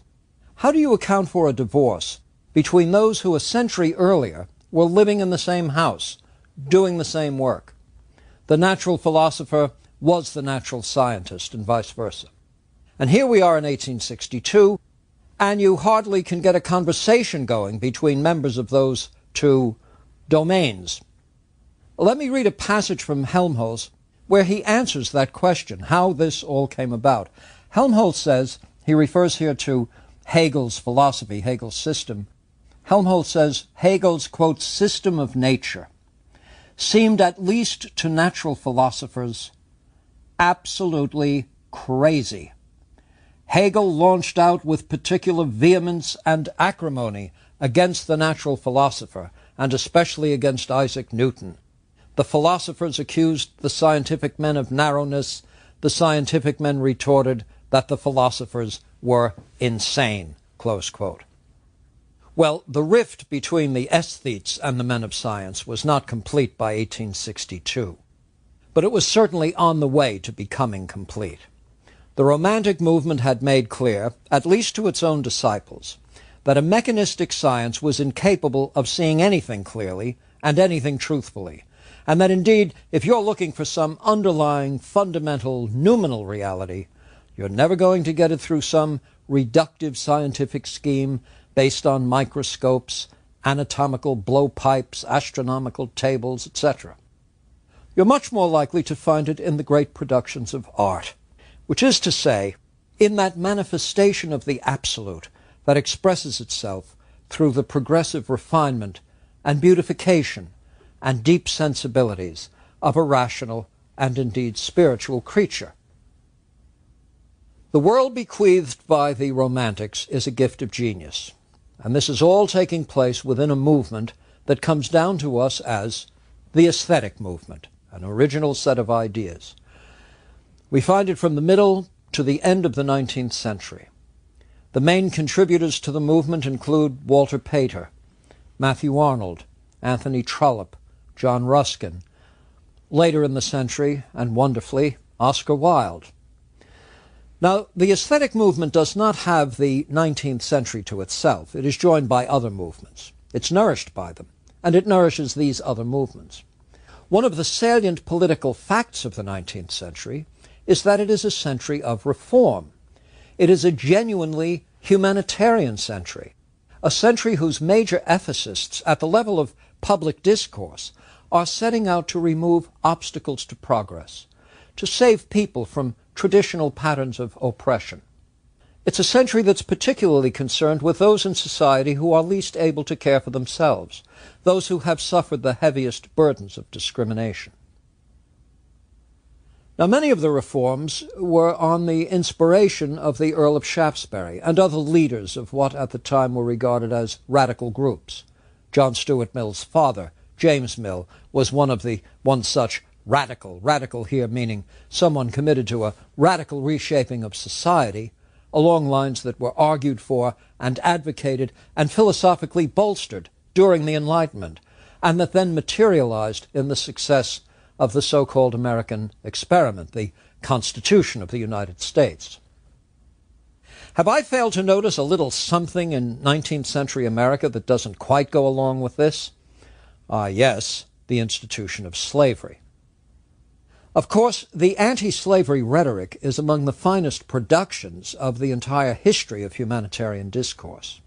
how do you account for a divorce between those who a century earlier were living in the same house, doing the same work? The natural philosopher was the natural scientist, and vice versa. And here we are in 1862, and you hardly can get a conversation going between members of those two domains. Let me read a passage from Helmholtz where he answers that question, how this all came about. Helmholtz says, he refers here to Hegel's philosophy, Hegel's system. Helmholtz says, Hegel's, quote, system of nature seemed at least to natural philosophers absolutely crazy. Hegel launched out with particular vehemence and acrimony against the natural philosopher, and especially against Isaac Newton. The philosophers accused the scientific men of narrowness. The scientific men retorted that the philosophers were insane, close quote. Well, the rift between the aesthetes and the men of science was not complete by 1862, but it was certainly on the way to becoming complete. The Romantic movement had made clear, at least to its own disciples, that a mechanistic science was incapable of seeing anything clearly and anything truthfully, and that indeed, if you're looking for some underlying, fundamental, noumenal reality, you're never going to get it through some reductive scientific scheme based on microscopes, anatomical blowpipes, astronomical tables, etc. You're much more likely to find it in the great productions of art, which is to say, in that manifestation of the absolute that expresses itself through the progressive refinement and beautification and deep sensibilities of a rational and indeed spiritual creature. The world bequeathed by the Romantics is a gift of genius, and this is all taking place within a movement that comes down to us as the aesthetic movement, an original set of ideas. We find it from the middle to the end of the 19th century. The main contributors to the movement include Walter Pater, Matthew Arnold, Anthony Trollope, John Ruskin, later in the century, and wonderfully, Oscar Wilde. Now, the aesthetic movement does not have the 19th century to itself. It is joined by other movements. It's nourished by them, and it nourishes these other movements. One of the salient political facts of the 19th century is that it is a century of reform. It is a genuinely humanitarian century, a century whose major ethicists at the level of public discourse are setting out to remove obstacles to progress, to save people from traditional patterns of oppression. It's a century that's particularly concerned with those in society who are least able to care for themselves, those who have suffered the heaviest burdens of discrimination. Now, many of the reforms were on the inspiration of the Earl of Shaftesbury and other leaders of what at the time were regarded as radical groups. John Stuart Mill's father, James Mill, was one such radical here meaning someone committed to a radical reshaping of society along lines that were argued for and advocated and philosophically bolstered during the Enlightenment, and that then materialized in the success of the so-called American experiment, the Constitution of the United States. Have I failed to notice a little something in 19th century America that doesn't quite go along with this? Yes, the institution of slavery. Of course, the anti-slavery rhetoric is among the finest productions of the entire history of humanitarian discourse.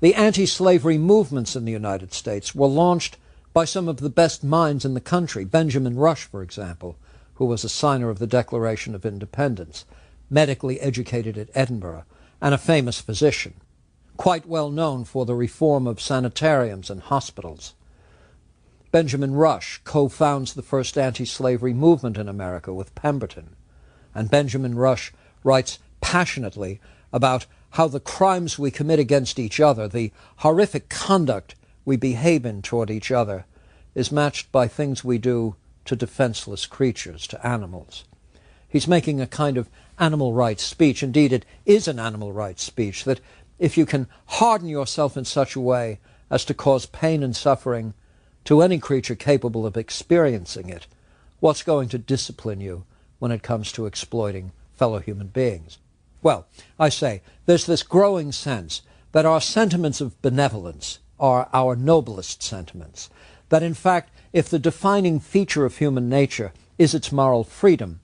The anti-slavery movements in the United States were launched by some of the best minds in the country. Benjamin Rush, for example, who was a signer of the Declaration of Independence, medically educated at Edinburgh, and a famous physician, quite well known for the reform of sanitariums and hospitals. Benjamin Rush co-founds the first anti-slavery movement in America with Pemberton, and Benjamin Rush writes passionately about how the crimes we commit against each other, the horrific conduct we behave in toward each other, is matched by things we do to defenseless creatures, to animals. He's making a kind of animal rights speech. Indeed, it is an animal rights speech, that if you can harden yourself in such a way as to cause pain and suffering to any creature capable of experiencing it, what's going to discipline you when it comes to exploiting fellow human beings? Well, I say, there's this growing sense that our sentiments of benevolence are our noblest sentiments, that in fact, if the defining feature of human nature is its moral freedom,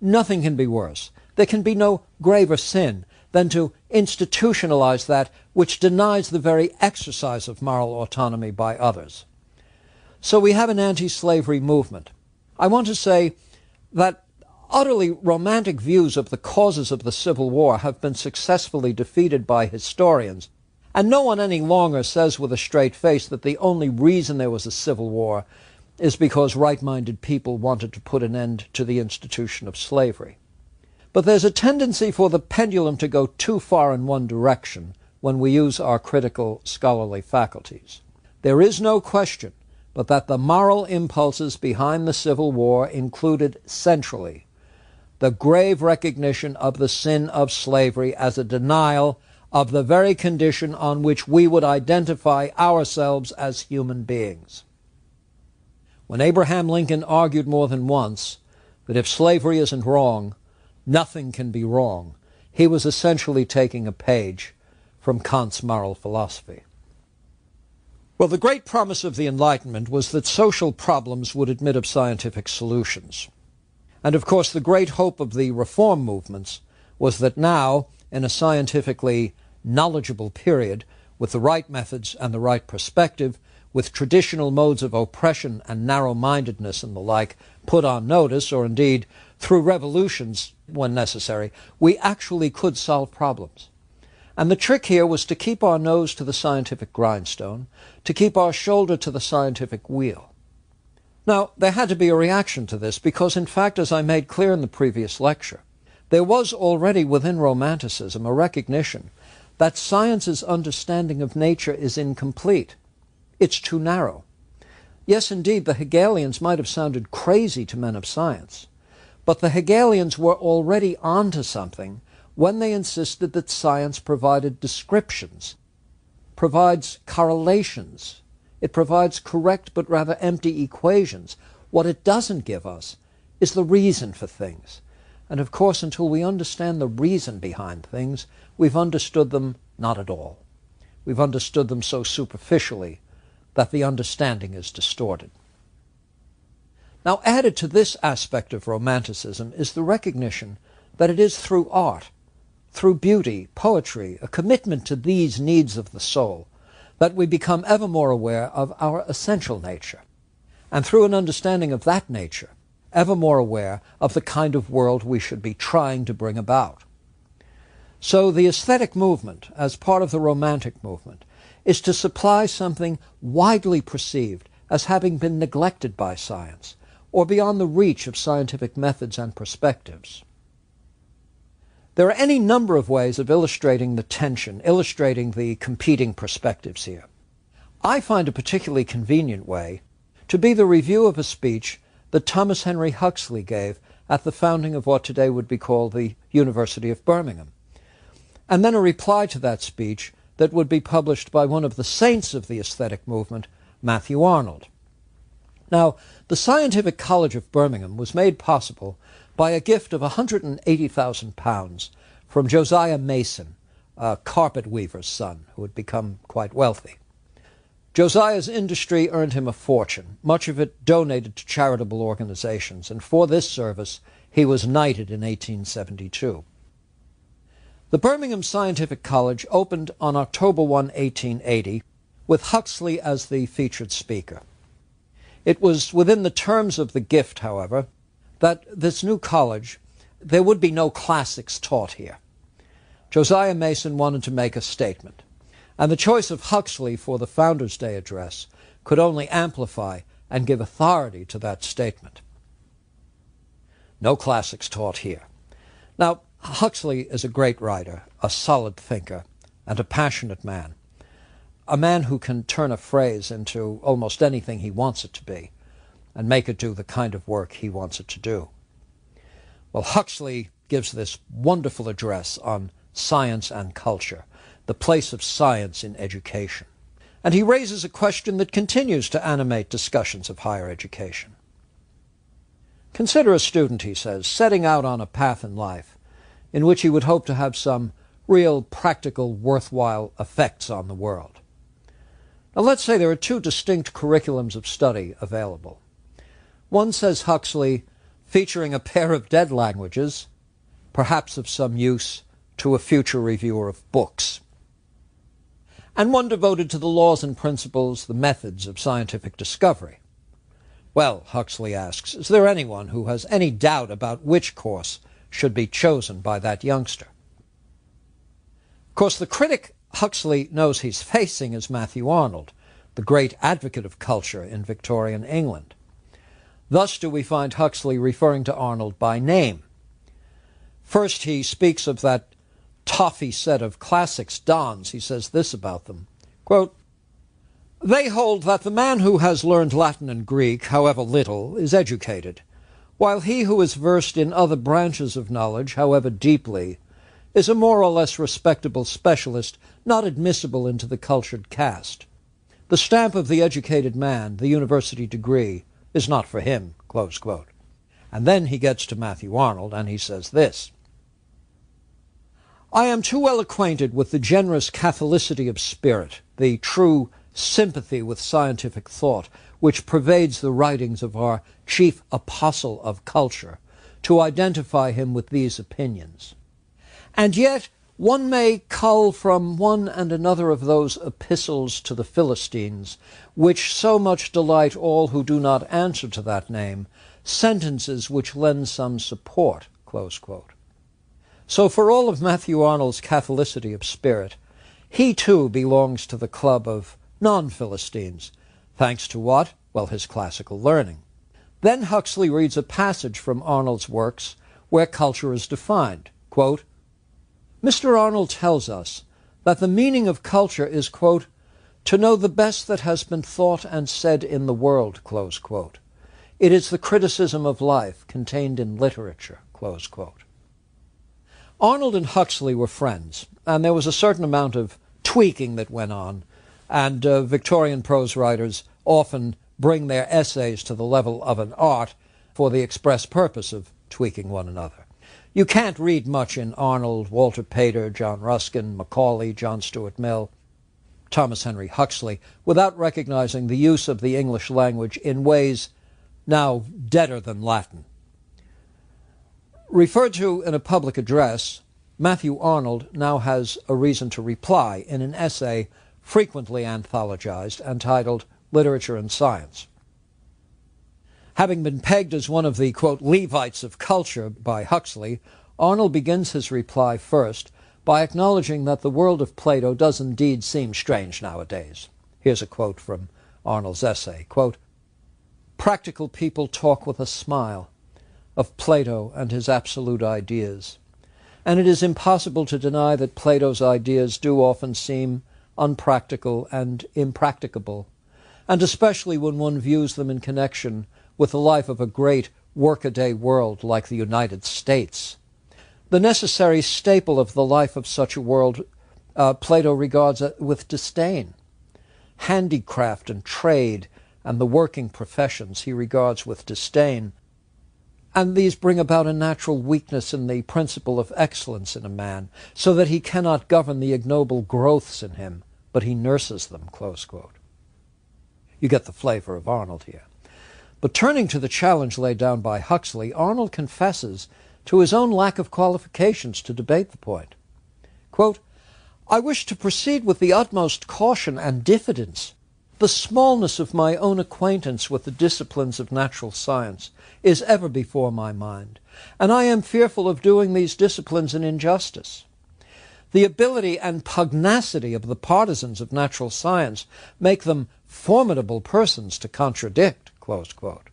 nothing can be worse. There can be no graver sin than to institutionalize that which denies the very exercise of moral autonomy by others. So we have an anti-slavery movement. I want to say that utterly romantic views of the causes of the Civil War have been successfully defeated by historians, and no one any longer says with a straight face that the only reason there was a Civil War is because right-minded people wanted to put an end to the institution of slavery. But there's a tendency for the pendulum to go too far in one direction when we use our critical scholarly faculties. There is no question but that the moral impulses behind the Civil War included centrally the grave recognition of the sin of slavery as a denial of the very condition on which we would identify ourselves as human beings. When Abraham Lincoln argued more than once that if slavery isn't wrong, nothing can be wrong, he was essentially taking a page from Kant's moral philosophy. Well, the great promise of the Enlightenment was that social problems would admit of scientific solutions. And of course, the great hope of the reform movements was that now, in a scientifically knowledgeable period, with the right methods and the right perspective, with traditional modes of oppression and narrow-mindedness and the like put on notice, or indeed through revolutions when necessary, we actually could solve problems. And the trick here was to keep our nose to the scientific grindstone, to keep our shoulder to the scientific wheel. Now, there had to be a reaction to this because, in fact, as I made clear in the previous lecture, there was already within Romanticism a recognition that science's understanding of nature is incomplete. It's too narrow. Yes, indeed, the Hegelians might have sounded crazy to men of science, but the Hegelians were already onto something when they insisted that science provided descriptions, provides correlations, it provides correct but rather empty equations. What it doesn't give us is the reason for things. And of course, until we understand the reason behind things, we've understood them not at all. We've understood them so superficially that the understanding is distorted. Now, added to this aspect of Romanticism is the recognition that it is through art, through beauty, poetry, a commitment to these needs of the soul, that we become ever more aware of our essential nature, and through an understanding of that nature, ever more aware of the kind of world we should be trying to bring about. So the aesthetic movement, as part of the Romantic movement, is to supply something widely perceived as having been neglected by science, or beyond the reach of scientific methods and perspectives. There are any number of ways of illustrating the tension, illustrating the competing perspectives here. I find a particularly convenient way to be the review of a speech that Thomas Henry Huxley gave at the founding of what today would be called the University of Birmingham, and then a reply to that speech that would be published by one of the saints of the aesthetic movement, Matthew Arnold. Now, the Scientific College of Birmingham was made possible by a gift of £180,000 from Josiah Mason, a carpet weaver's son who had become quite wealthy. Josiah's industry earned him a fortune, much of it donated to charitable organizations, and for this service he was knighted in 1872. The Birmingham Scientific College opened on October 1, 1880, with Huxley as the featured speaker. It was within the terms of the gift, however, that this new college, there would be no classics taught here. Josiah Mason wanted to make a statement, and the choice of Huxley for the Founders' Day address could only amplify and give authority to that statement. No classics taught here. Now, Huxley is a great writer, a solid thinker, and a passionate man. A man who can turn a phrase into almost anything he wants it to be, and make it do the kind of work he wants it to do. Well, Huxley gives this wonderful address on science and culture, the place of science in education. And he raises a question that continues to animate discussions of higher education. Consider a student, he says, setting out on a path in life in which he would hope to have some real, practical, worthwhile effects on the world. Now, let's say there are two distinct curriculums of study available. One, says Huxley, featuring a pair of dead languages, perhaps of some use to a future reviewer of books, and one devoted to the laws and principles, the methods of scientific discovery. Well, Huxley asks, is there anyone who has any doubt about which course should be chosen by that youngster? Of course, the critic Huxley knows he's facing is Matthew Arnold, the great advocate of culture in Victorian England. Thus do we find Huxley referring to Arnold by name. First, he speaks of that toffee set of classics dons. He says this about them, quote, "They hold that the man who has learned Latin and Greek, however little, is educated, while he who is versed in other branches of knowledge, however deeply, is a more or less respectable specialist, not admissible into the cultured caste. The stamp of the educated man, the university degree, is not for him," close quote. And then he gets to Matthew Arnold, and he says this, "I am too well acquainted with the generous catholicity of spirit, the true sympathy with scientific thought, which pervades the writings of our chief apostle of culture, to identify him with these opinions. And yet one may cull from one and another of those epistles to the Philistines, which so much delight all who do not answer to that name, sentences which lend some support." Close quote. So for all of Matthew Arnold's catholicity of spirit, he too belongs to the club of non-Philistines. Thanks to what? Well, his classical learning. Then Huxley reads a passage from Arnold's works where culture is defined. Quote, "Mr. Arnold tells us that the meaning of culture is, quote, to know the best that has been thought and said in the world," close quote. "It is the criticism of life contained in literature," close quote. Arnold and Huxley were friends, and there was a certain amount of tweaking that went on, and Victorian prose writers often bring their essays to the level of an art for the express purpose of tweaking one another. You can't read much in Arnold, Walter Pater, John Ruskin, Macaulay, John Stuart Mill, Thomas Henry Huxley, without recognizing the use of the English language in ways now deader than Latin. Referred to in a public address, Matthew Arnold now has a reason to reply in an essay frequently anthologized and titled Literature and Science. Having been pegged as one of the, quote, Levites of culture by Huxley, Arnold begins his reply first by acknowledging that the world of Plato does indeed seem strange nowadays. Here's a quote from Arnold's essay, quote, "Practical people talk with a smile of Plato and his absolute ideas, and it is impossible to deny that Plato's ideas do often seem unpractical and impracticable, and especially when one views them in connection with the life of a great workaday world like the United States. The necessary staple of the life of such a world Plato regards with disdain. Handicraft and trade and the working professions he regards with disdain, and these bring about a natural weakness in the principle of excellence in a man, so that he cannot govern the ignoble growths in him, but he nurses them," close quote. You get the flavor of Arnold here. But turning to the challenge laid down by Huxley, Arnold confesses to his own lack of qualifications to debate the point. Quote, "I wish to proceed with the utmost caution and diffidence. The smallness of my own acquaintance with the disciplines of natural science is ever before my mind, and I am fearful of doing these disciplines an injustice. The ability and pugnacity of the partisans of natural science make them formidable persons to contradict," close quote.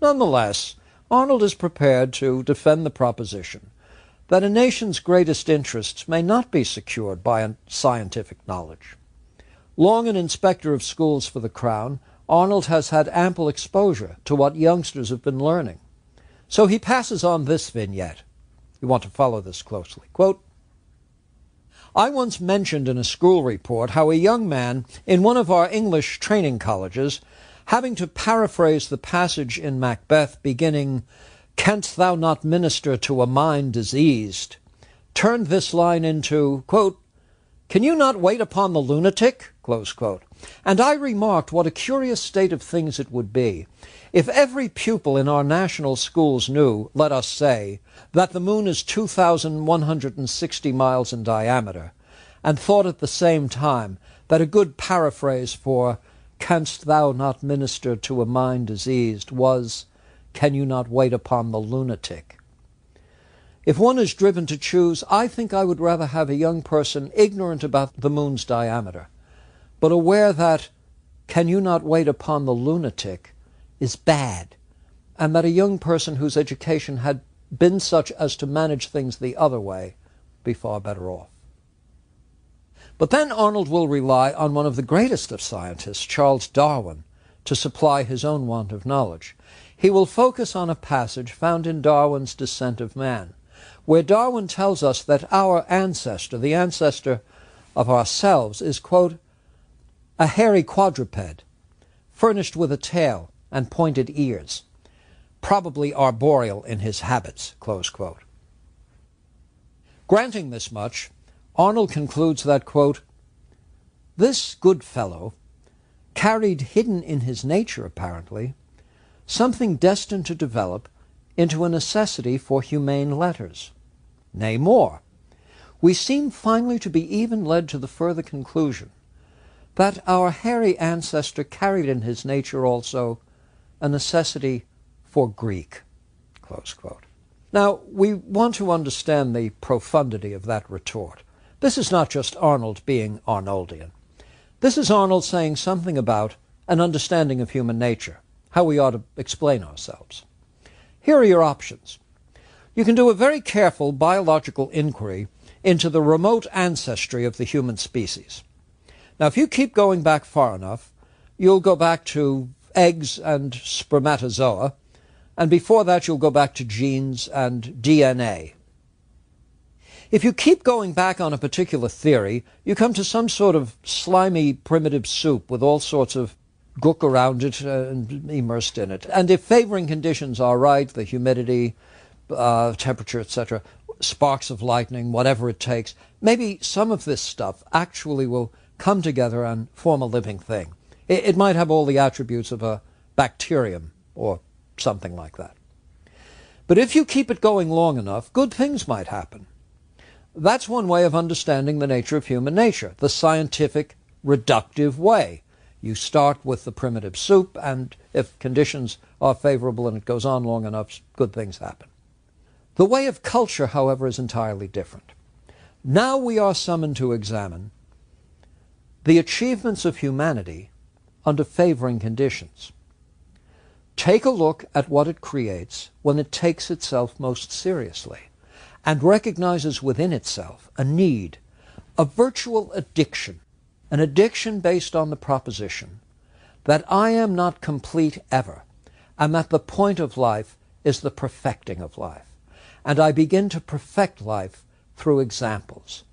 Nonetheless, Arnold is prepared to defend the proposition that a nation's greatest interests may not be secured by scientific knowledge. Long an inspector of schools for the Crown, Arnold has had ample exposure to what youngsters have been learning. So he passes on this vignette. You want to follow this closely. Quote, "I once mentioned in a school report how a young man in one of our English training colleges, having to paraphrase the passage in Macbeth beginning, 'Canst thou not minister to a mind diseased?' turned this line into, quote, 'Can you not wait upon the lunatic?' Close quote. And I remarked what a curious state of things it would be if every pupil in our national schools knew, let us say, that the moon is 2,160 miles in diameter, and thought at the same time that a good paraphrase for 'Canst thou not minister to a mind diseased?' was, 'Can you not wait upon the lunatic?' If one is driven to choose, I think I would rather have a young person ignorant about the moon's diameter, but aware that 'Can you not wait upon the lunatic?' is bad, and that a young person whose education had been such as to manage things the other way be far better off." But then Arnold will rely on one of the greatest of scientists, Charles Darwin, to supply his own want of knowledge. He will focus on a passage found in Darwin's Descent of Man, where Darwin tells us that our ancestor, the ancestor of ourselves, is, quote, "a hairy quadruped, furnished with a tail and pointed ears, probably arboreal in his habits," close quote. Granting this much, Arnold concludes that, quote, This good fellow carried hidden in his nature, apparently, something destined to develop into a necessity for humane letters. Nay, more, we seem finally to be even led to the further conclusion that our hairy ancestor carried in his nature also a necessity for Greek. Close quote. Now, we want to understand the profundity of that retort. This is not just Arnold being Arnoldian. This is Arnold saying something about an understanding of human nature, how we ought to explain ourselves. Here are your options. You can do a very careful biological inquiry into the remote ancestry of the human species. Now, if you keep going back far enough, you'll go back to eggs and spermatozoa, and before that you'll go back to genes and DNA. If you keep going back on a particular theory, you come to some sort of slimy primitive soup with all sorts of gook around it and immersed in it. And if favoring conditions are right, the humidity, temperature, etc., sparks of lightning, whatever it takes, maybe some of this stuff actually will come together and form a living thing. It might have all the attributes of a bacterium or something like that. But if you keep it going long enough, good things might happen. That's one way of understanding the nature of human nature, the scientific, reductive way. You start with the primitive soup, and if conditions are favorable and it goes on long enough, good things happen. The way of culture, however, is entirely different. Now we are summoned to examine the achievements of humanity under favoring conditions. Take a look at what it creates when it takes itself most seriously and recognizes within itself a need, a virtual addiction, an addiction based on the proposition that I am not complete ever, and that the point of life is the perfecting of life. And I begin to perfect life through examples.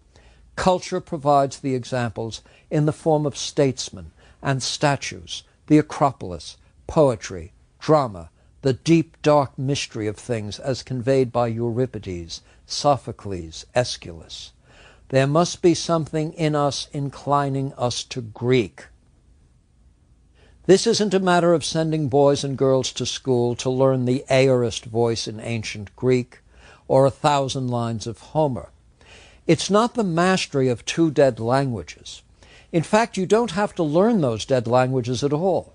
Culture provides the examples in the form of statesmen and statues, the Acropolis, poetry, drama, the deep, dark mystery of things as conveyed by Euripides, Sophocles, Aeschylus. There must be something in us inclining us to Greek. This isn't a matter of sending boys and girls to school to learn the aorist voice in ancient Greek or 1,000 lines of Homer. It's not the mastery of 2 dead languages. In fact, you don't have to learn those dead languages at all.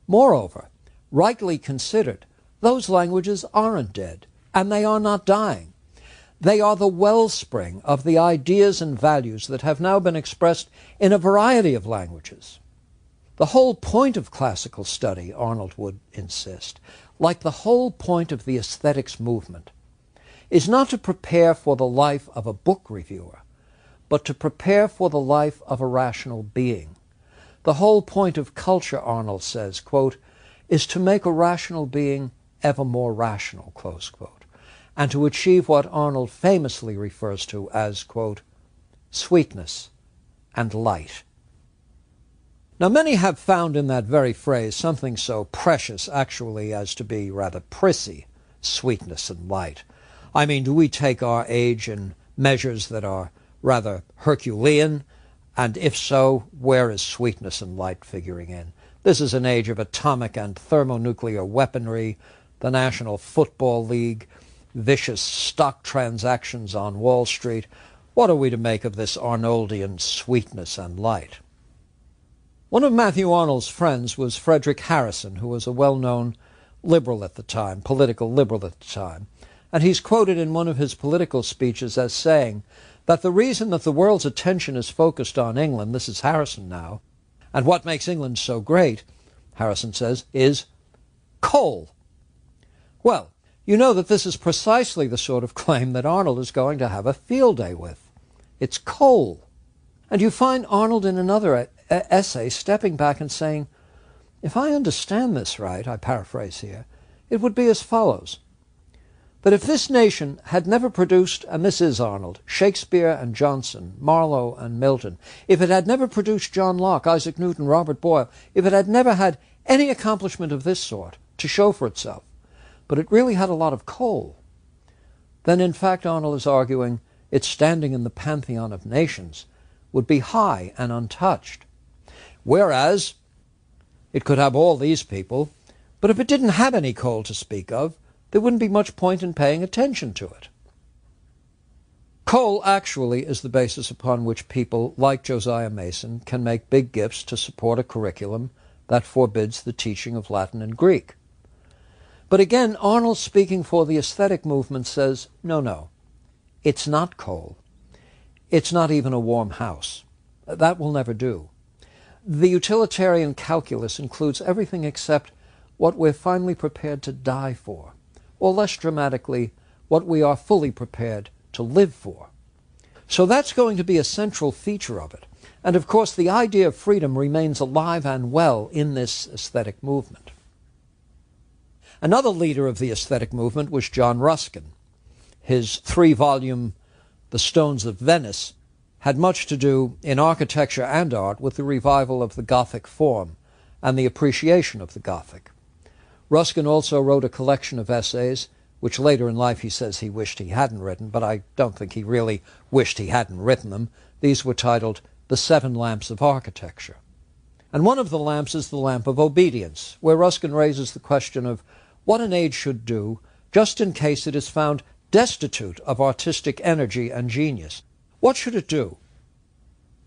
Moreover, rightly considered, those languages aren't dead, and they are not dying. They are the wellspring of the ideas and values that have now been expressed in a variety of languages. The whole point of classical study, Arnold would insist, like the whole point of the aesthetics movement, is not to prepare for the life of a book reviewer, but to prepare for the life of a rational being. The whole point of culture, Arnold says, quote, is to make a rational being ever more rational, close quote, and to achieve what Arnold famously refers to as, quote, sweetness and light. Now, many have found in that very phrase something so precious, actually, as to be rather prissy, sweetness and light. I mean, do we take our age in measures that are rather Herculean? And if so, where is sweetness and light figuring in? This is an age of atomic and thermonuclear weaponry, the National Football League, vicious stock transactions on Wall Street. What are we to make of this Arnoldian sweetness and light? One of Matthew Arnold's friends was Frederick Harrison, who was a well-known liberal at the time, political liberal at the time. And he's quoted in one of his political speeches as saying that the reason that the world's attention is focused on England, this is Harrison now, and what makes England so great, Harrison says, is coal. Well, you know that this is precisely the sort of claim that Arnold is going to have a field day with. It's coal. And you find Arnold in another essay stepping back and saying, if I understand this right, I paraphrase here, it would be as follows. That if this nation had never produced, and this is Arnold, Shakespeare and Johnson, Marlowe and Milton, if it had never produced John Locke, Isaac Newton, Robert Boyle, if it had never had any accomplishment of this sort to show for itself, but it really had a lot of coal, then in fact Arnold is arguing it's standing in the pantheon of nations would be high and untouched. Whereas it could have all these people, but if it didn't have any coal to speak of, there wouldn't be much point in paying attention to it. Coal actually is the basis upon which people like Josiah Mason can make big gifts to support a curriculum that forbids the teaching of Latin and Greek. But again, Arnold, speaking for the aesthetic movement, says, no, it's not coal. It's not even a warm house. That will never do. The utilitarian calculus includes everything except what we're finally prepared to die for, or less dramatically, what we are fully prepared to live for. So that's going to be a central feature of it. And of course, the idea of freedom remains alive and well in this aesthetic movement. Another leader of the aesthetic movement was John Ruskin. His 3-volume The Stones of Venice had much to do in architecture and art with the revival of the Gothic form and the appreciation of the Gothic. Ruskin also wrote a collection of essays, which later in life he says he wished he hadn't written, but I don't think he really wished he hadn't written them. These were titled The 7 Lamps of Architecture. And one of the lamps is the lamp of obedience, where Ruskin raises the question of what an age should do just in case it is found destitute of artistic energy and genius. What should it do?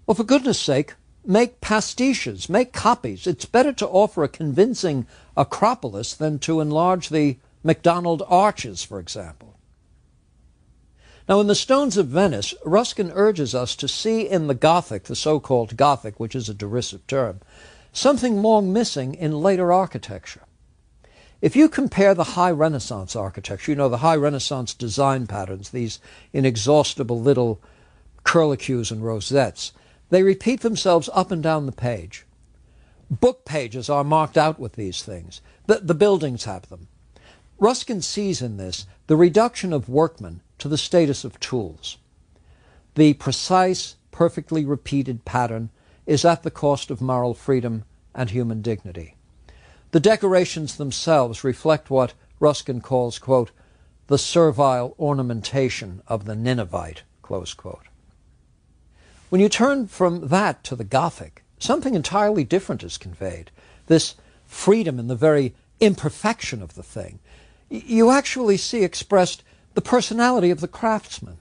Well, for goodness sake, make pastiches, make copies. It's better to offer a convincing Acropolis than to enlarge the McDonald arches, for example. Now, in The Stones of Venice, Ruskin urges us to see in the Gothic, the so-called Gothic, which is a derisive term, something long missing in later architecture. If you compare the high Renaissance architecture, the high Renaissance design patterns, these inexhaustible little curlicues and rosettes, they repeat themselves up and down the page. Book pages are marked out with these things. The buildings have them. Ruskin sees in this the reduction of workmen to the status of tools. The precise, perfectly repeated pattern is at the cost of moral freedom and human dignity. The decorations themselves reflect what Ruskin calls, quote, the servile ornamentation of the Ninevite, close quote. When you turn from that to the Gothic, something entirely different is conveyed. This freedom in the very imperfection of the thing. You actually see expressed the personality of the craftsman.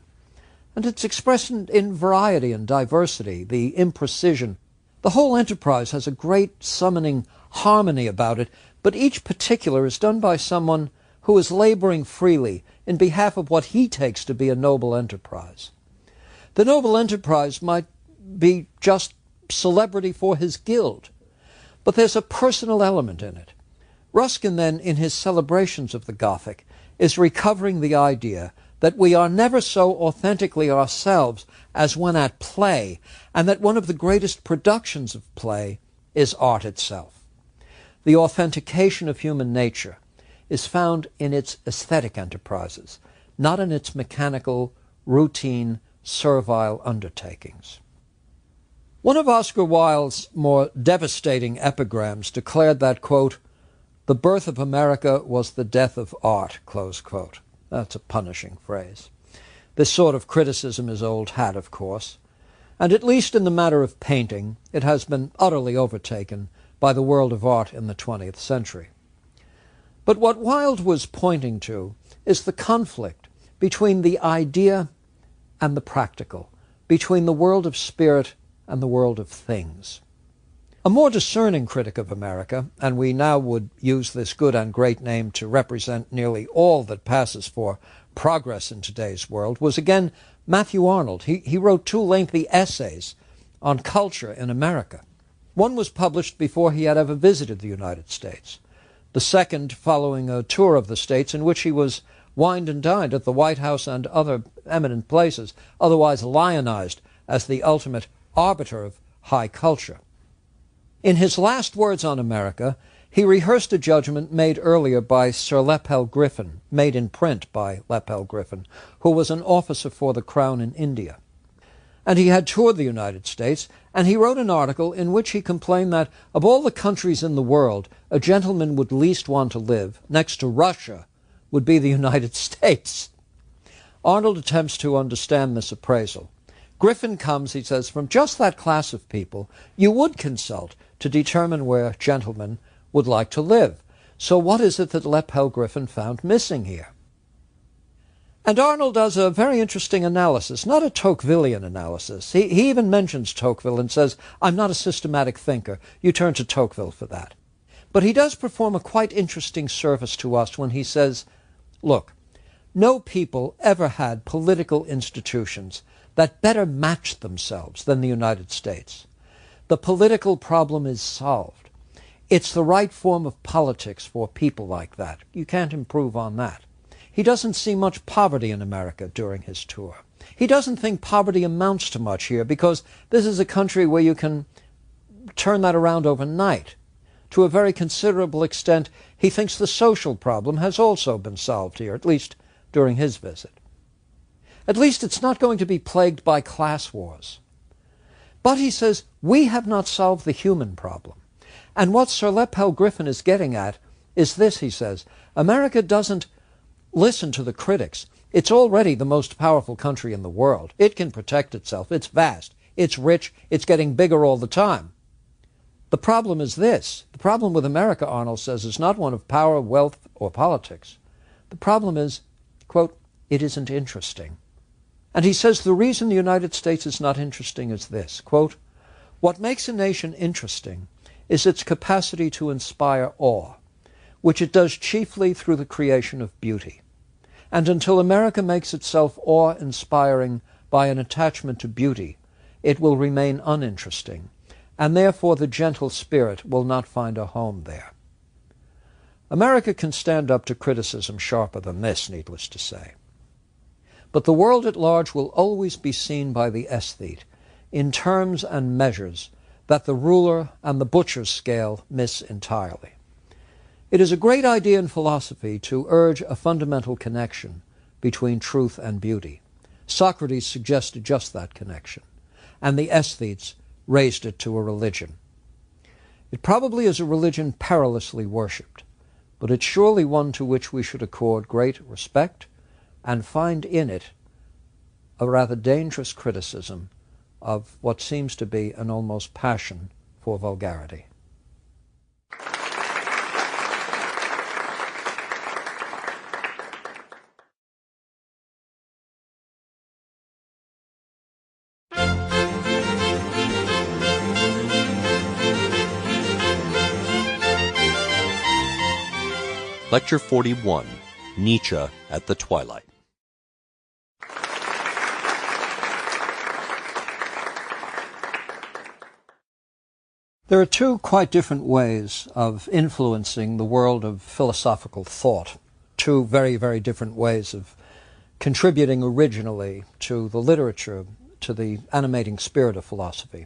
And it's expressed in variety and diversity, the imprecision. The whole enterprise has a great summoning harmony about it, but each particular is done by someone who is laboring freely in behalf of what he takes to be a noble enterprise. The noble enterprise might be just celebrity for his guild, but there's a personal element in it. Ruskin then, in his celebrations of the Gothic, is recovering the idea that we are never so authentically ourselves as when at play, and that one of the greatest productions of play is art itself. The authentication of human nature is found in its aesthetic enterprises, not in its mechanical, routine, servile undertakings. One of Oscar Wilde's more devastating epigrams declared that, quote, the birth of America was the death of art, close quote. That's a punishing phrase. This sort of criticism is old hat, of course, and at least in the matter of painting, it has been utterly overtaken by the world of art in the 20th century. But what Wilde was pointing to is the conflict between the idea and the practical, between the world of spirit and the world of things. A more discerning critic of America, and we now would use this good and great name to represent nearly all that passes for progress in today's world, was again Matthew Arnold. He wrote 2 lengthy essays on culture in America. One was published before he had ever visited the United States. The second following a tour of the States in which he was wined and dined at the White House and other eminent places, otherwise lionized as the ultimate arbiter of high culture. In his last words on America, he rehearsed a judgment made earlier by Sir Lepel Griffin, made in print by Lepel Griffin, who was an officer for the Crown in India. And he had toured the United States, and he wrote an article in which he complained that of all the countries in the world, a gentleman would least want to live, next to Russia, would be the United States. Arnold attempts to understand this appraisal. Griffin comes, he says, from just that class of people you would consult to determine where gentlemen would like to live. So what is it that Lepel Griffin found missing here? And Arnold does a very interesting analysis, not a Tocquevillian analysis. He even mentions Tocqueville and says, I'm not a systematic thinker. You turn to Tocqueville for that. But he does perform a quite interesting service to us when he says, look, no people ever had political institutions that better matched themselves than the United States. The political problem is solved. It's the right form of politics for people like that. You can't improve on that. He doesn't see much poverty in America during his tour. He doesn't think poverty amounts to much here because this is a country where you can turn that around overnight. To a very considerable extent, he thinks the social problem has also been solved here, at least during his visit. At least it's not going to be plagued by class wars. But he says, we have not solved the human problem. And what Sir Lepel Griffin is getting at is this, he says, America doesn't listen to the critics. It's already the most powerful country in the world. It can protect itself. It's vast. It's rich. It's getting bigger all the time. The problem is this. The problem with America, Arnold says, is not one of power, wealth, or politics. The problem is, quote, it isn't interesting. And he says the reason the United States is not interesting is this, quote, what makes a nation interesting is its capacity to inspire awe, which it does chiefly through the creation of beauty. And until America makes itself awe-inspiring by an attachment to beauty, it will remain uninteresting, and therefore the gentle spirit will not find a home there. America can stand up to criticism sharper than this, needless to say. But the world at large will always be seen by the aesthete in terms and measures that the ruler and the butcher's scale miss entirely. It is a great idea in philosophy to urge a fundamental connection between truth and beauty. Socrates suggested just that connection, and the aesthetes raised it to a religion. It probably is a religion perilously worshipped, but it's surely one to which we should accord great respect and find in it a rather dangerous criticism of what seems to be an almost passion for vulgarity. Lecture 41, Nietzsche at the Twilight. There are two quite different ways of influencing the world of philosophical thought, two very, very different ways of contributing originally to the literature, to the animating spirit of philosophy.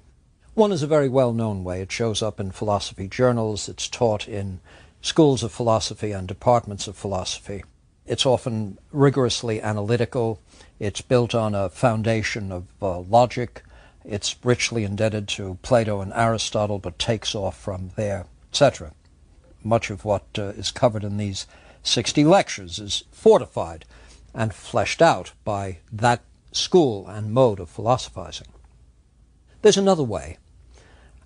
One is a very well-known way. It shows up in philosophy journals. It's taught in schools of philosophy and departments of philosophy. It's often rigorously analytical. It's built on a foundation of logic. It's richly indebted to Plato and Aristotle, but takes off from there, etc. Much of what is covered in these 60 lectures is fortified and fleshed out by that school and mode of philosophizing. There's another way,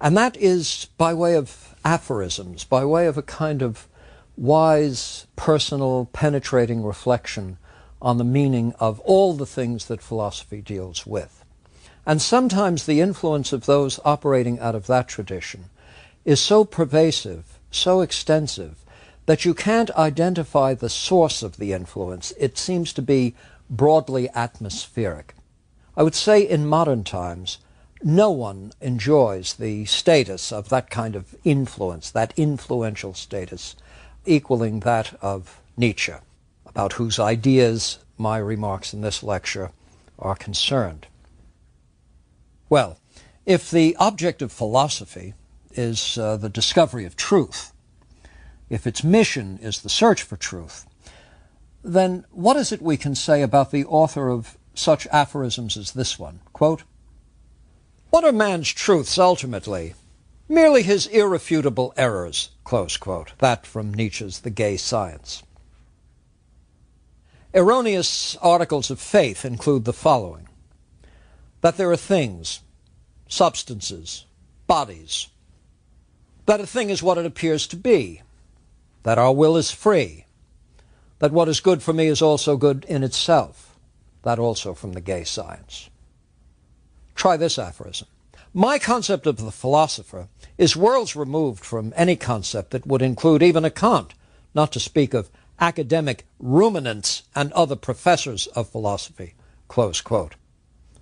and that is by way of aphorisms, by way of a kind of wise, personal, penetrating reflection on the meaning of all the things that philosophy deals with. And sometimes the influence of those operating out of that tradition is so pervasive, so extensive, that you can't identify the source of the influence. It seems to be broadly atmospheric. I would say in modern times, no one enjoys the status of that kind of influence, that influential status, equaling that of Nietzsche, about whose ideas my remarks in this lecture are concerned. Well, if the object of philosophy is the discovery of truth, if its mission is the search for truth, then what is it we can say about the author of such aphorisms as this one? Quote, "What are man's truths ultimately? Merely his irrefutable errors," close quote. That from Nietzsche's The Gay Science. Erroneous articles of faith include the following: that there are things, substances, bodies, that a thing is what it appears to be, that our will is free, that what is good for me is also good in itself, that also from the gay science. Try this aphorism. My concept of the philosopher is worlds removed from any concept that would include even a Kant, not to speak of academic ruminants and other professors of philosophy." Close quote.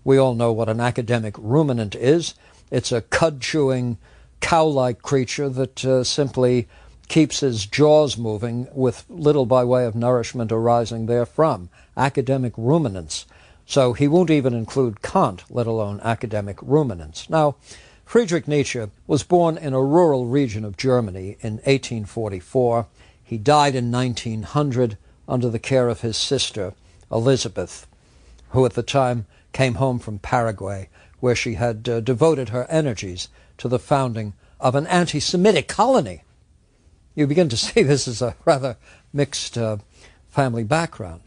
We all know what an academic ruminant is. It's a cud-chewing, cow-like creature that simply keeps his jaws moving with little by way of nourishment arising therefrom. Academic ruminants. So he won't even include Kant, let alone academic ruminants. Now, Friedrich Nietzsche was born in a rural region of Germany in 1844. He died in 1900 under the care of his sister, Elizabeth, who at the time came home from Paraguay, where she had devoted her energies to the founding of an anti-Semitic colony. You begin to see this is a rather mixed family background.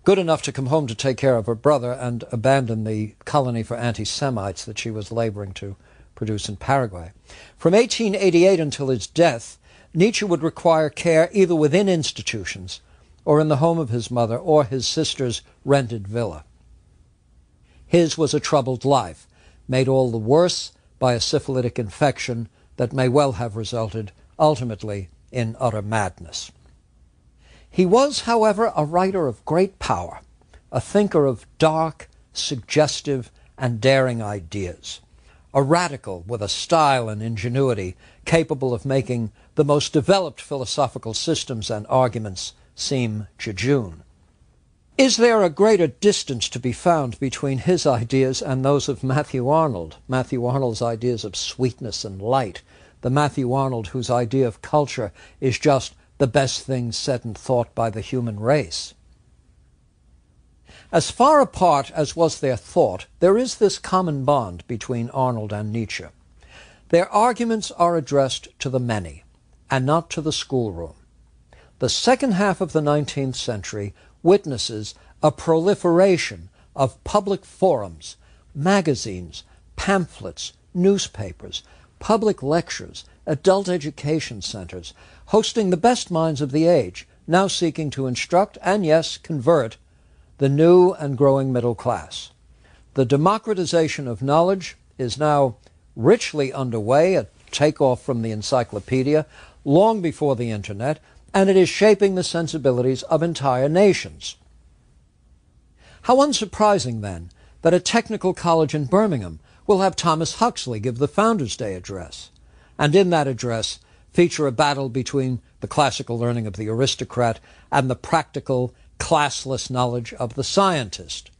Good enough to come home to take care of her brother and abandon the colony for anti-Semites that she was laboring to produce in Paraguay. From 1888 until his death, Nietzsche would require care either within institutions or in the home of his mother or his sister's rented villa. His was a troubled life, made all the worse by a syphilitic infection that may well have resulted ultimately in utter madness. He was, however, a writer of great power, a thinker of dark, suggestive, and daring ideas, a radical with a style and ingenuity capable of making the most developed philosophical systems and arguments seem jejune. Is there a greater distance to be found between his ideas and those of Matthew Arnold? Matthew Arnold's ideas of sweetness and light, the Matthew Arnold whose idea of culture is just the best thing said and thought by the human race. As far apart as was their thought, there is this common bond between Arnold and Nietzsche. Their arguments are addressed to the many, and not to the schoolroom. The second half of the 19th century witnesses a proliferation of public forums, magazines, pamphlets, newspapers, public lectures, adult education centers, hosting the best minds of the age, now seeking to instruct and, yes, convert the new and growing middle class. The democratization of knowledge is now richly underway, a takeoff from the encyclopedia, long before the internet, and it is shaping the sensibilities of entire nations. How unsurprising, then, that a technical college in Birmingham will have Thomas Huxley give the Founders' Day address, and in that address feature a battle between the classical learning of the aristocrat and the practical, classless knowledge of the scientist.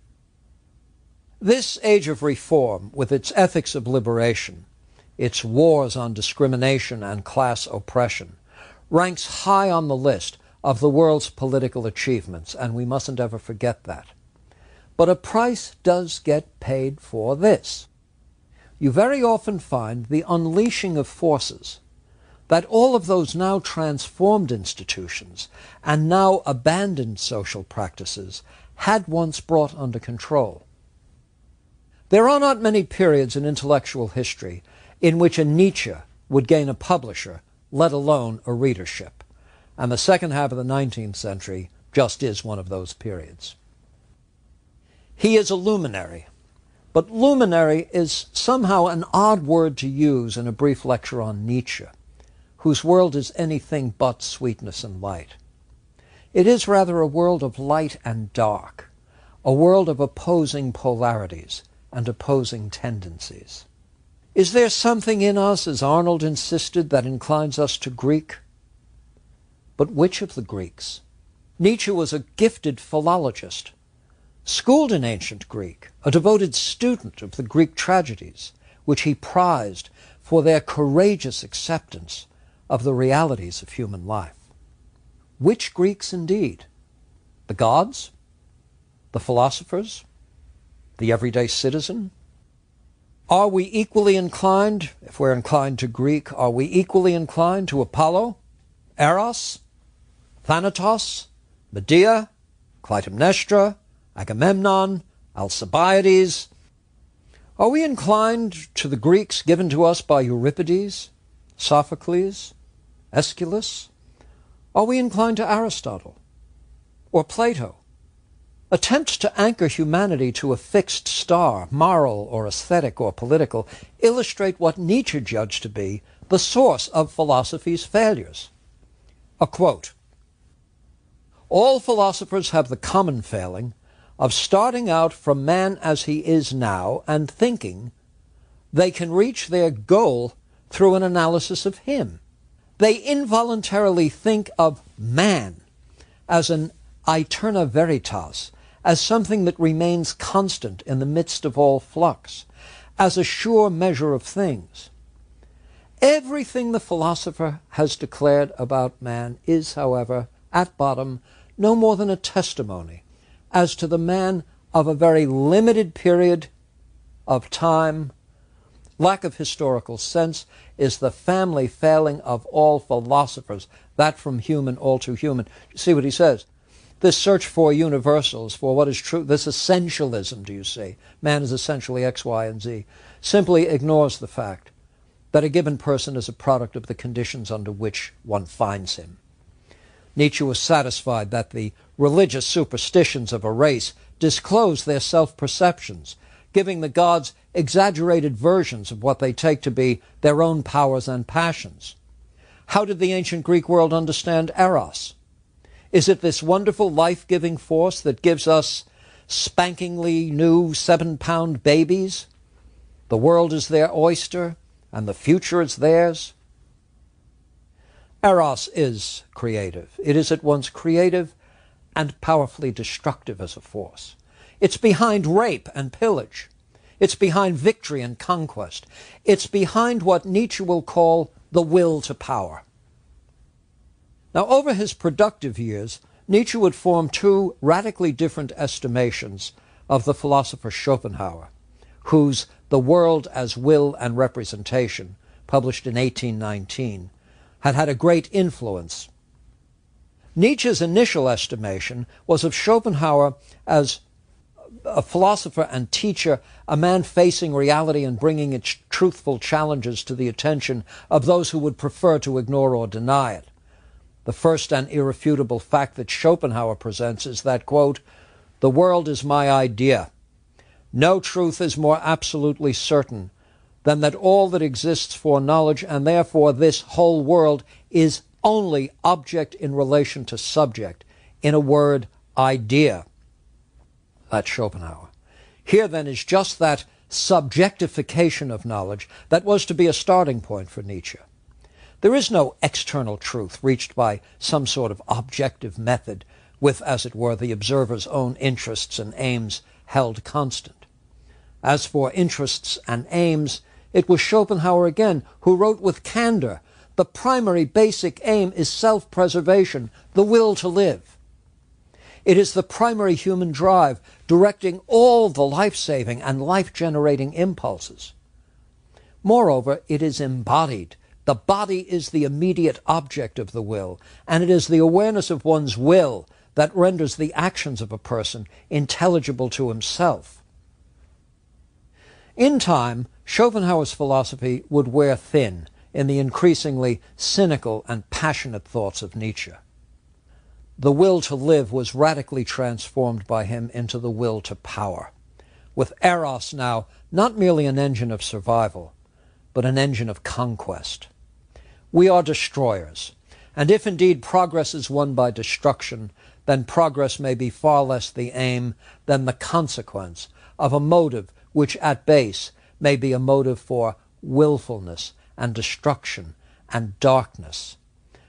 This age of reform, with its ethics of liberation, its wars on discrimination and class oppression, ranks high on the list of the world's political achievements, and we mustn't ever forget that. But a price does get paid for this. You very often find the unleashing of forces that all of those now transformed institutions and now abandoned social practices had once brought under control. There are not many periods in intellectual history in which a Nietzsche would gain a publisher, let alone a readership, and the second half of the 19th century just is one of those periods. He is a luminary, but luminary is somehow an odd word to use in a brief lecture on Nietzsche, whose world is anything but sweetness and light. It is rather a world of light and dark, a world of opposing polarities and opposing tendencies. Is there something in us, as Arnold insisted, that inclines us to Greek? But which of the Greeks? Nietzsche was a gifted philologist, schooled in ancient Greek, a devoted student of the Greek tragedies, which he prized for their courageous acceptance of the realities of human life. Which Greeks indeed? The gods? The philosophers? The everyday citizen? Are we equally inclined, if we're inclined to Greek, are we equally inclined to Apollo, Eros, Thanatos, Medea, Clytemnestra, Agamemnon, Alcibiades? Are we inclined to the Greeks given to us by Euripides, Sophocles, Aeschylus? Are we inclined to Aristotle or Plato? Attempts to anchor humanity to a fixed star, moral or aesthetic or political, illustrate what Nietzsche judged to be the source of philosophy's failures. A quote: "All philosophers have the common failing of starting out from man as he is now and thinking they can reach their goal through an analysis of him. They involuntarily think of man as an aeterna veritas, as something that remains constant in the midst of all flux, as a sure measure of things. Everything the philosopher has declared about man is, however, at bottom, no more than a testimony as to the man of a very limited period of time. Lack of historical sense is the family failing of all philosophers, that from human all to human." See what he says? This search for universals, for what is true, this essentialism, do you see? Man is essentially X, Y, and Z, simply ignores the fact that a given person is a product of the conditions under which one finds him. Nietzsche was satisfied that the religious superstitions of a race disclose their self-perceptions, giving the gods exaggerated versions of what they take to be their own powers and passions. How did the ancient Greek world understand Eros? Is it this wonderful life-giving force that gives us spankingly new 7-pound babies? The world is their oyster, and the future is theirs. Eros is creative. It is at once creative and powerfully destructive as a force. It's behind rape and pillage. It's behind victory and conquest. It's behind what Nietzsche will call the will to power. Now, over his productive years, Nietzsche would form two radically different estimations of the philosopher Schopenhauer, whose The World as Will and Representation, published in 1819, had had a great influence. Nietzsche's initial estimation was of Schopenhauer as a philosopher and teacher, a man facing reality and bringing its truthful challenges to the attention of those who would prefer to ignore or deny it. The first and irrefutable fact that Schopenhauer presents is that, quote, "The world is my idea. No truth is more absolutely certain than that all that exists for knowledge, and therefore this whole world, is only object in relation to subject. In a word, idea." That's Schopenhauer. Here, then, is just that subjectification of knowledge that was to be a starting point for Nietzsche. There is no external truth reached by some sort of objective method with, as it were, the observer's own interests and aims held constant. As for interests and aims, it was Schopenhauer again who wrote with candor, "The primary basic aim is self-preservation, the will to live. It is the primary human drive directing all the life-saving and life-generating impulses. Moreover, it is embodied. The body is the immediate object of the will, and it is the awareness of one's will that renders the actions of a person intelligible to himself." In time, Schopenhauer's philosophy would wear thin in the increasingly cynical and passionate thoughts of Nietzsche. The will to live was radically transformed by him into the will to power, with Eros now not merely an engine of survival, but an engine of conquest. We are destroyers, and if indeed progress is won by destruction, then progress may be far less the aim than the consequence of a motive which at base may be a motive for willfulness and destruction and darkness,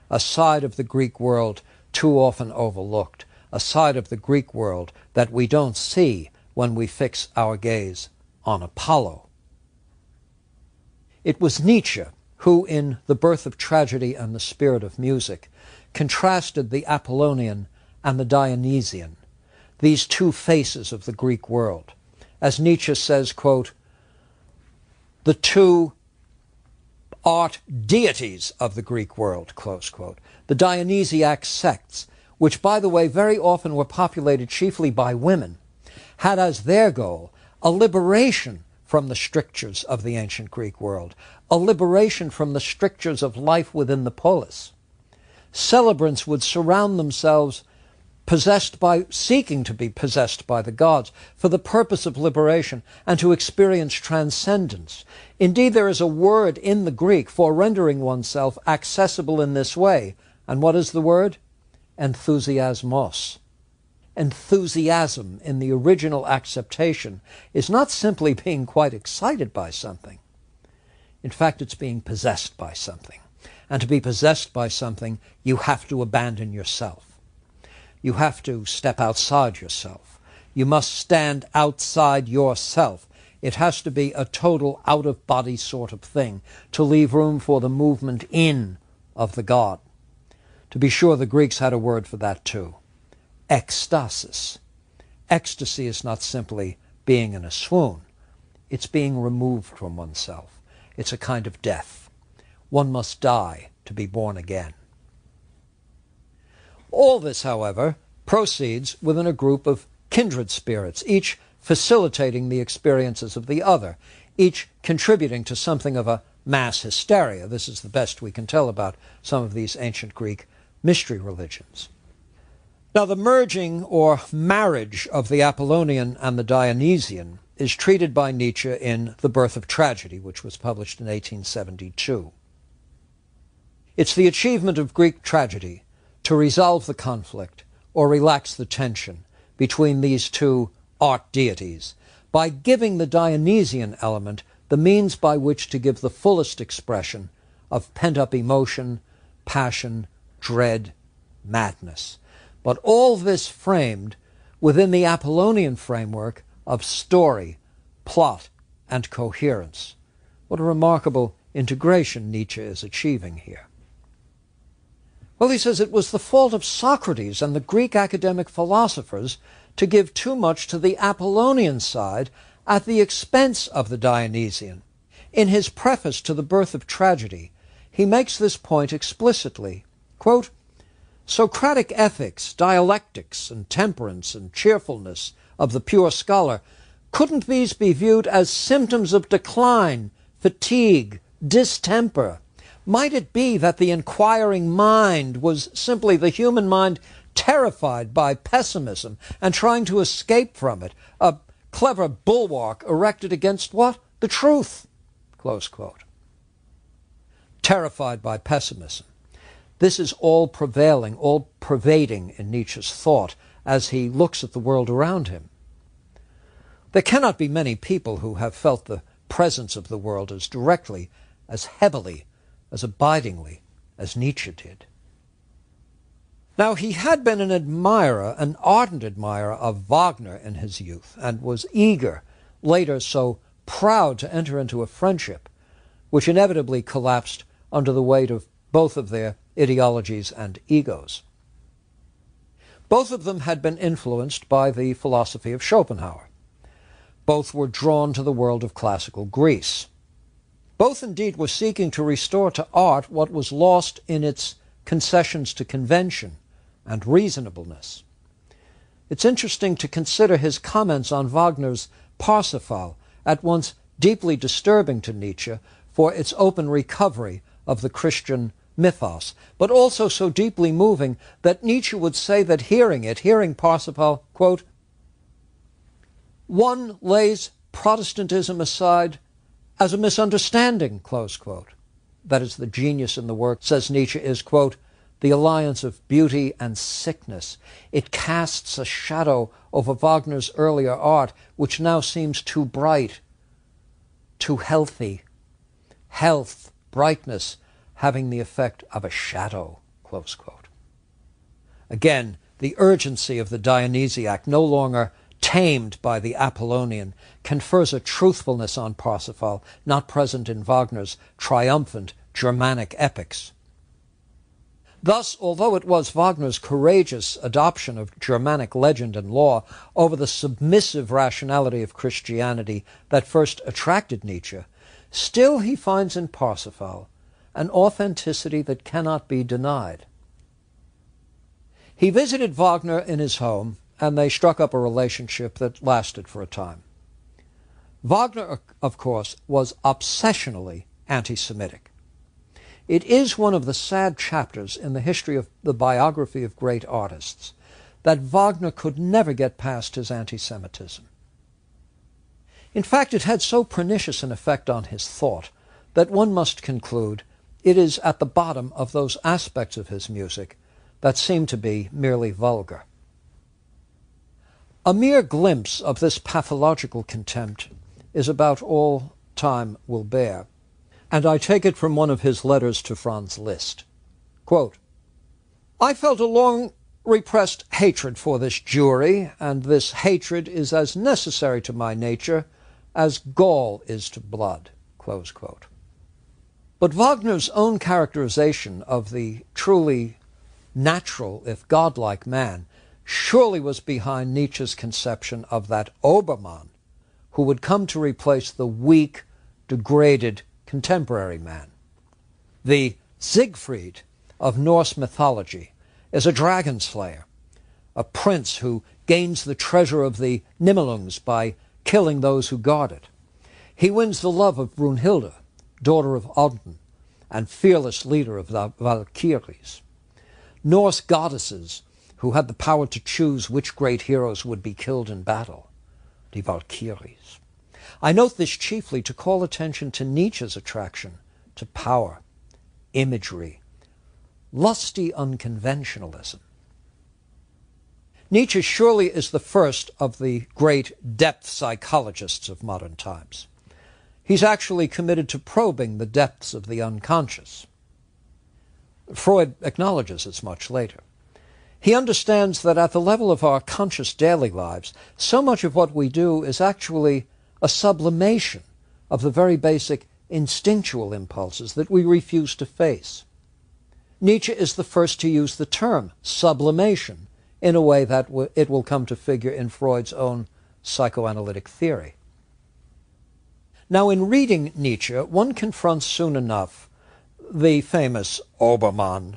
a side of the Greek world too often overlooked, a side of the Greek world that we don't see when we fix our gaze on Apollo. It was Nietzsche who, in The Birth of Tragedy and the Spirit of Music, contrasted the Apollonian and the Dionysian, these two faces of the Greek world. As Nietzsche says, quote, "The two art deities of the Greek world," close quote. The Dionysiac sects, which, by the way, very often were populated chiefly by women, had as their goal a liberation from the strictures of the ancient Greek world, a liberation from the strictures of life within the polis. Celebrants would surround themselves seeking to be possessed by the gods for the purpose of liberation and to experience transcendence. Indeed, there is a word in the Greek for rendering oneself accessible in this way. And what is the word? Enthusiasmos. Enthusiasm in the original acceptation is not simply being quite excited by something. In fact, it's being possessed by something. And to be possessed by something, you have to abandon yourself. You have to step outside yourself. You must stand outside yourself. It has to be a total out-of-body sort of thing to leave room for the movement in of the God. To be sure, the Greeks had a word for that too. Ecstasis. Ecstasy is not simply being in a swoon. It's being removed from oneself. It's a kind of death. One must die to be born again. All this, however, proceeds within a group of kindred spirits, each facilitating the experiences of the other, each contributing to something of a mass hysteria. This is the best we can tell about some of these ancient Greek mystery religions. Now, the merging or marriage of the Apollonian and the Dionysian is treated by Nietzsche in The Birth of Tragedy, which was published in 1872. It's the achievement of Greek tragedy to resolve the conflict or relax the tension between these two art deities by giving the Dionysian element the means by which to give the fullest expression of pent-up emotion, passion, dread, madness. But all this framed within the Apollonian framework of story, plot, and coherence. What a remarkable integration Nietzsche is achieving here. Well, he says it was the fault of Socrates and the Greek academic philosophers to give too much to the Apollonian side at the expense of the Dionysian. In his preface to The Birth of Tragedy, he makes this point explicitly. Quote, Socratic ethics, dialectics, and temperance and cheerfulness of the pure scholar, couldn't these be viewed as symptoms of decline, fatigue, distemper? Might it be that the inquiring mind was simply the human mind terrified by pessimism and trying to escape from it, a clever bulwark erected against what? The truth. Close quote. Terrified by pessimism. This is all prevailing, all pervading in Nietzsche's thought as he looks at the world around him. There cannot be many people who have felt the presence of the world as directly, as heavily, as abidingly as Nietzsche did. Now, he had been an admirer, an ardent admirer of Wagner in his youth, and was eager, later so proud to enter into a friendship, which inevitably collapsed under the weight of both of their ideologies and egos. Both of them had been influenced by the philosophy of Schopenhauer. Both were drawn to the world of classical Greece. Both indeed were seeking to restore to art what was lost in its concessions to convention and reasonableness. It's interesting to consider his comments on Wagner's Parsifal, at once deeply disturbing to Nietzsche for its open recovery of the Christian mythos, but also so deeply moving that Nietzsche would say that hearing Parsifal, quote, one lays Protestantism aside as a misunderstanding, close quote. That is, the genius in the work, says Nietzsche, is, quote, the alliance of beauty and sickness. It casts a shadow over Wagner's earlier art, which now seems too bright, too healthy. Health, brightness, having the effect of a shadow, close quote. Again, the urgency of the Dionysiac, no longer tamed by the Apollonian, confers a truthfulness on Parsifal not present in Wagner's triumphant Germanic epics. Thus, although it was Wagner's courageous adoption of Germanic legend and law over the submissive rationality of Christianity that first attracted Nietzsche, still he finds in Parsifal an authenticity that cannot be denied. He visited Wagner in his home, and they struck up a relationship that lasted for a time. Wagner, of course, was obsessionally anti-Semitic. It is one of the sad chapters in the history of the biography of great artists that Wagner could never get past his anti-Semitism. In fact, it had so pernicious an effect on his thought that one must conclude it is at the bottom of those aspects of his music that seem to be merely vulgar. A mere glimpse of this pathological contempt is about all time will bear, and I take it from one of his letters to Franz Liszt. Quote, "I felt a long repressed hatred for this jury, and this hatred is as necessary to my nature as gall is to blood." Close quote. But Wagner's own characterization of the truly natural, if godlike man, surely was behind Nietzsche's conception of that Obermann who would come to replace the weak, degraded contemporary man. The Siegfried of Norse mythology is a dragon slayer, a prince who gains the treasure of the Nibelungs by killing those who guard it. He wins the love of Brunhilde, daughter of Odin, and fearless leader of the Valkyries. Norse goddesses who had the power to choose which great heroes would be killed in battle, the Valkyries. I note this chiefly to call attention to Nietzsche's attraction to power, imagery, lusty unconventionalism. Nietzsche surely is the first of the great depth psychologists of modern times. He's actually committed to probing the depths of the unconscious. Freud acknowledges this much later. He understands that at the level of our conscious daily lives, so much of what we do is actually a sublimation of the very basic instinctual impulses that we refuse to face. Nietzsche is the first to use the term sublimation in a way that it will come to figure in Freud's own psychoanalytic theory. Now, in reading Nietzsche, one confronts soon enough the famous Obermann.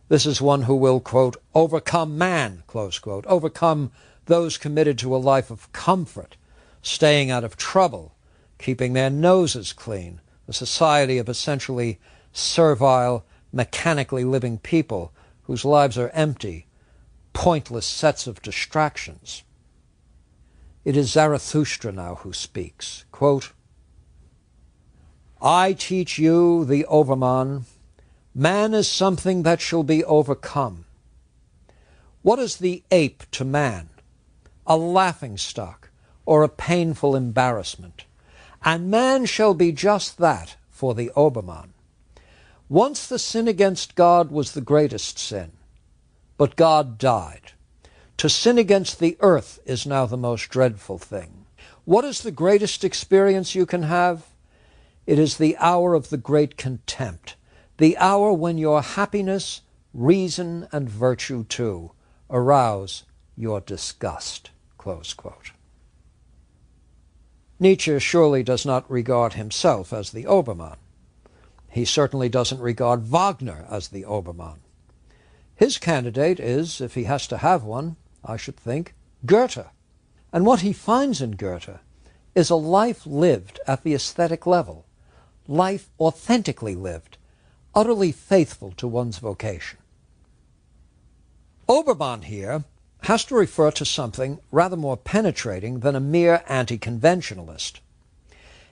This is one who will, quote, overcome man, close quote, overcome those committed to a life of comfort, staying out of trouble, keeping their noses clean, a society of essentially servile, mechanically living people whose lives are empty, pointless sets of distractions. It is Zarathustra now who speaks, quote, "I teach you, the Overman, man is something that shall be overcome. What is the ape to man? A laughingstock or a painful embarrassment. And man shall be just that for the Obermann. Once the sin against God was the greatest sin, but God died. To sin against the earth is now the most dreadful thing. What is the greatest experience you can have? It is the hour of the great contempt, the hour when your happiness, reason, and virtue too arouse your disgust." Close quote. Nietzsche surely does not regard himself as the Obermann. He certainly doesn't regard Wagner as the Obermann. His candidate is, if he has to have one, I should think, Goethe. And what he finds in Goethe is a life lived at the aesthetic level, life authentically lived, utterly faithful to one's vocation. Obermann here has to refer to something rather more penetrating than a mere anti-conventionalist.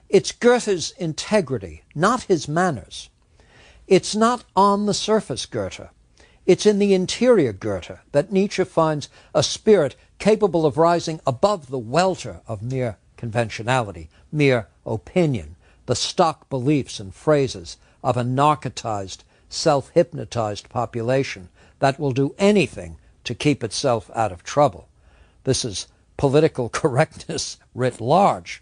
It's Goethe's integrity, not his manners. It's not on the surface Goethe. It's in the interior Goethe that Nietzsche finds a spirit capable of rising above the welter of mere conventionality, mere opinion, the stock beliefs and phrases of a narcotized, self-hypnotized population that will do anything to keep itself out of trouble. This is political correctness writ large.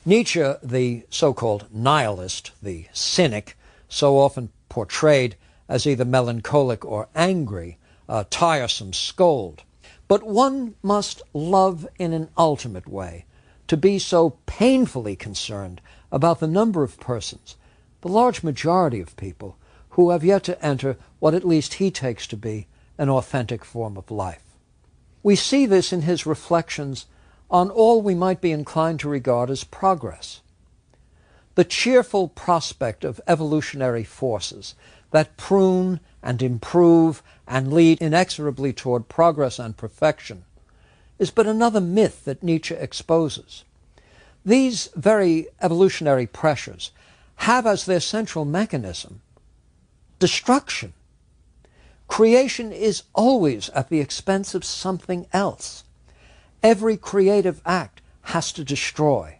Nietzsche, the so-called nihilist, the cynic, so often portrayed as either melancholic or angry, a tiresome scold. But one must love in an ultimate way, to be so painfully concerned about the number of persons, the large majority of people, who have yet to enter what at least he takes to be an authentic form of life. We see this in his reflections on all we might be inclined to regard as progress. The cheerful prospect of evolutionary forces that prune and improve and lead inexorably toward progress and perfection is but another myth that Nietzsche exposes. These very evolutionary pressures have as their central mechanism destruction. Creation is always at the expense of something else. Every creative act has to destroy.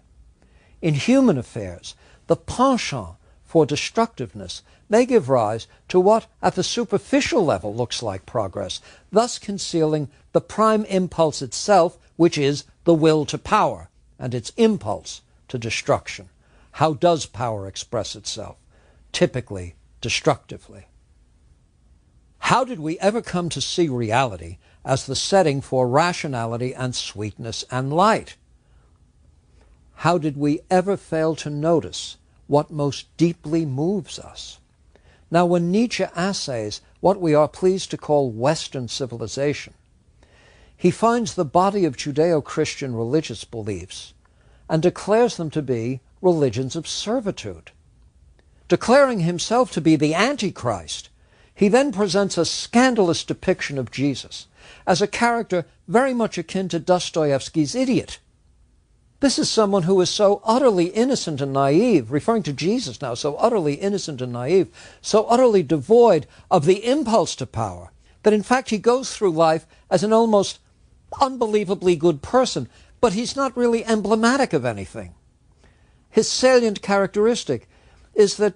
In human affairs, the penchant for destructiveness may give rise to what at the superficial level looks like progress, thus concealing the prime impulse itself, which is the will to power and its impulse to destruction. How does power express itself? Typically destructively. How did we ever come to see reality as the setting for rationality and sweetness and light? How did we ever fail to notice what most deeply moves us? Now, when Nietzsche assays what we are pleased to call Western civilization, he finds the body of Judeo-Christian religious beliefs and declares them to be religions of servitude. Declaring himself to be the Antichrist, he then presents a scandalous depiction of Jesus as a character very much akin to Dostoevsky's idiot. This is someone who is so utterly innocent and naive, referring to Jesus now, so utterly innocent and naive, so utterly devoid of the impulse to power, that in fact he goes through life as an almost unbelievably good person, but he's not really emblematic of anything. His salient characteristic is that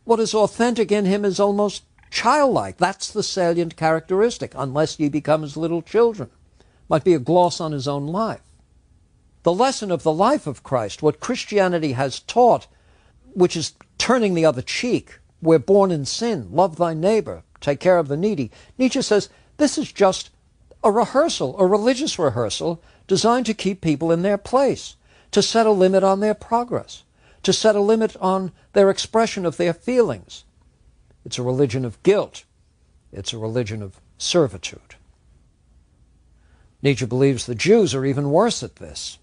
what is authentic in him is almost childlike. That's the salient characteristic, unless ye become as little children. Might be a gloss on his own life. The lesson of the life of Christ, what Christianity has taught, which is turning the other cheek, we're born in sin, love thy neighbor, take care of the needy. Nietzsche says this is just a rehearsal, a religious rehearsal designed to keep people in their place, to set a limit on their progress, to set a limit on their expression of their feelings. It's a religion of guilt. It's a religion of servitude. Nietzsche believes the Jews are even worse at this.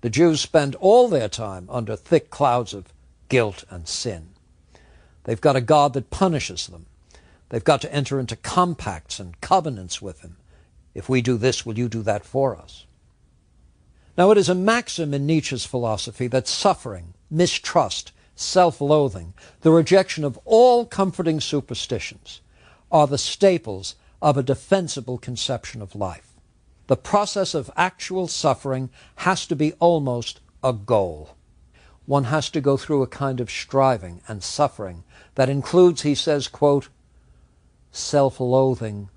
The Jews spend all their time under thick clouds of guilt and sin. They've got a God that punishes them. They've got to enter into compacts and covenants with him. If we do this, will you do that for us? Now, it is a maxim in Nietzsche's philosophy that suffering, mistrust, self-loathing, the rejection of all comforting superstitions, are the staples of a defensible conception of life. The process of actual suffering has to be almost a goal. One has to go through a kind of striving and suffering that includes, he says, quote, self-loathing,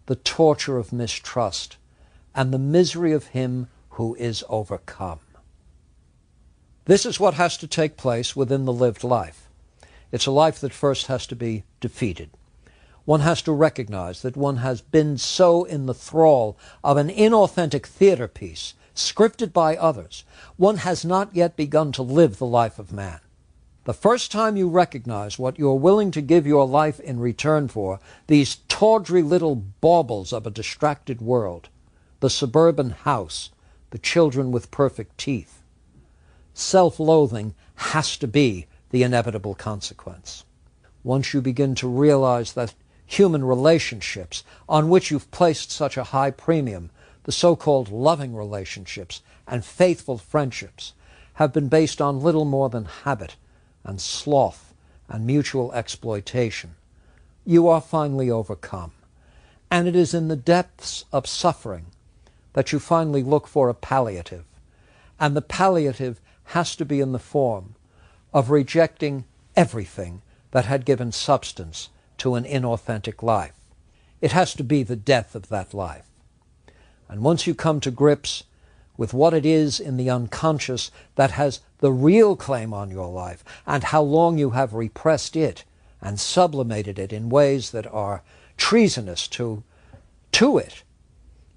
the torture of mistrust, and the misery of him who is overcome. This is what has to take place within the lived life. It's a life that first has to be defeated. One has to recognize that one has been so in the thrall of an inauthentic theater piece, scripted by others, one has not yet begun to live the life of man. The first time you recognize what you're willing to give your life in return for, these tawdry little baubles of a distracted world, the suburban house, the children with perfect teeth, self-loathing has to be the inevitable consequence. Once you begin to realize that human relationships on which you've placed such a high premium, the so-called loving relationships and faithful friendships, have been based on little more than habit and sloth and mutual exploitation, you are finally overcome. And it is in the depths of suffering that you finally look for a palliative. And the palliative has to be in the form of rejecting everything that had given substance to an inauthentic life. It has to be the death of that life. And once you come to grips with what it is in the unconscious that has the real claim on your life, and how long you have repressed it and sublimated it in ways that are treasonous to it,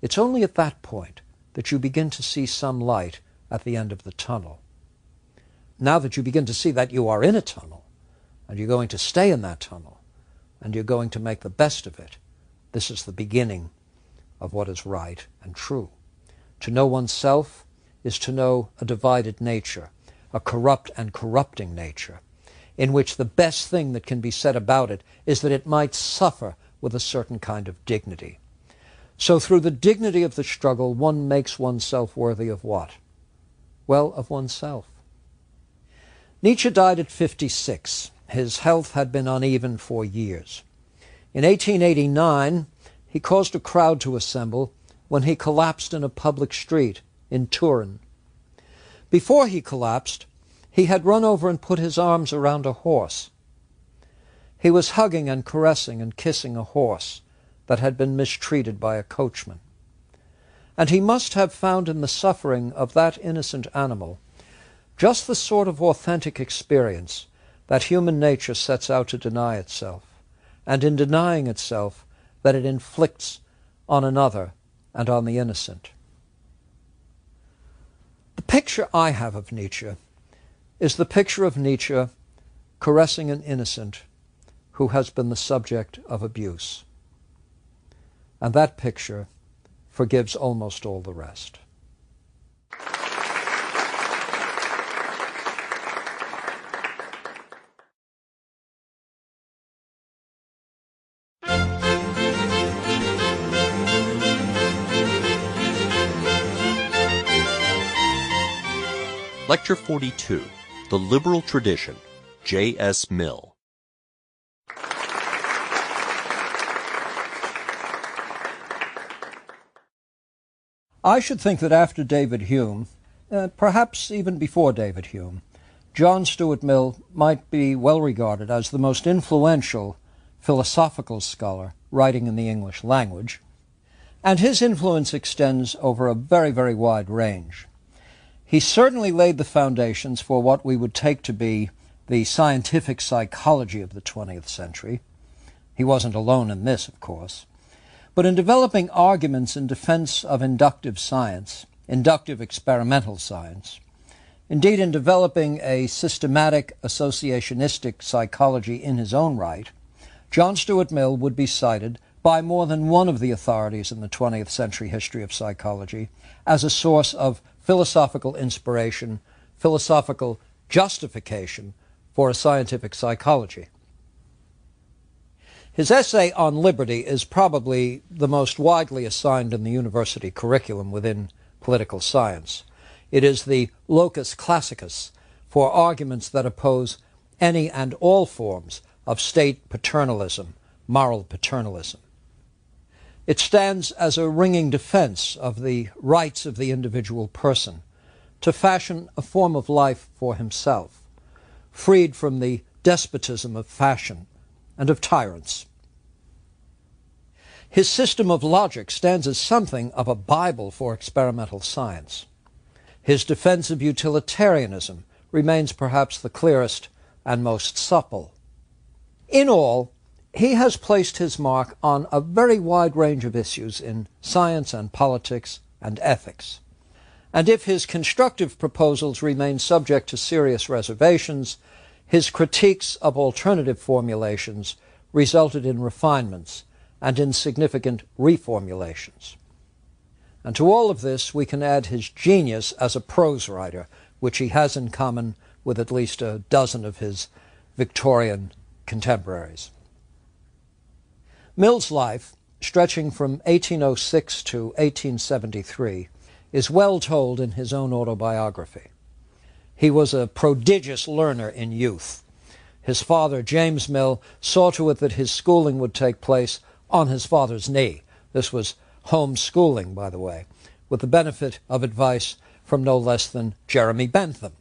it's only at that point that you begin to see some light at the end of the tunnel. Now that you begin to see that you are in a tunnel, and you're going to stay in that tunnel, and you're going to make the best of it, this is the beginning of what is right and true. To know oneself is to know a divided nature, a corrupt and corrupting nature, in which the best thing that can be said about it is that it might suffer with a certain kind of dignity. So through the dignity of the struggle, one makes oneself worthy of what? Well, of oneself. Nietzsche died at 56. His health had been uneven for years. In 1889, he caused a crowd to assemble when he collapsed in a public street in Turin. Before he collapsed, he had run over and put his arms around a horse. He was hugging and caressing and kissing a horse that had been mistreated by a coachman. And he must have found in the suffering of that innocent animal just the sort of authentic experience that human nature sets out to deny itself, and in denying itself, that it inflicts on another and on the innocent. The picture I have of Nietzsche is the picture of Nietzsche caressing an innocent who has been the subject of abuse. And that picture forgives almost all the rest. Lecture 42, The Liberal Tradition, J.S. Mill. I should think that after David Hume, perhaps even before David Hume, John Stuart Mill might be well regarded as the most influential philosophical scholar writing in the English language, and his influence extends over a very, very wide range. He certainly laid the foundations for what we would take to be the scientific psychology of the 20th century. He wasn't alone in this, of course. But in developing arguments in defense of inductive science, inductive experimental science, indeed in developing a systematic associationistic psychology in his own right, John Stuart Mill would be cited by more than one of the authorities in the 20th century history of psychology as a source of philosophical inspiration, philosophical justification for a scientific psychology. His essay on liberty is probably the most widely assigned in the university curriculum within political science. It is the locus classicus for arguments that oppose any and all forms of state paternalism, moral paternalism. It stands as a ringing defense of the rights of the individual person to fashion a form of life for himself, freed from the despotism of fashion and of tyrants. His system of logic stands as something of a Bible for experimental science. His defense of utilitarianism remains perhaps the clearest and most supple. In all, he has placed his mark on a very wide range of issues in science and politics and ethics. And if his constructive proposals remain subject to serious reservations, his critiques of alternative formulations resulted in refinements and in significant reformulations. And to all of this we can add his genius as a prose writer, which he has in common with at least a dozen of his Victorian contemporaries. Mill's life, stretching from 1806 to 1873, is well told in his own autobiography. He was a prodigious learner in youth. His father, James Mill, saw to it that his schooling would take place on his father's knee. This was homeschooling, by the way, with the benefit of advice from no less than Jeremy Bentham.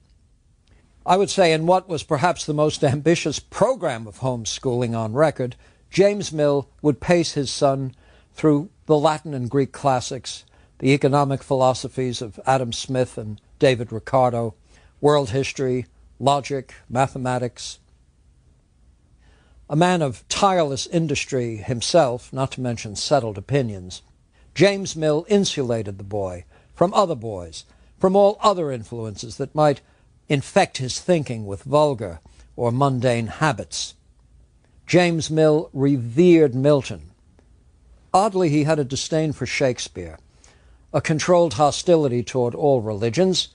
I would say in what was perhaps the most ambitious program of homeschooling on record, James Mill would pace his son through the Latin and Greek classics, the economic philosophies of Adam Smith and David Ricardo, world history, logic, mathematics. A man of tireless industry himself, not to mention settled opinions, James Mill insulated the boy from other boys, from all other influences that might infect his thinking with vulgar or mundane habits. James Mill revered Milton. Oddly, he had a disdain for Shakespeare, a controlled hostility toward all religions,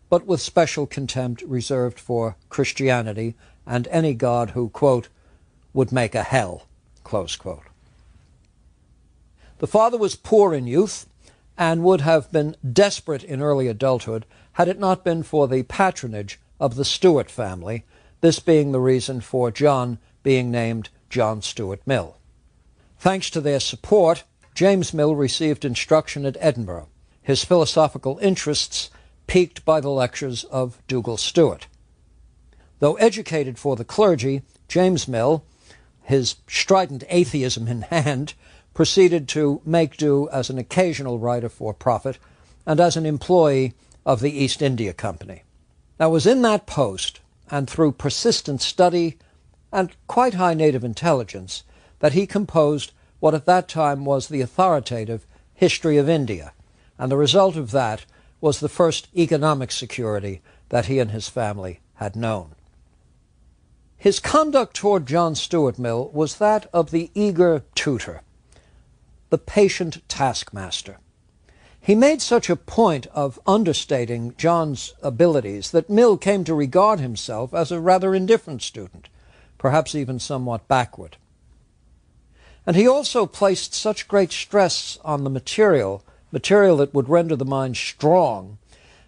but with special contempt reserved for Christianity and any god who, quote, would make a hell, close quote. The father was poor in youth and would have been desperate in early adulthood had it not been for the patronage of the Stuart family, this being the reason for John being named John Stuart Mill. Thanks to their support, James Mill received instruction at Edinburgh, his philosophical interests piqued by the lectures of Dougal Stewart. Though educated for the clergy, James Mill, his strident atheism in hand, proceeded to make do as an occasional writer for profit and as an employee of the East India Company. Now, it was in that post, and through persistent study and quite high native intelligence, that he composed what at that time was the authoritative History of India, and the result of that was the first economic security that he and his family had known. His conduct toward John Stuart Mill was that of the eager tutor, the patient taskmaster. He made such a point of understating John's abilities that Mill came to regard himself as a rather indifferent student, perhaps even somewhat backward. And he also placed such great stress on the material that would render the mind strong,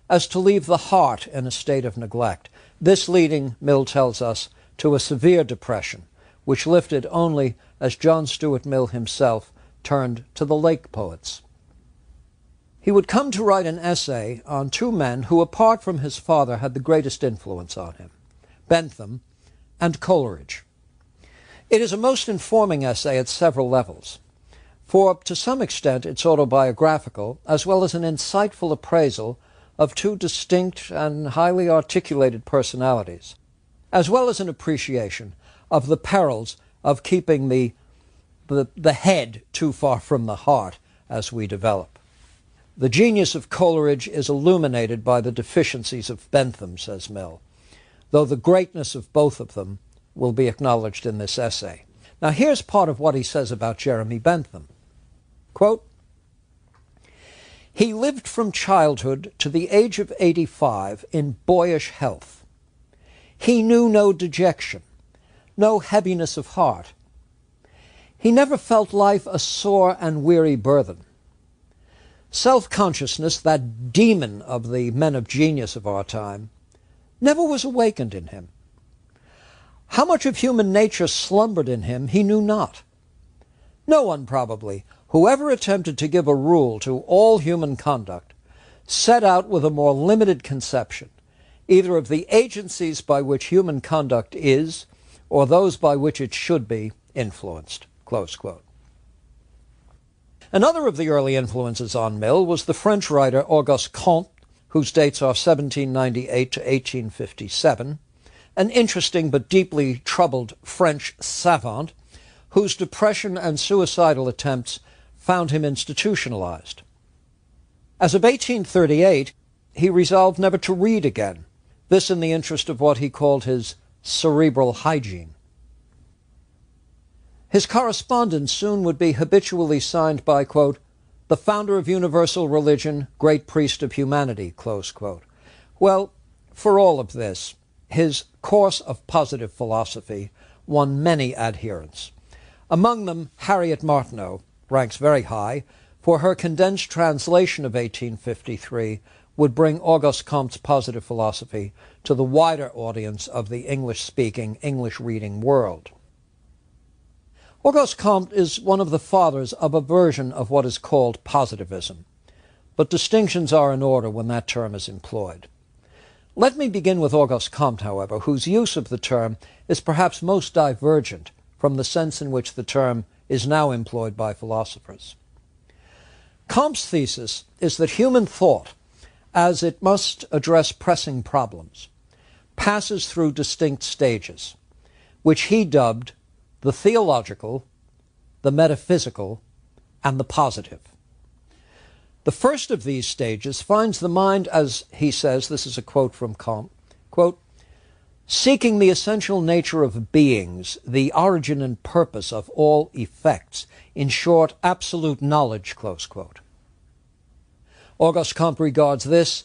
as to leave the heart in a state of neglect, this leading, Mill tells us, to a severe depression, which lifted only as John Stuart Mill himself turned to the lake poets. He would come to write an essay on two men who, apart from his father, had the greatest influence on him, Bentham and Coleridge. It is a most informing essay at several levels, for to some extent it's autobiographical, as well as an insightful appraisal of two distinct and highly articulated personalities, as well as an appreciation of the perils of keeping the head too far from the heart as we develop. The genius of Coleridge is illuminated by the deficiencies of Bentham, says Mill, though the greatness of both of them will be acknowledged in this essay. Now here's part of what he says about Jeremy Bentham. Quote, "He lived from childhood to the age of 85 in boyish health. He knew no dejection, no heaviness of heart. He never felt life a sore and weary burthen. Self-consciousness, that demon of the men of genius of our time, never was awakened in him. How much of human nature slumbered in him he knew not. No one, probably, who ever attempted to give a rule to all human conduct, set out with a more limited conception, either of the agencies by which human conduct is, or those by which it should be influenced." Close quote. Another of the early influences on Mill was the French writer Auguste Comte, whose dates are 1798 to 1857, an interesting but deeply troubled French savant whose depression and suicidal attempts found him institutionalized. As of 1838, he resolved never to read again, this in the interest of what he called his cerebral hygiene. His correspondence soon would be habitually signed by, quote, "the founder of universal religion, great priest of humanity," close quote. Well, for all of this, his course of positive philosophy won many adherents. Among them, Harriet Martineau ranks very high, for her condensed translation of 1853 would bring Auguste Comte's positive philosophy to the wider audience of the English-speaking, English-reading world. Auguste Comte is one of the fathers of a version of what is called positivism, but distinctions are in order when that term is employed. Let me begin with Auguste Comte, however, whose use of the term is perhaps most divergent from the sense in which the term is now employed by philosophers. Comte's thesis is that human thought, as it must address pressing problems, passes through distinct stages, which he dubbed the theological, the metaphysical, and the positive. The first of these stages finds the mind, as he says, this is a quote from Comte, quote, "seeking the essential nature of beings, the origin and purpose of all effects, in short, absolute knowledge," close quote. Auguste Comte regards this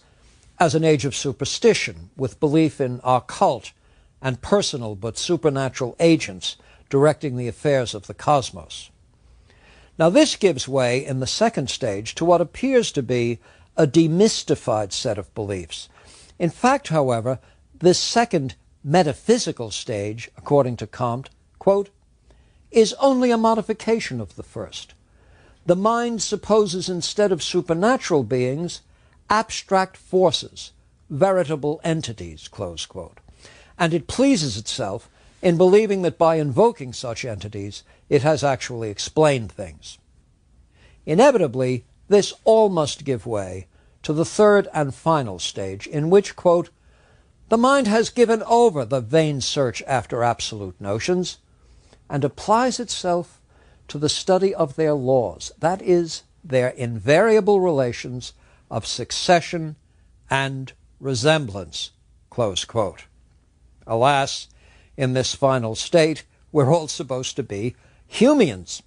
as an age of superstition, with belief in occult and personal but supernatural agents directing the affairs of the cosmos. Now this gives way in the second stage to what appears to be a demystified set of beliefs. In fact, however, this second metaphysical stage, according to Comte, quote, is only a modification of the first. The mind supposes instead of supernatural beings, abstract forces, veritable entities, close quote. And it pleases itself in believing that by invoking such entities, it has actually explained things. Inevitably, this all must give way to the third and final stage, in which, quote, the mind has given over the vain search after absolute notions and applies itself to the study of their laws, that is, their invariable relations of succession and resemblance, close quote. Alas, in this final state, we're all supposed to be Humeans.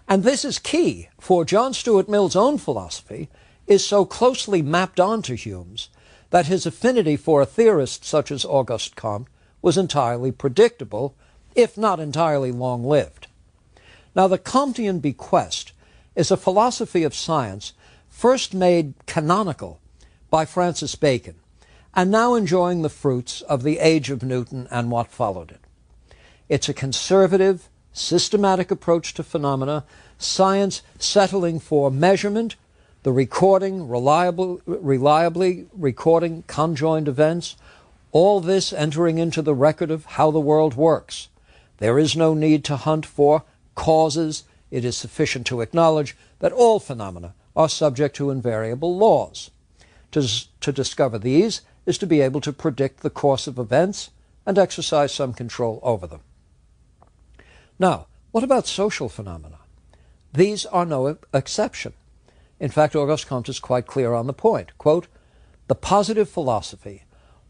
And this is key, for John Stuart Mill's own philosophy is so closely mapped onto Hume's that his affinity for a theorist such as Auguste Comte was entirely predictable, if not entirely long-lived. Now, the Comtean bequest is a philosophy of science first made canonical by Francis Bacon, and now enjoying the fruits of the age of Newton and what followed it. It's a conservative, systematic approach to phenomena, science settling for measurement, the recording, reliably recording conjoined events, all this entering into the record of how the world works. There is no need to hunt for causes. It is sufficient to acknowledge that all phenomena are subject to invariable laws. To discover these is to be able to predict the course of events and exercise some control over them. Now, what about social phenomena? These are no exception. In fact, Auguste Comte is quite clear on the point. Quote, the positive philosophy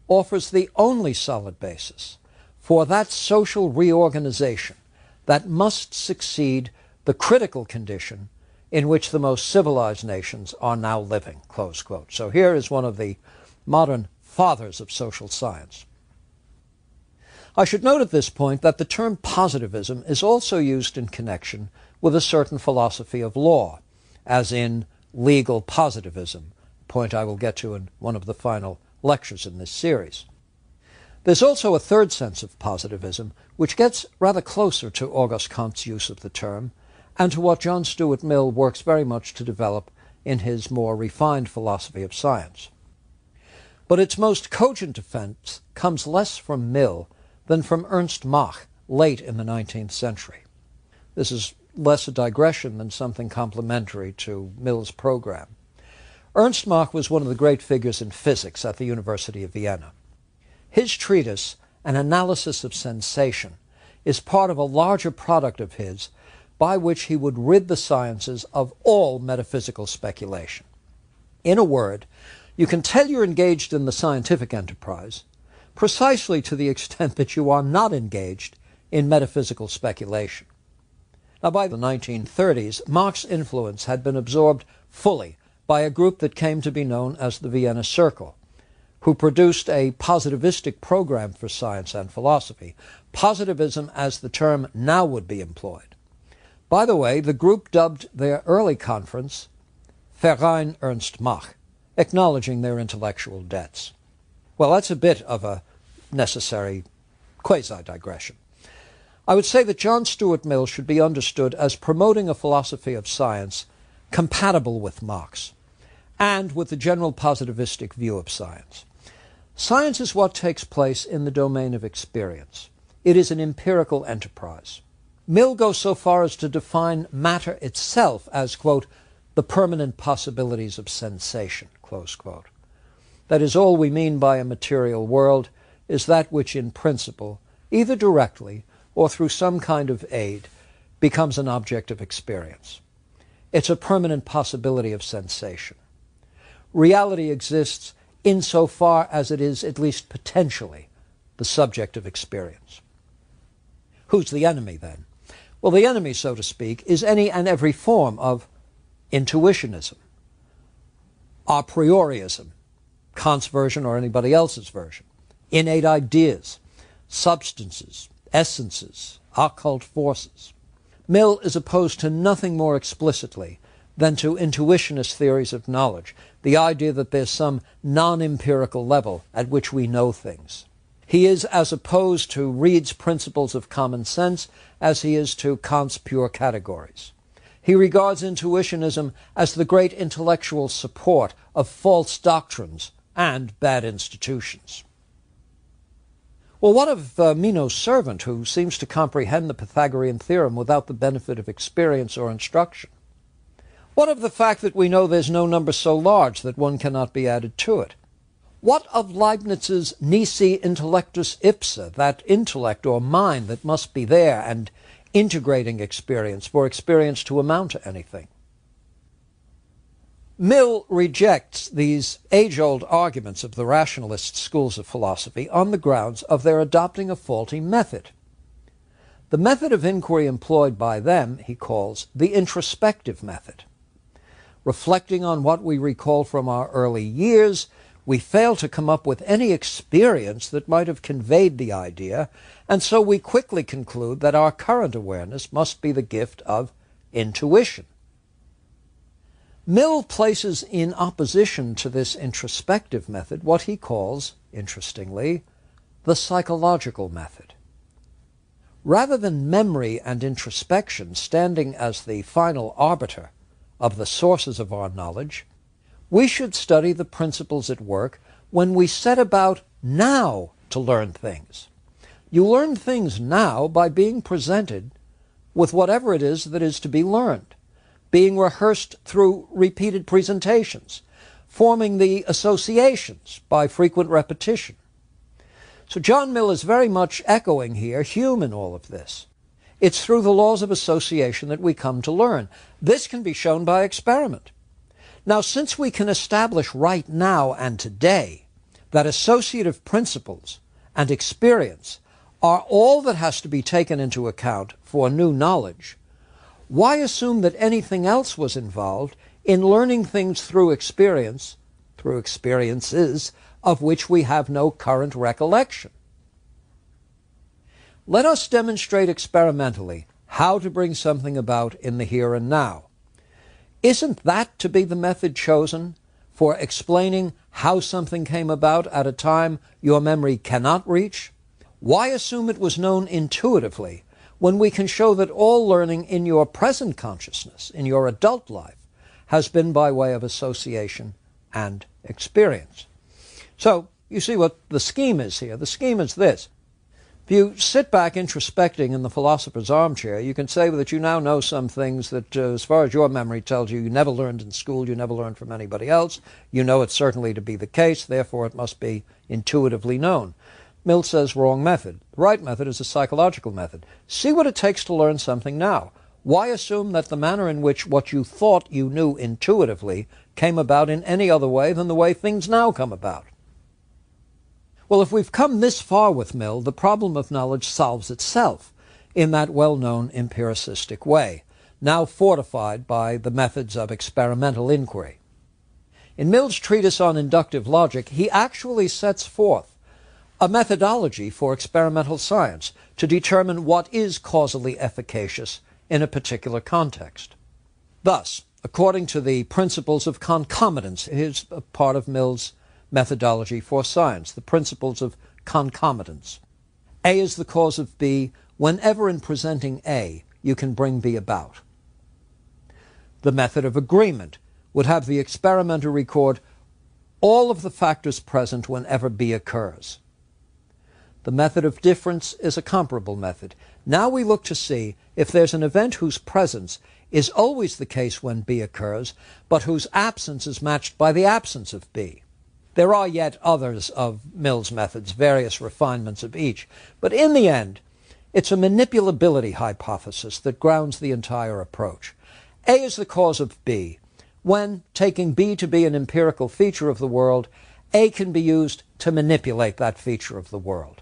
offers the only solid basis for that social reorganization that must succeed the critical condition in which the most civilized nations are now living, close quote. So here is one of the modern fathers of social science. I should note at this point that the term positivism is also used in connection with a certain philosophy of law, as in legal positivism, a point I will get to in one of the final lectures in this series. There's also a third sense of positivism, which gets rather closer to Auguste Comte's use of the term, and to what John Stuart Mill works very much to develop in his more refined philosophy of science. But its most cogent defense comes less from Mill than from Ernst Mach late in the 19th century. This is less a digression than something complementary to Mill's program. Ernst Mach was one of the great figures in physics at the University of Vienna. His treatise, An Analysis of Sensation, is part of a larger product of his by which he would rid the sciences of all metaphysical speculation. In a word, you can tell you're engaged in the scientific enterprise precisely to the extent that you are not engaged in metaphysical speculation. Now, by the 1930s, Mach's influence had been absorbed fully by a group that came to be known as the Vienna Circle, who produced a positivistic program for science and philosophy, positivism as the term now would be employed. By the way, the group dubbed their early conference Verein Ernst Mach, acknowledging their intellectual debts. Well, that's a bit of a necessary quasi-digression. I would say that John Stuart Mill should be understood as promoting a philosophy of science compatible with Mach's and with the general positivistic view of science. Science is what takes place in the domain of experience. It is an empirical enterprise. Mill goes so far as to define matter itself as, quote, the permanent possibilities of sensation, close quote. That is, all we mean by a material world is that which in principle, either directly or through some kind of aid, becomes an object of experience. It's a permanent possibility of sensation. Reality exists insofar as it is at least potentially the subject of experience. Who's the enemy then? Well, the enemy, so to speak, is any and every form of intuitionism, a priorism, Kant's version or anybody else's version, innate ideas, substances, essences, occult forces. Mill is opposed to nothing more explicitly than to intuitionist theories of knowledge, the idea that there's some non-empirical level at which we know things. He is as opposed to Reid's principles of common sense as he is to Kant's pure categories. He regards intuitionism as the great intellectual support of false doctrines and bad institutions. Well, what of Meno's servant, who seems to comprehend the Pythagorean theorem without the benefit of experience or instruction? What of the fact that we know there's no number so large that one cannot be added to it? What of Leibniz's nisi intellectus ipsa, that intellect or mind that must be there and integrating experience for experience to amount to anything? Mill rejects these age-old arguments of the rationalist schools of philosophy on the grounds of their adopting a faulty method. The method of inquiry employed by them he calls the introspective method. Reflecting on what we recall from our early years, we fail to come up with any experience that might have conveyed the idea, and so we quickly conclude that our current awareness must be the gift of intuition. Mill places in opposition to this introspective method what he calls, interestingly, the psychological method. Rather than memory and introspection standing as the final arbiter of the sources of our knowledge, we should study the principles at work when we set about now to learn things. You learn things now by being presented with whatever it is that is to be learned, being rehearsed through repeated presentations, forming the associations by frequent repetition. So John Mill is very much echoing here Hume in all of this. It's through the laws of association that we come to learn. This can be shown by experiment. Now, since we can establish right now and today that associative principles and experience are all that has to be taken into account for new knowledge, why assume that anything else was involved in learning things through experience, through experiences of which we have no current recollection? Let us demonstrate experimentally how to bring something about in the here and now. Isn't that to be the method chosen for explaining how something came about at a time your memory cannot reach? Why assume it was known intuitively when we can show that all learning in your present consciousness, in your adult life, has been by way of association and experience? So, you see what the scheme is here. The scheme is this. If you sit back introspecting in the philosopher's armchair, you can say that you now know some things that, as far as your memory tells you, you never learned in school, you never learned from anybody else. You know it certainly to be the case, therefore it must be intuitively known. Mill says wrong method. The right method is a psychological method. See what it takes to learn something now. Why assume that the manner in which what you thought you knew intuitively came about in any other way than the way things now come about? Well, if we've come this far with Mill, the problem of knowledge solves itself in that well-known empiricistic way, now fortified by the methods of experimental inquiry. In Mill's treatise on inductive logic, he actually sets forth a methodology for experimental science to determine what is causally efficacious in a particular context. Thus, according to the principles of concomitance, is a part of Mill's methodology for science, the principles of concomitance. A is the cause of B whenever in presenting A you can bring B about. The method of agreement would have the experimenter record all of the factors present whenever B occurs. The method of difference is a comparable method. Now we look to see if there's an event whose presence is always the case when B occurs, but whose absence is matched by the absence of B. There are yet others of Mill's methods, various refinements of each, but in the end, it's a manipulability hypothesis that grounds the entire approach. A is the cause of B. When, taking B to be an empirical feature of the world, A can be used to manipulate that feature of the world.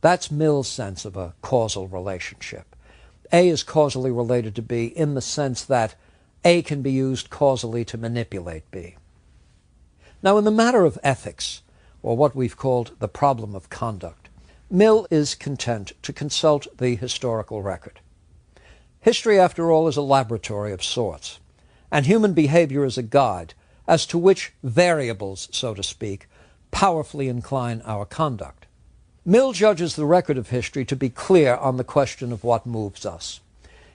That's Mill's sense of a causal relationship. A is causally related to B in the sense that A can be used causally to manipulate B. Now, in the matter of ethics, or what we've called the problem of conduct, Mill is content to consult the historical record. History, after all, is a laboratory of sorts, and human behavior is a guide as to which variables, so to speak, powerfully incline our conduct. Mill judges the record of history to be clear on the question of what moves us.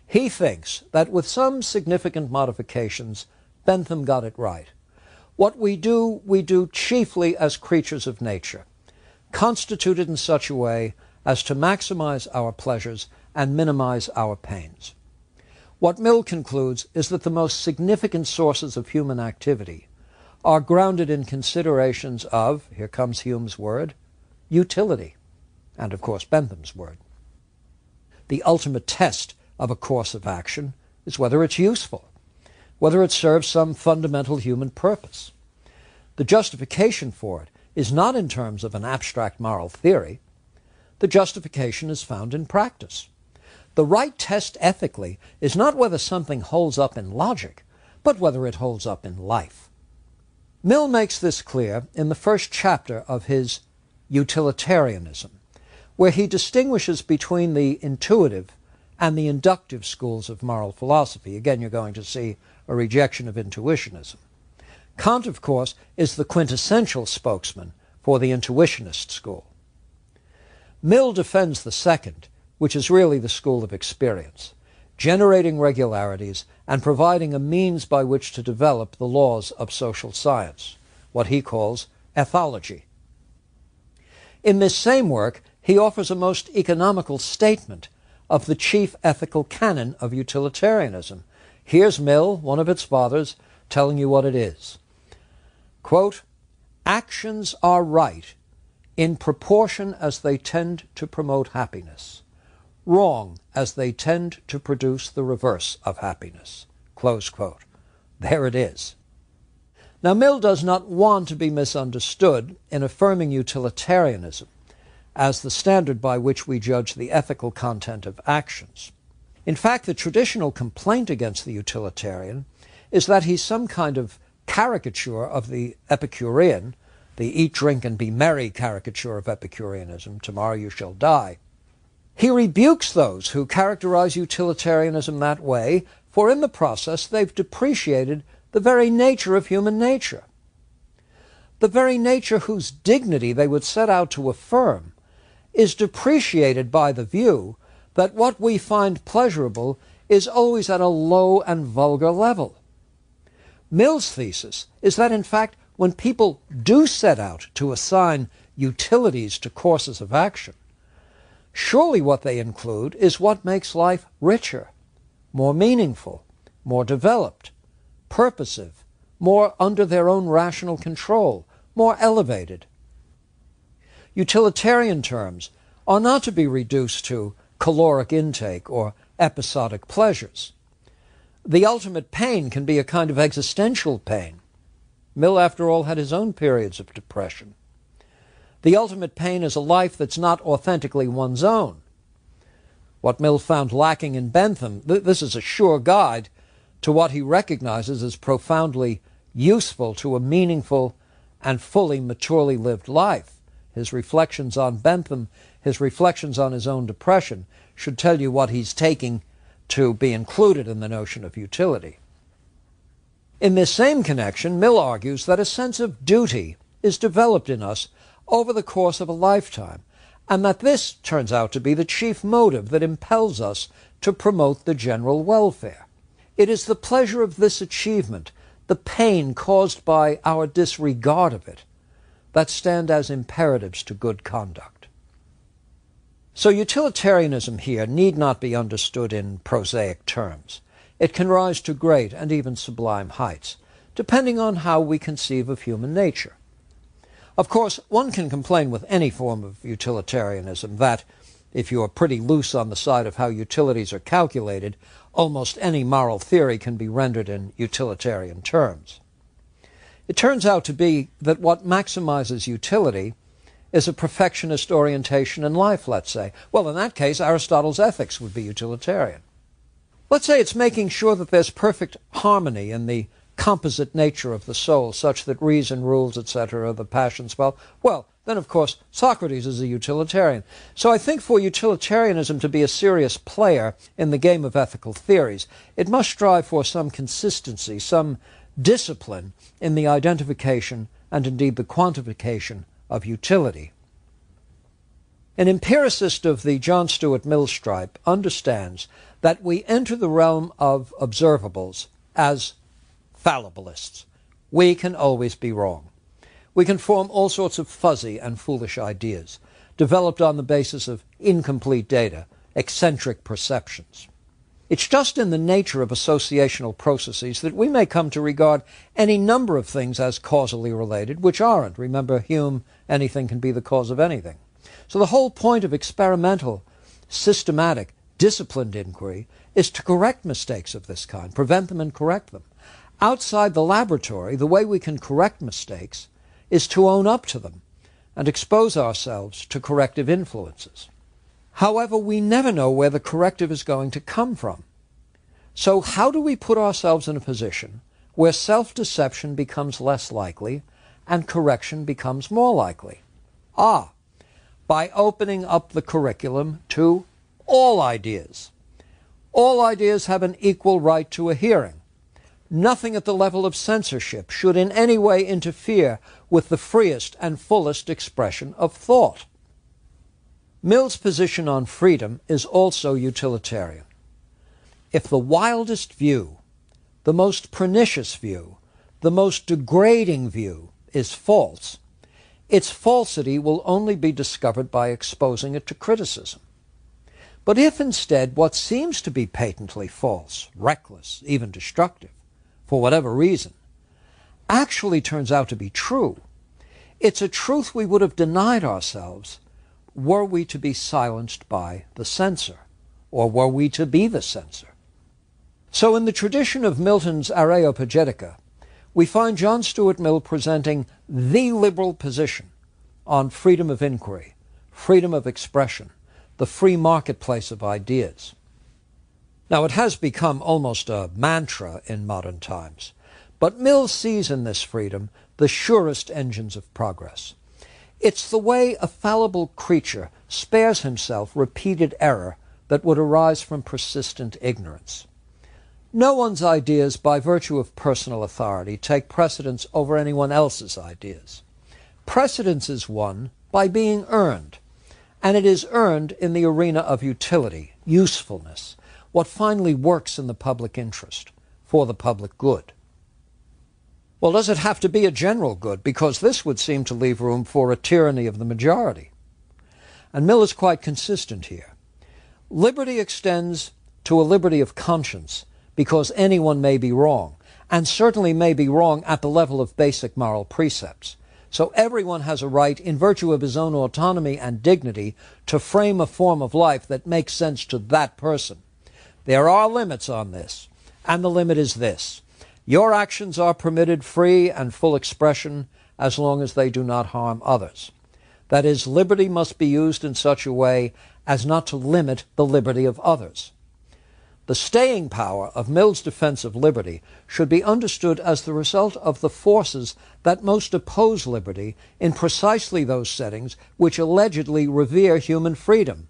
He thinks that with some significant modifications, Bentham got it right. What we do chiefly as creatures of nature, constituted in such a way as to maximize our pleasures and minimize our pains. What Mill concludes is that the most significant sources of human activity are grounded in considerations of, here comes Hume's word, utility, and of course Bentham's word. The ultimate test of a course of action is whether it's useful, whether it serves some fundamental human purpose. The justification for it is not in terms of an abstract moral theory. The justification is found in practice. The right test ethically is not whether something holds up in logic, but whether it holds up in life. Mill makes this clear in the first chapter of his Utilitarianism, where he distinguishes between the intuitive and the inductive schools of moral philosophy. Again, you're going to see a rejection of intuitionism. Kant, of course, is the quintessential spokesman for the intuitionist school. Mill defends the second, which is really the school of experience, generating regularities and providing a means by which to develop the laws of social science, what he calls ethology. In this same work, he offers a most economical statement of the chief ethical canon of utilitarianism. Here's Mill, one of its fathers, telling you what it is. Quote, "Actions are right in proportion as they tend to promote happiness, wrong as they tend to produce the reverse of happiness." Close quote. There it is. Now, Mill does not want to be misunderstood in affirming utilitarianism as the standard by which we judge the ethical content of actions. In fact, the traditional complaint against the utilitarian is that he's some kind of caricature of the Epicurean, the eat, drink, and be merry caricature of Epicureanism, tomorrow you shall die. He rebukes those who characterize utilitarianism that way, for in the process they've depreciated the very nature of human nature. The very nature whose dignity they would set out to affirm is depreciated by the view that what we find pleasurable is always at a low and vulgar level. Mill's thesis is that, in fact, when people do set out to assign utilities to courses of action, surely what they include is what makes life richer, more meaningful, more developed, purposive, more under their own rational control, more elevated. Utilitarian terms are not to be reduced to caloric intake or episodic pleasures. The ultimate pain can be a kind of existential pain. Mill, after all, had his own periods of depression. The ultimate pain is a life that's not authentically one's own. What Mill found lacking in Bentham, this is a sure guide to what he recognizes as profoundly useful to a meaningful and fully, maturely lived life. His reflections on Bentham, his reflections on his own depression, should tell you what he's taking to be included in the notion of utility. In this same connection, Mill argues that a sense of duty is developed in us over the course of a lifetime, and that this turns out to be the chief motive that impels us to promote the general welfare. It is the pleasure of this achievement, the pain caused by our disregard of it, that stand as imperatives to good conduct. So utilitarianism here need not be understood in prosaic terms. It can rise to great and even sublime heights, depending on how we conceive of human nature. Of course, one can complain with any form of utilitarianism that, if you are pretty loose on the side of how utilities are calculated, almost any moral theory can be rendered in utilitarian terms. It turns out to be that what maximizes utility is a perfectionist orientation in life, let's say. Well, in that case, Aristotle's ethics would be utilitarian. Let's say it's making sure that there's perfect harmony in the composite nature of the soul, such that reason rules, etc., the passions, well, then of course Socrates is a utilitarian. So I think for utilitarianism to be a serious player in the game of ethical theories, it must strive for some consistency, some discipline in the identification and indeed the quantification of utility. An empiricist of the John Stuart Mill stripe understands that we enter the realm of observables as fallibilists. We can always be wrong. We can form all sorts of fuzzy and foolish ideas, developed on the basis of incomplete data, eccentric perceptions. It's just in the nature of associational processes that we may come to regard any number of things as causally related, which aren't. Remember Hume, anything can be the cause of anything. So the whole point of experimental, systematic, disciplined inquiry is to correct mistakes of this kind, prevent them and correct them. Outside the laboratory, the way we can correct mistakes is to own up to them and expose ourselves to corrective influences. However, we never know where the corrective is going to come from. So how do we put ourselves in a position where self-deception becomes less likely and correction becomes more likely? By opening up the curriculum to all ideas. All ideas have an equal right to a hearing. Nothing at the level of censorship should in any way interfere with the freest and fullest expression of thought. Mill's position on freedom is also utilitarian. If the wildest view, the most pernicious view, the most degrading view is false, its falsity will only be discovered by exposing it to criticism. But if instead what seems to be patently false, reckless, even destructive, for whatever reason, actually turns out to be true, it's a truth we would have denied ourselves were we to be silenced by the censor, or were we to be the censor. So in the tradition of Milton's Areopagitica, we find John Stuart Mill presenting the liberal position on freedom of inquiry, freedom of expression, the free marketplace of ideas. Now, it has become almost a mantra in modern times, but Mill sees in this freedom the surest engines of progress. It's the way a fallible creature spares himself repeated error that would arise from persistent ignorance. No one's ideas, by virtue of personal authority, take precedence over anyone else's ideas. Precedence is won by being earned, and it is earned in the arena of utility, usefulness, what finally works in the public interest, for the public good. Well, does it have to be a general good? Because this would seem to leave room for a tyranny of the majority. And Mill is quite consistent here. Liberty extends to a liberty of conscience, because anyone may be wrong, and certainly may be wrong at the level of basic moral precepts. So everyone has a right, in virtue of his own autonomy and dignity, to frame a form of life that makes sense to that person. There are limits on this, and the limit is this. Your actions are permitted free and full expression as long as they do not harm others. That is, liberty must be used in such a way as not to limit the liberty of others. The staying power of Mill's defense of liberty should be understood as the result of the forces that most oppose liberty in precisely those settings which allegedly revere human freedom.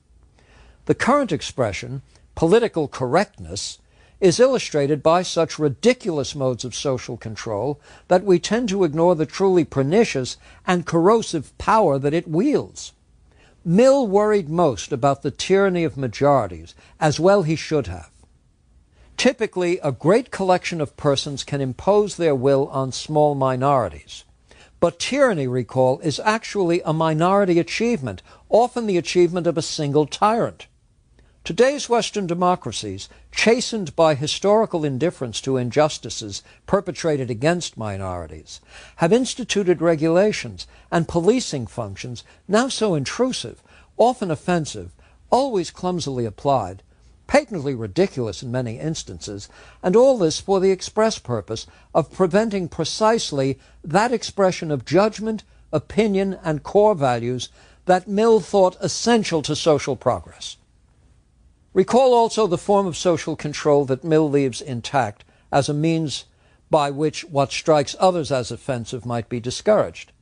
The current expression, political correctness, is illustrated by such ridiculous modes of social control that we tend to ignore the truly pernicious and corrosive power that it wields. Mill worried most about the tyranny of majorities, as well he should have. Typically, a great collection of persons can impose their will on small minorities. But tyranny, recall, is actually a minority achievement, often the achievement of a single tyrant. Today's Western democracies, chastened by historical indifference to injustices perpetrated against minorities, have instituted regulations and policing functions now so intrusive, often offensive, always clumsily applied, patently ridiculous in many instances, and all this for the express purpose of preventing precisely that expression of judgment, opinion, and core values that Mill thought essential to social progress. Recall also the form of social control that Mill leaves intact as a means by which what strikes others as offensive might be discouraged.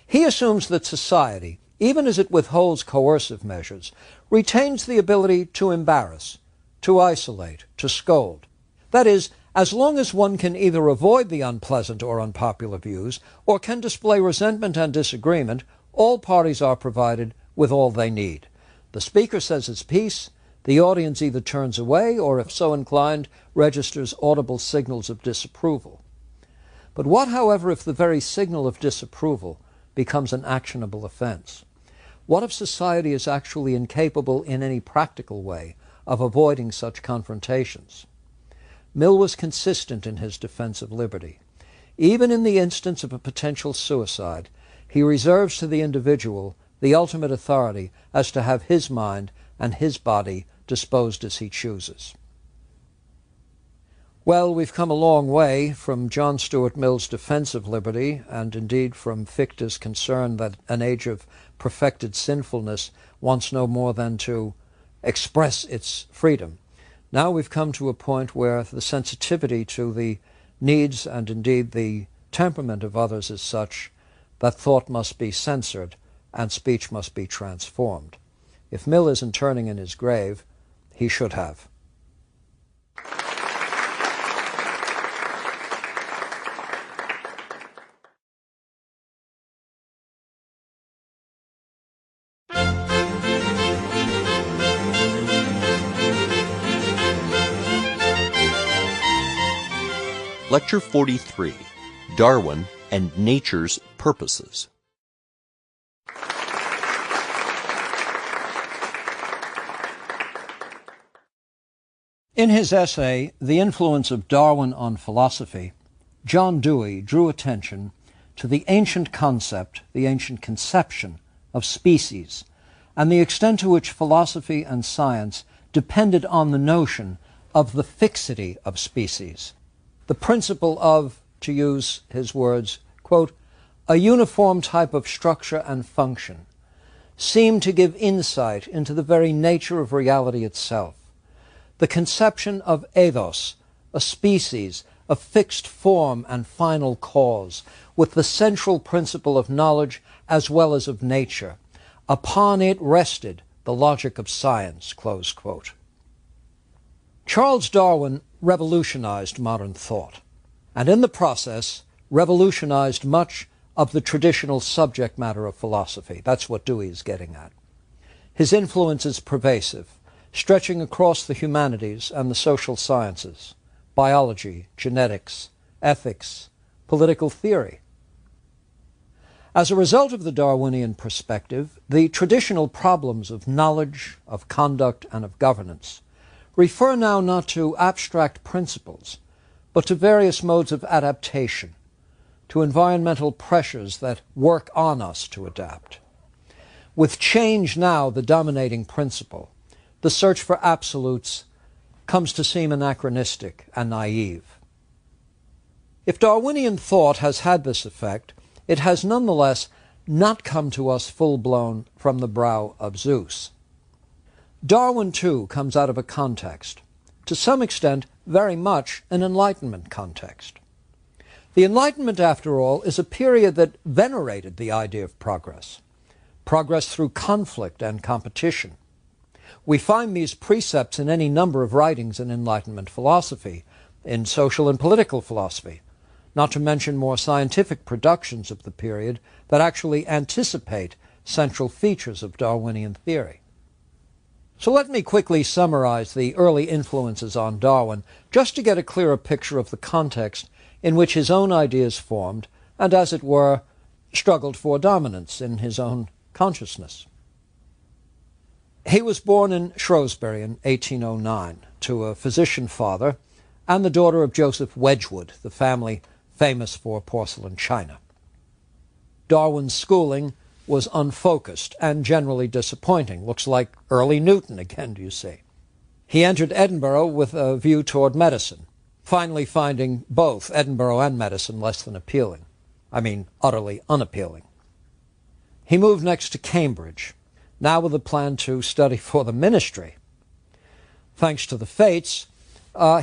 He assumes that society, even as it withholds coercive measures, retains the ability to embarrass, to isolate, to scold. That is, as long as one can either avoid the unpleasant or unpopular views, or can display resentment and disagreement, all parties are provided with all they need. The speaker says his piece, the audience either turns away or, if so inclined, registers audible signals of disapproval. But what, however, if the very signal of disapproval becomes an actionable offense? What if society is actually incapable in any practical way of avoiding such confrontations? Mill was consistent in his defense of liberty. Even in the instance of a potential suicide, he reserves to the individual the ultimate authority as to have his mind and his body disposed as he chooses. Well, we've come a long way from John Stuart Mill's defense of liberty, and indeed from Fichte's concern that an age of perfected sinfulness wants no more than to express its freedom. Now we've come to a point where the sensitivity to the needs and indeed the temperament of others is such that thought must be censored and speech must be transformed. If Mill isn't turning in his grave, he should have. Lecture 43, Darwin and Nature's Purposes. In his essay, The Influence of Darwin on Philosophy, John Dewey drew attention to the ancient concept, the ancient conception of species, and the extent to which philosophy and science depended on the notion of the fixity of species. The principle of, to use his words, quote, a uniform type of structure and function seemed to give insight into the very nature of reality itself. The conception of ethos, a species, a fixed form and final cause, with the central principle of knowledge as well as of nature. Upon it rested the logic of science, close quote. Charles Darwin revolutionized modern thought, and in the process revolutionized much of the traditional subject matter of philosophy. That's what Dewey is getting at. His influence is pervasive, stretching across the humanities and the social sciences, biology, genetics, ethics, political theory. As a result of the Darwinian perspective, the traditional problems of knowledge, of conduct, and of governance refer now not to abstract principles, but to various modes of adaptation, to environmental pressures that work on us to adapt. With change now the dominating principle, the search for absolutes comes to seem anachronistic and naive. If Darwinian thought has had this effect, it has nonetheless not come to us full-blown from the brow of Zeus. Darwin, too, comes out of a context, to some extent very much an Enlightenment context. The Enlightenment, after all, is a period that venerated the idea of progress, progress through conflict and competition. We find these precepts in any number of writings in Enlightenment philosophy, in social and political philosophy, not to mention more scientific productions of the period that actually anticipate central features of Darwinian theory. So let me quickly summarize the early influences on Darwin, just to get a clearer picture of the context in which his own ideas formed and, as it were, struggled for dominance in his own consciousness. He was born in Shrewsbury in 1809 to a physician father and the daughter of Joseph Wedgwood, the family famous for porcelain china. Darwin's schooling was unfocused and generally disappointing. Looks like early Newton again, do you see? He entered Edinburgh with a view toward medicine, finally finding both Edinburgh and medicine less than appealing. I mean, utterly unappealing. He moved next to Cambridge, now with a plan to study for the ministry. Thanks to the fates,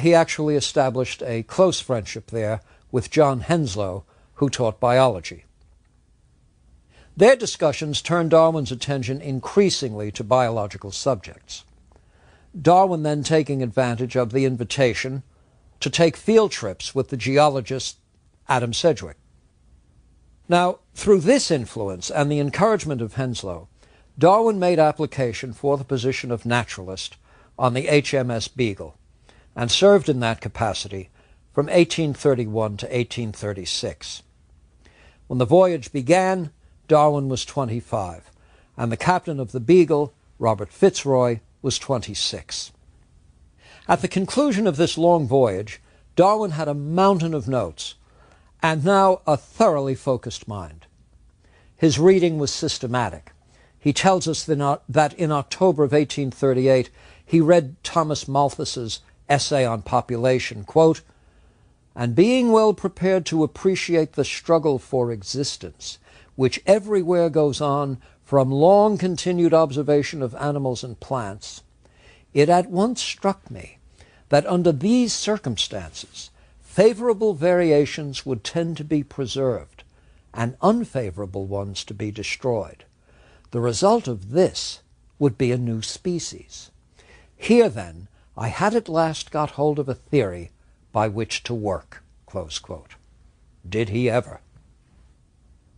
he actually established a close friendship there with John Henslow, who taught biology. Their discussions turned Darwin's attention increasingly to biological subjects. Darwin then taking advantage of the invitation to take field trips with the geologist Adam Sedgwick. Now, through this influence and the encouragement of Henslow, Darwin made application for the position of naturalist on the HMS Beagle and served in that capacity from 1831 to 1836. When the voyage began, Darwin was 25, and the captain of the Beagle, Robert Fitzroy, was 26. At the conclusion of this long voyage, Darwin had a mountain of notes, and now a thoroughly focused mind. His reading was systematic. He tells us that in October of 1838, he read Thomas Malthus's essay on population, quote, "And being well prepared to appreciate the struggle for existence, which everywhere goes on from long continued observation of animals and plants, it at once struck me that under these circumstances, favorable variations would tend to be preserved, and unfavorable ones to be destroyed. The result of this would be a new species. Here, then, I had at last got hold of a theory by which to work." Close quote. Did he ever?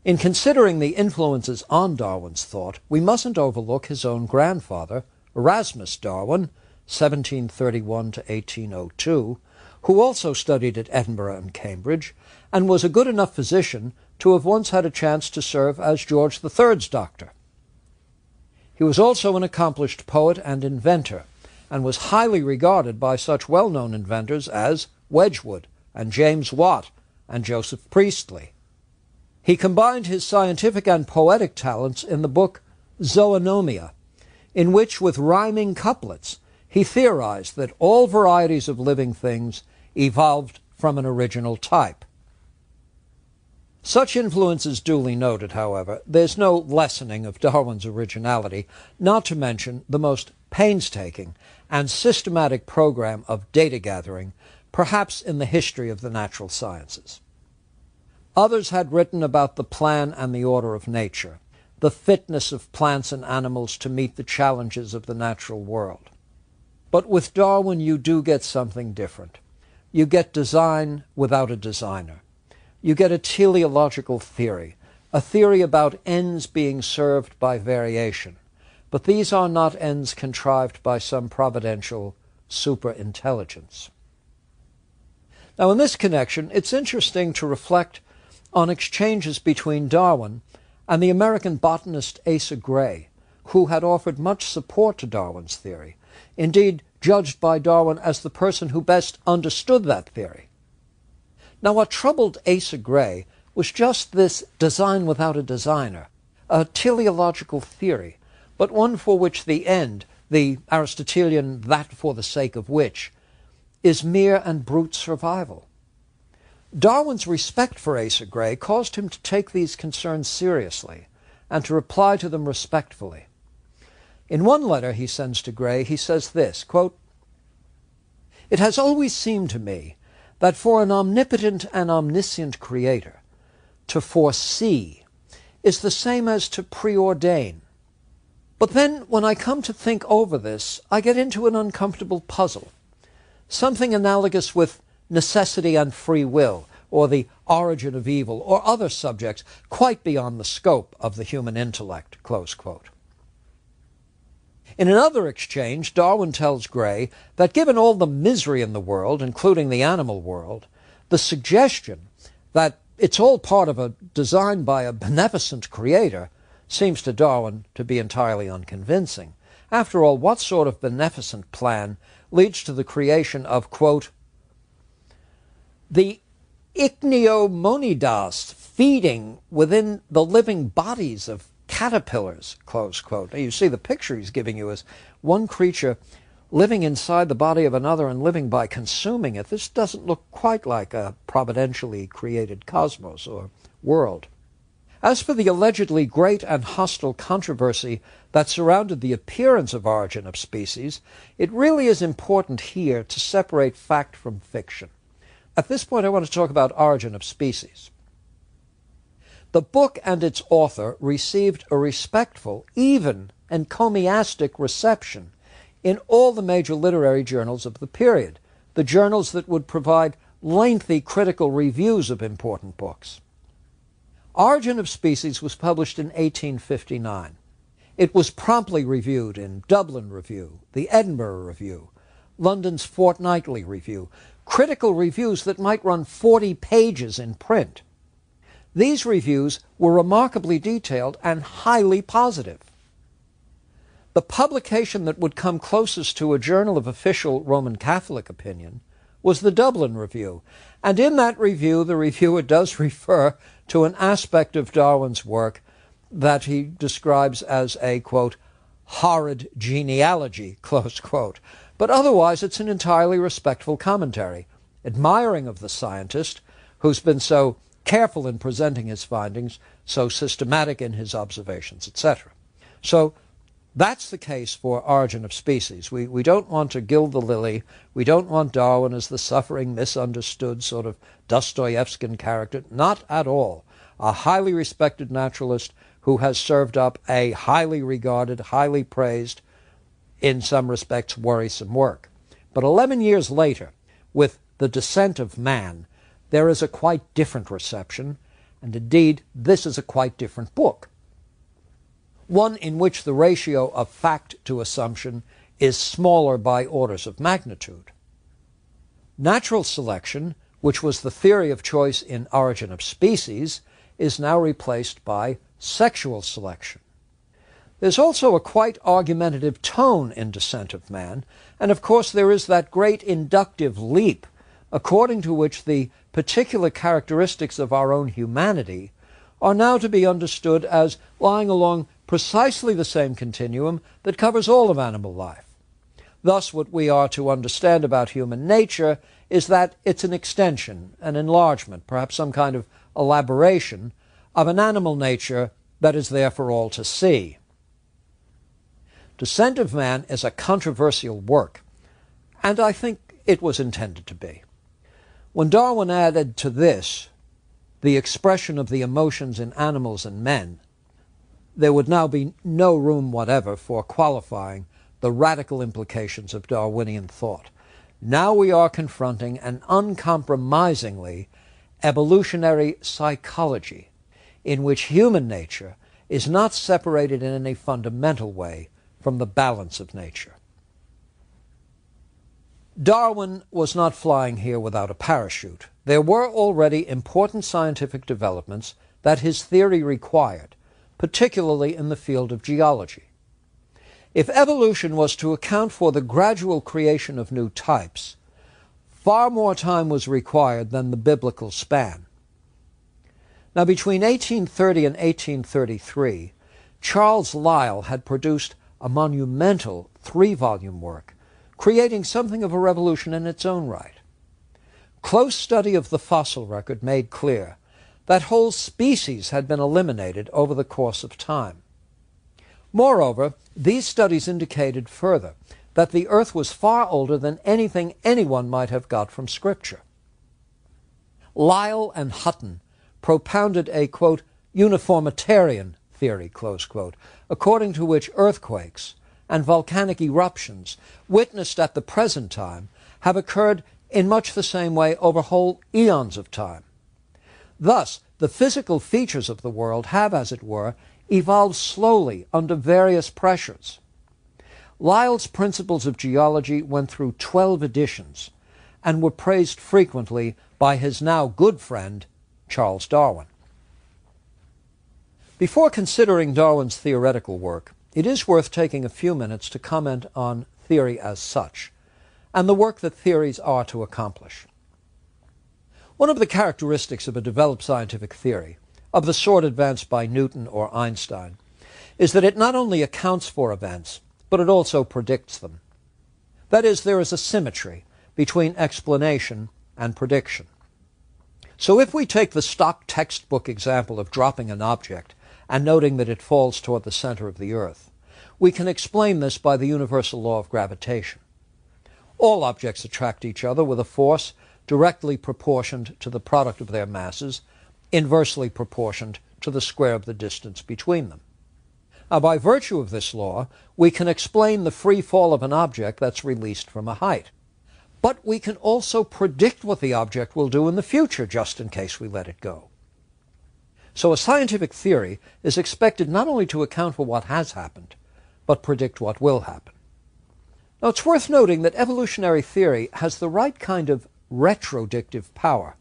In considering the influences on Darwin's thought, we mustn't overlook his own grandfather, Erasmus Darwin, 1731 to 1802, who also studied at Edinburgh and Cambridge, and was a good enough physician to have once had a chance to serve as George III's doctor. He was also an accomplished poet and inventor, and was highly regarded by such well-known inventors as Wedgwood and James Watt and Joseph Priestley. He combined his scientific and poetic talents in the book Zoonomia, in which, with rhyming couplets, he theorized that all varieties of living things evolved from an original type. Such influences duly noted, however, there's no lessening of Darwin's originality, not to mention the most painstaking and systematic program of data gathering, perhaps in the history of the natural sciences. Others had written about the plan and the order of nature, the fitness of plants and animals to meet the challenges of the natural world. But with Darwin you do get something different. You get design without a designer. You get a teleological theory, a theory about ends being served by variation. But these are not ends contrived by some providential superintelligence. Now, in this connection, it's interesting to reflect on exchanges between Darwin and the American botanist Asa Gray, who had offered much support to Darwin's theory, indeed judged by Darwin as the person who best understood that theory. Now, what troubled Asa Gray was just this design without a designer, a teleological theory, but one for which the end, the Aristotelian that for the sake of which, is mere and brute survival. Darwin's respect for Asa Gray caused him to take these concerns seriously and to reply to them respectfully. In one letter he sends to Gray, he says this, quote, "It has always seemed to me that for an omnipotent and omniscient creator, to foresee is the same as to preordain. But then, when I come to think over this, I get into an uncomfortable puzzle, something analogous with necessity and free will, or the origin of evil, or other subjects quite beyond the scope of the human intellect." Close quote. In another exchange, Darwin tells Gray that given all the misery in the world, including the animal world, the suggestion that it's all part of a design by a beneficent creator seems to Darwin to be entirely unconvincing. After all, what sort of beneficent plan leads to the creation of, quote, "the ichneumonidas feeding within the living bodies of caterpillars," close quote. Now, you see the picture he's giving you is one creature living inside the body of another and living by consuming it. This doesn't look quite like a providentially created cosmos or world. As for the allegedly great and hostile controversy that surrounded the appearance of origin of species, it really is important here to separate fact from fiction. At this point, I want to talk about Origin of Species. The book and its author received a respectful, even encomiastic reception in all the major literary journals of the period, the journals that would provide lengthy critical reviews of important books. Origin of Species was published in 1859. It was promptly reviewed in Dublin Review, the Edinburgh Review, London's Fortnightly Review, critical reviews that might run 40 pages in print. These reviews were remarkably detailed and highly positive. The publication that would come closest to a journal of official Roman Catholic opinion was the Dublin Review, and in that review the reviewer does refer to an aspect of Darwin's work that he describes as a, quote, horrid genealogy, close quote. But otherwise it's an entirely respectful commentary, admiring of the scientist who's been so careful in presenting his findings, so systematic in his observations, etc. So that's the case for Origin of Species. We don't want to gild the lily. We don't want Darwin as the suffering, misunderstood sort of Dostoevskian character. Not at all. A highly respected naturalist who has served up a highly regarded, highly praised, in some respects worrisome work. But 11 years later, with The Descent of Man, there is a quite different reception, and indeed this is a quite different book. One in which the ratio of fact to assumption is smaller by orders of magnitude. Natural selection, which was the theory of choice in Origin of Species, is now replaced by sexual selection. There's also a quite argumentative tone in Descent of Man, and of course there is that great inductive leap, according to which the particular characteristics of our own humanity are now to be understood as lying along precisely the same continuum that covers all of animal life. Thus, what we are to understand about human nature is that it's an extension, an enlargement, perhaps some kind of elaboration of an animal nature that is there for all to see. Descent of Man is a controversial work, and I think it was intended to be. When Darwin added to this the expression of the emotions in animals and men, there would now be no room whatever for qualifying the radical implications of Darwinian thought. Now we are confronting an uncompromisingly evolutionary psychology in which human nature is not separated in any fundamental way from the balance of nature. Darwin was not flying here without a parachute. There were already important scientific developments that his theory required, particularly in the field of geology. If evolution was to account for the gradual creation of new types, far more time was required than the biblical span. Now, between 1830 and 1833, Charles Lyell had produced a monumental 3-volume work, creating something of a revolution in its own right. Close study of the fossil record made clear that whole species had been eliminated over the course of time. Moreover, these studies indicated further that the Earth was far older than anything anyone might have got from Scripture. Lyell and Hutton propounded a, quote, uniformitarian theory, close quote, according to which earthquakes and volcanic eruptions witnessed at the present time have occurred in much the same way over whole eons of time. Thus, the physical features of the world have, as it were, evolved slowly under various pressures. Lyell's Principles of Geology went through 12 editions and were praised frequently by his now good friend, Charles Darwin. Before considering Darwin's theoretical work, it is worth taking a few minutes to comment on theory as such, and the work that theories are to accomplish. One of the characteristics of a developed scientific theory, of the sort advanced by Newton or Einstein, is that it not only accounts for events, but it also predicts them. That is, there is a symmetry between explanation and prediction. So if we take the stock textbook example of dropping an object and noting that it falls toward the center of the Earth, we can explain this by the universal law of gravitation. All objects attract each other with a force directly proportioned to the product of their masses, inversely proportioned to the square of the distance between them. Now, by virtue of this law, we can explain the free fall of an object that's released from a height. But we can also predict what the object will do in the future, just in case we let it go. So a scientific theory is expected not only to account for what has happened, but predict what will happen. Now, it's worth noting that evolutionary theory has the right kind of retrodictive power.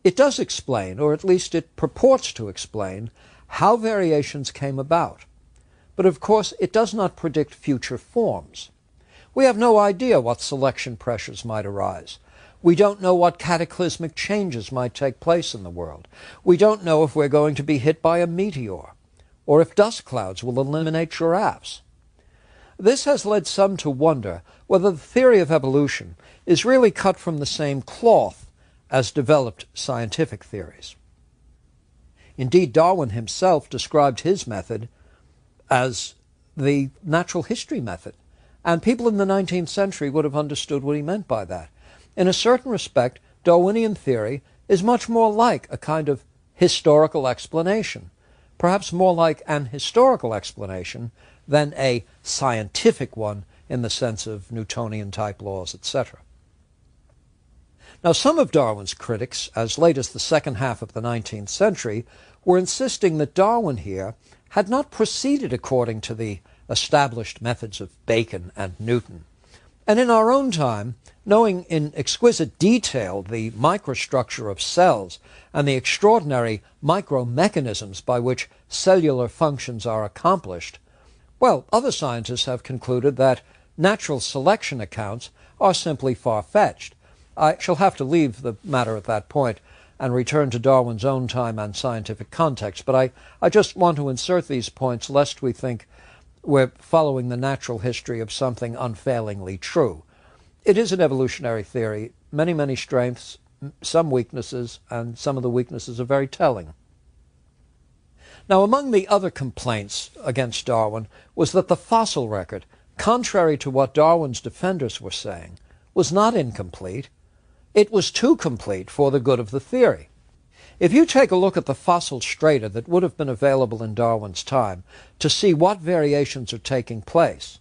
It does explain, or at least it purports to explain, how variations came about. But of course, it does not predict future forms. We have no idea what selection pressures might arise. We don't know what cataclysmic changes might take place in the world. We don't know if we're going to be hit by a meteor, or if dust clouds will eliminate giraffes. This has led some to wonder whether the theory of evolution is really cut from the same cloth as developed scientific theories. Indeed, Darwin himself described his method as the natural history method, and people in the 19th century would have understood what he meant by that. In a certain respect, Darwinian theory is much more like a kind of historical explanation, perhaps more like an historical explanation than a scientific one in the sense of Newtonian-type laws, etc. Now, some of Darwin's critics, as late as the second half of the 19th century, were insisting that Darwin here had not proceeded according to the established methods of Bacon and Newton. And in our own time, knowing in exquisite detail the microstructure of cells and the extraordinary micromechanisms by which cellular functions are accomplished, well, other scientists have concluded that natural selection accounts are simply far-fetched. I shall have to leave the matter at that point and return to Darwin's own time and scientific context, but I just want to insert these points lest we think we're following the natural history of something unfailingly true. It is an evolutionary theory, many strengths, some weaknesses, and some of the weaknesses are very telling. Now, among the other complaints against Darwin was that the fossil record, contrary to what Darwin's defenders were saying, was not incomplete. It was too complete for the good of the theory. If you take a look at the fossil strata that would have been available in Darwin's time to see what variations are taking place,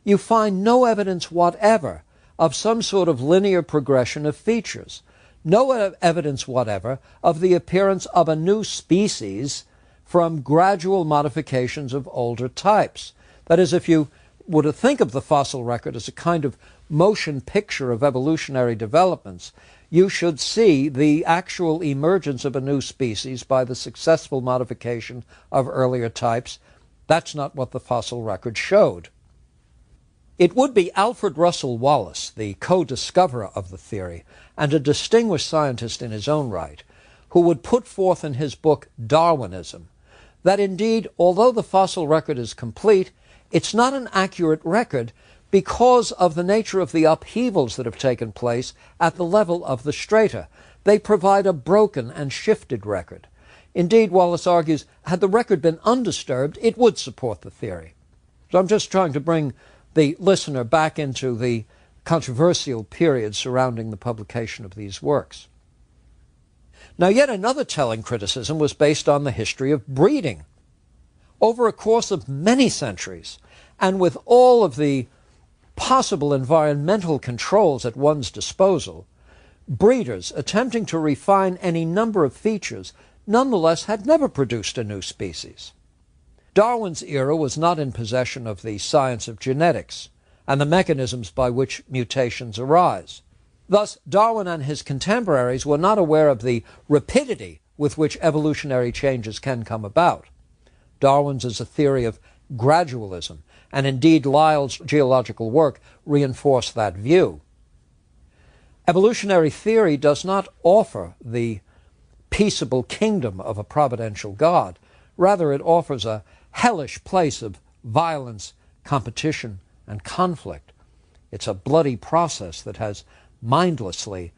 you find no evidence whatever of some sort of linear progression of features, no evidence whatever of the appearance of a new species from gradual modifications of older types. That is, if you were to think of the fossil record as a kind of motion picture of evolutionary developments, you should see the actual emergence of a new species by the successful modification of earlier types. That's not what the fossil record showed. It would be Alfred Russel Wallace, the co-discoverer of the theory, and a distinguished scientist in his own right, who would put forth in his book Darwinism that indeed, although the fossil record is complete, it's not an accurate record because of the nature of the upheavals that have taken place at the level of the strata. They provide a broken and shifted record. Indeed, Wallace argues, had the record been undisturbed, it would support the theory. So I'm just trying to bring the listener back into the controversial period surrounding the publication of these works. Now, yet another telling criticism was based on the history of breeding. Over a course of many centuries, and with all of the possible environmental controls at one's disposal, breeders attempting to refine any number of features nonetheless had never produced a new species. Darwin's era was not in possession of the science of genetics and the mechanisms by which mutations arise. Thus, Darwin and his contemporaries were not aware of the rapidity with which evolutionary changes can come about. Darwin's is a theory of gradualism, and indeed Lyell's geological work reinforced that view. Evolutionary theory does not offer the peaceable kingdom of a providential God. Rather, it offers a hellish place of violence, competition, and conflict. It's a bloody process that has mindlessly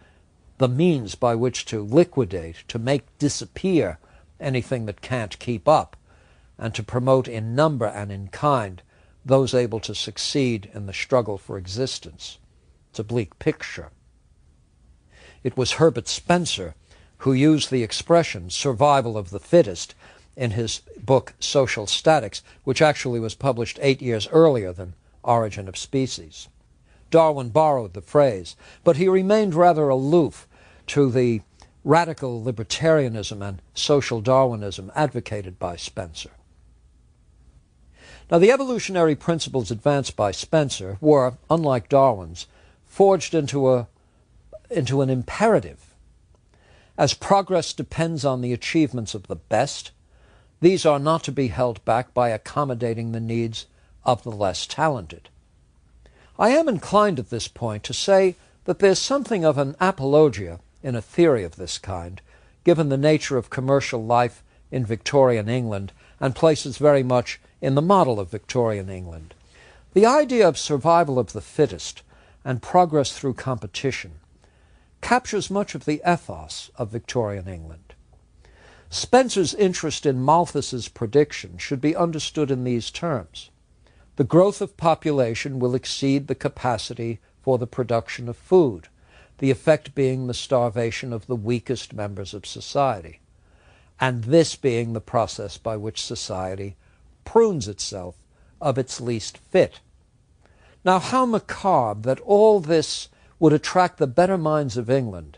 the means by which to liquidate, to make disappear anything that can't keep up, and to promote in number and in kind those able to succeed in the struggle for existence. It's a bleak picture. It was Herbert Spencer who used the expression survival of the fittest in his book Social Statics, which actually was published 8 years earlier than Origin of Species. Darwin borrowed the phrase, but he remained rather aloof to the radical libertarianism and social Darwinism advocated by Spencer. Now, the evolutionary principles advanced by Spencer were, unlike Darwin's, forged into an imperative. As progress depends on the achievements of the best, these are not to be held back by accommodating the needs of the less talented. I am inclined at this point to say that there's something of an apologia in a theory of this kind, given the nature of commercial life in Victorian England and places very much in the model of Victorian England. The idea of survival of the fittest and progress through competition captures much of the ethos of Victorian England. Spencer's interest in Malthus's prediction should be understood in these terms. The growth of population will exceed the capacity for the production of food, the effect being the starvation of the weakest members of society, and this being the process by which society prunes itself of its least fit. Now, how macabre that all this would attract the better minds of England,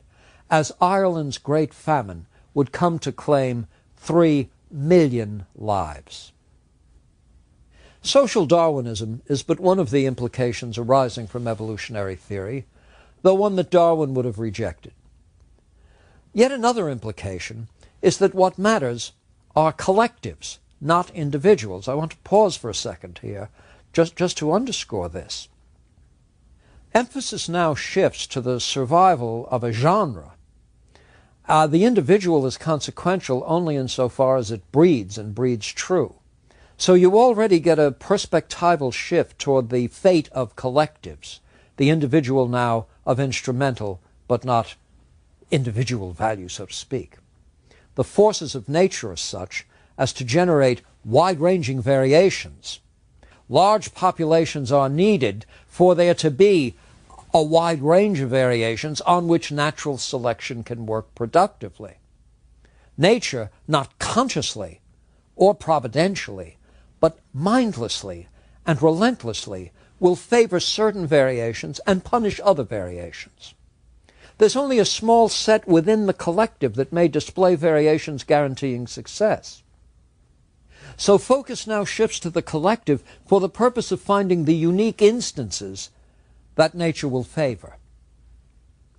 as Ireland's great famine would come to claim 3 million lives. Social Darwinism is but one of the implications arising from evolutionary theory, though one that Darwin would have rejected. Yet another implication is that what matters are collectives, not individuals. I want to pause for a second here, just to underscore this. Emphasis now shifts to the survival of a genre. The individual is consequential only insofar as it breeds and breeds true. So you already get a perspectival shift toward the fate of collectives, the individual now of instrumental but not individual value, so to speak. The forces of nature are such as to generate wide-ranging variations. Large populations are needed for there to be a wide range of variations on which natural selection can work productively. Nature, not consciously or providentially, but mindlessly and relentlessly, will favor certain variations and punish other variations. There's only a small set within the collective that may display variations guaranteeing success. So focus now shifts to the collective for the purpose of finding the unique instances that nature will favor.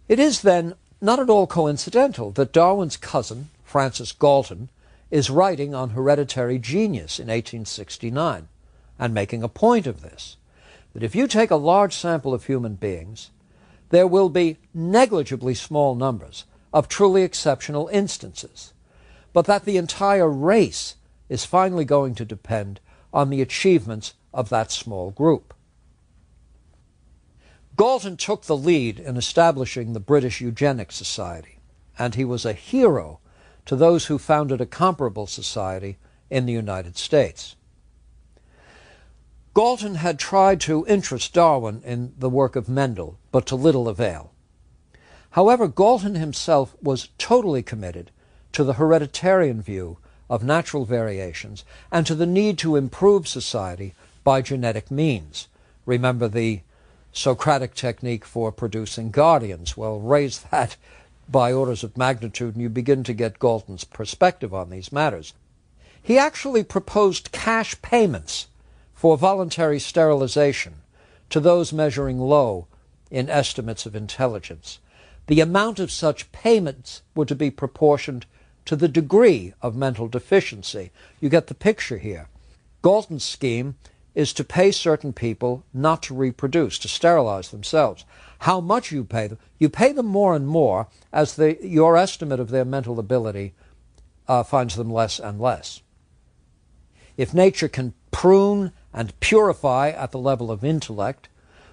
It is then not at all coincidental that Darwin's cousin, Francis Galton, is writing on hereditary genius in 1869 and making a point of this, that if you take a large sample of human beings, there will be negligibly small numbers of truly exceptional instances, but that the entire race is finally going to depend on the achievements of that small group. Galton took the lead in establishing the British Eugenics Society, and he was a hero to those who founded a comparable society in the United States. Galton had tried to interest Darwin in the work of Mendel, but to little avail. However, Galton himself was totally committed to the hereditarian view of natural variations and to the need to improve society by genetic means. Remember the Socratic technique for producing guardians. Well, raise that by orders of magnitude and you begin to get Galton's perspective on these matters. He actually proposed cash payments for voluntary sterilization to those measuring low in estimates of intelligence. The amount of such payments were to be proportioned to the degree of mental deficiency. You get the picture here. Galton's scheme is to pay certain people not to reproduce, to sterilize themselves. How much you pay them? You pay them more and more as your estimate of their mental ability finds them less and less. If nature can prune and purify at the level of intellect,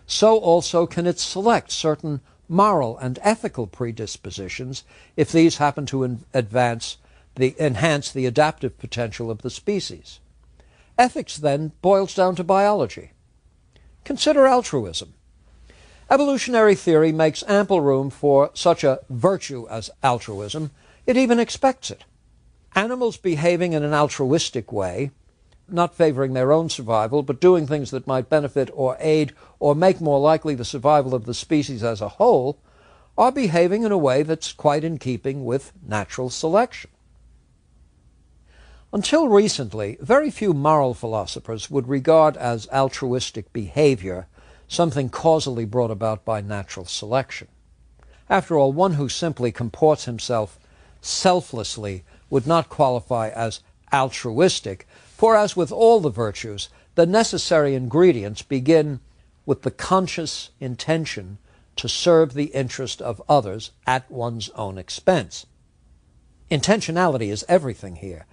so also can it select certain moral and ethical predispositions if these happen to enhance the adaptive potential of the species. Ethics, then, boils down to biology. Consider altruism. Evolutionary theory makes ample room for such a virtue as altruism. It even expects it. Animals behaving in an altruistic way, not favoring their own survival, but doing things that might benefit or aid or make more likely the survival of the species as a whole, are behaving in a way that's quite in keeping with natural selection. Until recently, very few moral philosophers would regard as altruistic behavior something causally brought about by natural selection. After all, one who simply comports himself selflessly would not qualify as altruistic, for as with all the virtues, the necessary ingredients begin with the conscious intention to serve the interest of others at one's own expense. Intentionality is everything here.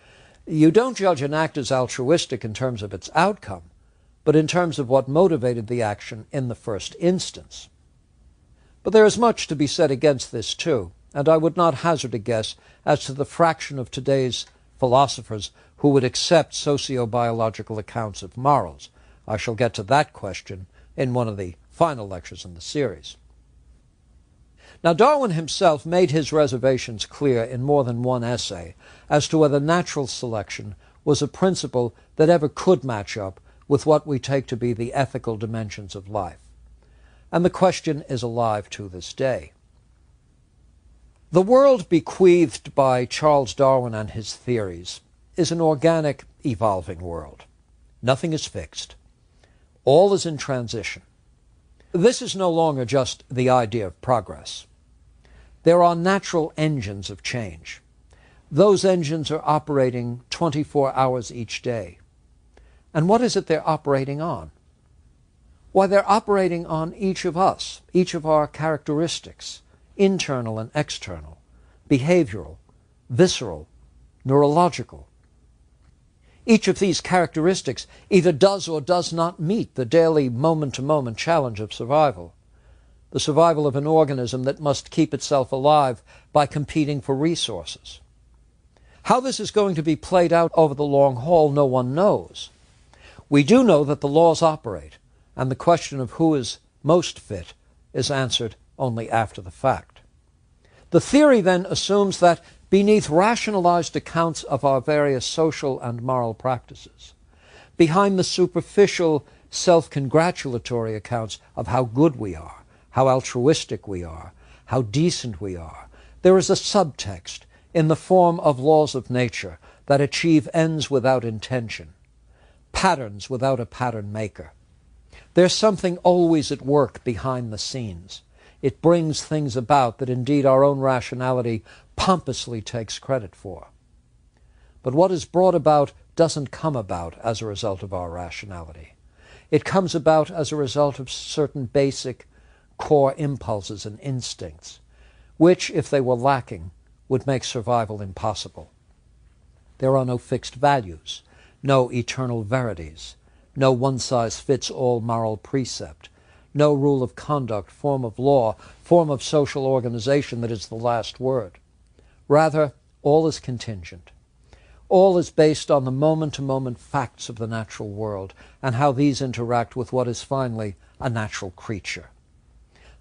You don't judge an act as altruistic in terms of its outcome, but in terms of what motivated the action in the first instance. But there is much to be said against this too, and I would not hazard a guess as to the fraction of today's philosophers who would accept socio-biological accounts of morals. I shall get to that question in one of the final lectures in the series. Now, Darwin himself made his reservations clear in more than one essay as to whether natural selection was a principle that ever could match up with what we take to be the ethical dimensions of life. And the question is alive to this day. The world bequeathed by Charles Darwin and his theories is an organic, evolving world. Nothing is fixed. All is in transition. This is no longer just the idea of progress. There are natural engines of change. Those engines are operating 24 hours each day. And what is it they're operating on? Why, they're operating on each of us, each of our characteristics, internal and external, behavioral, visceral, neurological. Each of these characteristics either does or does not meet the daily moment-to-moment challenge of survival, the survival of an organism that must keep itself alive by competing for resources. How this is going to be played out over the long haul, no one knows. We do know that the laws operate, and the question of who is most fit is answered only after the fact. The theory then assumes that beneath rationalized accounts of our various social and moral practices, behind the superficial self-congratulatory accounts of how good we are, how altruistic we are, how decent we are, there is a subtext in the form of laws of nature that achieve ends without intention, patterns without a pattern maker. There's something always at work behind the scenes. It brings things about that indeed our own rationality pompously takes credit for. But what is brought about doesn't come about as a result of our rationality. It comes about as a result of certain basic core impulses and instincts, which, if they were lacking, would make survival impossible. There are no fixed values, no eternal verities, no one-size-fits-all moral precept, no rule of conduct, form of law, form of social organization that is the last word. Rather, all is contingent. All is based on the moment-to-moment facts of the natural world and how these interact with what is finally a natural creature.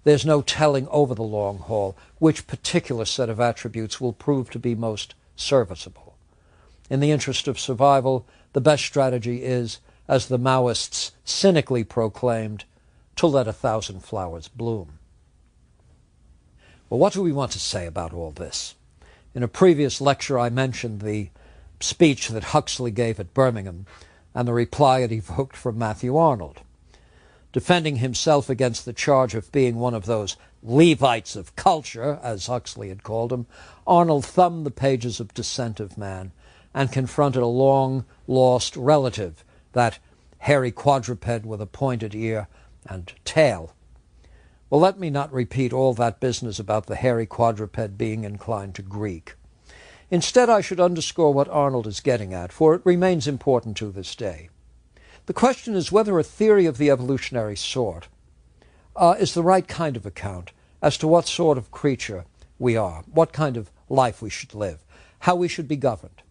There's no telling over the long haul which particular set of attributes will prove to be most serviceable. In the interest of survival, the best strategy is, as the Maoists cynically proclaimed, to let 1,000 flowers bloom. Well, what do we want to say about all this? In a previous lecture, I mentioned the speech that Huxley gave at Birmingham and the reply it evoked from Matthew Arnold. Defending himself against the charge of being one of those Levites of culture, as Huxley had called him, Arnold thumbed the pages of Descent of Man and confronted a long-lost relative, that hairy quadruped with a pointed ear and tail. Well, let me not repeat all that business about the hairy quadruped being inclined to Greek. Instead, I should underscore what Arnold is getting at, for it remains important to this day. The question is whether a theory of the evolutionary sort is the right kind of account as to what sort of creature we are, what kind of life we should live, how we should be governed.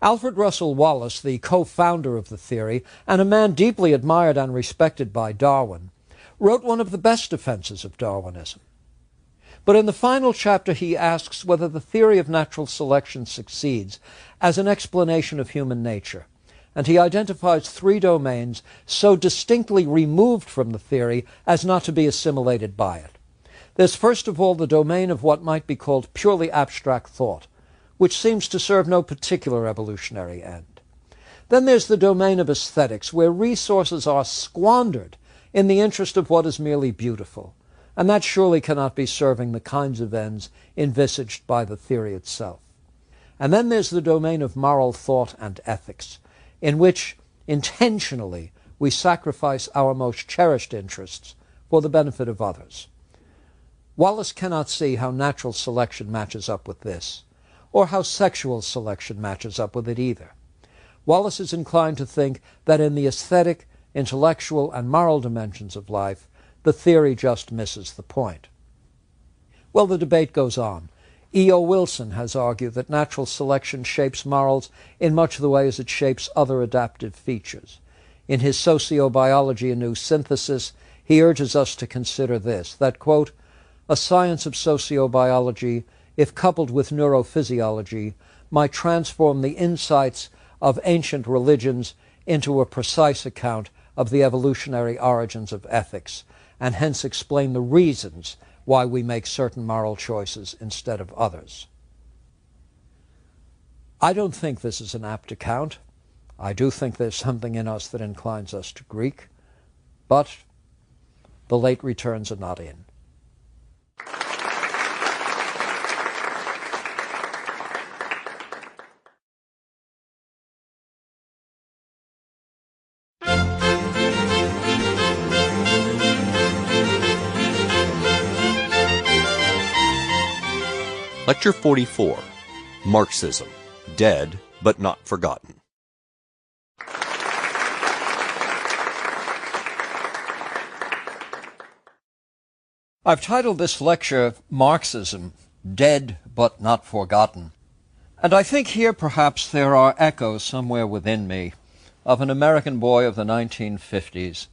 Alfred Russel Wallace, the co-founder of the theory, and a man deeply admired and respected by Darwin, wrote one of the best defenses of Darwinism. But in the final chapter he asks whether the theory of natural selection succeeds as an explanation of human nature, and he identifies three domains so distinctly removed from the theory as not to be assimilated by it. There's first of all the domain of what might be called purely abstract thought, which seems to serve no particular evolutionary end. Then there's the domain of aesthetics, where resources are squandered in the interest of what is merely beautiful, and that surely cannot be serving the kinds of ends envisaged by the theory itself. And then there's the domain of moral thought and ethics, in which intentionally we sacrifice our most cherished interests for the benefit of others. Wallace cannot see how natural selection matches up with this, or how sexual selection matches up with it either. Wallace is inclined to think that in the aesthetic, intellectual, and moral dimensions of life, the theory just misses the point. Well, the debate goes on. E.O. Wilson has argued that natural selection shapes morals in much the way as it shapes other adaptive features. In his Sociobiology, a New Synthesis, he urges us to consider this, that, quote, a science of sociobiology, if coupled with neurophysiology, might transform the insights of ancient religions into a precise account of the evolutionary origins of ethics, and hence explain the reasons why we make certain moral choices instead of others. I don't think this is an apt account. I do think there's something in us that inclines us to Greek, but the late returns are not in. Lecture 44, Marxism, Dead but Not Forgotten. I've titled this lecture, Marxism, Dead but Not Forgotten. And I think here perhaps there are echoes somewhere within me of an American boy of the 1950s,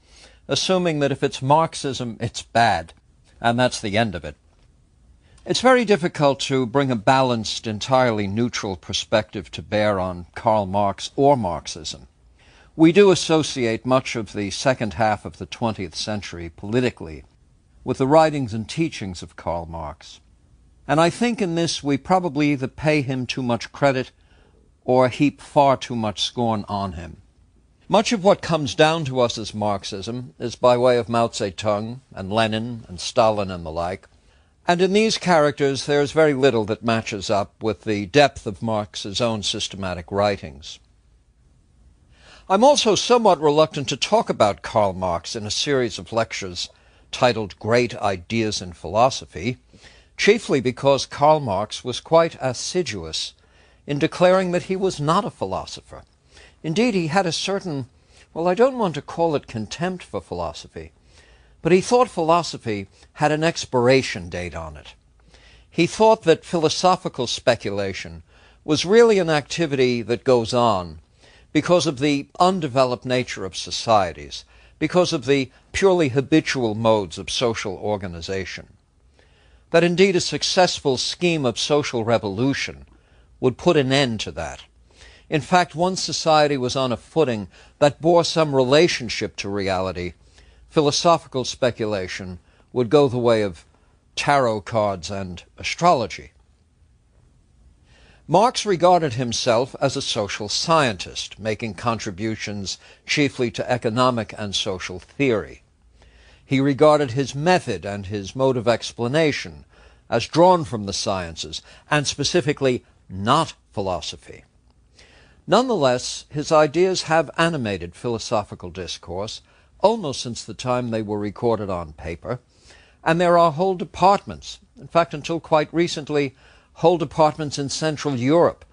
assuming that if it's Marxism, it's bad, and that's the end of it. It's very difficult to bring a balanced, entirely neutral perspective to bear on Karl Marx or Marxism. We do associate much of the second half of the 20th century politically with the writings and teachings of Karl Marx. And I think in this we probably either pay him too much credit or heap far too much scorn on him. Much of what comes down to us as Marxism is by way of Mao Zedong and Lenin and Stalin and the like. And in these characters there is very little that matches up with the depth of Marx's own systematic writings. I'm also somewhat reluctant to talk about Karl Marx in a series of lectures titled Great Ideas in Philosophy, chiefly because Karl Marx was quite assiduous in declaring that he was not a philosopher. Indeed, he had a certain, well, I don't want to call it contempt for philosophy, but he thought philosophy had an expiration date on it. He thought that philosophical speculation was really an activity that goes on because of the undeveloped nature of societies, because of the purely habitual modes of social organization. That indeed a successful scheme of social revolution would put an end to that. In fact, once society was on a footing that bore some relationship to reality, philosophical speculation would go the way of tarot cards and astrology. Marx regarded himself as a social scientist, making contributions chiefly to economic and social theory. He regarded his method and his mode of explanation as drawn from the sciences, and specifically not philosophy. Nonetheless, his ideas have animated philosophical discourse almost since the time they were recorded on paper, and there are whole departments, in fact until quite recently, whole departments in Central Europe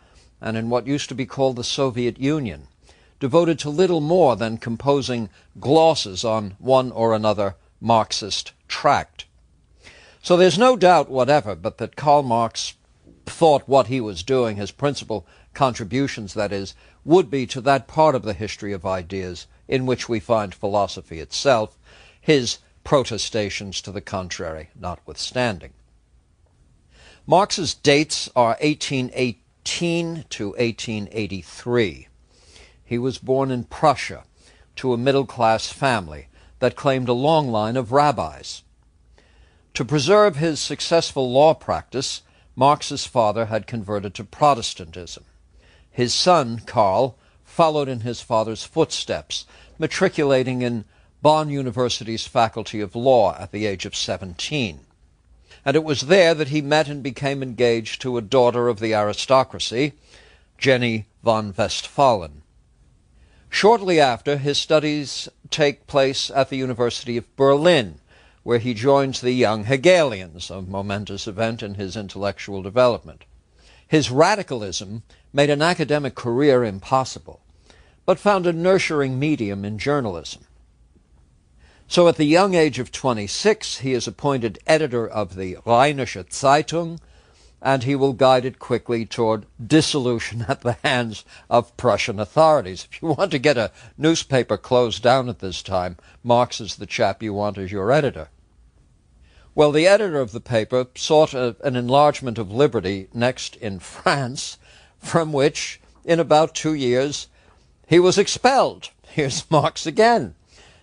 and in what used to be called the Soviet Union, devoted to little more than composing glosses on one or another Marxist tract. So there's no doubt whatever but that Karl Marx thought what he was doing, his principal contributions, that is, would be to that part of the history of ideas in which we find philosophy itself, his protestations to the contrary notwithstanding. Marx's dates are 1818 to 1883. He was born in Prussia to a middle-class family that claimed a long line of rabbis. To preserve his successful law practice, Marx's father had converted to Protestantism. His son, Karl, followed in his father's footsteps, matriculating in Bonn University's Faculty of Law at the age of 17. And it was there that he met and became engaged to a daughter of the aristocracy, Jenny von Westphalen. Shortly after, his studies take place at the University of Berlin, where he joins the young Hegelians, a momentous event in his intellectual development. His radicalism made an academic career impossible, but found a nurturing medium in journalism. So at the young age of 26, he is appointed editor of the Rheinische Zeitung, and he will guide it quickly toward dissolution at the hands of Prussian authorities. If you want to get a newspaper closed down at this time, Marx is the chap you want as your editor. Well, the editor of the paper sought an enlargement of liberty next in France, from which, in about 2 years, he was expelled. Here's Marx again.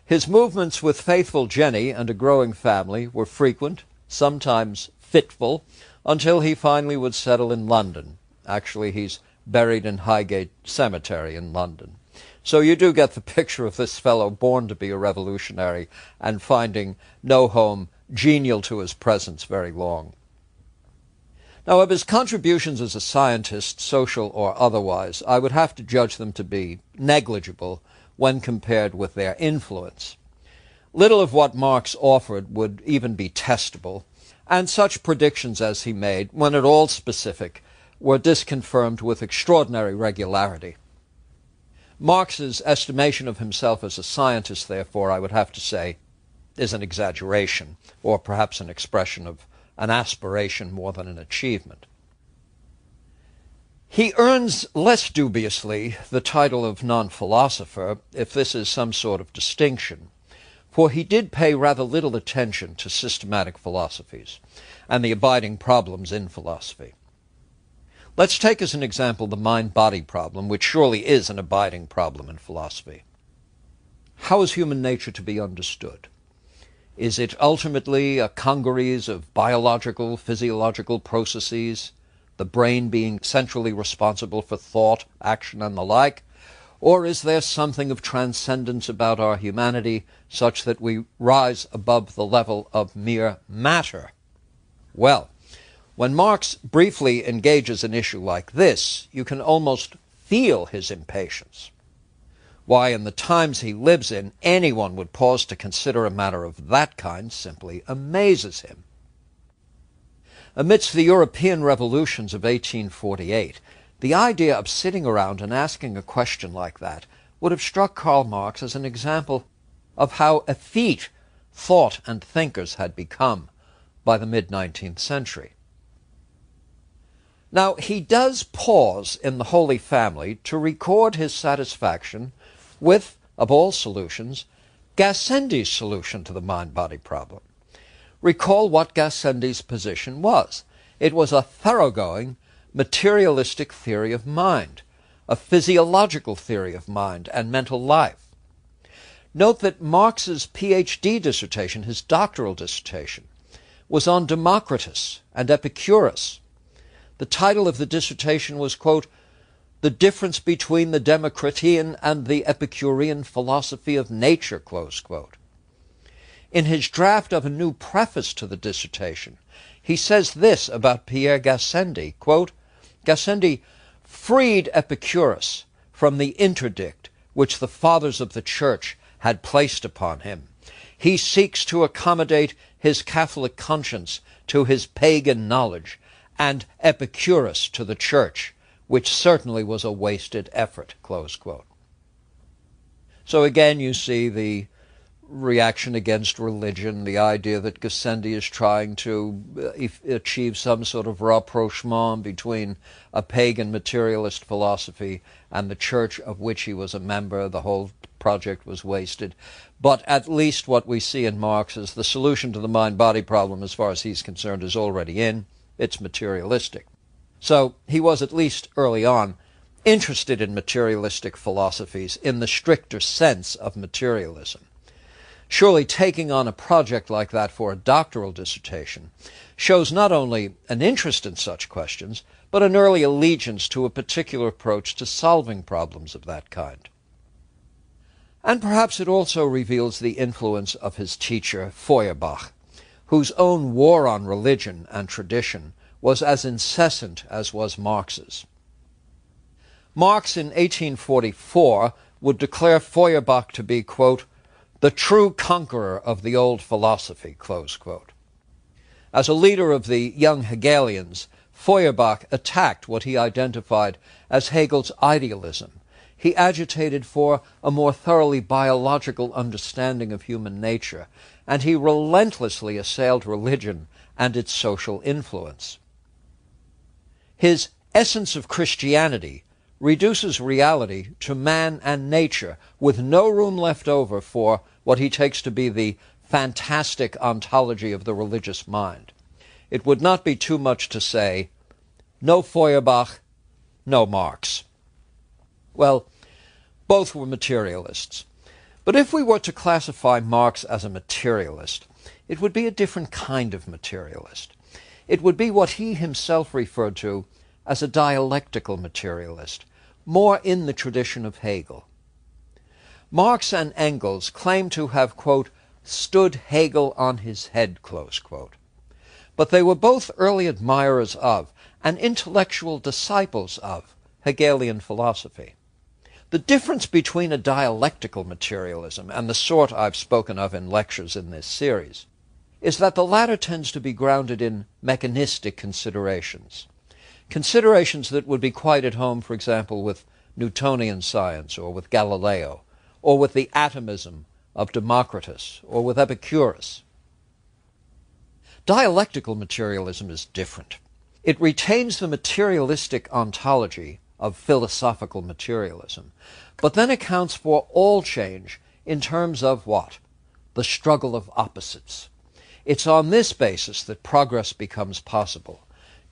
His movements with faithful Jenny and a growing family were frequent, sometimes fitful, until he finally would settle in London. Actually, he's buried in Highgate Cemetery in London. So you do get the picture of this fellow born to be a revolutionary and finding no home genial to his presence very long. Now, of his contributions as a scientist, social or otherwise, I would have to judge them to be negligible when compared with their influence. Little of what Marx offered would even be testable, and such predictions as he made, when at all specific, were disconfirmed with extraordinary regularity. Marx's estimation of himself as a scientist, therefore, I would have to say, is an exaggeration, or perhaps an expression of an aspiration more than an achievement. He earns less dubiously the title of non-philosopher, if this is some sort of distinction, for he did pay rather little attention to systematic philosophies and the abiding problems in philosophy. Let's take as an example the mind-body problem, which surely is an abiding problem in philosophy. How is human nature to be understood? Is it ultimately a congeries of biological, physiological processes, the brain being centrally responsible for thought, action, and the like? Or is there something of transcendence about our humanity such that we rise above the level of mere matter? Well, when Marx briefly engages an issue like this, you can almost feel his impatience. Why, in the times he lives in, anyone would pause to consider a matter of that kind simply amazes him. Amidst the European revolutions of 1848, the idea of sitting around and asking a question like that would have struck Karl Marx as an example of how effete thought and thinkers had become by the mid-19th century. Now, he does pause in the Holy Family to record his satisfaction with, of all solutions, Gassendi's solution to the mind-body problem. Recall what Gassendi's position was. It was a thoroughgoing, materialistic theory of mind, a physiological theory of mind and mental life. Note that Marx's PhD dissertation, his doctoral dissertation, was on Democritus and Epicurus. The title of the dissertation was, quote, "The difference between the Democritean and the Epicurean philosophy of nature," close quote. In his draft of a new preface to the dissertation, he says this about Pierre Gassendi, quote, "Gassendi freed Epicurus from the interdict which the fathers of the Church had placed upon him. He seeks to accommodate his Catholic conscience to his pagan knowledge, and Epicurus to the Church, which certainly was a wasted effort," close quote. So again you see the reaction against religion, the idea that Gassendi is trying to achieve some sort of rapprochement between a pagan materialist philosophy and the church of which he was a member. The whole project was wasted. But at least what we see in Marx is the solution to the mind-body problem, as far as he's concerned, is already in. It's materialistic. So he was, at least early on, interested in materialistic philosophies in the stricter sense of materialism. Surely taking on a project like that for a doctoral dissertation shows not only an interest in such questions, but an early allegiance to a particular approach to solving problems of that kind. And perhaps it also reveals the influence of his teacher, Feuerbach, whose own war on religion and tradition was as incessant as was Marx's. Marx in 1844 would declare Feuerbach to be, quote, the true conqueror of the old philosophy, close quote. As a leader of the young Hegelians, Feuerbach attacked what he identified as Hegel's idealism. He agitated for a more thoroughly biological understanding of human nature, and he relentlessly assailed religion and its social influence. His Essence of Christianity reduces reality to man and nature, with no room left over for what he takes to be the fantastic ontology of the religious mind. It would not be too much to say, no Feuerbach, no Marx. Well, both were materialists. But if we were to classify Marx as a materialist, it would be a different kind of materialist. It would be what he himself referred to as a dialectical materialist, more in the tradition of Hegel. Marx and Engels claim to have, quote, stood Hegel on his head, close quote. But they were both early admirers of and intellectual disciples of Hegelian philosophy. The difference between a dialectical materialism and the sort I've spoken of in lectures in this series is that the latter tends to be grounded in mechanistic considerations. Considerations that would be quite at home, for example, with Newtonian science, or with Galileo, or with the atomism of Democritus, or with Epicurus. Dialectical materialism is different. It retains the materialistic ontology of philosophical materialism, but then accounts for all change in terms of what? The struggle of opposites. It's on this basis that progress becomes possible.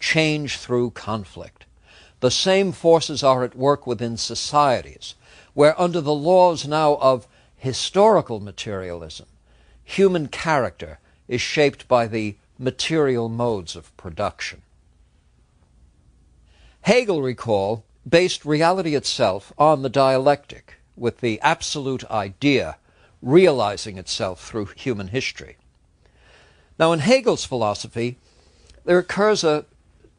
Change through conflict. The same forces are at work within societies, where under the laws now of historical materialism, human character is shaped by the material modes of production. Hegel, recall, based reality itself on the dialectic, with the absolute idea realizing itself through human history. Now, in Hegel's philosophy, there occurs a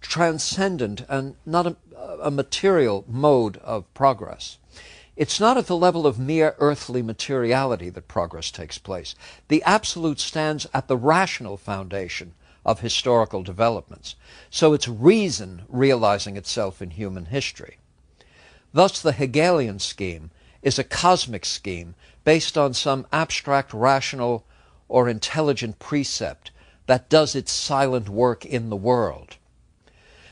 transcendent and not a material mode of progress. It's not at the level of mere earthly materiality that progress takes place. The absolute stands at the rational foundation of historical developments, so it's reason realizing itself in human history. Thus, the Hegelian scheme is a cosmic scheme based on some abstract, rational, or intelligent precept that does its silent work in the world.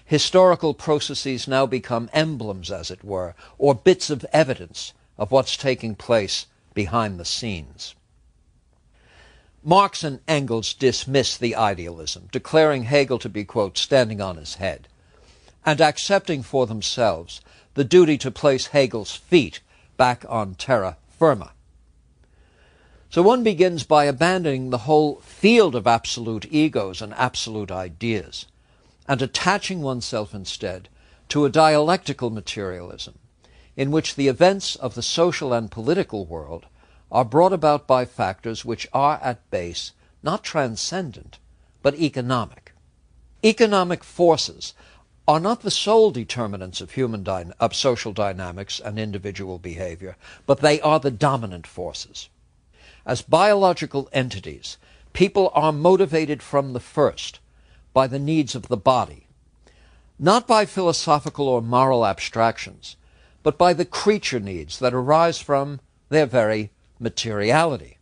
Historical processes now become emblems, as it were, or bits of evidence of what's taking place behind the scenes. Marx and Engels dismiss the idealism, declaring Hegel to be, quote, standing on his head, and accepting for themselves the duty to place Hegel's feet back on terra firma. So one begins by abandoning the whole field of absolute egos and absolute ideas, and attaching oneself instead to a dialectical materialism in which the events of the social and political world are brought about by factors which are at base not transcendent, but economic. Economic forces are not the sole determinants of of social dynamics and individual behavior, but they are the dominant forces. As biological entities, people are motivated from the first by the needs of the body, not by philosophical or moral abstractions, but by the creature needs that arise from their very materiality.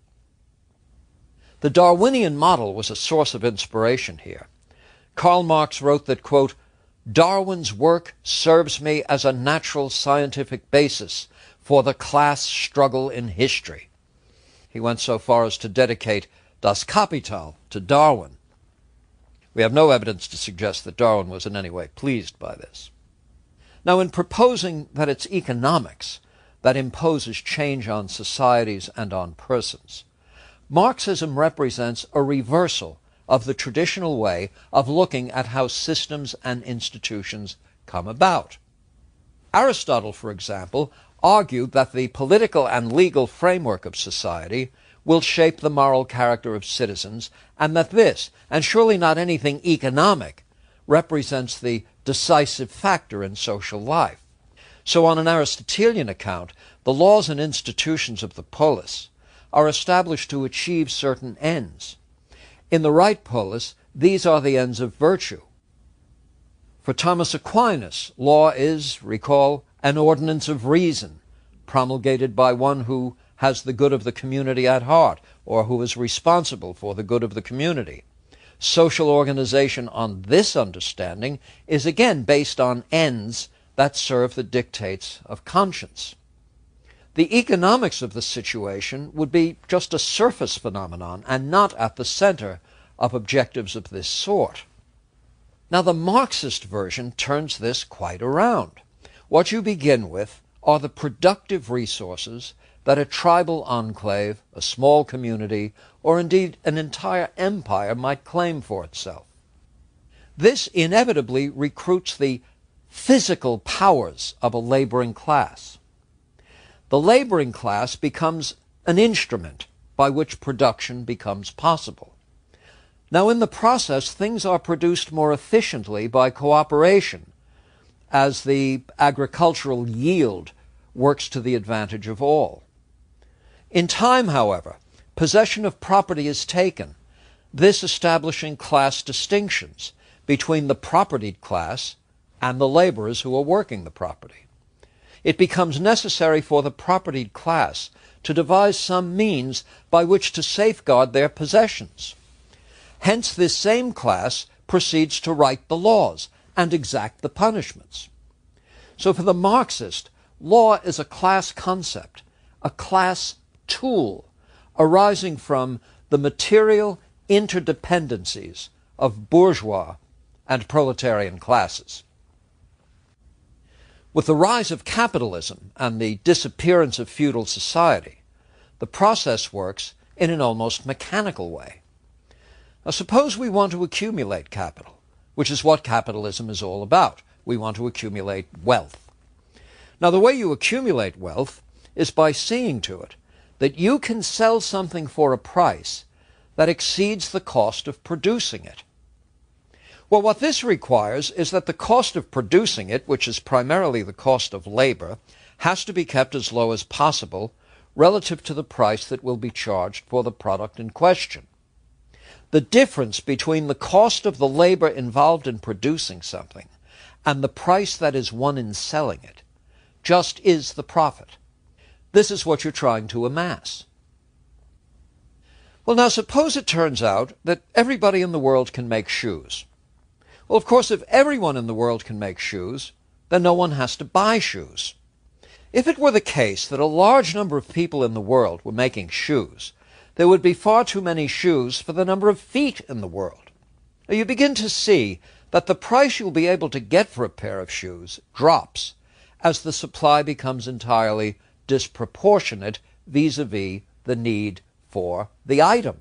The Darwinian model was a source of inspiration here. Karl Marx wrote that, quote, "Darwin's work serves me as a natural scientific basis for the class struggle in history." He went so far as to dedicate Das Kapital to Darwin. We have no evidence to suggest that Darwin was in any way pleased by this. Now, in proposing that it's economics that imposes change on societies and on persons, Marxism represents a reversal of the traditional way of looking at how systems and institutions come about. Aristotle, for example, argued that the political and legal framework of society will shape the moral character of citizens, and that this, and surely not anything economic, represents the decisive factor in social life. So on an Aristotelian account, the laws and institutions of the polis are established to achieve certain ends. In the right polis, these are the ends of virtue. For Thomas Aquinas, law is, recall, an ordinance of reason, promulgated by one who has the good of the community at heart, or who is responsible for the good of the community. Social organization on this understanding is again based on ends that serve the dictates of conscience. The economics of the situation would be just a surface phenomenon and not at the center of objectives of this sort. Now, the Marxist version turns this quite around. What you begin with are the productive resources that a tribal enclave, a small community, or indeed an entire empire might claim for itself. This inevitably recruits the physical powers of a laboring class. The laboring class becomes an instrument by which production becomes possible. Now, in the process, things are produced more efficiently by cooperation, as the agricultural yield works to the advantage of all. In time, however, possession of property is taken, this establishing class distinctions between the propertied class and the laborers who are working the property. It becomes necessary for the propertied class to devise some means by which to safeguard their possessions. Hence, this same class proceeds to write the laws and exact the punishments. So for the Marxist, law is a class concept, a class tool arising from the material interdependencies of bourgeois and proletarian classes. With the rise of capitalism and the disappearance of feudal society, the process works in an almost mechanical way. Now, suppose we want to accumulate capital, which is what capitalism is all about. We want to accumulate wealth. Now, the way you accumulate wealth is by seeing to it that you can sell something for a price that exceeds the cost of producing it. Well, what this requires is that the cost of producing it, which is primarily the cost of labor, has to be kept as low as possible relative to the price that will be charged for the product in question. The difference between the cost of the labor involved in producing something and the price that is won in selling it just is the profit. This is what you're trying to amass. Well, now suppose it turns out that everybody in the world can make shoes. Well, of course, if everyone in the world can make shoes, then no one has to buy shoes. If it were the case that a large number of people in the world were making shoes, there would be far too many shoes for the number of feet in the world. Now, you begin to see that the price you'll be able to get for a pair of shoes drops as the supply becomes entirely disproportionate vis-a-vis the need for the item.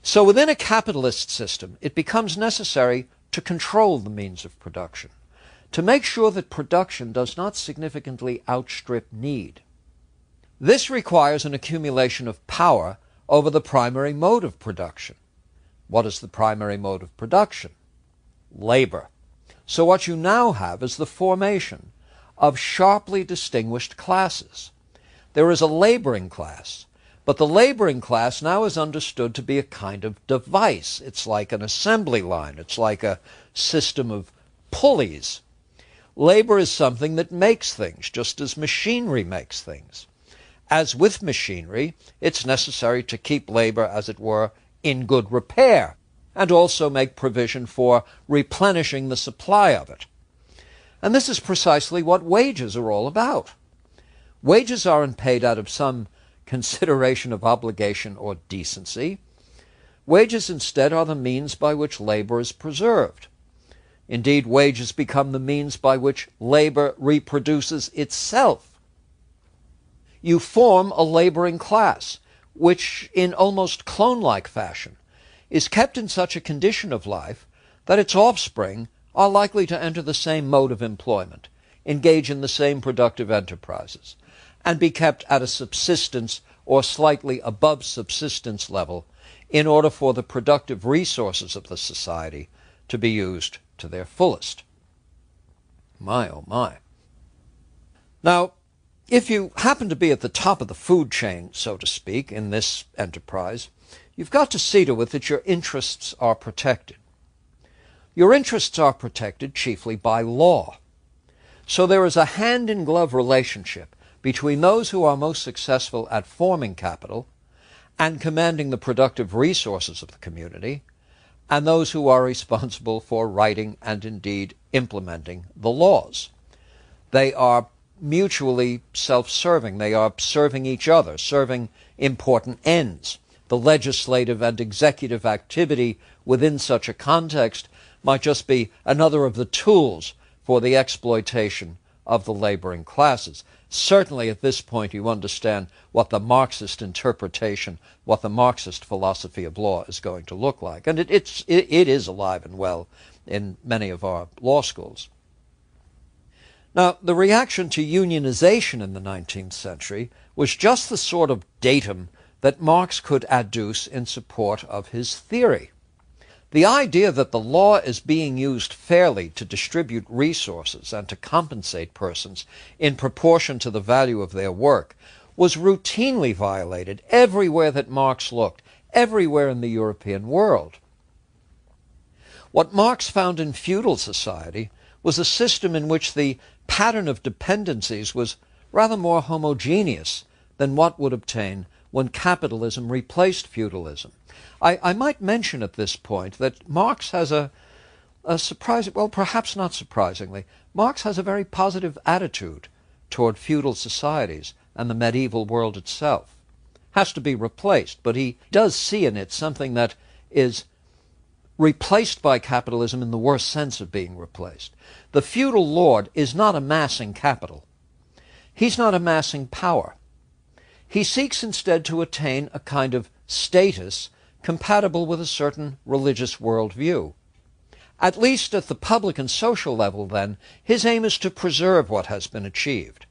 So within a capitalist system, it becomes necessary to control the means of production, to make sure that production does not significantly outstrip need. This requires an accumulation of power over the primary mode of production. What is the primary mode of production? Labor. So what you now have is the formation of sharply distinguished classes. There is a laboring class, but the laboring class now is understood to be a kind of device. It's like an assembly line. It's like a system of pulleys. Labor is something that makes things, just as machinery makes things. As with machinery, it's necessary to keep labor, as it were, in good repair, and also make provision for replenishing the supply of it. And this is precisely what wages are all about. Wages aren't paid out of some consideration of obligation or decency. Wages instead are the means by which labor is preserved. Indeed, wages become the means by which labor reproduces itself. You form a laboring class, which in almost clone-like fashion is kept in such a condition of life that its offspring are likely to enter the same mode of employment, engage in the same productive enterprises, and be kept at a subsistence or slightly above subsistence level in order for the productive resources of the society to be used to their fullest. My, oh my. Now, if you happen to be at the top of the food chain, so to speak, in this enterprise, you've got to see to it that your interests are protected. Your interests are protected chiefly by law. So there is a hand-in-glove relationship between those who are most successful at forming capital and commanding the productive resources of the community, and those who are responsible for writing and indeed implementing the laws. They are mutually self-serving. They are serving each other, serving important ends. The legislative and executive activity within such a context might just be another of the tools for the exploitation of the laboring classes. Certainly at this point you understand what the Marxist interpretation, what the Marxist philosophy of law is going to look like. And it is alive and well in many of our law schools. Now, the reaction to unionization in the 19th century was just the sort of datum that Marx could adduce in support of his theory. The idea that the law is being used fairly to distribute resources and to compensate persons in proportion to the value of their work was routinely violated everywhere that Marx looked, everywhere in the European world. What Marx found in feudal society was a system in which the pattern of dependencies was rather more homogeneous than what would obtain when capitalism replaced feudalism. I might mention at this point that Marx has a surprising, well, perhaps not surprisingly, Marx has a very positive attitude toward feudal societies and the medieval world itself. Has to be replaced, but he does see in it something that is replaced by capitalism in the worst sense of being replaced. The feudal lord is not amassing capital. He's not amassing power. He seeks instead to attain a kind of status compatible with a certain religious worldview. At least at the public and social level, then, his aim is to preserve what has been achieved.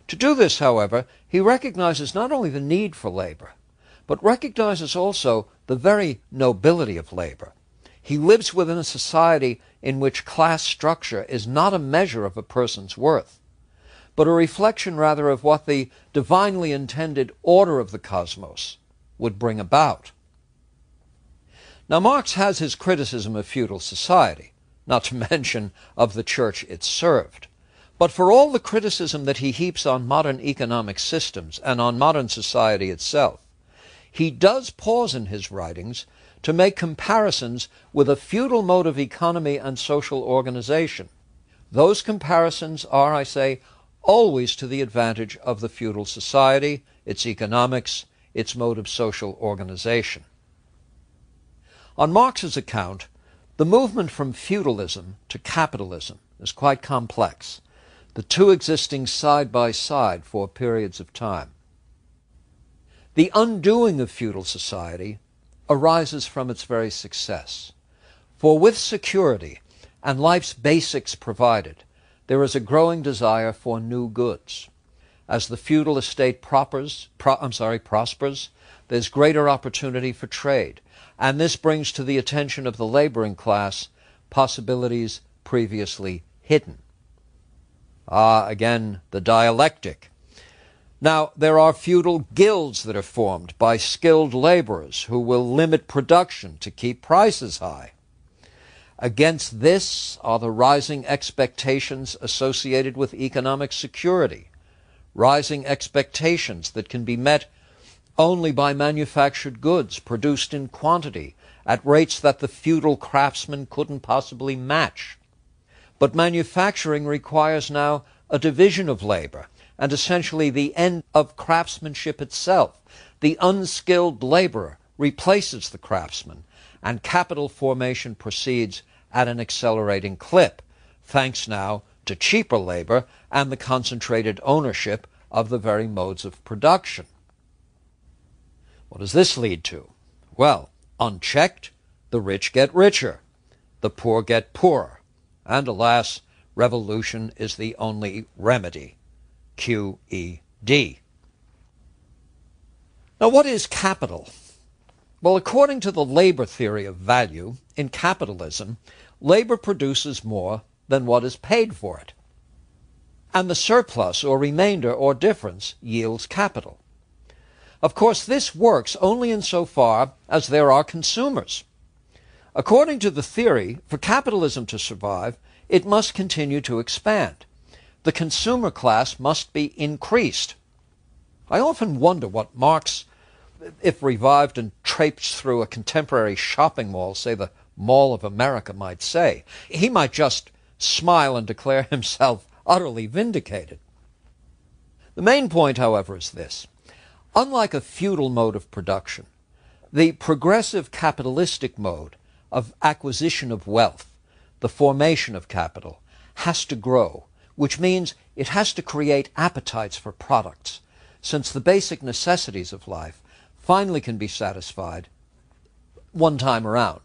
To do this, however, he recognizes not only the need for labor, but recognizes also the very nobility of labor. He lives within a society in which class structure is not a measure of a person's worth, but a reflection rather of what the divinely intended order of the cosmos would bring about. Now, Marx has his criticism of feudal society, not to mention of the church it served. But for all the criticism that he heaps on modern economic systems and on modern society itself, he does pause in his writings to make comparisons with a feudal mode of economy and social organization. Those comparisons are, I say, always to the advantage of the feudal society, its economics, its mode of social organization. On Marx's account, the movement from feudalism to capitalism is quite complex, the two existing side by side for periods of time. The undoing of feudal society arises from its very success. For with security and life's basics provided, there is a growing desire for new goods. As the feudal estate prospers, there's greater opportunity for trade, and this brings to the attention of the laboring class possibilities previously hidden. Again, the dialectic. Now, there are feudal guilds that are formed by skilled laborers who will limit production to keep prices high. Against this are the rising expectations associated with economic security, rising expectations that can be met only by manufactured goods produced in quantity at rates that the feudal craftsman couldn't possibly match. But manufacturing requires now a division of labor, and essentially the end of craftsmanship itself. The unskilled laborer replaces the craftsman, and capital formation proceeds at an accelerating clip, thanks now to cheaper labor and the concentrated ownership of the very modes of production. What does this lead to? Well, unchecked, the rich get richer, the poor get poorer, and alas, revolution is the only remedy. QED. Now, what is capital? Well, according to the labor theory of value, in capitalism, labor produces more than what is paid for it. And the surplus or remainder or difference yields capital. Of course, this works only insofar as there are consumers. According to the theory, for capitalism to survive, it must continue to expand. The consumer class must be increased. I often wonder what Marx, if revived and traipsed through a contemporary shopping mall, say the Mall of America, might say. He might just smile and declare himself utterly vindicated. The main point, however, is this. Unlike a feudal mode of production, the progressive capitalistic mode of acquisition of wealth, the formation of capital, has to grow, which means it has to create appetites for products, since the basic necessities of life finally can be satisfied one time around.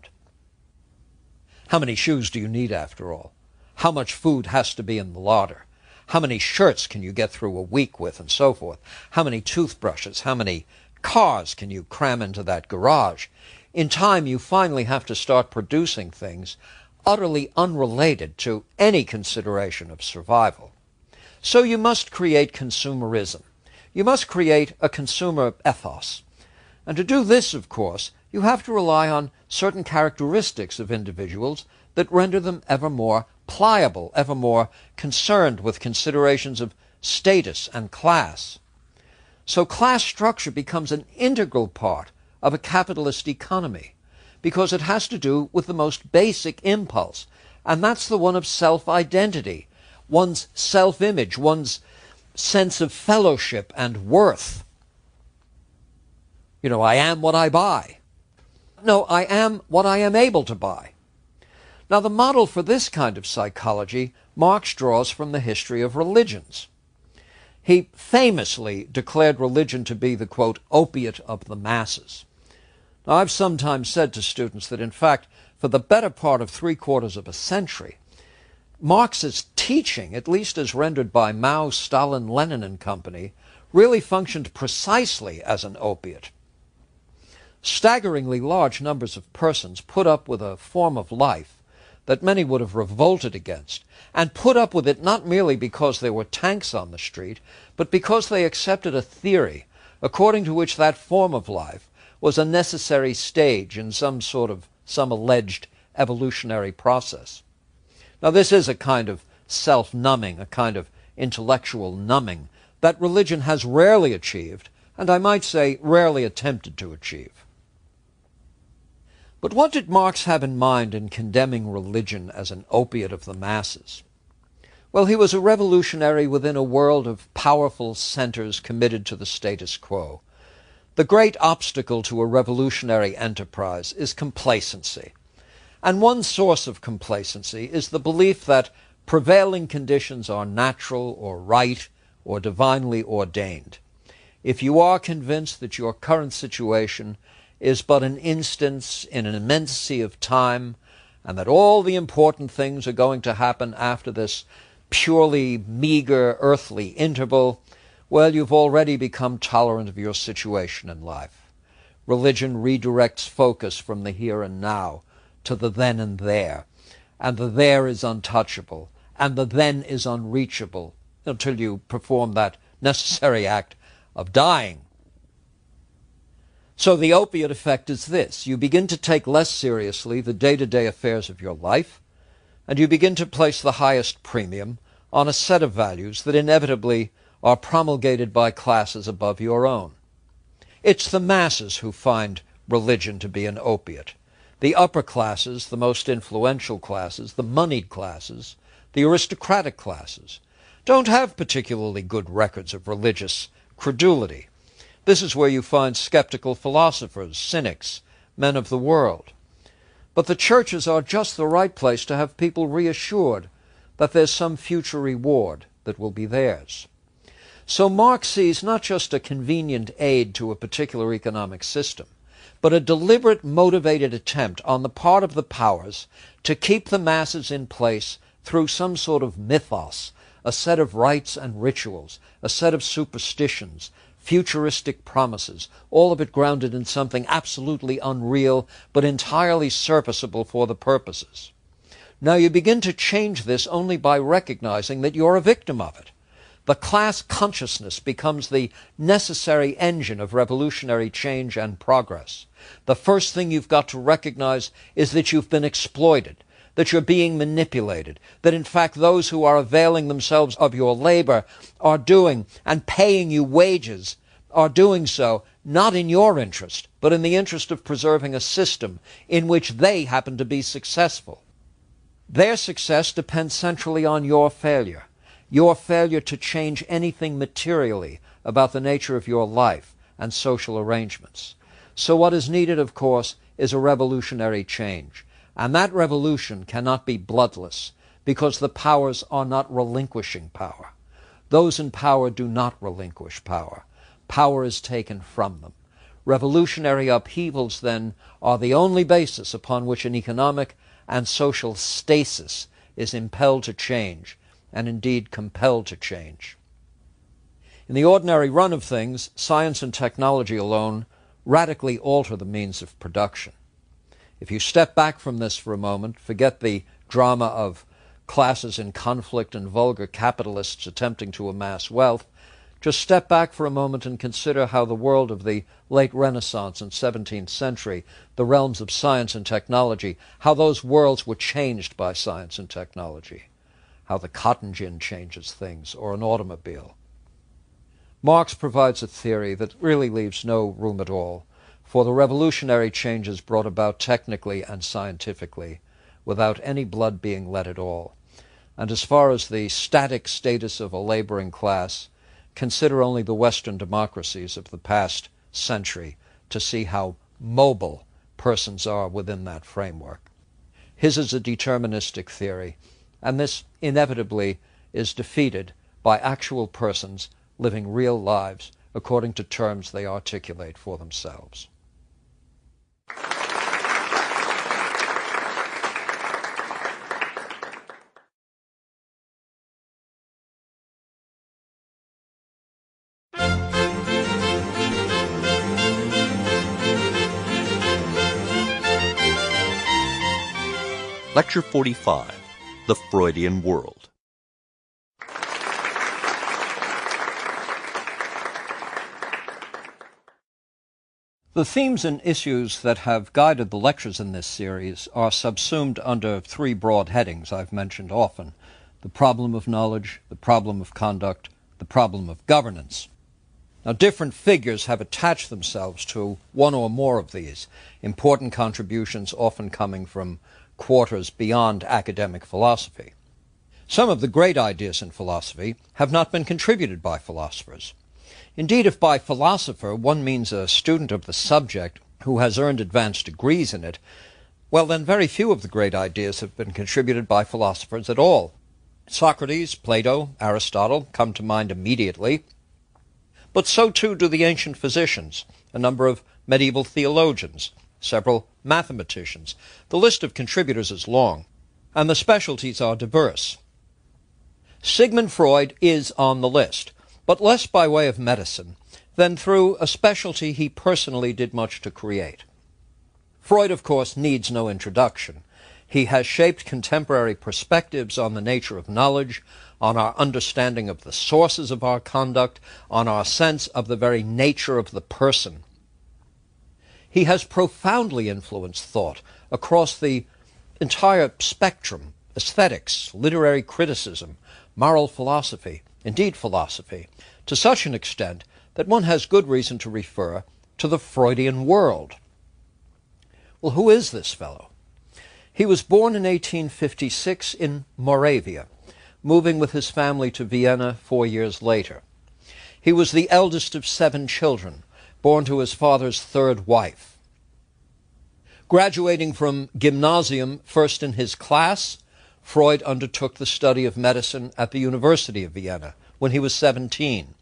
How many shoes do you need, after all? How much food has to be in the larder? How many shirts can you get through a week with, and so forth? How many toothbrushes? How many cars can you cram into that garage? In time, you finally have to start producing things utterly unrelated to any consideration of survival. So you must create consumerism. You must create a consumer ethos. And to do this, of course, you have to rely on certain characteristics of individuals that render them ever more pliable, ever more concerned with considerations of status and class. So class structure becomes an integral part of a capitalist economy because it has to do with the most basic impulse, and that's the one of self-identity, one's self-image, one's sense of fellowship and worth. I am what I buy. No, I am what I am able to buy. Now, the model for this kind of psychology Marx draws from the history of religions. He famously declared religion to be the, quote, opiate of the masses. Now, I've sometimes said to students that, in fact, for the better part of 3/4 of a century, Marx's teaching, at least as rendered by Mao, Stalin, Lenin and company, really functioned precisely as an opiate. Staggeringly large numbers of persons put up with a form of life that many would have revolted against, and put up with it not merely because there were tanks on the street, but because they accepted a theory according to which that form of life was a necessary stage in some alleged evolutionary process. Now, this is a kind of self-numbing, a kind of intellectual numbing that religion has rarely achieved, and I might say rarely attempted to achieve. But what did Marx have in mind in condemning religion as an opiate of the masses? Well, he was a revolutionary within a world of powerful centers committed to the status quo. The great obstacle to a revolutionary enterprise is complacency. And one source of complacency is the belief that prevailing conditions are natural or right or divinely ordained. If you are convinced that your current situation is but an instance in an immensity of time, and that all the important things are going to happen after this purely meager earthly interval, well, you've already become tolerant of your situation in life. Religion redirects focus from the here and now to the then and the there is untouchable, and the then is unreachable until you perform that necessary act of dying. So the opiate effect is this. You begin to take less seriously the day-to-day affairs of your life, and you begin to place the highest premium on a set of values that inevitably are promulgated by classes above your own. It's the masses who find religion to be an opiate. The upper classes, the most influential classes, the moneyed classes, the aristocratic classes, don't have particularly good records of religious credulity. This is where you find skeptical philosophers, cynics, men of the world. But the churches are just the right place to have people reassured that there's some future reward that will be theirs. So Marx sees not just a convenient aid to a particular economic system, but a deliberate, motivated attempt on the part of the powers to keep the masses in place through some sort of mythos, a set of rites and rituals, a set of superstitions, futuristic promises, all of it grounded in something absolutely unreal, but entirely serviceable for the purposes. Now you begin to change this only by recognizing that you're a victim of it. The class consciousness becomes the necessary engine of revolutionary change and progress. The first thing you've got to recognize is that you've been exploited, that you're being manipulated, that in fact those who are availing themselves of your labor are doing and paying you wages are doing so not in your interest, but in the interest of preserving a system in which they happen to be successful. Their success depends centrally on your failure to change anything materially about the nature of your life and social arrangements. So what is needed, of course, is a revolutionary change. And that revolution cannot be bloodless, because the powers are not relinquishing power. Those in power do not relinquish power. Power is taken from them. Revolutionary upheavals, then, are the only basis upon which an economic and social stasis is impelled to change, and indeed compelled to change. In the ordinary run of things, science and technology alone radically alter the means of production. If you step back from this for a moment, forget the drama of classes in conflict and vulgar capitalists attempting to amass wealth, just step back for a moment and consider how the world of the late Renaissance and 17th century, the realms of science and technology, how those worlds were changed by science and technology, how the cotton gin changes things, or an automobile. Marx provides a theory that really leaves no room at all for the revolutionary changes brought about technically and scientifically, without any blood being let at all. And as far as the static status of a laboring class, consider only the Western democracies of the past century to see how mobile persons are within that framework. His is a deterministic theory, and this inevitably is defeated by actual persons living real lives according to terms they articulate for themselves. Lecture 45, The Freudian World. The themes and issues that have guided the lectures in this series are subsumed under three broad headings I've mentioned often: the problem of knowledge, the problem of conduct, the problem of governance. Now, different figures have attached themselves to one or more of these, important contributions often coming from quarters beyond academic philosophy. Some of the great ideas in philosophy have not been contributed by philosophers. Indeed, if by philosopher one means a student of the subject who has earned advanced degrees in it, well then very few of the great ideas have been contributed by philosophers at all. Socrates, Plato, Aristotle come to mind immediately, but so too do the ancient physicians, a number of medieval theologians, several mathematicians. The list of contributors is long, and the specialties are diverse. Sigmund Freud is on the list, but less by way of medicine than through a specialty he personally did much to create. Freud, of course, needs no introduction. He has shaped contemporary perspectives on the nature of knowledge, on our understanding of the sources of our conduct, on our sense of the very nature of the person. He has profoundly influenced thought across the entire spectrum: aesthetics, literary criticism, moral philosophy, indeed philosophy, to such an extent that one has good reason to refer to the Freudian world. Well, who is this fellow? He was born in 1856 in Moravia, moving with his family to Vienna 4 years later. He was the eldest of 7 children, born to his father's 3rd wife. Graduating from gymnasium first in his class, Freud undertook the study of medicine at the University of Vienna when he was 17.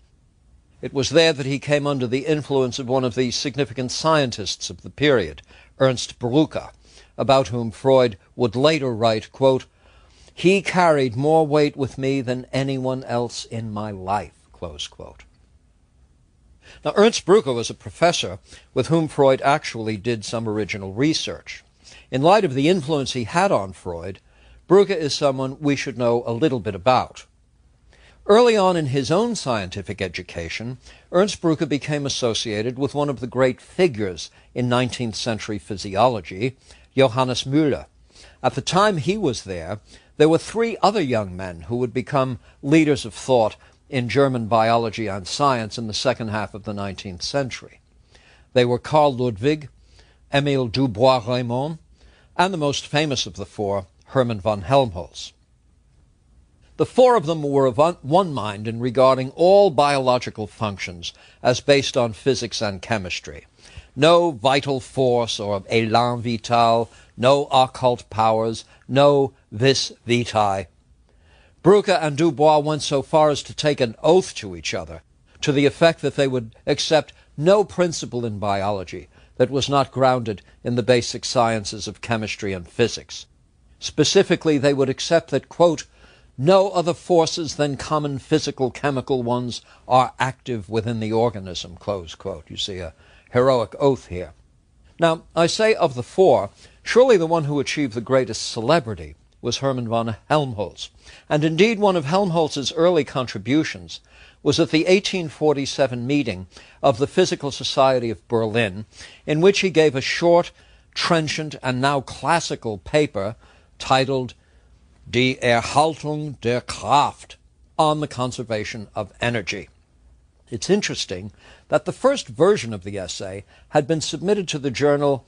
It was there that he came under the influence of one of the significant scientists of the period, Ernst Brücke, about whom Freud would later write, quote, "He carried more weight with me than anyone else in my life," close quote. Now, Ernst Brücke was a professor with whom Freud actually did some original research. In light of the influence he had on Freud, Brücke is someone we should know a little bit about. Early on in his own scientific education, Ernst Brücke became associated with one of the great figures in 19th century physiology, Johannes Müller. At the time he was there were 3 other young men who would become leaders of thought in German biology and science in the second half of the 19th century. They were Carl Ludwig, Émile Dubois-Reymond, and the most famous of the 4, Hermann von Helmholtz. The 4 of them were of one mind in regarding all biological functions as based on physics and chemistry. No vital force or élan vital, no occult powers, no vis vitae. Brücke and Dubois went so far as to take an oath to each other, to the effect that they would accept no principle in biology that was not grounded in the basic sciences of chemistry and physics. Specifically, they would accept that, quote, "No other forces than common physical chemical ones are active within the organism," close quote. You see a heroic oath here. Now, I say of the 4, surely the one who achieved the greatest celebrity was Hermann von Helmholtz, and indeed one of Helmholtz's early contributions was at the 1847 meeting of the Physical Society of Berlin, in which he gave a short, trenchant, and now classical paper titled Die Erhaltung der Kraft, on the conservation of energy. It's interesting that the first version of the essay had been submitted to the journal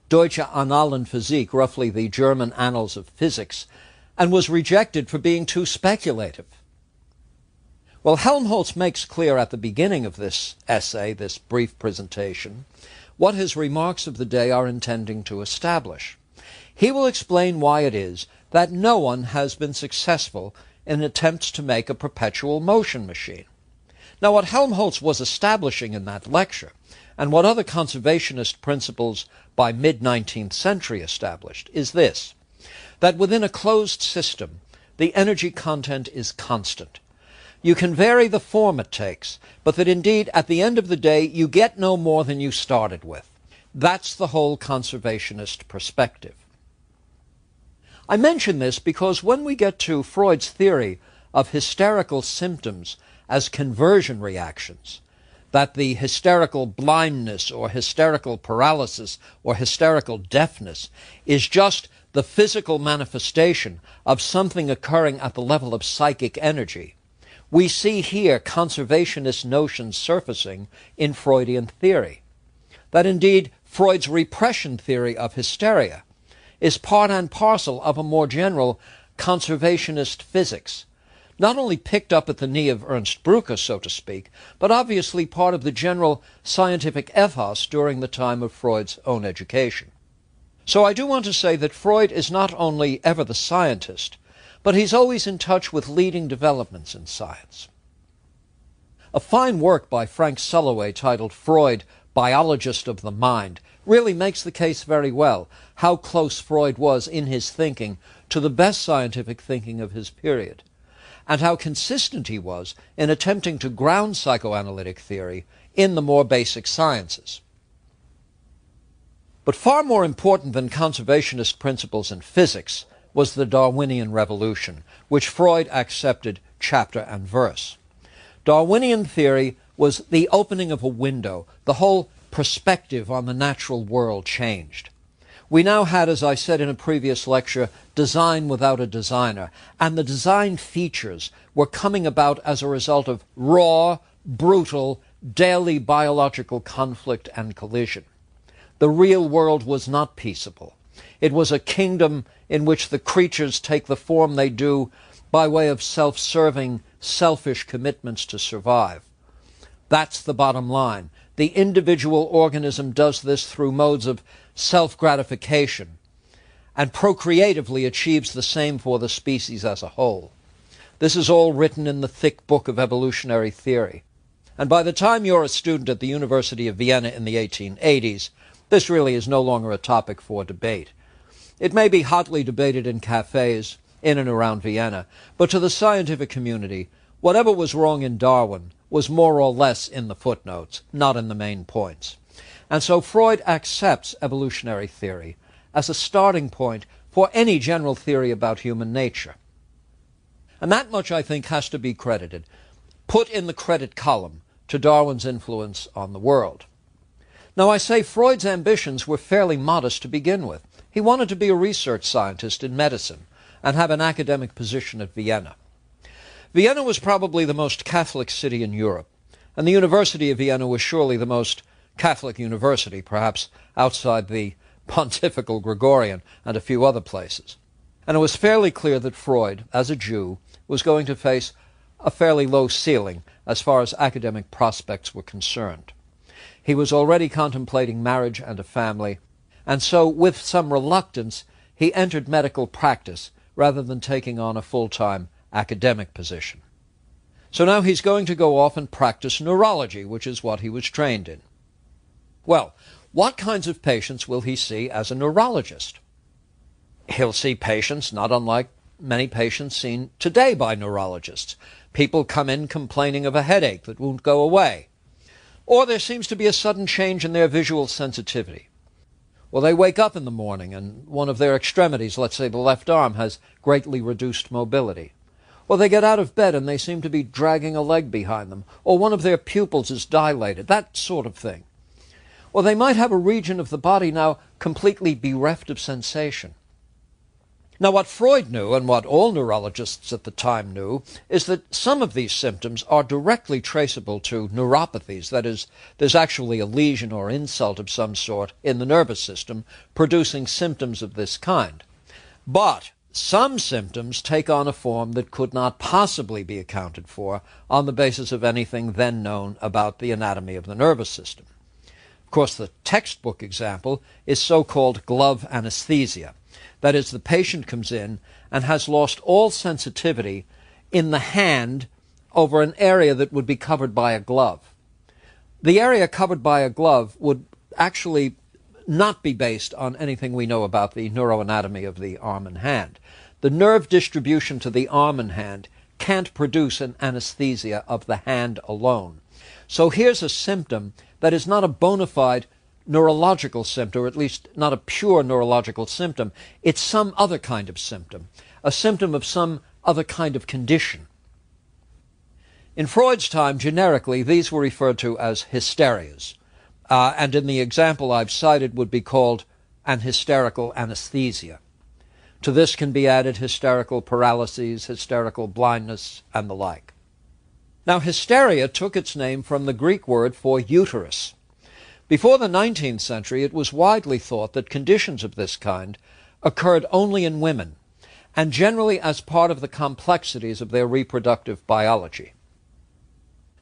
Deutsche Annalen Physik, roughly the German Annals of Physics, and was rejected for being too speculative. Well, Helmholtz makes clear at the beginning of this essay, this brief presentation, what his remarks of the day are intending to establish. He will explain why it is that no one has been successful in attempts to make a perpetual motion machine. Now, what Helmholtz was establishing in that lecture, and what other conservationist principles by mid-19th century established, is this, that within a closed system, the energy content is constant. You can vary the form it takes, but that indeed, at the end of the day, you get no more than you started with. That's the whole conservationist perspective. I mention this because when we get to Freud's theory of hysterical symptoms as conversion reactions, that the hysterical blindness or hysterical paralysis or hysterical deafness is just the physical manifestation of something occurring at the level of psychic energy, we see here conservationist notions surfacing in Freudian theory. That indeed Freud's repression theory of hysteria is part and parcel of a more general conservationist physics, not only picked up at the knee of Ernst Brücke, so to speak, but obviously part of the general scientific ethos during the time of Freud's own education. So I do want to say that Freud is not only ever the scientist, but he's always in touch with leading developments in science. A fine work by Frank Sulloway titled Freud, Biologist of the Mind, really makes the case very well how close Freud was in his thinking to the best scientific thinking of his period, and how consistent he was in attempting to ground psychoanalytic theory in the more basic sciences. But far more important than conservationist principles in physics was the Darwinian revolution, which Freud accepted chapter and verse. Darwinian theory was the opening of a window. The whole perspective on the natural world changed. We now had, as I said in a previous lecture, design without a designer, and the design features were coming about as a result of raw, brutal, daily biological conflict and collision. The real world was not peaceable. It was a kingdom in which the creatures take the form they do by way of self-serving, selfish commitments to survive. That's the bottom line. The individual organism does this through modes of self-gratification and procreatively achieves the same for the species as a whole. This is all written in the thick book of evolutionary theory. And by the time you're a student at the University of Vienna in the 1880s, this really is no longer a topic for debate. It may be hotly debated in cafes in and around Vienna, but to the scientific community, whatever was wrong in Darwin was more or less in the footnotes, not in the main points. And so Freud accepts evolutionary theory as a starting point for any general theory about human nature. And that much, I think, has to be credited, put in the credit column, to Darwin's influence on the world. Now, I say Freud's ambitions were fairly modest to begin with. He wanted to be a research scientist in medicine and have an academic position at Vienna. Vienna was probably the most Catholic city in Europe, and the University of Vienna was surely the most Catholic university, perhaps outside the Pontifical Gregorian and a few other places. And it was fairly clear that Freud, as a Jew, was going to face a fairly low ceiling as far as academic prospects were concerned. He was already contemplating marriage and a family, and so with some reluctance he entered medical practice rather than taking on a full-time academic position. So now he's going to go off and practice neurology, which is what he was trained in. Well, what kinds of patients will he see as a neurologist? He'll see patients not unlike many patients seen today by neurologists. People come in complaining of a headache that won't go away. Or there seems to be a sudden change in their visual sensitivity. Or they wake up in the morning and one of their extremities, let's say the left arm, has greatly reduced mobility. Or they get out of bed and they seem to be dragging a leg behind them. Or one of their pupils is dilated, that sort of thing. Or they might have a region of the body now completely bereft of sensation. Now, what Freud knew, and what all neurologists at the time knew, is that some of these symptoms are directly traceable to neuropathies. That is, there's actually a lesion or insult of some sort in the nervous system producing symptoms of this kind. But some symptoms take on a form that could not possibly be accounted for on the basis of anything then known about the anatomy of the nervous system. Of course, the textbook example is so-called glove anesthesia. That is, the patient comes in and has lost all sensitivity in the hand over an area that would be covered by a glove. The area covered by a glove would actually not be based on anything we know about the neuroanatomy of the arm and hand. The nerve distribution to the arm and hand can't produce an anesthesia of the hand alone. So here's a symptom that is not a bona fide neurological symptom, or at least not a pure neurological symptom. It's some other kind of symptom, a symptom of some other kind of condition. In Freud's time, generically, these were referred to as hysterias, and in the example I've cited would be called an hysterical anesthesia. To this can be added hysterical paralyses, hysterical blindness, and the like. Now, hysteria took its name from the Greek word for uterus. Before the 19th century, it was widely thought that conditions of this kind occurred only in women, and generally as part of the complexities of their reproductive biology.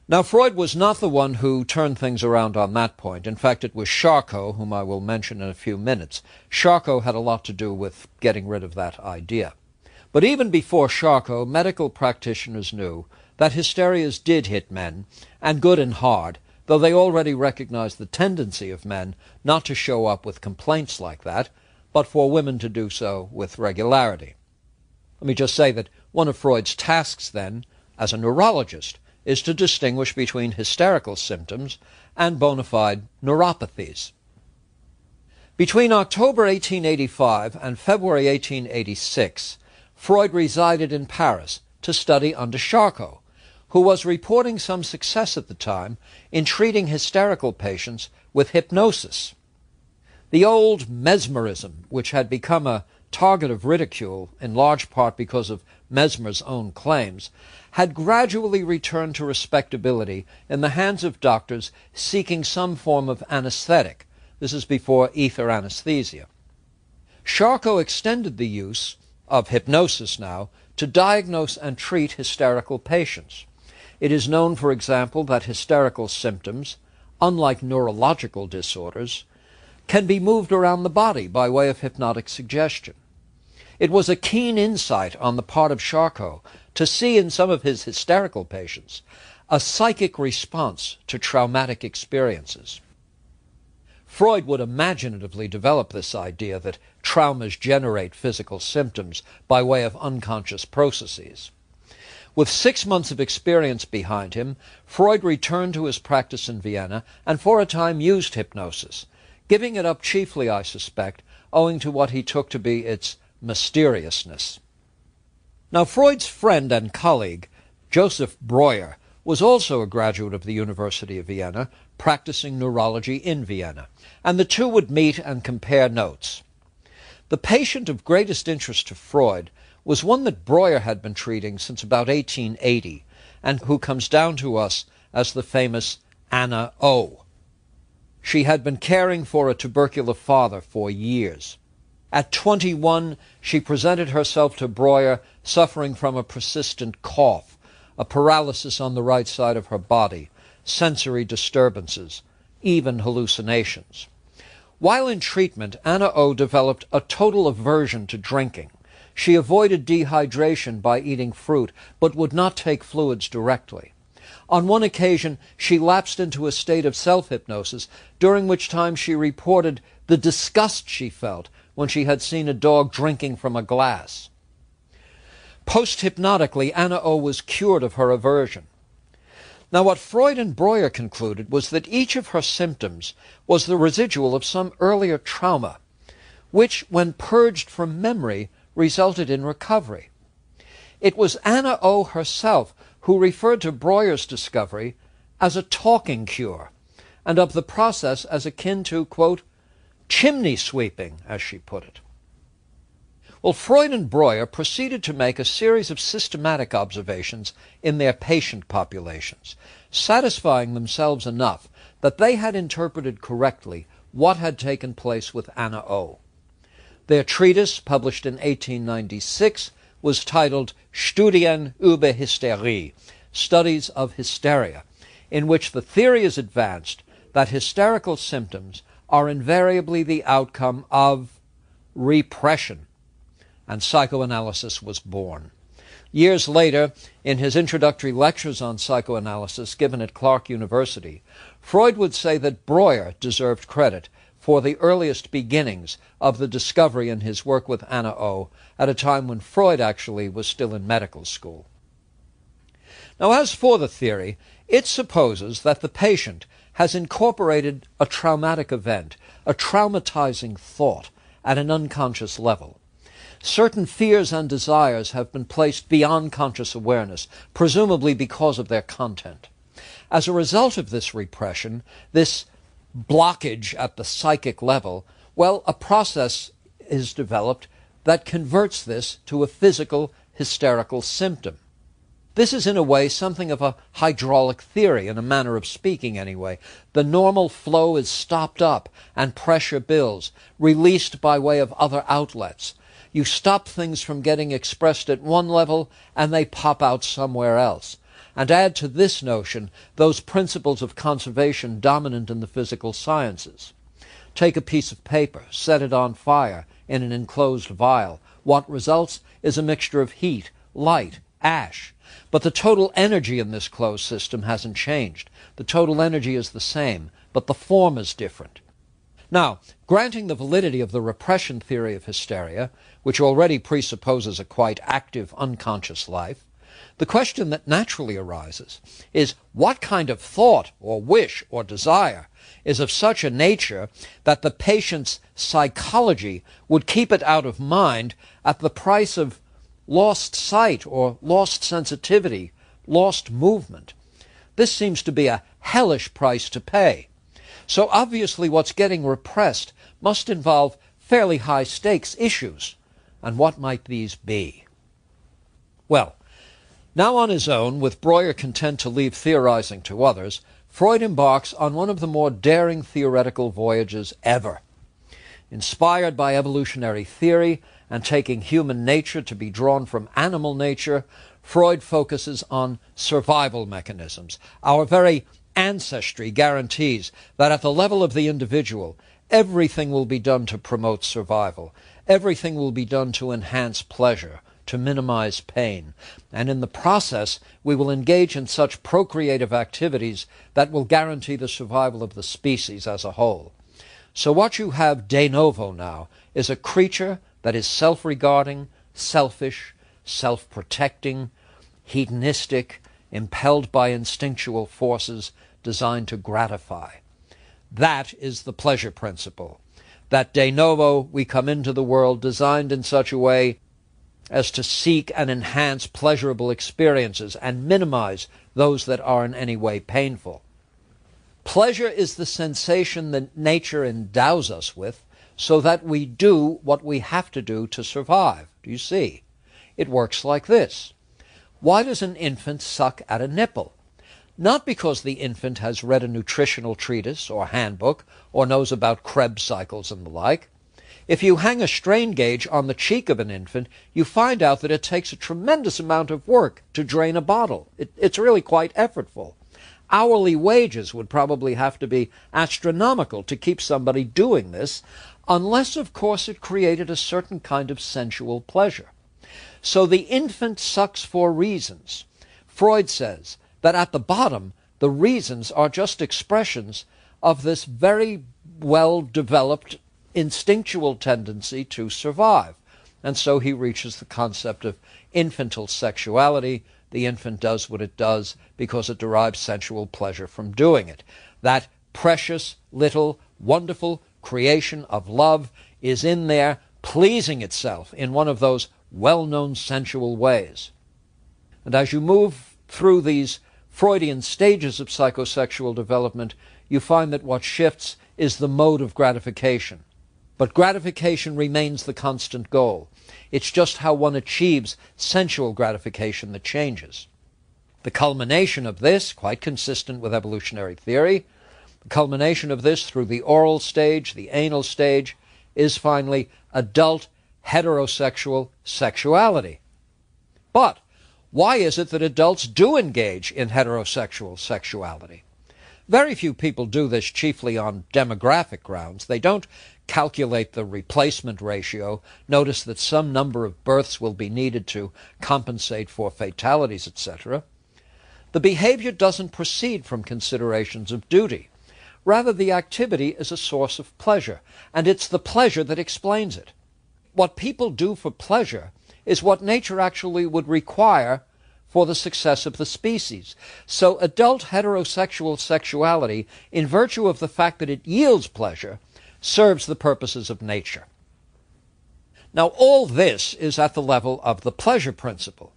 Now, Freud was not the one who turned things around on that point. In fact, it was Charcot, whom I will mention in a few minutes. Charcot had a lot to do with getting rid of that idea. But even before Charcot, medical practitioners knew that hysterias did hit men, and good and hard, though they already recognized the tendency of men not to show up with complaints like that, but for women to do so with regularity. Let me just say that one of Freud's tasks then, as a neurologist, is to distinguish between hysterical symptoms and bona fide neuropathies. Between October 1885 and February 1886, Freud resided in Paris to study under Charcot, who was reporting some success at the time in treating hysterical patients with hypnosis. The old mesmerism, which had become a target of ridicule, in large part because of Mesmer's own claims, had gradually returned to respectability in the hands of doctors seeking some form of anesthetic. This is before ether anesthesia. Charcot extended the use of hypnosis now to diagnose and treat hysterical patients. It is known, for example, that hysterical symptoms, unlike neurological disorders, can be moved around the body by way of hypnotic suggestion. It was a keen insight on the part of Charcot to see in some of his hysterical patients a psychic response to traumatic experiences. Freud would imaginatively develop this idea that traumas generate physical symptoms by way of unconscious processes. With 6 months of experience behind him, Freud returned to his practice in Vienna and for a time used hypnosis, giving it up chiefly, I suspect, owing to what he took to be its mysteriousness. Now, Freud's friend and colleague, Joseph Breuer, was also a graduate of the University of Vienna, practicing neurology in Vienna, and the two would meet and compare notes. The patient of greatest interest to Freud was one that Breuer had been treating since about 1880, and who comes down to us as the famous Anna O. She had been caring for a tubercular father for years. At 21, she presented herself to Breuer suffering from a persistent cough, a paralysis on the right side of her body, sensory disturbances, even hallucinations. While in treatment, Anna O. developed a total aversion to drinking. She avoided dehydration by eating fruit, but would not take fluids directly. On one occasion, she lapsed into a state of self-hypnosis, during which time she reported the disgust she felt when she had seen a dog drinking from a glass. Post-hypnotically, Anna O. was cured of her aversion. Now, what Freud and Breuer concluded was that each of her symptoms was the residual of some earlier trauma, which, when purged from memory, resulted in recovery. It was Anna O. herself who referred to Breuer's discovery as a talking cure, and of the process as akin to, quote, chimney sweeping, as she put it. Well, Freud and Breuer proceeded to make a series of systematic observations in their patient populations, satisfying themselves enough that they had interpreted correctly what had taken place with Anna O. Their treatise, published in 1896, was titled Studien über Hysterie, Studies of Hysteria, in which the theory is advanced that hysterical symptoms are invariably the outcome of repression, and psychoanalysis was born. Years later, in his introductory lectures on psychoanalysis given at Clark University, Freud would say that Breuer deserved credit for the earliest beginnings of the discovery in his work with Anna O. at a time when Freud actually was still in medical school. Now, as for the theory, it supposes that the patient has incorporated a traumatic event, a traumatizing thought, at an unconscious level. Certain fears and desires have been placed beyond conscious awareness, presumably because of their content. As a result of this repression, this blockage at the psychic level, well, a process is developed that converts this to a physical hysterical symptom. This is in a way something of a hydraulic theory, in a manner of speaking anyway. The normal flow is stopped up and pressure builds, released by way of other outlets. You stop things from getting expressed at one level and they pop out somewhere else. And add to this notion those principles of conservation dominant in the physical sciences. Take a piece of paper, set it on fire in an enclosed vial. What results is a mixture of heat, light, ash. But the total energy in this closed system hasn't changed. The total energy is the same, but the form is different. Now, granting the validity of the repression theory of hysteria, which already presupposes a quite active unconscious life, the question that naturally arises is what kind of thought or wish or desire is of such a nature that the patient's psychology would keep it out of mind at the price of lost sight or lost sensitivity, lost movement. This seems to be a hellish price to pay. So obviously what's getting repressed must involve fairly high-stakes issues. And what might these be? Well, now on his own, with Breuer content to leave theorizing to others, Freud embarks on one of the more daring theoretical voyages ever. Inspired by evolutionary theory and taking human nature to be drawn from animal nature, Freud focuses on survival mechanisms. Our very ancestry guarantees that at the level of the individual, everything will be done to promote survival. Everything will be done to enhance pleasure, to minimize pain. And in the process, we will engage in such procreative activities that will guarantee the survival of the species as a whole. So what you have de novo now is a creature that is self-regarding, selfish, self-protecting, hedonistic, impelled by instinctual forces designed to gratify. That is the pleasure principle. That de novo we come into the world designed in such a way as to seek and enhance pleasurable experiences and minimize those that are in any way painful. Pleasure is the sensation that nature endows us with so that we do what we have to do to survive. Do you see? It works like this. Why does an infant suck at a nipple? Not because the infant has read a nutritional treatise or handbook or knows about Krebs cycles and the like. If you hang a strain gauge on the cheek of an infant, you find out that it takes a tremendous amount of work to drain a bottle. It's really quite effortful. Hourly wages would probably have to be astronomical to keep somebody doing this, unless, of course, it created a certain kind of sensual pleasure. So the infant sucks for reasons. Freud says that at the bottom, the reasons are just expressions of this very well-developed instinctual tendency to survive. And so he reaches the concept of infantile sexuality. The infant does what it does because it derives sensual pleasure from doing it. That precious, little, wonderful creation of love is in there, pleasing itself in one of those well-known sensual ways. And as you move through these Freudian stages of psychosexual development, you find that what shifts is the mode of gratification. But gratification remains the constant goal. It's just how one achieves sensual gratification that changes. The culmination of this, quite consistent with evolutionary theory, the culmination of this through the oral stage, the anal stage, is finally adult heterosexual sexuality. But why is it that adults do engage in heterosexual sexuality? Very few people do this chiefly on demographic grounds. They don't calculate the replacement ratio, notice that some number of births will be needed to compensate for fatalities, etc. The behavior doesn't proceed from considerations of duty. Rather, the activity is a source of pleasure, and it's the pleasure that explains it. What people do for pleasure is what nature actually would require for the success of the species. So adult heterosexual sexuality, in virtue of the fact that it yields pleasure, serves the purposes of nature. Now, all this is at the level of the pleasure principle.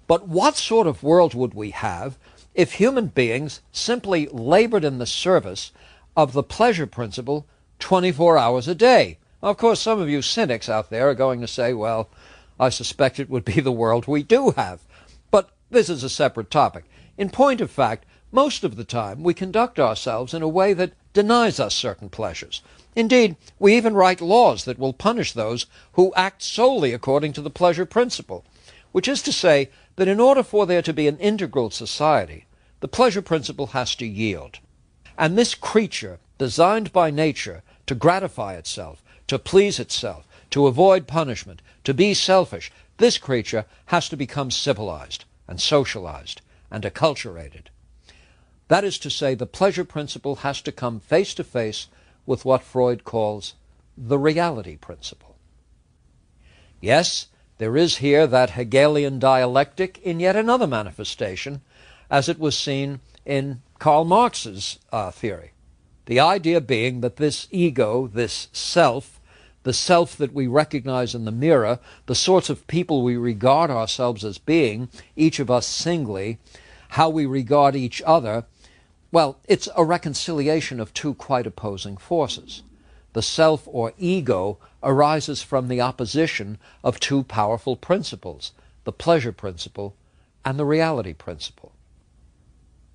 But what sort of world would we have if human beings simply labored in the service of the pleasure principle 24 hours a day? Of course, some of you cynics out there are going to say, well, I suspect it would be the world we do have. But this is a separate topic. In point of fact, most of the time we conduct ourselves in a way that denies us certain pleasures. Indeed, we even write laws that will punish those who act solely according to the pleasure principle, which is to say that in order for there to be an integral society, the pleasure principle has to yield. And this creature, designed by nature to gratify itself, to please itself, to avoid punishment, to be selfish, this creature has to become civilized and socialized and acculturated. That is to say, the pleasure principle has to come face to face with what Freud calls the reality principle. Yes, there is here that Hegelian dialectic in yet another manifestation, as it was seen in Karl Marx's theory. The idea being that this ego, this self, the self that we recognize in the mirror, the sorts of people we regard ourselves as being, each of us singly, how we regard each other, Well, it's a reconciliation of two quite opposing forces. The self or ego arises from the opposition of two powerful principles, the pleasure principle and the reality principle.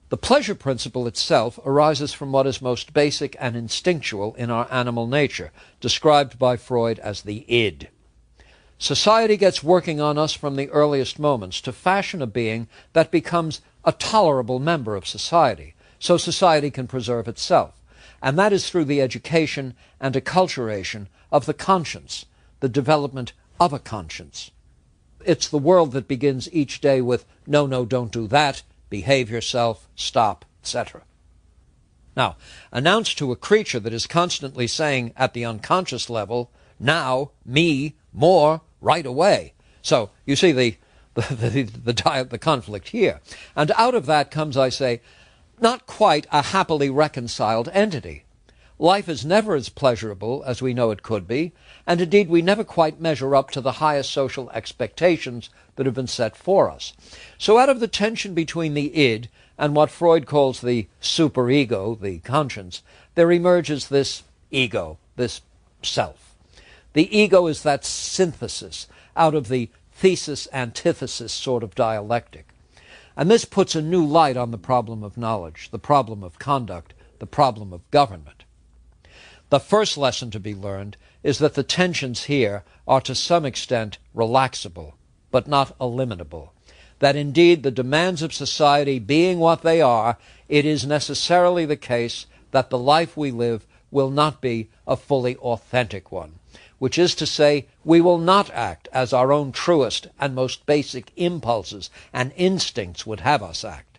The pleasure principle itself arises from what is most basic and instinctual in our animal nature, described by Freud as the id. Society gets working on us from the earliest moments to fashion a being that becomes a tolerable member of society, so society can preserve itself. And that is through the education and acculturation of the conscience, the development of a conscience. It's the world that begins each day with, no, no, don't do that, behave yourself, stop, etc. Now, announced to a creature that is constantly saying at the unconscious level, now, me, more, right away. So, you see the conflict here. And out of that comes, I say, not quite a happily reconciled entity. Life is never as pleasurable as we know it could be, and indeed we never quite measure up to the highest social expectations that have been set for us. So out of the tension between the id and what Freud calls the superego, the conscience, there emerges this ego, this self. The ego is that synthesis out of the thesis-antithesis sort of dialectic. And this puts a new light on the problem of knowledge, the problem of conduct, the problem of government. The first lesson to be learned is that the tensions here are to some extent relaxable, but not eliminable. That indeed the demands of society being what they are, it is necessarily the case that the life we live will not be a fully authentic one, which is to say, we will not act as our own truest and most basic impulses and instincts would have us act.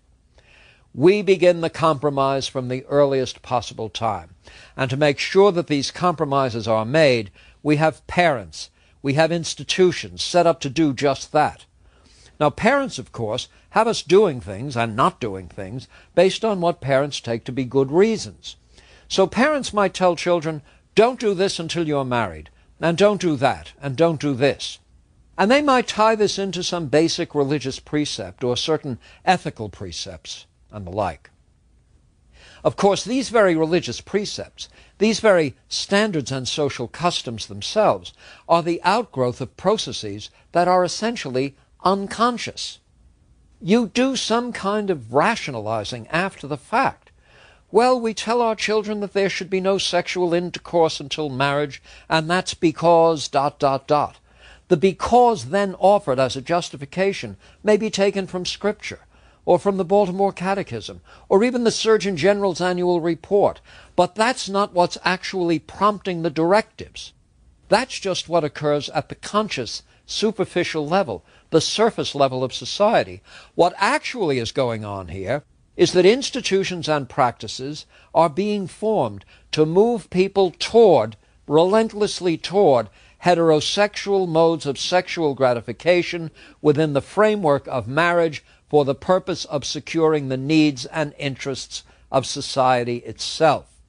We begin the compromise from the earliest possible time, and to make sure that these compromises are made, we have parents, we have institutions set up to do just that. Now, parents, of course, have us doing things and not doing things based on what parents take to be good reasons. So parents might tell children, don't do this until you're married, and don't do that, and don't do this. And they might tie this into some basic religious precept or certain ethical precepts and the like. Of course, these very religious precepts, these very standards and social customs themselves, are the outgrowth of processes that are essentially unconscious. You do some kind of rationalizing after the fact. Well, we tell our children that there should be no sexual intercourse until marriage, and that's because ... The because then offered as a justification may be taken from Scripture, or from the Baltimore Catechism, or even the Surgeon General's annual report. But that's not what's actually prompting the directives. That's just what occurs at the conscious, superficial level, the surface level of society. What actually is going on here is that institutions and practices are being formed to move people relentlessly toward, heterosexual modes of sexual gratification within the framework of marriage for the purpose of securing the needs and interests of society itself.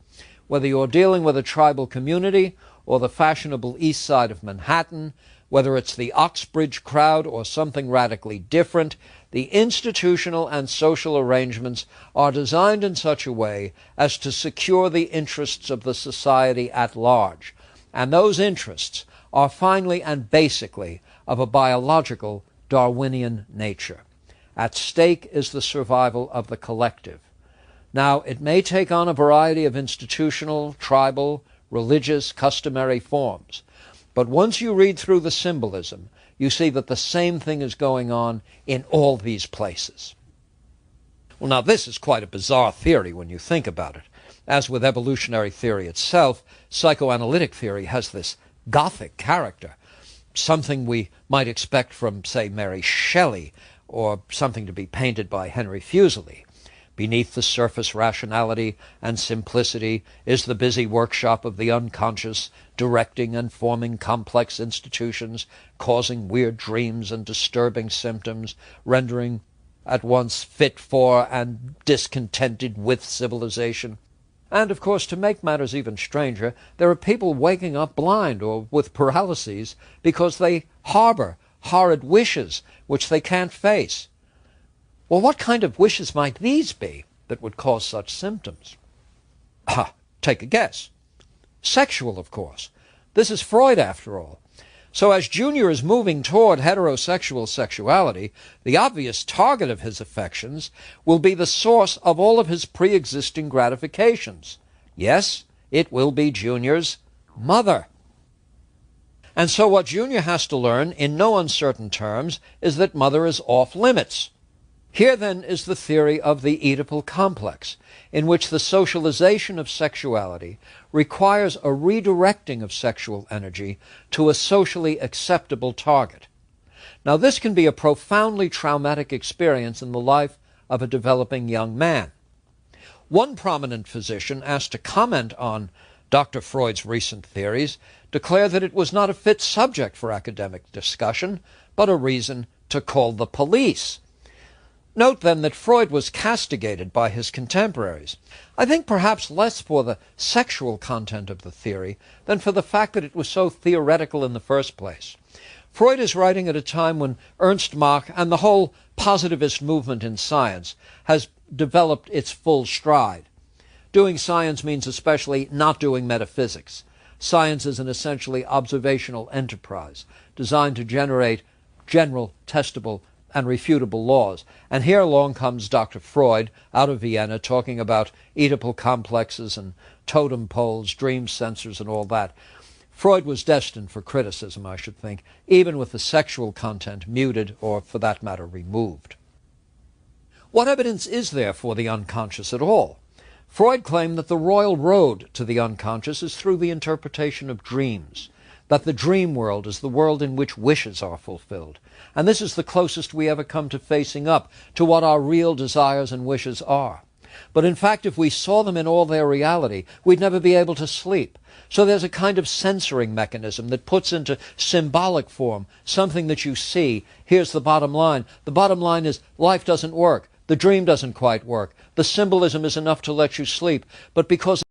Whether you're dealing with a tribal community or the fashionable east side of Manhattan, whether it's the Oxbridge crowd or something radically different, the institutional and social arrangements are designed in such a way as to secure the interests of the society at large. And those interests are finally and basically of a biological Darwinian nature. At stake is the survival of the collective. Now, it may take on a variety of institutional, tribal, religious, customary forms, but once you read through the symbolism, you see that the same thing is going on in all these places. Well, now, this is quite a bizarre theory when you think about it. As with evolutionary theory itself, psychoanalytic theory has this Gothic character, something we might expect from, say, Mary Shelley, or something to be painted by Henry Fuseli. Beneath the surface rationality and simplicity is the busy workshop of the unconscious, directing and forming complex institutions, causing weird dreams and disturbing symptoms, rendering at once fit for and discontented with civilization. And, of course, to make matters even stranger, there are people waking up blind or with paralyses because they harbor horrid wishes which they can't face. Well, what kind of wishes might these be? that would cause such symptoms? Take a guess. Sexual, of course. This is Freud, after all. So as Junior is moving toward heterosexual sexuality, the obvious target of his affections will be the source of all of his pre-existing gratifications. Yes, it will be Junior's mother. And so what Junior has to learn, in no uncertain terms, is that mother is off limits. Here, then, is the theory of the Oedipal complex, in which the socialization of sexuality requires a redirecting of sexual energy to a socially acceptable target. Now, this can be a profoundly traumatic experience in the life of a developing young man. One prominent physician, asked to comment on Dr. Freud's recent theories, declared that it was not a fit subject for academic discussion, but a reason to call the police. Note, then, that Freud was castigated by his contemporaries, I think perhaps less for the sexual content of the theory than for the fact that it was so theoretical in the first place. Freud is writing at a time when Ernst Mach and the whole positivist movement in science has developed its full stride. Doing science means especially not doing metaphysics. Science is an essentially observational enterprise designed to generate general, testable, and refutable laws. And here along comes Dr. Freud out of Vienna talking about Oedipal complexes and totem poles, dream sensors, and all that. Freud was destined for criticism, I should think, even with the sexual content muted or, for that matter, removed. What evidence is there for the unconscious at all? Freud claimed that the royal road to the unconscious is through the interpretation of dreams, that the dream world is the world in which wishes are fulfilled. And this is the closest we ever come to facing up to what our real desires and wishes are. But in fact, if we saw them in all their reality, we'd never be able to sleep. So there's a kind of censoring mechanism that puts into symbolic form something that you see. Here's the bottom line. The bottom line is life doesn't work. The dream doesn't quite work. The symbolism is enough to let you sleep. But because